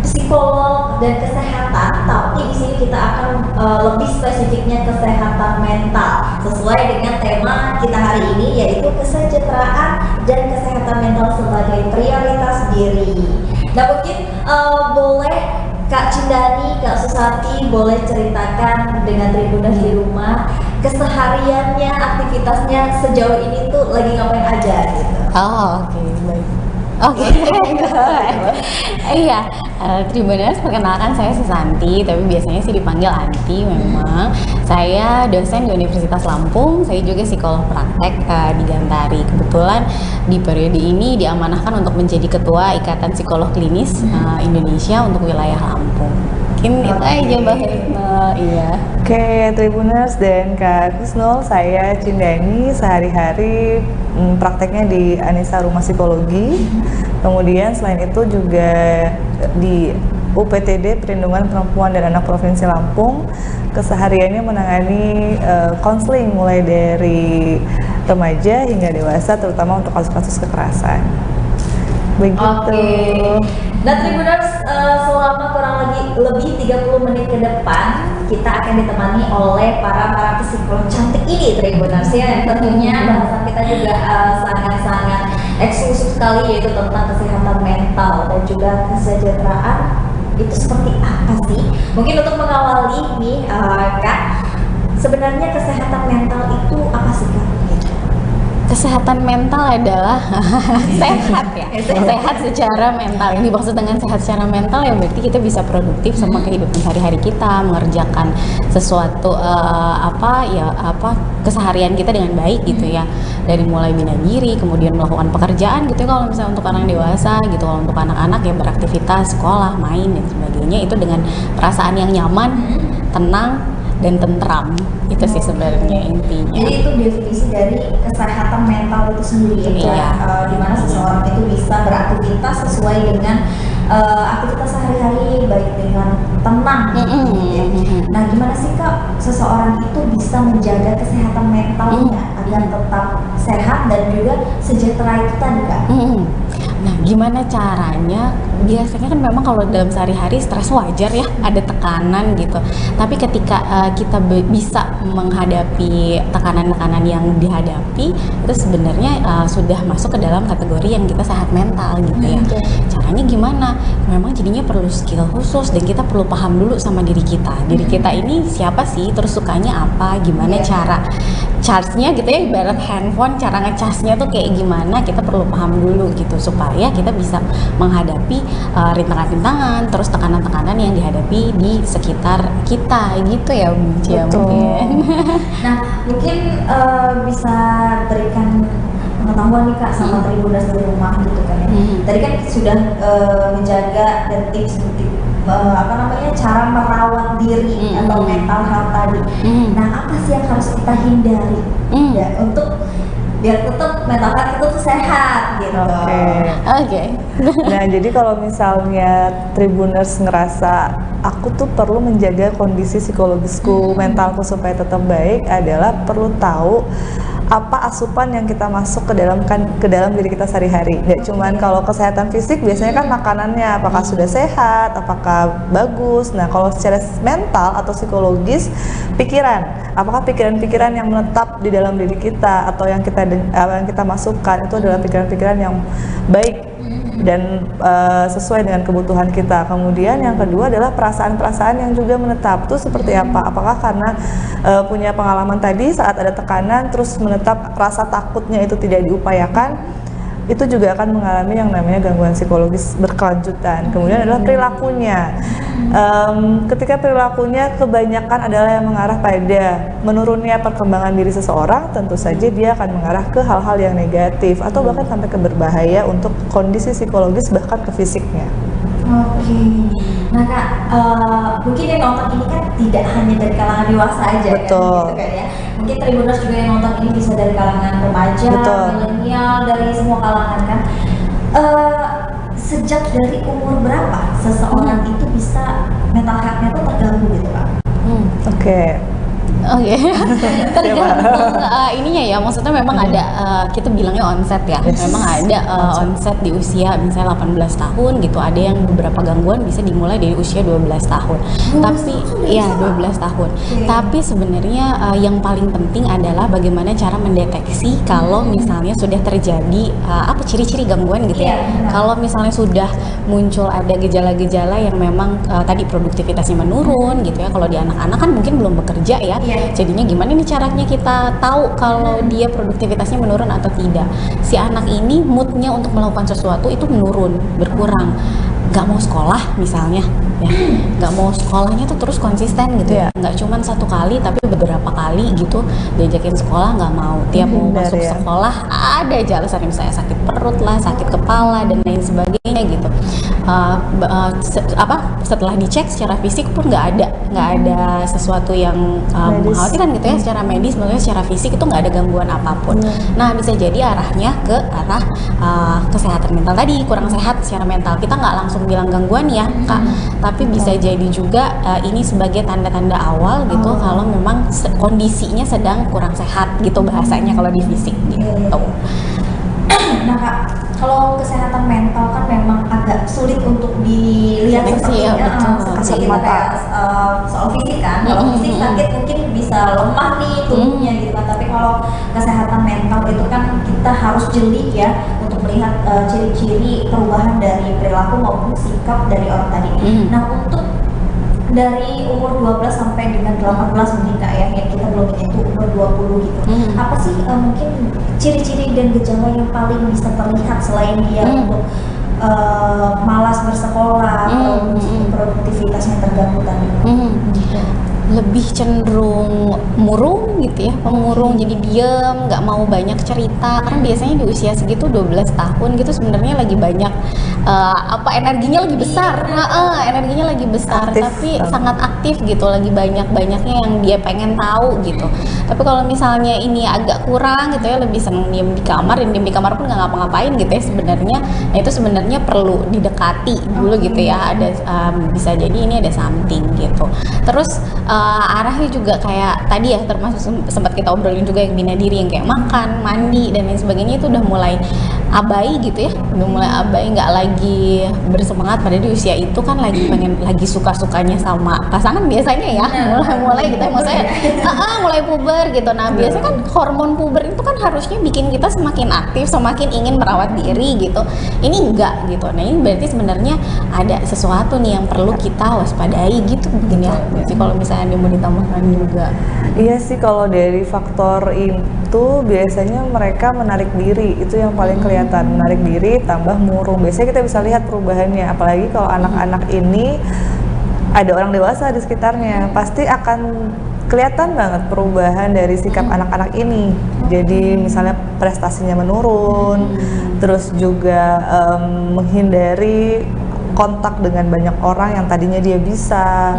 psikolog dan kesehatan, tapi di sini kita akan lebih spesifiknya kesehatan mental sesuai dengan tema kita hari ini, yaitu kesejahteraan dan kesehatan mental sebagai prioritas diri. Nah mungkin boleh Kak Cindani, Kak Susanti boleh ceritakan dengan Tribuners di rumah kesehariannya, aktivitasnya sejauh ini tuh lagi ngapain aja gitu. Oh, oke, baik. Oke. Iya, Tribuners, perkenalkan saya Susanti, tapi biasanya sih dipanggil Anti memang. Saya dosen di Universitas Lampung, saya juga psikolog praktek di Gantari. Kebetulan di periode ini diamanahkan untuk menjadi ketua Ikatan Psikolog Klinis Indonesia untuk wilayah Lampung. Mungkin itu aja Mbak Husnul. Iya. Oke, Tribuners dan Kak Husnul, saya Cindani, sehari-hari prakteknya di Anissa Rumah Psikologi. Kemudian selain itu juga di UPTD Perlindungan Perempuan dan Anak Provinsi Lampung. Kesehariannya menangani konseling mulai dari remaja hingga dewasa, terutama untuk kasus-kasus kekerasan. Begitu. Oke. Nah Tribuners, selama kurang lebih 30 menit ke depan kita akan ditemani oleh para psikolog cantik ini Tribuners ya, yang tentunya bahasan kita juga sangat-sangat eksklusif sekali, yaitu tentang kesehatan mental dan juga kesejahteraan. Itu seperti apa sih? Mungkin untuk mengawali nih Kak, sebenarnya kesehatan mental itu apa sih Kak? Kesehatan mental adalah sehat ya, sehat secara mental. Yang dimaksud dengan sehat secara mental ya berarti kita bisa produktif sama kehidupan sehari-hari kita, mengerjakan sesuatu keseharian kita dengan baik gitu ya. Dari mulai bina diri, kemudian melakukan pekerjaan gitu ya, kalau misalnya untuk orang dewasa gitu. Kalau untuk anak-anak ya beraktivitas, sekolah, main dan sebagainya, itu dengan perasaan yang nyaman, tenang dan tentram. Itu sih sebenarnya intinya. Jadi itu definisi dari kesehatan mental itu sendiri ya, di mana seseorang itu bisa beraktivitas sesuai dengan aktivitas sehari-hari, baik dengan tenang gitu ya. Nah gimana sih Kak seseorang itu bisa menjaga kesehatan mentalnya agar tetap sehat dan juga sejahtera itu tadi Kak? Nah, gimana caranya? Biasanya kan memang kalau dalam sehari-hari stres wajar ya, ada tekanan gitu. Tapi ketika kita bisa menghadapi tekanan-tekanan yang dihadapi, itu sebenarnya sudah masuk ke dalam kategori yang kita sehat mental gitu ya. Caranya gimana? Memang jadinya perlu skill khusus dan kita perlu paham dulu sama diri kita. Diri kita ini siapa sih? Terus sukanya apa? Gimana cara charge-nya gitu ya, ibarat handphone, cara nge-charge-nya tuh kayak gimana, kita perlu paham dulu gitu supaya kita bisa menghadapi rintangan-rintangan, terus tekanan-tekanan yang dihadapi di sekitar kita gitu ya mungkin. Nah mungkin bisa berikan pengetahuan nih Kak sama Tribuners di rumah gitu kan ya. Tadi kan sudah menjaga dan tips cara merawat diri atau mental health tadi. Nah apa sih yang harus kita hindari ya untuk biar tetap mental health itu tuh sehat gitu. Oke. Nah jadi kalau misalnya Tribuners ngerasa aku tuh perlu menjaga kondisi psikologisku, mentalku supaya tetap baik, adalah perlu tahu apa asupan yang kita masuk ke dalam diri kita sehari-hari. Nggak cuman kalau kesehatan fisik biasanya kan makanannya apakah sudah sehat, apakah bagus. Nah kalau secara mental atau psikologis, pikiran, apakah pikiran-pikiran yang menetap di dalam diri kita atau yang kita masukkan itu adalah pikiran-pikiran yang baik dan sesuai dengan kebutuhan kita. Kemudian yang kedua adalah perasaan-perasaan yang juga menetap. Itu seperti apa? Apakah karena punya pengalaman tadi saat ada tekanan terus menetap, rasa takutnya itu tidak diupayakan, itu juga akan mengalami yang namanya gangguan psikologis berkelanjutan. Kemudian adalah perilakunya. Ketika perilakunya kebanyakan adalah yang mengarah pada menurunnya perkembangan diri seseorang, tentu saja dia akan mengarah ke hal-hal yang negatif atau bahkan sampai ke berbahaya untuk kondisi psikologis bahkan ke fisiknya. Oke, nah Kak, mungkin yang nonton ini kan tidak hanya dari kalangan dewasa aja. Betul. Kan, gitu kan ya. Mungkin Tribuners juga yang nonton ini bisa dari kalangan remaja, milenial, dari semua kalangan kan. Sejak dari umur berapa seseorang itu bisa mental health-nya tuh terganggu gitu Kak? Oke. Tergantung ininya ya, maksudnya memang ada kita bilangnya onset ya, memang ada onset di usia misalnya 18 tahun gitu, ada yang beberapa gangguan bisa dimulai dari usia 12 tahun, tapi ya 12 tahun. Tapi sebenarnya yang paling penting adalah bagaimana cara mendeteksi kalau misalnya sudah terjadi apa ciri-ciri gangguan gitu ya. Kalau misalnya sudah muncul ada gejala-gejala yang memang tadi produktivitasnya menurun gitu ya, kalau di anak-anak kan mungkin belum bekerja ya. Jadinya gimana nih caranya kita tahu kalau dia produktivitasnya menurun atau tidak? Si anak ini moodnya untuk melakukan sesuatu itu menurun, berkurang. Gak mau sekolah misalnya, ya, gak mau sekolahnya tuh terus konsisten gitu ya, nggak cuma satu kali tapi beberapa kali gitu diajakin sekolah nggak mau, tiap mau masuk sekolah ada aja alasan, misalnya sakit perut lah, sakit kepala dan lain sebagainya gitu. Setelah dicek secara fisik pun nggak ada sesuatu yang mengkhawatirkan gitu ya, secara medis maksudnya secara fisik itu nggak ada gangguan apapun. Nah bisa jadi arahnya ke arah kesehatan mental tadi, kurang sehat secara mental. Kita nggak langsung bilang gangguan ya Kak, tapi bisa jadi juga ini sebagai tanda-tanda awal gitu kalau memang kondisinya sedang kurang sehat gitu bahasanya kalau di fisik gitu. Nah Kak, kalau kesehatan mental kan memang agak sulit untuk dilihat seperti kayak soal fisik kan. Kalau fisik sakit mungkin bisa lemah nih tubuhnya gitu kan, tapi kalau kesehatan mental itu kan kita harus jeli ya untuk melihat ciri-ciri perubahan dari perilaku maupun sikap dari orang tadi. Nah untuk dari umur 12 sampai dengan 18 mungkin Kak ya, yang kita belum itu umur 20 gitu. Apa sih mungkin ciri-ciri dan gejala yang paling bisa terlihat selain dia untuk malas bersekolah atau produktivitasnya terganggu tadi? Lebih cenderung murung gitu ya, pemurung, jadi diem, nggak mau banyak cerita, karena biasanya di usia segitu 12 tahun gitu sebenarnya lagi banyak energinya lagi besar, energinya lagi besar, tapi sangat aktif gitu, lagi banyak-banyaknya yang dia pengen tahu gitu. Tapi kalau misalnya ini agak kurang gitu ya, lebih seneng diem di kamar, dan diem di kamar pun nggak ngapa-ngapain gitu ya sebenarnya, nah itu sebenarnya perlu didekati dulu gitu ya, ada bisa jadi ini ada something gitu. Terus arahnya juga kayak tadi ya, termasuk sempat kita obrolin juga yang bina diri, yang kayak makan, mandi dan lain sebagainya itu udah mulai abai gitu ya, udah mulai abai, nggak lagi bersemangat. Padahal di usia itu kan lagi suka-sukanya sama pasangan biasanya ya, mulai gitu ya, maksudnya mulai puber gitu. Nah biasanya kan hormon puber itu kan harusnya bikin kita semakin aktif, semakin ingin merawat diri gitu. Ini enggak gitu. Nah ini berarti sebenarnya ada sesuatu nih yang perlu kita waspadai gitu mungkin ya. Jadi kalau misalnya dia mau ditambahkan juga. Iya sih, kalau dari faktor itu biasanya mereka menarik diri, itu yang paling kelihatan, menarik diri tambah murung. Biasanya kita bisa lihat perubahannya, apalagi kalau anak-anak ini ada orang dewasa di sekitarnya, pasti akan kelihatan banget perubahan dari sikap anak-anak ini. Jadi misalnya prestasinya menurun, terus juga menghindari kontak dengan banyak orang yang tadinya dia bisa.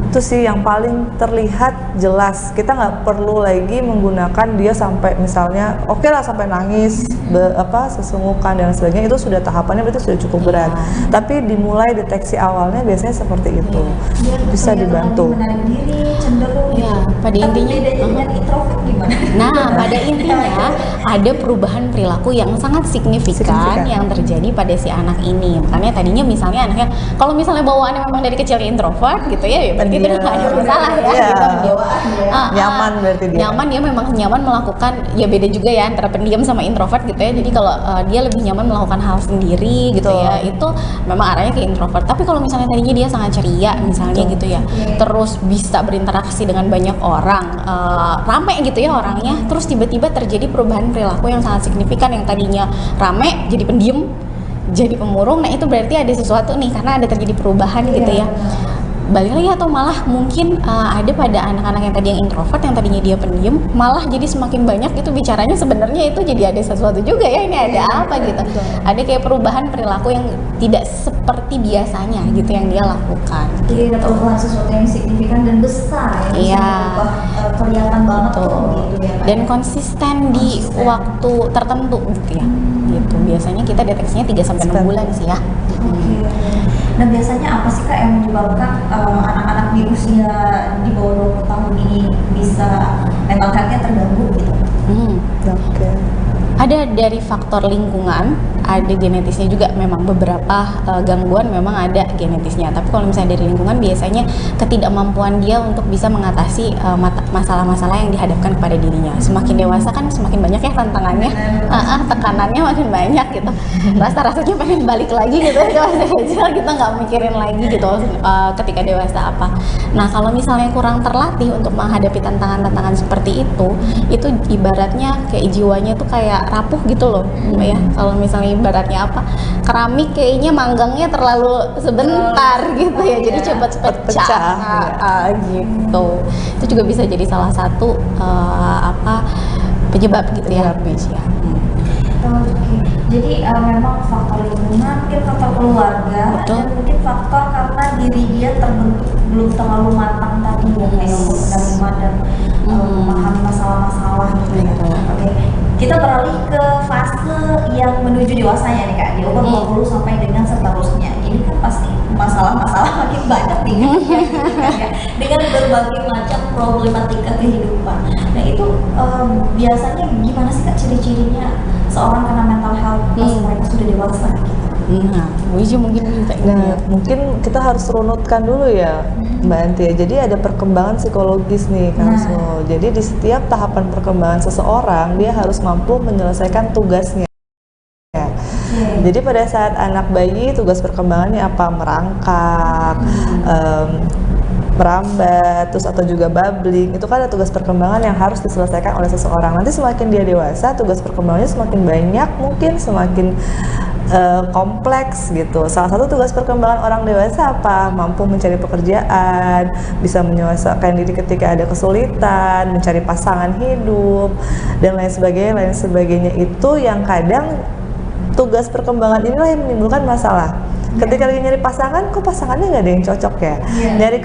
Itu sih yang paling terlihat jelas. Kita nggak perlu lagi menggunakan dia sampai misalnya oke lah sampai nangis, sesunggukan dan sebagainya, itu sudah tahapannya berarti sudah cukup berat. Tapi dimulai deteksi awalnya biasanya seperti itu, bisa dibantu. Menarik diri, cenderung pada intinya pada intinya ada perubahan perilaku yang sangat signifikan yang terjadi pada si anak ini. Makanya tadinya misalnya anaknya kalau misalnya bawaannya memang dari kecil introvert gitu ya berarti itu nggak ada masalah ya gitu. Nyaman berarti dia. Nyaman, dia memang nyaman melakukan, ya beda juga ya antara pendiam sama introvert gitu ya. Jadi kalau dia lebih nyaman melakukan hal sendiri gitu ya, itu memang arahnya ke introvert. Tapi kalau misalnya tadinya dia sangat ceria misalnya gitu ya, terus bisa berinteraksi dengan banyak orang, rame gitu ya orangnya, terus tiba-tiba terjadi perubahan perilaku yang sangat signifikan, yang tadinya rame jadi pendiam, jadi pemurung. Nah itu berarti ada sesuatu nih, karena ada terjadi perubahan gitu ya. Balik lagi, atau malah mungkin ada pada anak-anak yang tadi yang introvert, yang tadinya dia pendiam, malah jadi semakin banyak itu bicaranya, sebenarnya itu jadi ada sesuatu juga ya, ini ada apa gitu. Ada kayak perubahan perilaku yang tidak seperti biasanya gitu yang dia lakukan. Jadi ada perubahan sesuatu yang signifikan dan besar ya, kelihatan banget tuh gitu ya. Dan konsisten di waktu tertentu gitu ya. Gitu. Biasanya kita deteksinya 3-6 bulan sih ya. Nah biasanya apa sih Kak yang menyebabkan anak-anak di usia di bawah 20 tahun ini bisa mental health-nya terganggu gitu? Ada dari faktor lingkungan, ada genetisnya juga. Memang beberapa gangguan memang ada genetisnya. Tapi kalau misalnya dari lingkungan, biasanya ketidakmampuan dia untuk bisa mengatasi masalah-masalah yang dihadapkan kepada dirinya. Semakin dewasa kan semakin banyak ya tantangannya, tekanannya makin banyak gitu. Rasa-rasanya pengen balik lagi gitu. Masih kecil kita nggak mikirin lagi gitu ketika dewasa apa. Nah kalau misalnya kurang terlatih untuk menghadapi tantangan-tantangan seperti itu ibaratnya kayak jiwanya tuh kayak rapuh gitu loh ya. Kalau misalnya ibaratnya apa, keramik kayaknya manggangnya terlalu sebentar gitu ya, jadi cepat pecah gitu. Itu juga bisa jadi salah satu penyebab gitu ya. Jadi memang faktor lingkungan, mungkin faktor keluarga, dan mungkin faktor karena diri dia terbentuk belum terlalu matang tadi kayak untuk menerima dan memahami masalah-masalah gitu ya. Oke. Kita beralih ke fase yang menuju dewasanya nih Kak, di umur 20 sampai dengan seterusnya. Ini kan pasti masalah-masalah makin banyak nih ya, dengan berbagai macam problematika kehidupan. Nah itu biasanya gimana sih Kak ciri-cirinya seorang kena mental health pas mereka sudah dewasa gitu? Mungkin kita harus runutkan dulu ya Mbak Anti ya. Jadi ada perkembangan psikologis nih Kang Asmo. Jadi di setiap tahapan perkembangan seseorang dia harus mampu menyelesaikan tugasnya. Jadi pada saat anak bayi tugas perkembangannya apa? Merangkak, merambat, terus atau juga babbling, itu kan ada tugas perkembangan yang harus diselesaikan oleh seseorang. Nanti semakin dia dewasa, tugas perkembangannya semakin banyak, mungkin semakin kompleks gitu. Salah satu tugas perkembangan orang dewasa apa? Mampu mencari pekerjaan, bisa menyesuaikan diri ketika ada kesulitan, mencari pasangan hidup, dan lain sebagainya. Itu yang kadang tugas perkembangan inilah yang menimbulkan masalah. Ketika lagi nyari pasangan, kok pasangannya nggak ada yang cocok ya? Nyari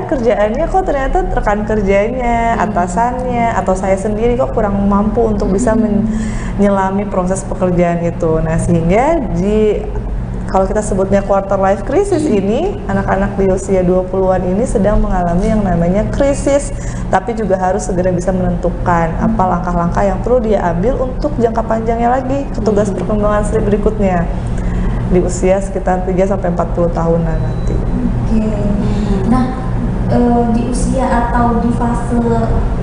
kerjaannya kok ternyata rekan kerjanya, atasannya, atau saya sendiri kok kurang mampu untuk bisa menyelami proses pekerjaan itu. Nah sehingga kalau kita sebutnya quarter life crisis ini, anak-anak di usia 20-an ini sedang mengalami yang namanya krisis, tapi juga harus segera bisa menentukan apa langkah-langkah yang perlu dia ambil untuk jangka panjangnya lagi, tugas perkembangan berikutnya di usia sekitar 3-40 tahunan nanti. Nah di usia atau di fase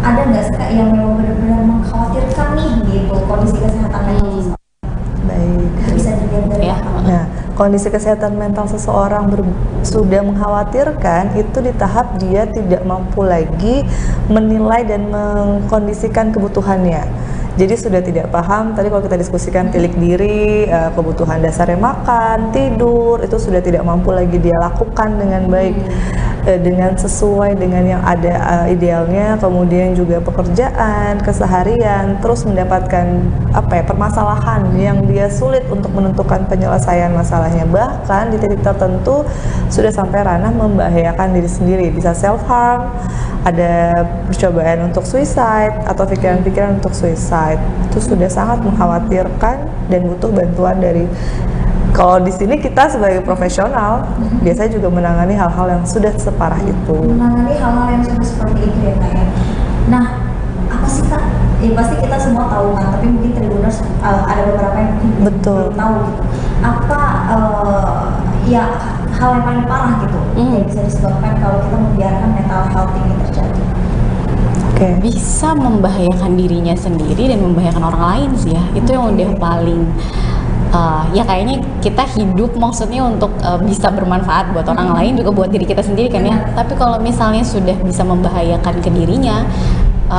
ada nggak sih Kak yang memang benar-benar mengkhawatirkan nih gitu kondisi kesehatan mental? Baik. Bisa dilihat dari Nah, kondisi kesehatan mental seseorang sudah mengkhawatirkan itu di tahap dia tidak mampu lagi menilai dan mengkondisikan kebutuhannya. Jadi sudah tidak paham, tadi kalau kita diskusikan tilik diri, kebutuhan dasarnya makan, tidur, itu sudah tidak mampu lagi dia lakukan dengan baik, dengan sesuai dengan yang ada idealnya. Kemudian juga pekerjaan, keseharian, terus mendapatkan permasalahan yang dia sulit untuk menentukan penyelesaian masalahnya. Bahkan di titik tertentu sudah sampai ranah membahayakan diri sendiri, bisa self harm, ada percobaan untuk suicide atau pikiran-pikiran untuk suicide. Itu sudah sangat mengkhawatirkan dan butuh bantuan dari, kalau di sini kita sebagai profesional biasanya juga menangani hal-hal yang sudah separah itu. Menangani hal-hal yang sudah seperti itu ya Kak ya. Nah apa sih Kak? Ya pasti kita semua tahu kan, tapi mungkin Tribuners ada beberapa yang belum tahu gitu. Apa ya hal yang paling parah gitu yang bisa disebabkan kalau kita membiarkan mental health ini terjadi? Bisa membahayakan dirinya sendiri dan membahayakan orang lain sih ya. Itu yang udah paling ya kayaknya kita hidup maksudnya untuk bisa bermanfaat buat orang lain juga buat diri kita sendiri kan ya. Tapi kalau misalnya sudah bisa membahayakan ke dirinya,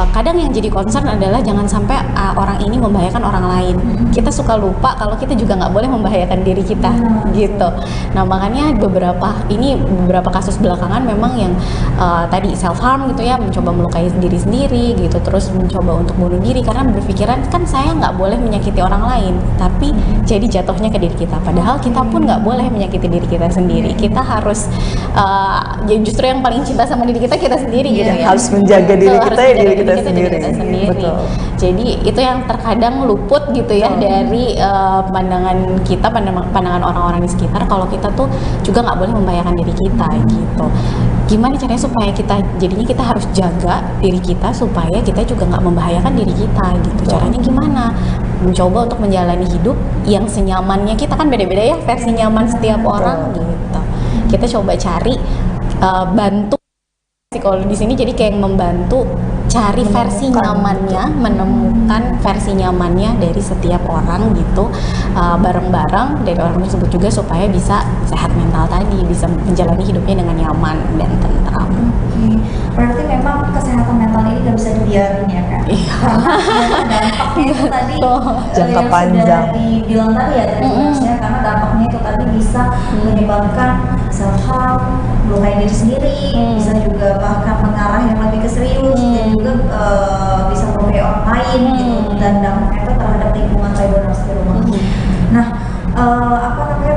kadang yang jadi concern adalah jangan sampai orang ini membahayakan orang lain. Kita suka lupa kalau kita juga nggak boleh membahayakan diri kita gitu. Nah makanya beberapa kasus belakangan memang yang tadi self harm gitu ya, mencoba melukai diri sendiri gitu, terus mencoba untuk bunuh diri karena berpikiran kan saya nggak boleh menyakiti orang lain, tapi jadi jatuhnya ke diri kita. Padahal kita pun nggak boleh menyakiti diri kita sendiri. Kita harus justru yang paling cinta sama diri kita sendiri gitu ya. Harus menjaga diri kita ya diri kita sendiri. Betul. Jadi itu yang terkadang luput gitu ya dari pandangan kita, pandangan orang-orang di sekitar kalau kita tuh juga nggak boleh membahayakan diri kita gitu. Gimana caranya supaya jadinya kita harus jaga diri kita supaya kita juga nggak membahayakan diri kita gitu. Caranya gimana? Mencoba untuk menjalani hidup yang senyamannya kita, kan beda-beda ya versi nyaman setiap orang gitu. Kita coba cari bantu psikolog di sini, jadi kayak membantu cari versi nyamannya, menemukan versi nyamannya dari setiap orang gitu, bareng-bareng dari orang tersebut juga supaya bisa sehat mental tadi, bisa menjalani hidupnya dengan nyaman dan tentram. Berarti memang kesehatan mental ini nggak bisa dibiarin ya kan? Karena dampaknya itu tadi jangka yang panjang. sudah dibilang tadi ya ya, karena dampaknya itu tadi bisa menyebabkan self harm, melukai diri sendiri, bisa juga bahkan mengarah yang lebih ke serius dan juga bisa melukai orang lain gitu, dan dampaknya itu terhadap lingkungan tribuners di rumah. Nah,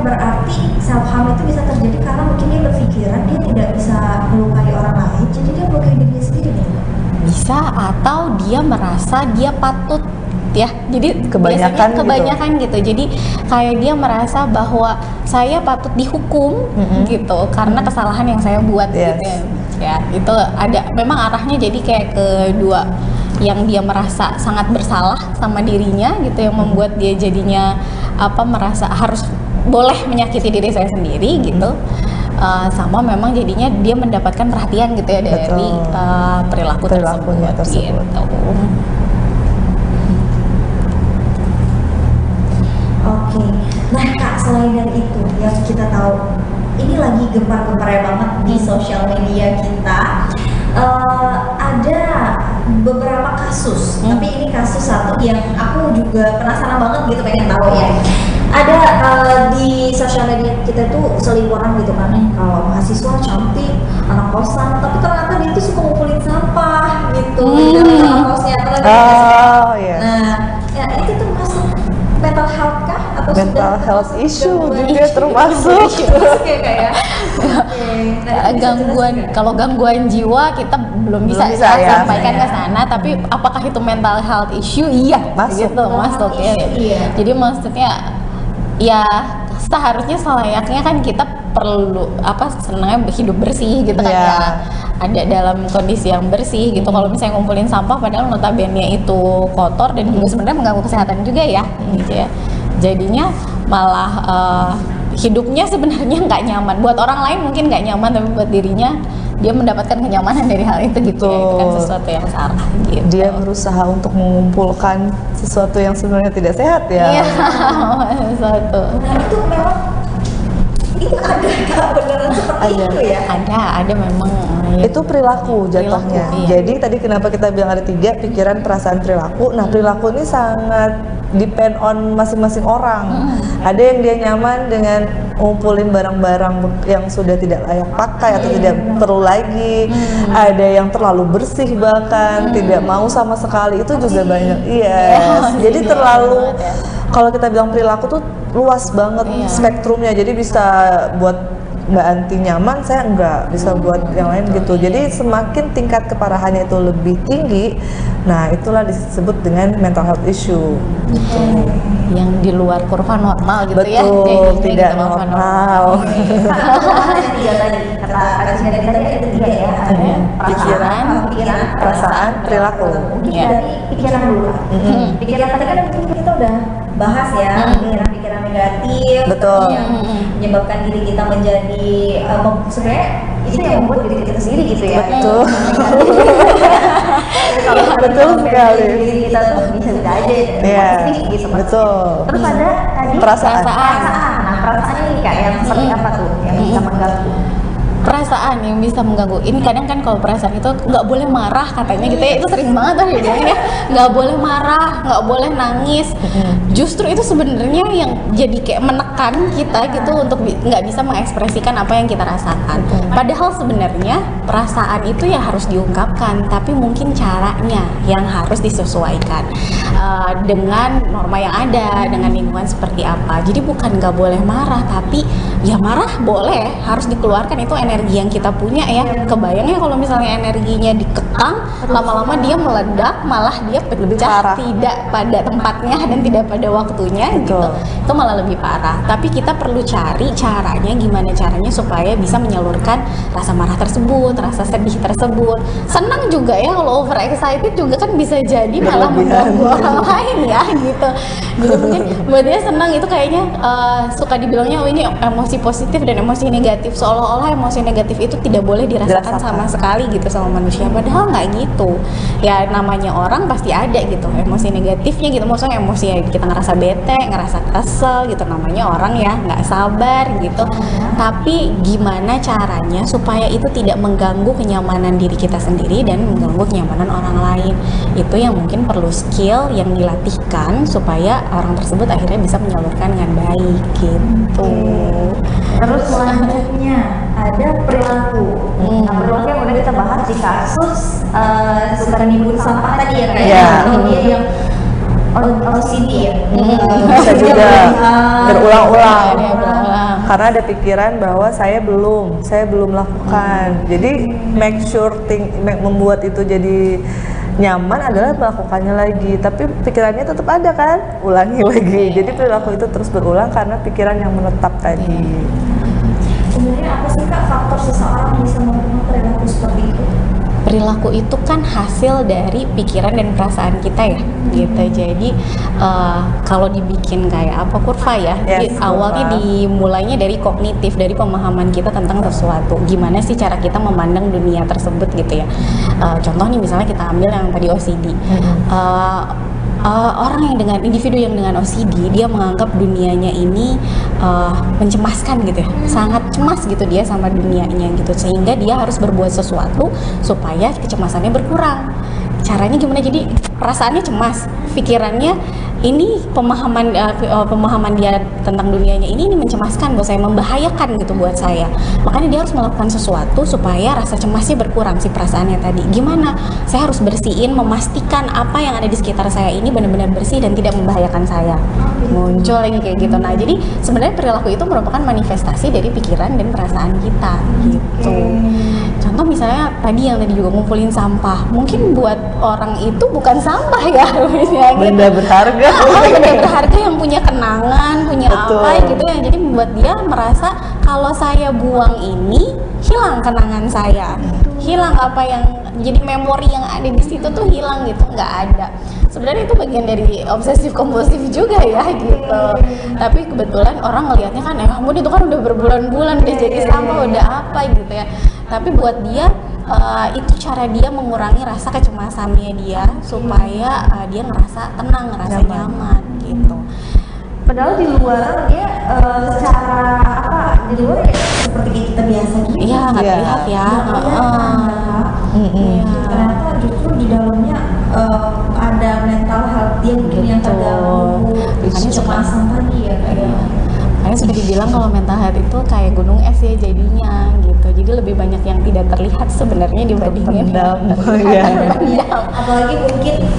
berarti self harm itu bisa terjadi karena mungkin dia berpikiran dia tidak bisa melukai orang lain, jadi dia melukai dirinya sendiri gitu. Bisa, atau dia merasa dia patut ya, jadi kebanyakan gitu. Jadi kayak dia merasa bahwa saya patut dihukum gitu karena kesalahan yang saya buat gitu ya. Itu ada memang arahnya jadi kayak kedua, yang dia merasa sangat bersalah sama dirinya gitu, yang membuat dia jadinya merasa harus boleh menyakiti diri saya sendiri gitu. Sama memang jadinya dia mendapatkan perhatian gitu ya dari perilaku tersebut. Gitu. Oke, nah Kak, selain dari itu yang kita tahu ini lagi gempar-gemparnya banget di sosial media kita, ada beberapa kasus, tapi ini kasus satu yang aku juga penasaran banget gitu, pengen tahu ya. Ada di sosial media kita tuh selingkuhan gitu kan, kalau mahasiswa cantik, anak kosan, tapi ternyata dia tuh suka ngumpulin sampah gitu di dalam kosnya. Nah, ya itu tuh masuk mental health kah? Atau mental health issue juga termasuk. Kalau gangguan jiwa kita belum bisa ya sampaikan ke sana, tapi apakah itu mental health issue? Iya, masuk ya. Jadi maksudnya ya seharusnya selayaknya kan kita perlu senangnya hidup bersih gitu kan ya. Ada dalam kondisi yang bersih gitu. Kalau misalnya ngumpulin sampah padahal notabene itu kotor dan juga sebenarnya mengganggu kesehatan juga ya gitu ya. Jadinya malah hidupnya sebenarnya nggak nyaman. Buat orang lain mungkin nggak nyaman, tapi buat dirinya dia mendapatkan kenyamanan dari hal itu gitu ya. Itu kan sesuatu yang salah gitu. Dia berusaha untuk mengumpulkan sesuatu yang sebenarnya tidak sehat ya. Iya, sesuatu. Nah itu memang itu ada beneran seperti itu ya? Ada memang. Itu perilaku jatuhnya. Jadi tadi kenapa kita bilang ada 3, pikiran, perasaan, perilaku. Nah perilaku ini sangat depend on masing-masing orang. Ada yang dia nyaman dengan ngumpulin barang-barang yang sudah tidak layak pakai atau tidak perlu lagi. Ada yang terlalu bersih bahkan tidak mau sama sekali, itu juga banyak. Jadi terlalu, kalau kita bilang perilaku tuh luas banget spektrumnya. Jadi bisa buat Mbak Anti nyaman, saya enggak bisa buat yang lain gitu. Jadi semakin tingkat keparahannya itu lebih tinggi, nah itulah disebut dengan mental health issue gitu. Yang di luar kurva normal gitu. Betul, tidak normal. Tiga tadi, kata tadi ada 3 ya. Ada pikiran, perasaan, perilaku. Dari pikiran dulu. Pikiran tadi kan kita udah bahas ya, pikiran negatif, Betul. yang menyebabkan diri kita menjadi sebenarnya itu yang membuat diri kita sendiri gitu ya. Betul. Kalau Betul sekali. diri kita tuh bisa aja Iya, positif gitu. betul. Terus ada tadi Perasaan. Nah, perasaan ini Kak yang seperti apa tuh yang bisa mengganggu? Perasaan yang bisa mengganggu ini kadang kan kalau perasaan itu nggak boleh marah katanya gitu ya, itu sering banget tuh dibilangnya nggak boleh marah, nggak boleh nangis. Justru itu sebenarnya yang jadi kayak menekan kita gitu untuk nggak bisa mengekspresikan apa yang kita rasakan. Padahal sebenarnya perasaan itu ya harus diungkapkan, tapi mungkin caranya yang harus disesuaikan dengan norma yang ada, dengan lingkungan seperti apa. Jadi bukan nggak boleh marah, tapi ya marah boleh, harus dikeluarkan, itu energi yang kita punya ya. Kebayangnya kalau misalnya energinya dikekang, lama-lama dia meledak, malah dia pecah tidak pada tempatnya dan tidak pada waktunya gitu. Itu malah lebih parah. Tapi kita perlu cari caranya, gimana caranya supaya bisa menyalurkan rasa marah tersebut, rasa sedih tersebut. Senang juga ya, kalau over excited juga kan bisa jadi malah mengganggu orang lain ya gitu. Jadi mungkin buat dia senang itu kayaknya suka dibilangnya oh ini emosi positif dan emosi negatif, seolah-olah emosi negatif itu tidak boleh dirasakan sama sekali gitu sama manusia, padahal nggak gitu ya. Namanya orang pasti ada gitu emosi negatifnya gitu, maksudnya emosi ya kita ngerasa bete, ngerasa kesel gitu, namanya orang ya, nggak sabar gitu. Tapi gimana caranya supaya itu tidak mengganggu kenyamanan diri kita sendiri dan mengganggu kenyamanan orang lain, itu yang mungkin perlu skill yang dilatihkan supaya orang tersebut akhirnya bisa menyalurkan dengan baik gitu. Terus selanjutnya ada perilaku. Nah, perilaku yang udah kita bahas di kasus suka nimbun sampah tadi ya kayak dia yang OCD ya. Bisa juga berulang-ulang karena ada pikiran bahwa saya belum lakukan. Jadi make sure membuat itu jadi nyaman adalah melakukannya lagi, tapi pikirannya tetap ada kan, ulangi lagi. Jadi perilaku itu terus berulang karena pikiran yang menetap tadi. Sebenarnya apa sih Kak faktor seseorang bisa mempunyai perilaku seperti itu? Perilaku itu kan hasil dari pikiran dan perasaan kita ya gitu. Jadi kalau dibikin kayak apa kurva ya, awalnya dimulainya dari kognitif, dari pemahaman kita tentang sesuatu, gimana sih cara kita memandang dunia tersebut gitu ya. Contoh nih misalnya kita ambil yang tadi OCD. Orang yang dengan individu yang dengan OCD, dia menganggap dunianya ini mencemaskan gitu ya, sangat cemas gitu dia sama dunianya gitu, sehingga dia harus berbuat sesuatu supaya kecemasannya berkurang. Caranya gimana? Jadi perasaannya cemas, pikirannya ini pemahaman dia tentang dunianya ini mencemaskan buat saya, membahayakan gitu buat saya. Makanya dia harus melakukan sesuatu supaya rasa cemasnya berkurang, si perasaannya tadi. Gimana? Saya harus bersihin, memastikan apa yang ada di sekitar saya ini benar-benar bersih dan tidak membahayakan saya. Muncul lagi kayak gitu. Nah, jadi sebenarnya perilaku itu merupakan manifestasi dari pikiran dan perasaan kita gitu. Contoh misalnya tadi yang tadi juga ngumpulin sampah, mungkin buat orang itu bukan sampah ya, misalnya benda berharga. Benda berharga yang punya kenangan, punya apa gitu yang jadi membuat dia merasa kalau saya buang ini hilang kenangan saya, hilang apa yang jadi memori yang ada di situ tuh hilang gitu, nggak ada. Sebenarnya itu bagian dari obsesif kompulsif juga ya gitu. Tapi kebetulan orang ngelihatnya kan, kamu itu kan udah berbulan-bulan udah jadi sampah, udah apa gitu ya. Tapi buat dia itu cara dia mengurangi rasa kecemasannya dia supaya dia ngerasa tenang, ngerasa nyaman gitu. Padahal di luar dia secara apa? Di luar ya seperti kita biasa gitu. Iya, nggak terlihat ya. Ternyata justru di dalamnya ada mental health dia mungkin yang terganggu, kecemasan tadi ya kayak. Makanya sudah dibilang kalau mental health itu kayak gunung es ya jadinya gitu. Jadi lebih banyak yang tidak terlihat sebenarnya dibandingin Apalagi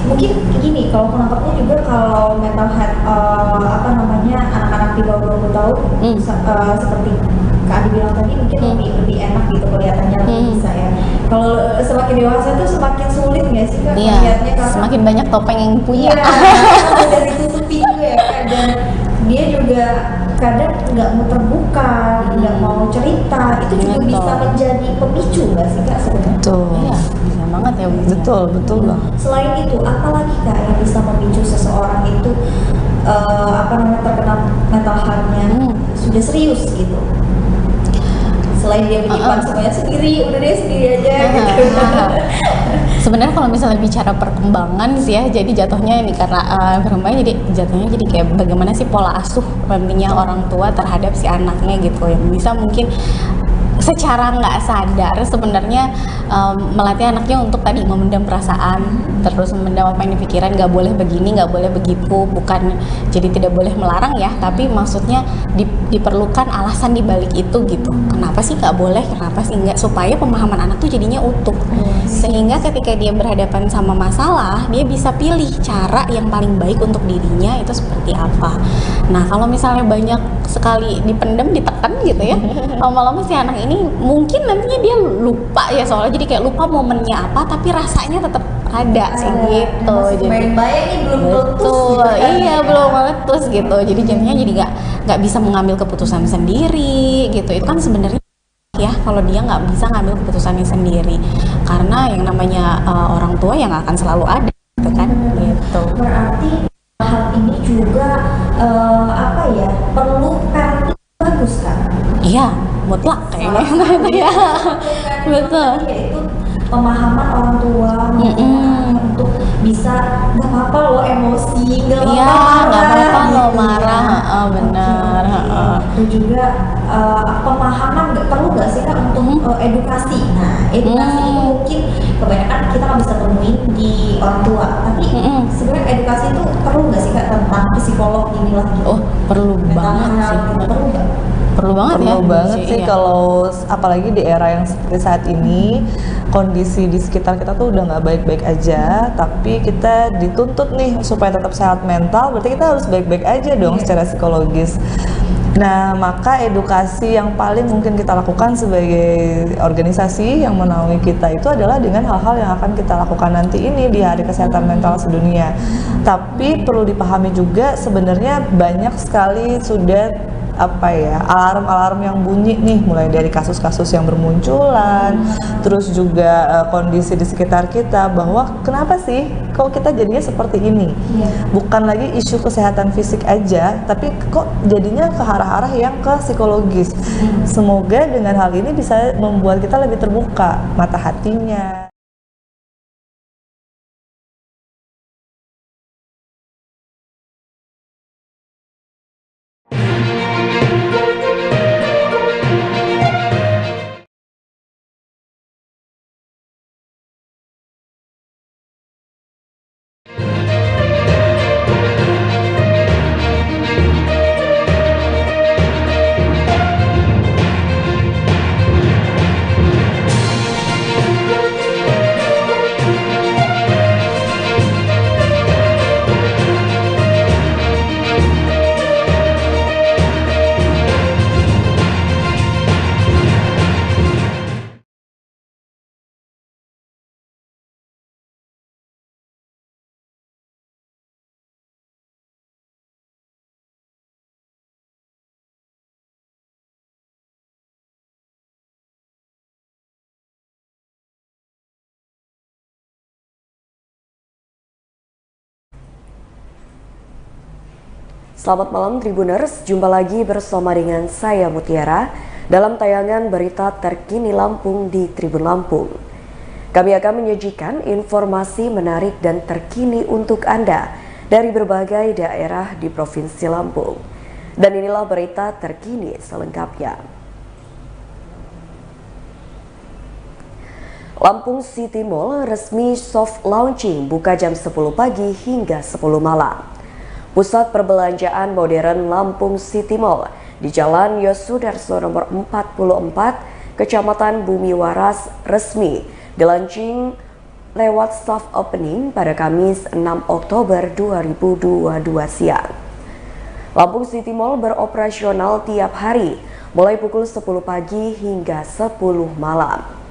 mungkin gini, kalau penangkapnya juga kalau mental health anak-anak di bawah 20 tahun seperti Kak Adi bilang tadi mungkin lebih enak gitu kelihatannya, lebih bisa ya. Kalau semakin dewasa tuh semakin sulit nggak sih Kak melihatnya, karena semakin banyak topeng yang punya. Udah ditutupi juga ya Kak, dan dia juga kadang nggak mau terbuka, nggak mau cerita, itu juga bisa menjadi pemicu nggak sih Kak sebenarnya? Betul. Iya, bisa banget ya. Betul loh. Selain itu, apalagi Kak yang bisa memicu seseorang itu terkena mental health-nya sudah serius gitu? Selain dia menyimpan semuanya sendiri, udah deh sendiri aja gitu. Sebenarnya kalau misalnya bicara perkembangan sih ya, jadi jatuhnya ini karena perkembangan jadi jatuhnya jadi kayak bagaimana sih pola asuh nantinya orang tua terhadap si anaknya gitu, yang bisa mungkin secara nggak sadar sebenarnya melatih anaknya untuk tadi memendam perasaan, terus memendam apa yang dipikiran, nggak boleh begini, nggak boleh begitu, bukan jadi tidak boleh melarang ya, tapi maksudnya diperlukan alasan dibalik itu gitu. Kenapa sih nggak boleh, kenapa sih nggak, supaya pemahaman anak tuh jadinya utuh, sehingga ketika dia berhadapan sama masalah dia bisa pilih cara yang paling baik untuk dirinya itu seperti apa. Nah kalau misalnya banyak sekali dipendam, ditekan gitu ya, lama-lama si anak ini mungkin nantinya dia lupa ya, soalnya jadi kayak lupa momennya apa, tapi rasanya tetap ada sih gitu. Jadi bayang belum betul, iya belum meletus gitu. Jadi jadinya jadi nggak bisa mengambil keputusan sendiri gitu. Itu kan sebenarnya ya kalau dia nggak bisa ngambil keputusannya sendiri, karena yang namanya orang tua yang akan selalu ada gitu kan gitu. Berarti hal ini juga perlu parenting bagus kan? Iya, mutlak kayaknya gitu ya. Betul. Yaitu pemahaman orang tua untuk bisa nggak apa-apa lo emosi, nggak apa-apa lo marah, benar. Dan juga pemahaman perlu nggak sih Kak untuk edukasi. Nah edukasi itu mungkin kebanyakan kita nggak bisa temuin di orang tua, tapi sebenarnya edukasi itu perlu nggak sih Kak tentang psikolog inilah gitu? Oh perlu banget sih. Perlu nggak? Perlu banget sih kalau apalagi di era yang seperti saat ini, kondisi di sekitar kita tuh udah nggak baik-baik aja, tapi kita dituntut nih supaya tetap sehat mental, berarti kita harus baik-baik aja dong secara psikologis. Nah, maka edukasi yang paling mungkin kita lakukan sebagai organisasi yang menaungi kita itu adalah dengan hal-hal yang akan kita lakukan nanti ini di Hari Kesehatan Mental Sedunia. Tapi perlu dipahami juga sebenarnya banyak sekali sudah alarm-alarm yang bunyi nih, mulai dari kasus-kasus yang bermunculan, terus juga kondisi di sekitar kita, bahwa kenapa sih kok kita jadinya seperti ini, bukan lagi isu kesehatan fisik aja, tapi kok jadinya ke arah-arah yang ke psikologis. Semoga dengan hal ini bisa membuat kita lebih terbuka mata hatinya. Selamat malam Tribuners, jumpa lagi bersama dengan saya Mutiara dalam tayangan berita terkini Lampung di Tribun Lampung. Kami akan menyajikan informasi menarik dan terkini untuk Anda dari berbagai daerah di Provinsi Lampung. Dan inilah berita terkini selengkapnya. Lampung City Mall resmi soft launching, buka jam 10 pagi hingga 10 malam. Pusat perbelanjaan modern Lampung City Mall di Jalan Yosudarso nomor 44, Kecamatan Bumi Waras resmi dilaunching lewat soft opening pada Kamis 6 Oktober 2022 siang. Lampung City Mall beroperasional tiap hari mulai pukul 10 pagi hingga 10 malam.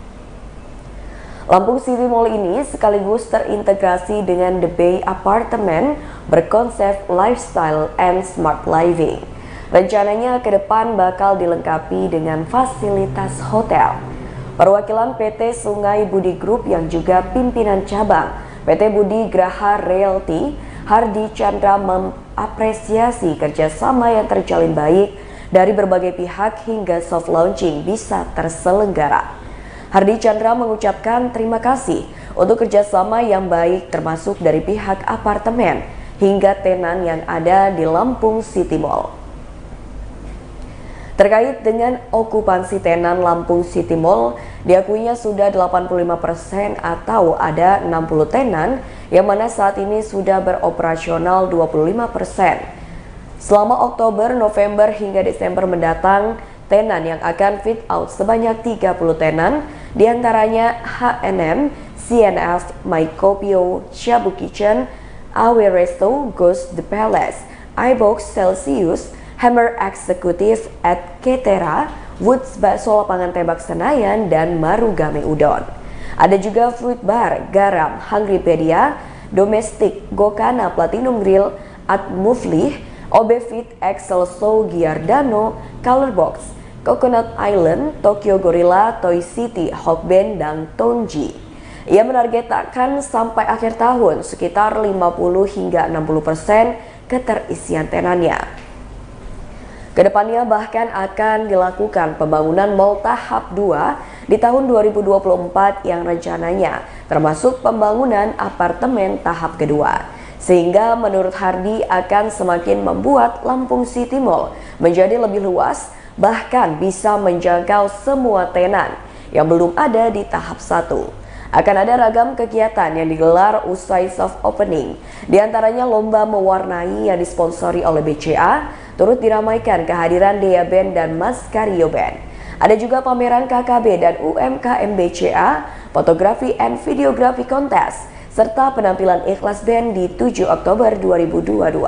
Lampung City Mall ini sekaligus terintegrasi dengan The Bay Apartment berkonsep lifestyle and smart living. Rencananya ke depan bakal dilengkapi dengan fasilitas hotel. Perwakilan PT Sungai Budi Group yang juga pimpinan cabang PT Budi Graha Realty Hardi Chandra mengapresiasi kerjasama yang terjalin baik dari berbagai pihak hingga soft launching bisa terselenggara. Hardi Chandra mengucapkan terima kasih untuk kerjasama yang baik termasuk dari pihak apartemen hingga tenan yang ada di Lampung City Mall. Terkait dengan okupansi tenan Lampung City Mall, diakuinya sudah 85% atau ada 60 tenan yang mana saat ini sudah beroperasional 25%. Selama Oktober, November hingga Desember mendatang, tenan yang akan fit out sebanyak 30 tenan, diantaranya H&M, CNF, Mycopio, Shabu Kitchen, Awe Resto, Ghost The Palace, iBox Celsius, Hammer Executive at Ketera, Woods Bakso Lapangan Tembak Senayan, dan Marugame Udon. Ada juga Fruit Bar, Garam, Hungrypedia, Domestic, Gokana Platinum Grill, Atmuflih, Obefit, Excelso, Giardano, Colorbox, Coconut Island, Tokyo Gorilla, Toy City, Hokben, dan Tonji. Ia menargetkan sampai akhir tahun sekitar 50 hingga 60% keterisian tenannya. Kedepannya bahkan akan dilakukan pembangunan mall tahap 2 di tahun 2024 yang rencananya termasuk pembangunan apartemen tahap kedua. Sehingga menurut Hardi akan semakin membuat Lampung City Mall menjadi lebih luas, bahkan bisa menjangkau semua tenan yang belum ada di tahap 1. Akan ada ragam kegiatan yang digelar usai soft opening, diantaranya lomba mewarnai yang disponsori oleh BCA, turut diramaikan kehadiran Dea Band dan Mas Kario Band. Ada juga pameran KKB dan UMKM BCA, fotografi and videografi kontes, serta penampilan Ikhlas Band di 7 Oktober 2022.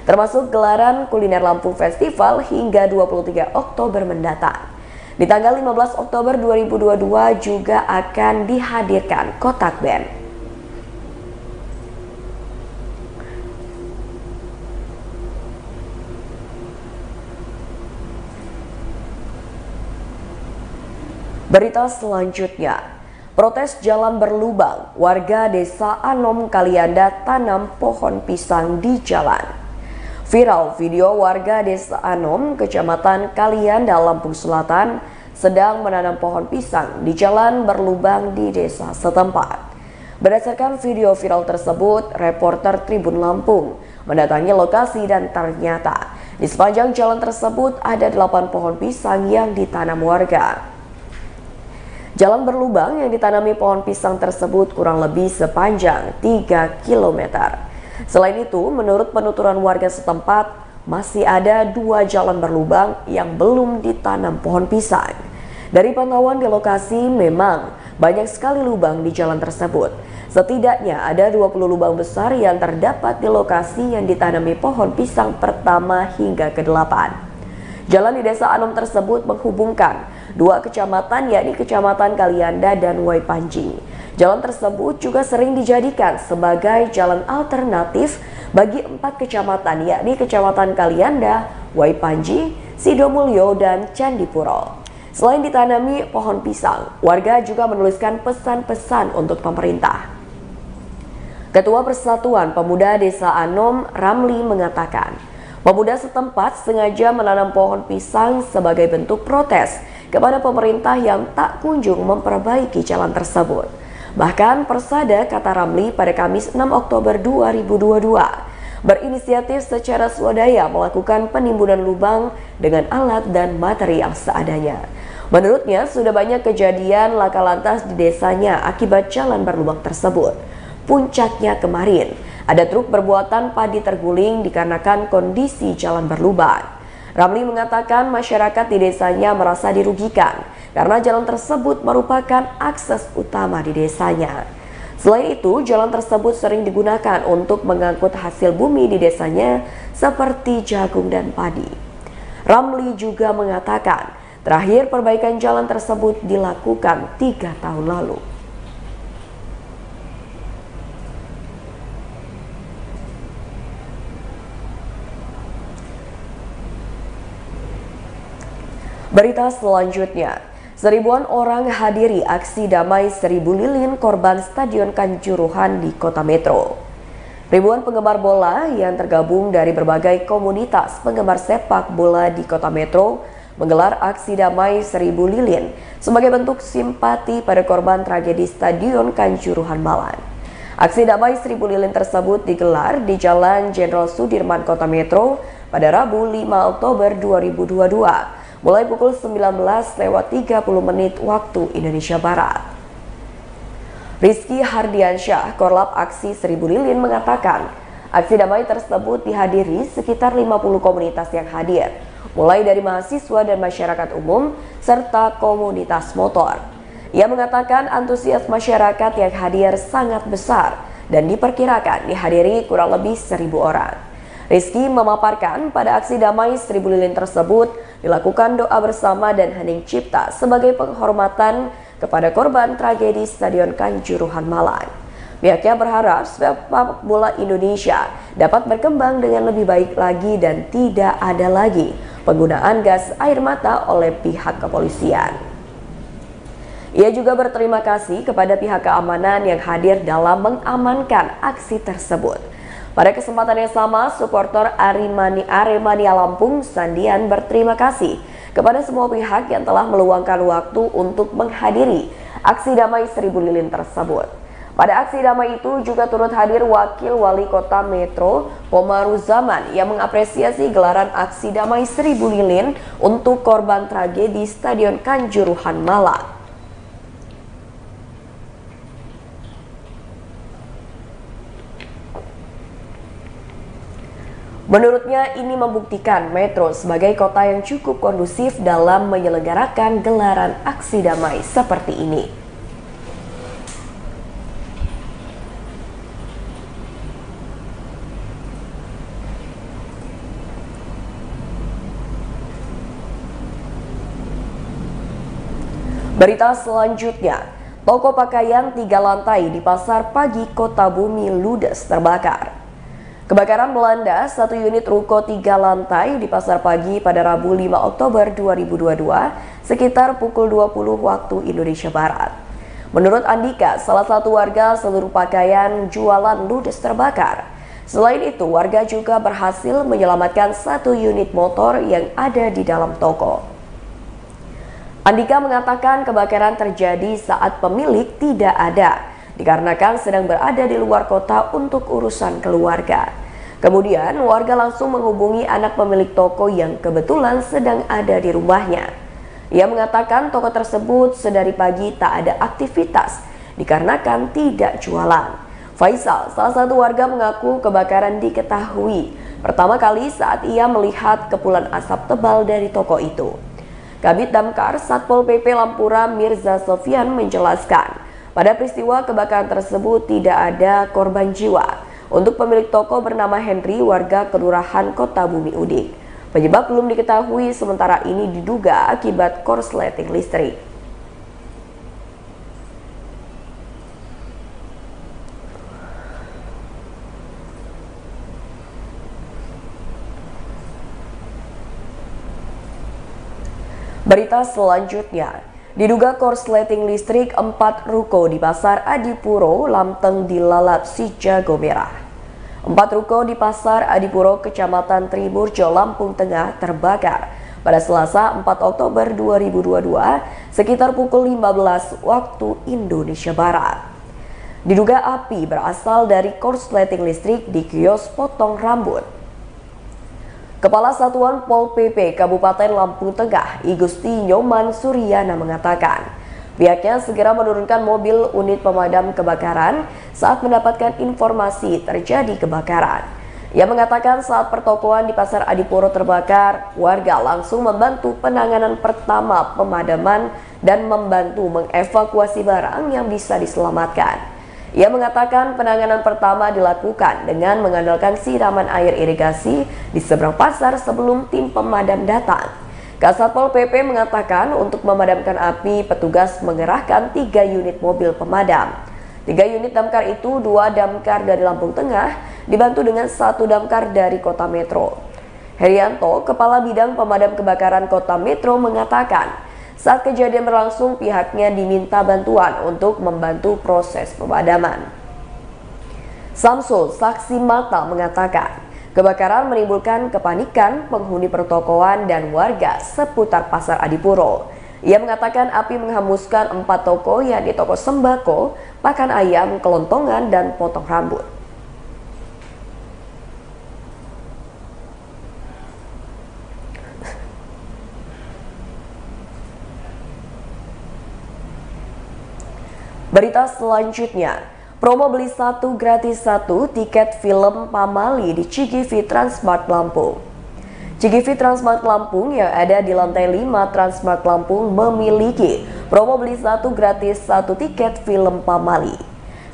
Termasuk gelaran kuliner Lampung Festival hingga 23 Oktober mendatang. Di tanggal 15 Oktober 2022 juga akan dihadirkan Kotak Band. Berita selanjutnya, protes jalan berlubang, warga desa Anom Kalianda tanam pohon pisang di jalan. Viral video warga desa Anom, kecamatan Kalianda, Lampung Selatan, sedang menanam pohon pisang di jalan berlubang di desa setempat. Berdasarkan video viral tersebut, reporter Tribun Lampung mendatangi lokasi dan ternyata di sepanjang jalan tersebut ada 8 pohon pisang yang ditanam warga. Jalan berlubang yang ditanami pohon pisang tersebut kurang lebih sepanjang 3 km. Selain itu, menurut penuturan warga setempat, masih ada 2 jalan berlubang yang belum ditanam pohon pisang. Dari pantauan di lokasi, memang banyak sekali lubang di jalan tersebut. Setidaknya ada 20 lubang besar yang terdapat di lokasi yang ditanami pohon pisang pertama hingga ke-8. Jalan di desa Anom tersebut menghubungkan 2 kecamatan, yakni Kecamatan Kalianda dan Waipanji. Jalan tersebut juga sering dijadikan sebagai jalan alternatif bagi 4 kecamatan, yakni Kecamatan Kalianda, Waipanji, Sidomulyo, dan Candipuro. Selain ditanami pohon pisang, warga juga menuliskan pesan-pesan untuk pemerintah. Ketua Persatuan Pemuda Desa Anom, Ramli, mengatakan, pemuda setempat sengaja menanam pohon pisang sebagai bentuk protes kepada pemerintah yang tak kunjung memperbaiki jalan tersebut. Bahkan Persada, kata Ramli, pada Kamis 6 Oktober 2022 berinisiatif secara swadaya melakukan penimbunan lubang dengan alat dan materi yang seadanya. Menurutnya sudah banyak kejadian laka lantas di desanya akibat jalan berlubang tersebut. Puncaknya kemarin, ada truk berbuatan padi terguling dikarenakan kondisi jalan berlubang. Ramli mengatakan masyarakat di desanya merasa dirugikan karena jalan tersebut merupakan akses utama di desanya. Selain itu, jalan tersebut sering digunakan untuk mengangkut hasil bumi di desanya seperti jagung dan padi. Ramli juga mengatakan, terakhir perbaikan jalan tersebut dilakukan 3 tahun lalu. Berita selanjutnya, seribuan orang hadiri aksi damai 1000 lilin korban Stadion Kanjuruhan di Kota Metro. Ribuan penggemar bola yang tergabung dari berbagai komunitas penggemar sepak bola di Kota Metro menggelar aksi damai 1000 lilin sebagai bentuk simpati pada korban tragedi Stadion Kanjuruhan Malang. Aksi damai 1000 lilin tersebut digelar di Jalan Jenderal Sudirman Kota Metro pada Rabu 5 Oktober 2022 mulai pukul 19:30 waktu Indonesia Barat. Rizky Hardiansyah, Korlap Aksi 1000 Lilin mengatakan, aksi damai tersebut dihadiri sekitar 50 komunitas yang hadir, mulai dari mahasiswa dan masyarakat umum, serta komunitas motor. Ia mengatakan antusias masyarakat yang hadir sangat besar dan diperkirakan dihadiri kurang lebih 1000 orang. Rizky memaparkan pada aksi damai 1000 lilin tersebut dilakukan doa bersama dan hening cipta sebagai penghormatan kepada korban tragedi Stadion Kanjuruhan Malang. Pihaknya berharap sepak bola Indonesia dapat berkembang dengan lebih baik lagi dan tidak ada lagi penggunaan gas air mata oleh pihak kepolisian. Ia juga berterima kasih kepada pihak keamanan yang hadir dalam mengamankan aksi tersebut. Pada kesempatan yang sama, supporter Aremania Lampung, Sandian, berterima kasih kepada semua pihak yang telah meluangkan waktu untuk menghadiri aksi damai 1000 lilin tersebut. Pada aksi damai itu juga turut hadir Wakil Wali Kota Metro, Komaruzaman, yang mengapresiasi gelaran aksi damai 1000 lilin untuk korban tragedi Stadion Kanjuruhan Malang. Menurutnya ini membuktikan Metro sebagai kota yang cukup kondusif dalam menyelenggarakan gelaran aksi damai seperti ini. Berita selanjutnya, toko pakaian 3 lantai di Pasar Pagi Kota Bumi ludes terbakar. Kebakaran melanda satu unit ruko 3 lantai di Pasar Pagi pada Rabu 5 Oktober 2022 sekitar pukul 20 waktu Indonesia Barat. Menurut Andika, salah satu warga, seluruh pakaian jualan ludes terbakar. Selain itu, warga juga berhasil menyelamatkan satu unit motor yang ada di dalam toko. Andika mengatakan kebakaran terjadi saat pemilik tidak ada, dikarenakan sedang berada di luar kota untuk urusan keluarga. Kemudian warga langsung menghubungi anak pemilik toko yang kebetulan sedang ada di rumahnya. Ia mengatakan toko tersebut sedari pagi tak ada aktivitas dikarenakan tidak jualan. Faisal, salah satu warga, mengaku kebakaran diketahui pertama kali saat ia melihat kepulan asap tebal dari toko itu. Kabid Damkar Satpol PP Lampura Mirza Sofyan menjelaskan, pada peristiwa kebakaran tersebut tidak ada korban jiwa. Untuk pemilik toko bernama Henry, warga Kelurahan Kota Bumi Udik. Penyebab belum diketahui, sementara ini diduga akibat korsleting listrik. Berita selanjutnya, diduga korsleting listrik 4 ruko di Pasar Adipuro, Lamteng dilalap si jago merah. 4 ruko di Pasar Adipuro, Kecamatan Triburjo, Lampung Tengah terbakar pada Selasa 4 Oktober 2022 sekitar pukul 15 waktu Indonesia Barat. Diduga api berasal dari korsleting listrik di kios potong rambut. Kepala Satuan Pol PP Kabupaten Lampung Tengah, Igusti Nyoman Suryana, mengatakan pihaknya segera menurunkan mobil unit pemadam kebakaran saat mendapatkan informasi terjadi kebakaran. Ia mengatakan saat pertokoan di Pasar Adipuro terbakar, warga langsung membantu penanganan pertama pemadaman dan membantu mengevakuasi barang yang bisa diselamatkan. Ia mengatakan penanganan pertama dilakukan dengan mengandalkan siraman air irigasi di seberang pasar sebelum tim pemadam datang. Kasatpol PP mengatakan untuk memadamkan api, petugas mengerahkan 3 unit mobil pemadam. 3 unit damkar itu, 2 damkar dari Lampung Tengah, dibantu dengan 1 damkar dari Kota Metro. Herianto, Kepala Bidang Pemadam Kebakaran Kota Metro, mengatakan saat kejadian berlangsung, pihaknya diminta bantuan untuk membantu proses pemadaman. Samsul, saksi mata, mengatakan kebakaran menimbulkan kepanikan penghuni pertokoan dan warga seputar Pasar Adipuro. Ia mengatakan api menghanguskan 4 toko, yakni toko sembako, pakan ayam, kelontongan, dan potong rambut. Berita selanjutnya, promo beli 1 gratis 1 tiket film Pamali di CGV Transmart Lampung. CGV Transmart Lampung yang ada di lantai 5 Transmart Lampung memiliki promo beli 1 gratis 1 tiket film Pamali.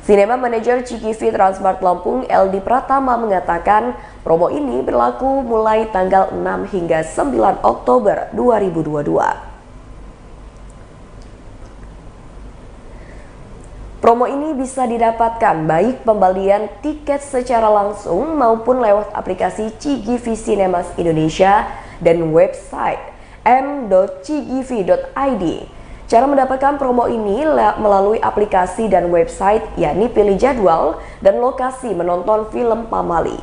Cinema Manager CGV Transmart Lampung LD Pratama mengatakan promo ini berlaku mulai tanggal 6 hingga 9 Oktober 2022. Promo ini bisa didapatkan baik pembelian tiket secara langsung maupun lewat aplikasi CGV Cinemas Indonesia dan website m.cgv.id. Cara mendapatkan promo ini melalui aplikasi dan website, yakni pilih jadwal dan lokasi menonton film Pamali.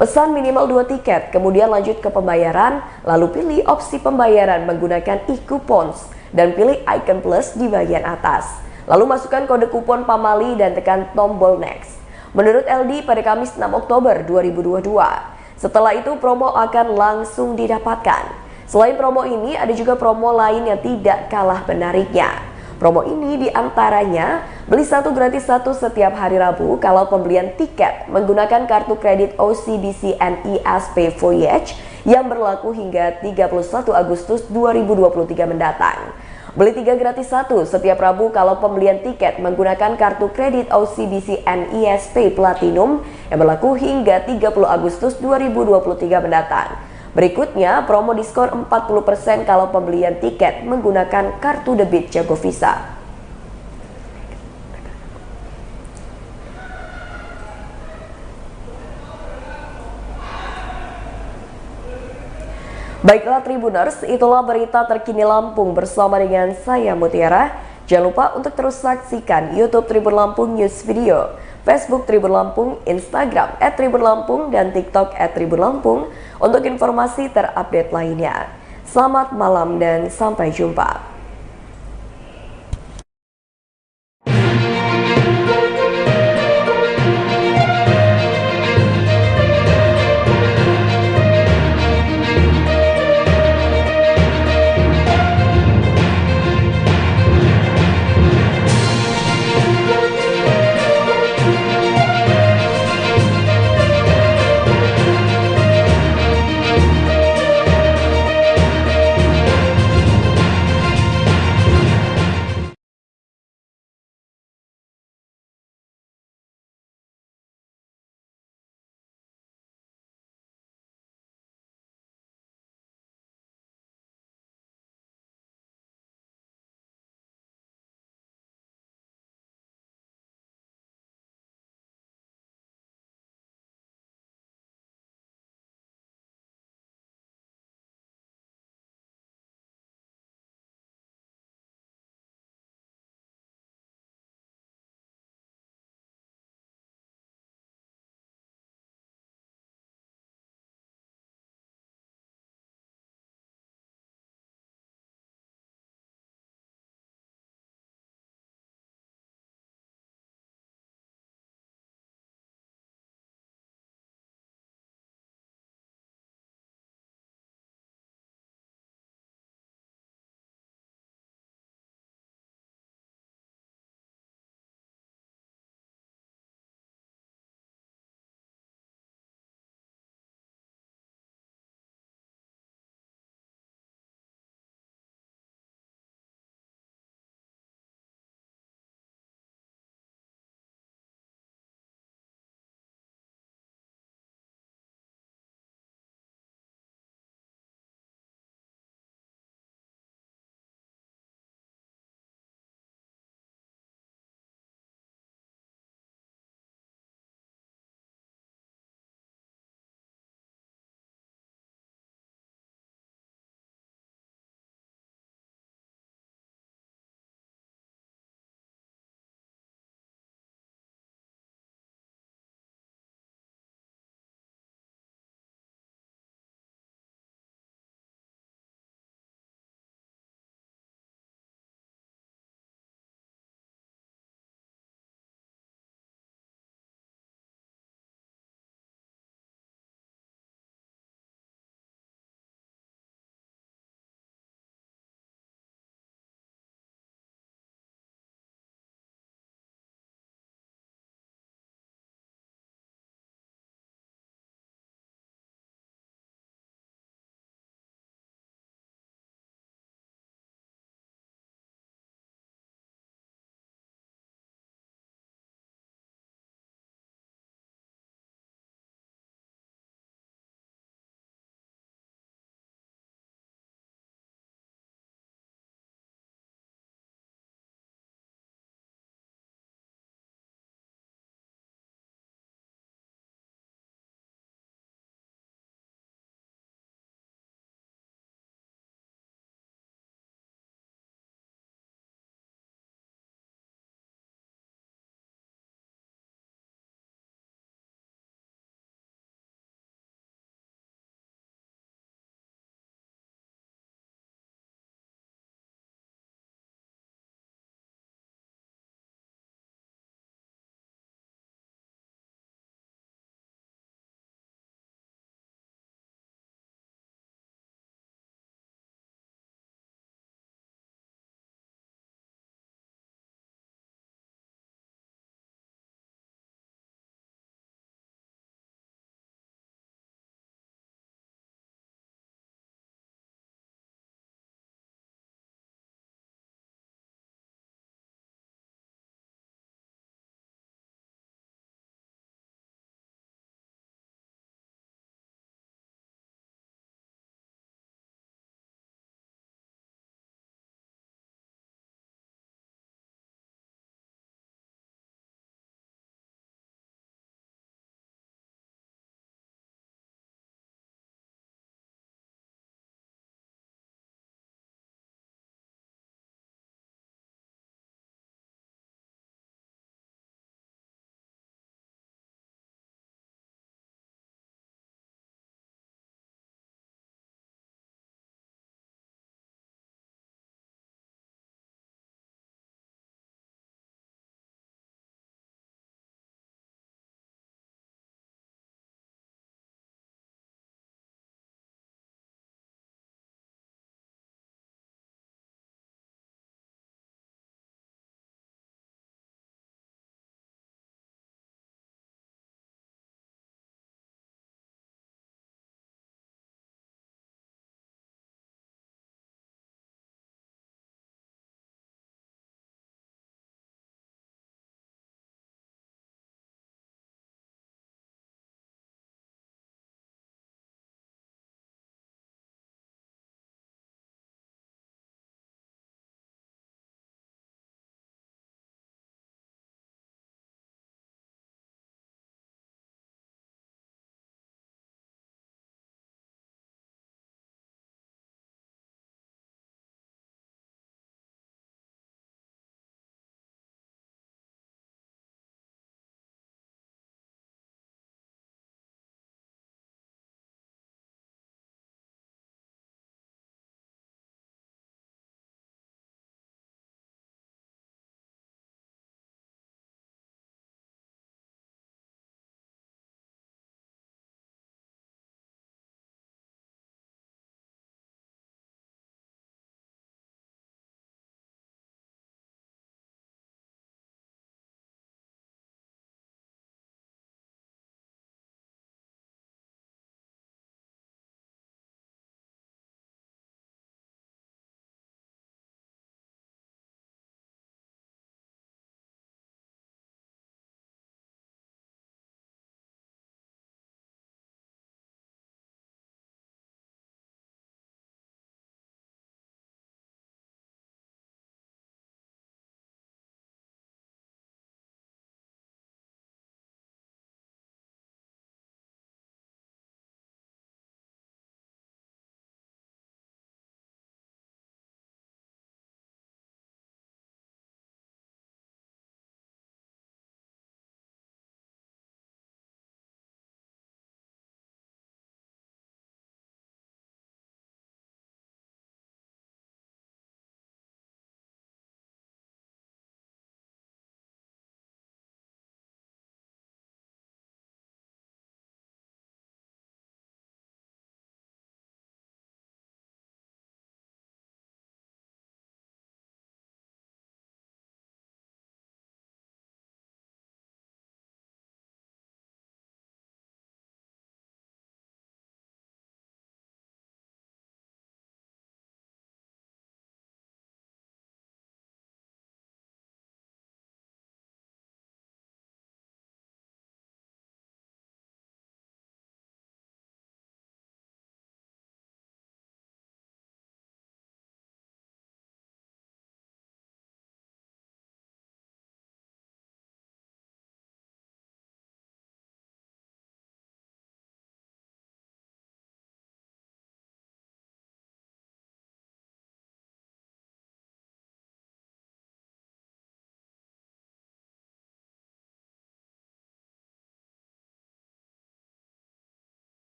Pesan minimal 2 tiket, kemudian lanjut ke pembayaran, lalu pilih opsi pembayaran menggunakan e-coupons dan pilih icon plus di bagian atas. Lalu masukkan kode kupon Pamali dan tekan tombol next. Menurut LD pada Kamis 6 Oktober 2022. Setelah itu promo akan langsung didapatkan. Selain promo ini ada juga promo lain yang tidak kalah menariknya. Promo ini diantaranya beli 1 gratis 1 setiap hari Rabu kalau pembelian tiket menggunakan kartu kredit OCBC NISP Voyage yang berlaku hingga 31 Agustus 2023 mendatang. Beli 3 gratis 1 setiap Rabu kalau pembelian tiket menggunakan kartu kredit OCBC NISP Platinum yang berlaku hingga 30 Agustus 2023 mendatang. Berikutnya, promo diskon 40% kalau pembelian tiket menggunakan kartu debit Jago Visa. Baiklah Tribuners, itulah berita terkini Lampung bersama dengan saya Mutiara. Jangan lupa untuk terus saksikan YouTube Tribun Lampung News Video, Facebook Tribun Lampung, Instagram @tribunlampung, dan TikTok @tribunlampung untuk informasi terupdate lainnya. Selamat malam dan sampai jumpa.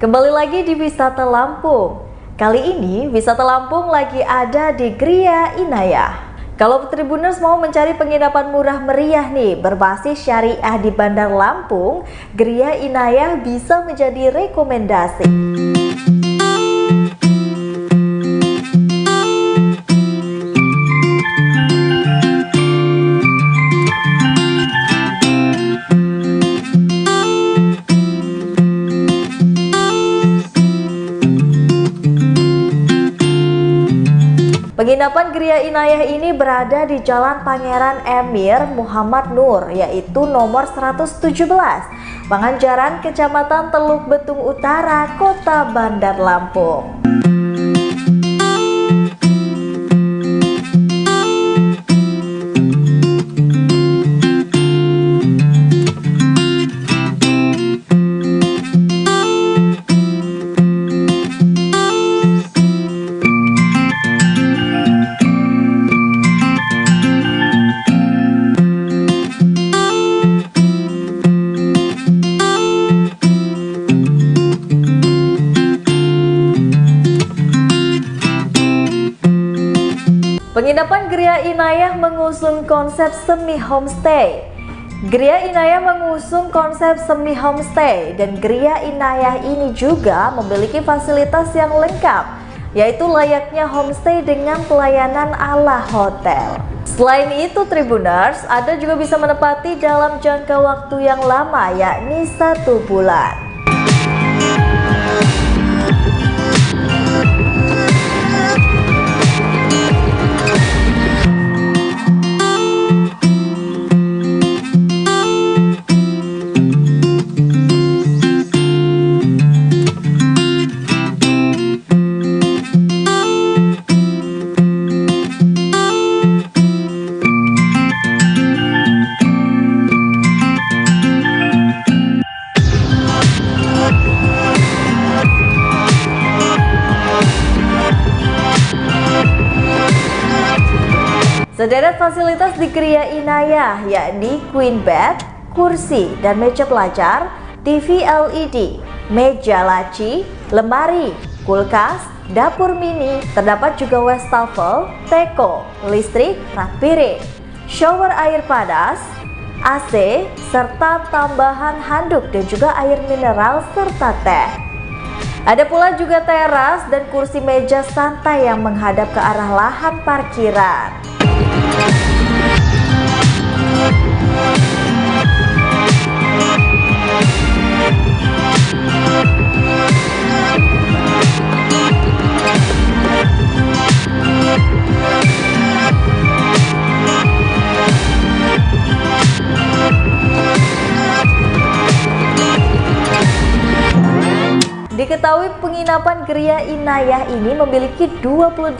Kembali lagi di Wisata Lampung. Kali ini Wisata Lampung lagi ada di Gria Inayah. Kalau Tribuners mau mencari penginapan murah meriah nih berbasis syariah di Bandar Lampung, Gria Inayah bisa menjadi rekomendasi. Penginapan Gria Inayah ini berada di Jalan Pangeran Emir Muhammad Nur, yaitu nomor 117, Panganjaran, Kecamatan Teluk Betung Utara, Kota Bandar Lampung. Penginapan Gria Inayah mengusung konsep semi homestay. Gria Inayah mengusung konsep semi homestay dan Gria Inayah ini juga memiliki fasilitas yang lengkap, yaitu layaknya homestay dengan pelayanan ala hotel. Selain itu Tribuners, Anda juga bisa menempati dalam jangka waktu yang lama, yakni 1 bulan. Sederet fasilitas di Gria Inayah yakni queen bed, kursi dan meja belajar, TV LED, meja laci, lemari, kulkas, dapur mini, terdapat juga wastafel, teko, listrik, rak piring, shower air panas, AC, serta tambahan handuk dan juga air mineral serta teh. Ada pula juga teras dan kursi meja santai yang menghadap ke arah lahan parkiran. Diketahui penginapan Gria Inayah ini memiliki 28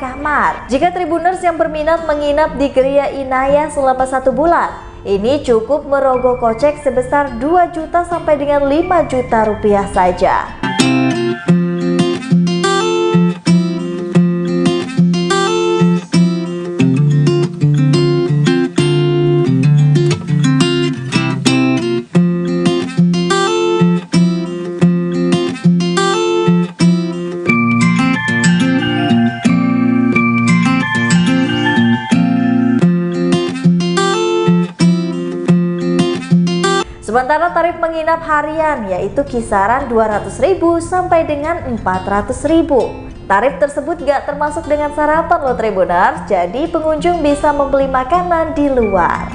kamar. Jika Tribuners yang berminat menginap di Gria Inayah selama 1 bulan, ini cukup merogoh kocek sebesar 2 juta sampai dengan 5 juta rupiah saja. Sementara tarif menginap harian yaitu kisaran 200.000 sampai dengan 400.000. Tarif tersebut gak termasuk dengan sarapan loh Tribuners, jadi pengunjung bisa membeli makanan di luar.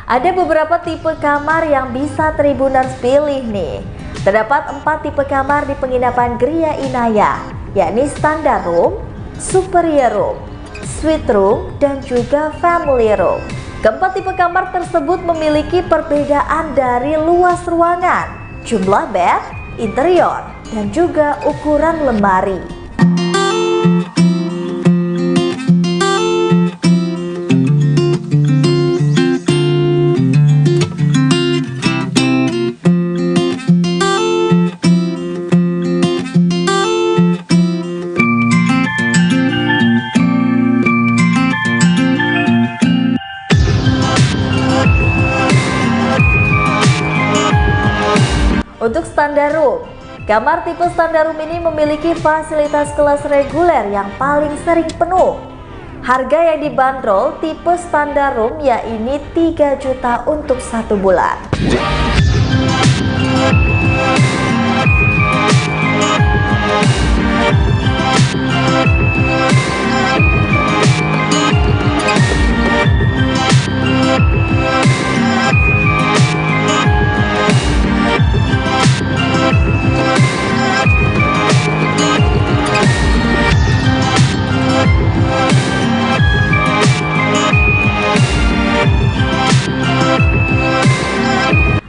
Ada beberapa tipe kamar yang bisa Tribuners pilih nih. Terdapat 4 tipe kamar di penginapan Gria Inayah, yakni standard room, superior room, suite room, dan juga family room. Keempat tipe kamar tersebut memiliki perbedaan dari luas ruangan, jumlah bed, interior, dan juga ukuran lemari. Untuk standar room, kamar tipe standar room ini memiliki fasilitas kelas reguler yang paling sering penuh. Harga yang dibanderol tipe standar room yakni 3 juta untuk 1 bulan.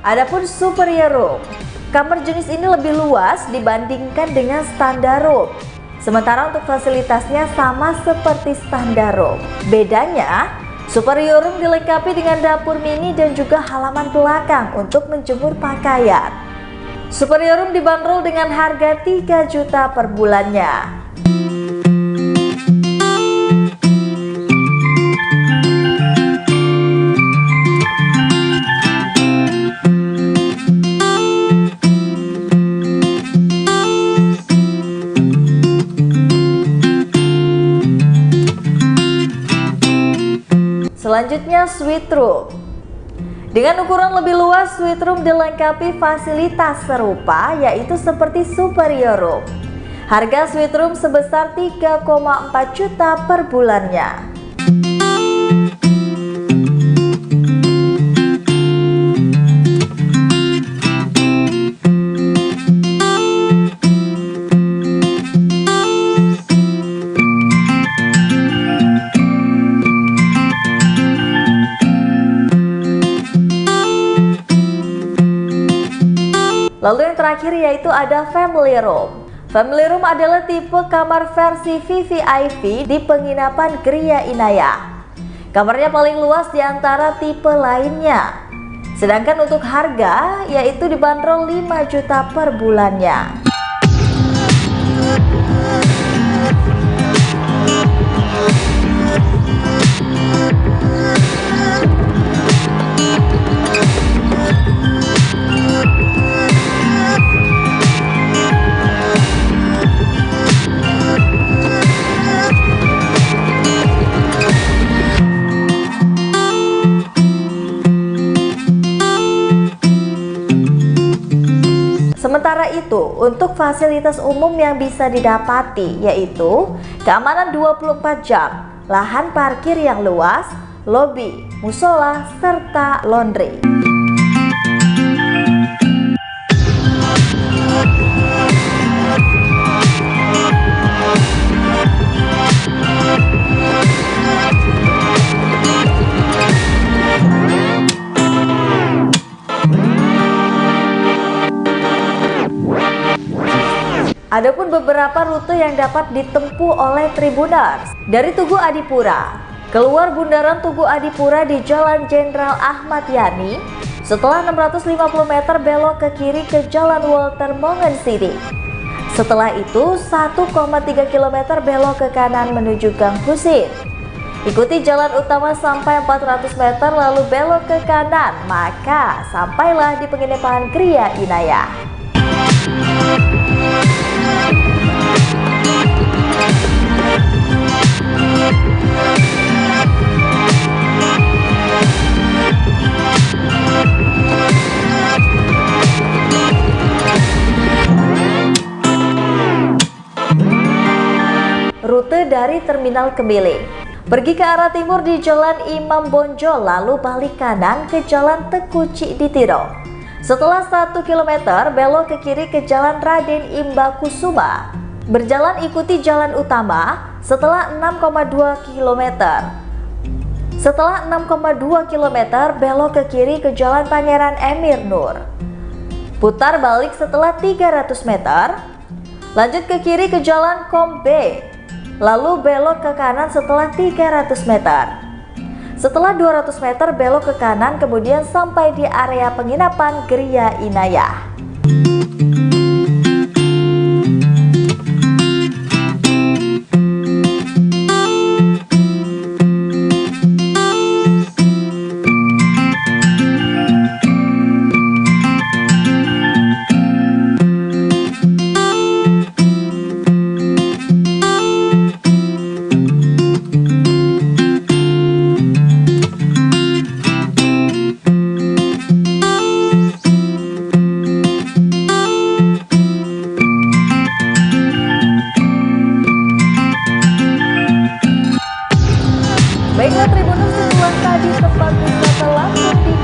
Adapun superior room, kamar jenis ini lebih luas dibandingkan dengan standar room. Sementara untuk fasilitasnya sama seperti standar room. Bedanya, superior room dilengkapi dengan dapur mini dan juga halaman belakang untuk menjemur pakaian. Superior room dibanderol dengan harga 3 juta per bulannya. Selanjutnya suite room. Dengan ukuran lebih luas, suite room dilengkapi fasilitas serupa yaitu seperti superior room. Harga suite room sebesar 3,4 juta per bulannya. Lalu yang terakhir yaitu ada family room. Family room adalah tipe kamar versi VVIP di penginapan Gria Inaya. Kamarnya paling luas di antara tipe lainnya. Sedangkan untuk harga yaitu dibanderol 5 juta per bulannya. Sementara itu, untuk fasilitas umum yang bisa didapati yaitu keamanan 24 jam, lahan parkir yang luas, lobi, musola, serta laundry. Adapun beberapa rute yang dapat ditempuh oleh Tribuners. Dari Tugu Adipura, keluar Bundaran Tugu Adipura di Jalan Jenderal Ahmad Yani, setelah 650 meter belok ke kiri ke Jalan Walter Mongen City. Setelah itu 1,3 km belok ke kanan menuju Gang Husin. Ikuti jalan utama sampai 400 meter lalu belok ke kanan, maka sampailah di penginapan Gria Inaya. Rute dari Terminal Kemiling. Pergi ke arah timur di Jalan Imam Bonjol lalu balik kanan ke Jalan Teku Cikditiro. Setelah 1 km belok ke kiri ke Jalan Raden Imba Kusuma. Berjalan ikuti jalan utama setelah 6,2 km. Setelah 6,2 km belok ke kiri ke Jalan Pangeran Emir Nur. Putar balik setelah 300 meter. Lanjut ke kiri ke Jalan Kombe. Lalu belok ke kanan setelah 300 meter. Setelah 200 meter belok ke kanan kemudian sampai di area penginapan Gria Inaya. sempat bisa telah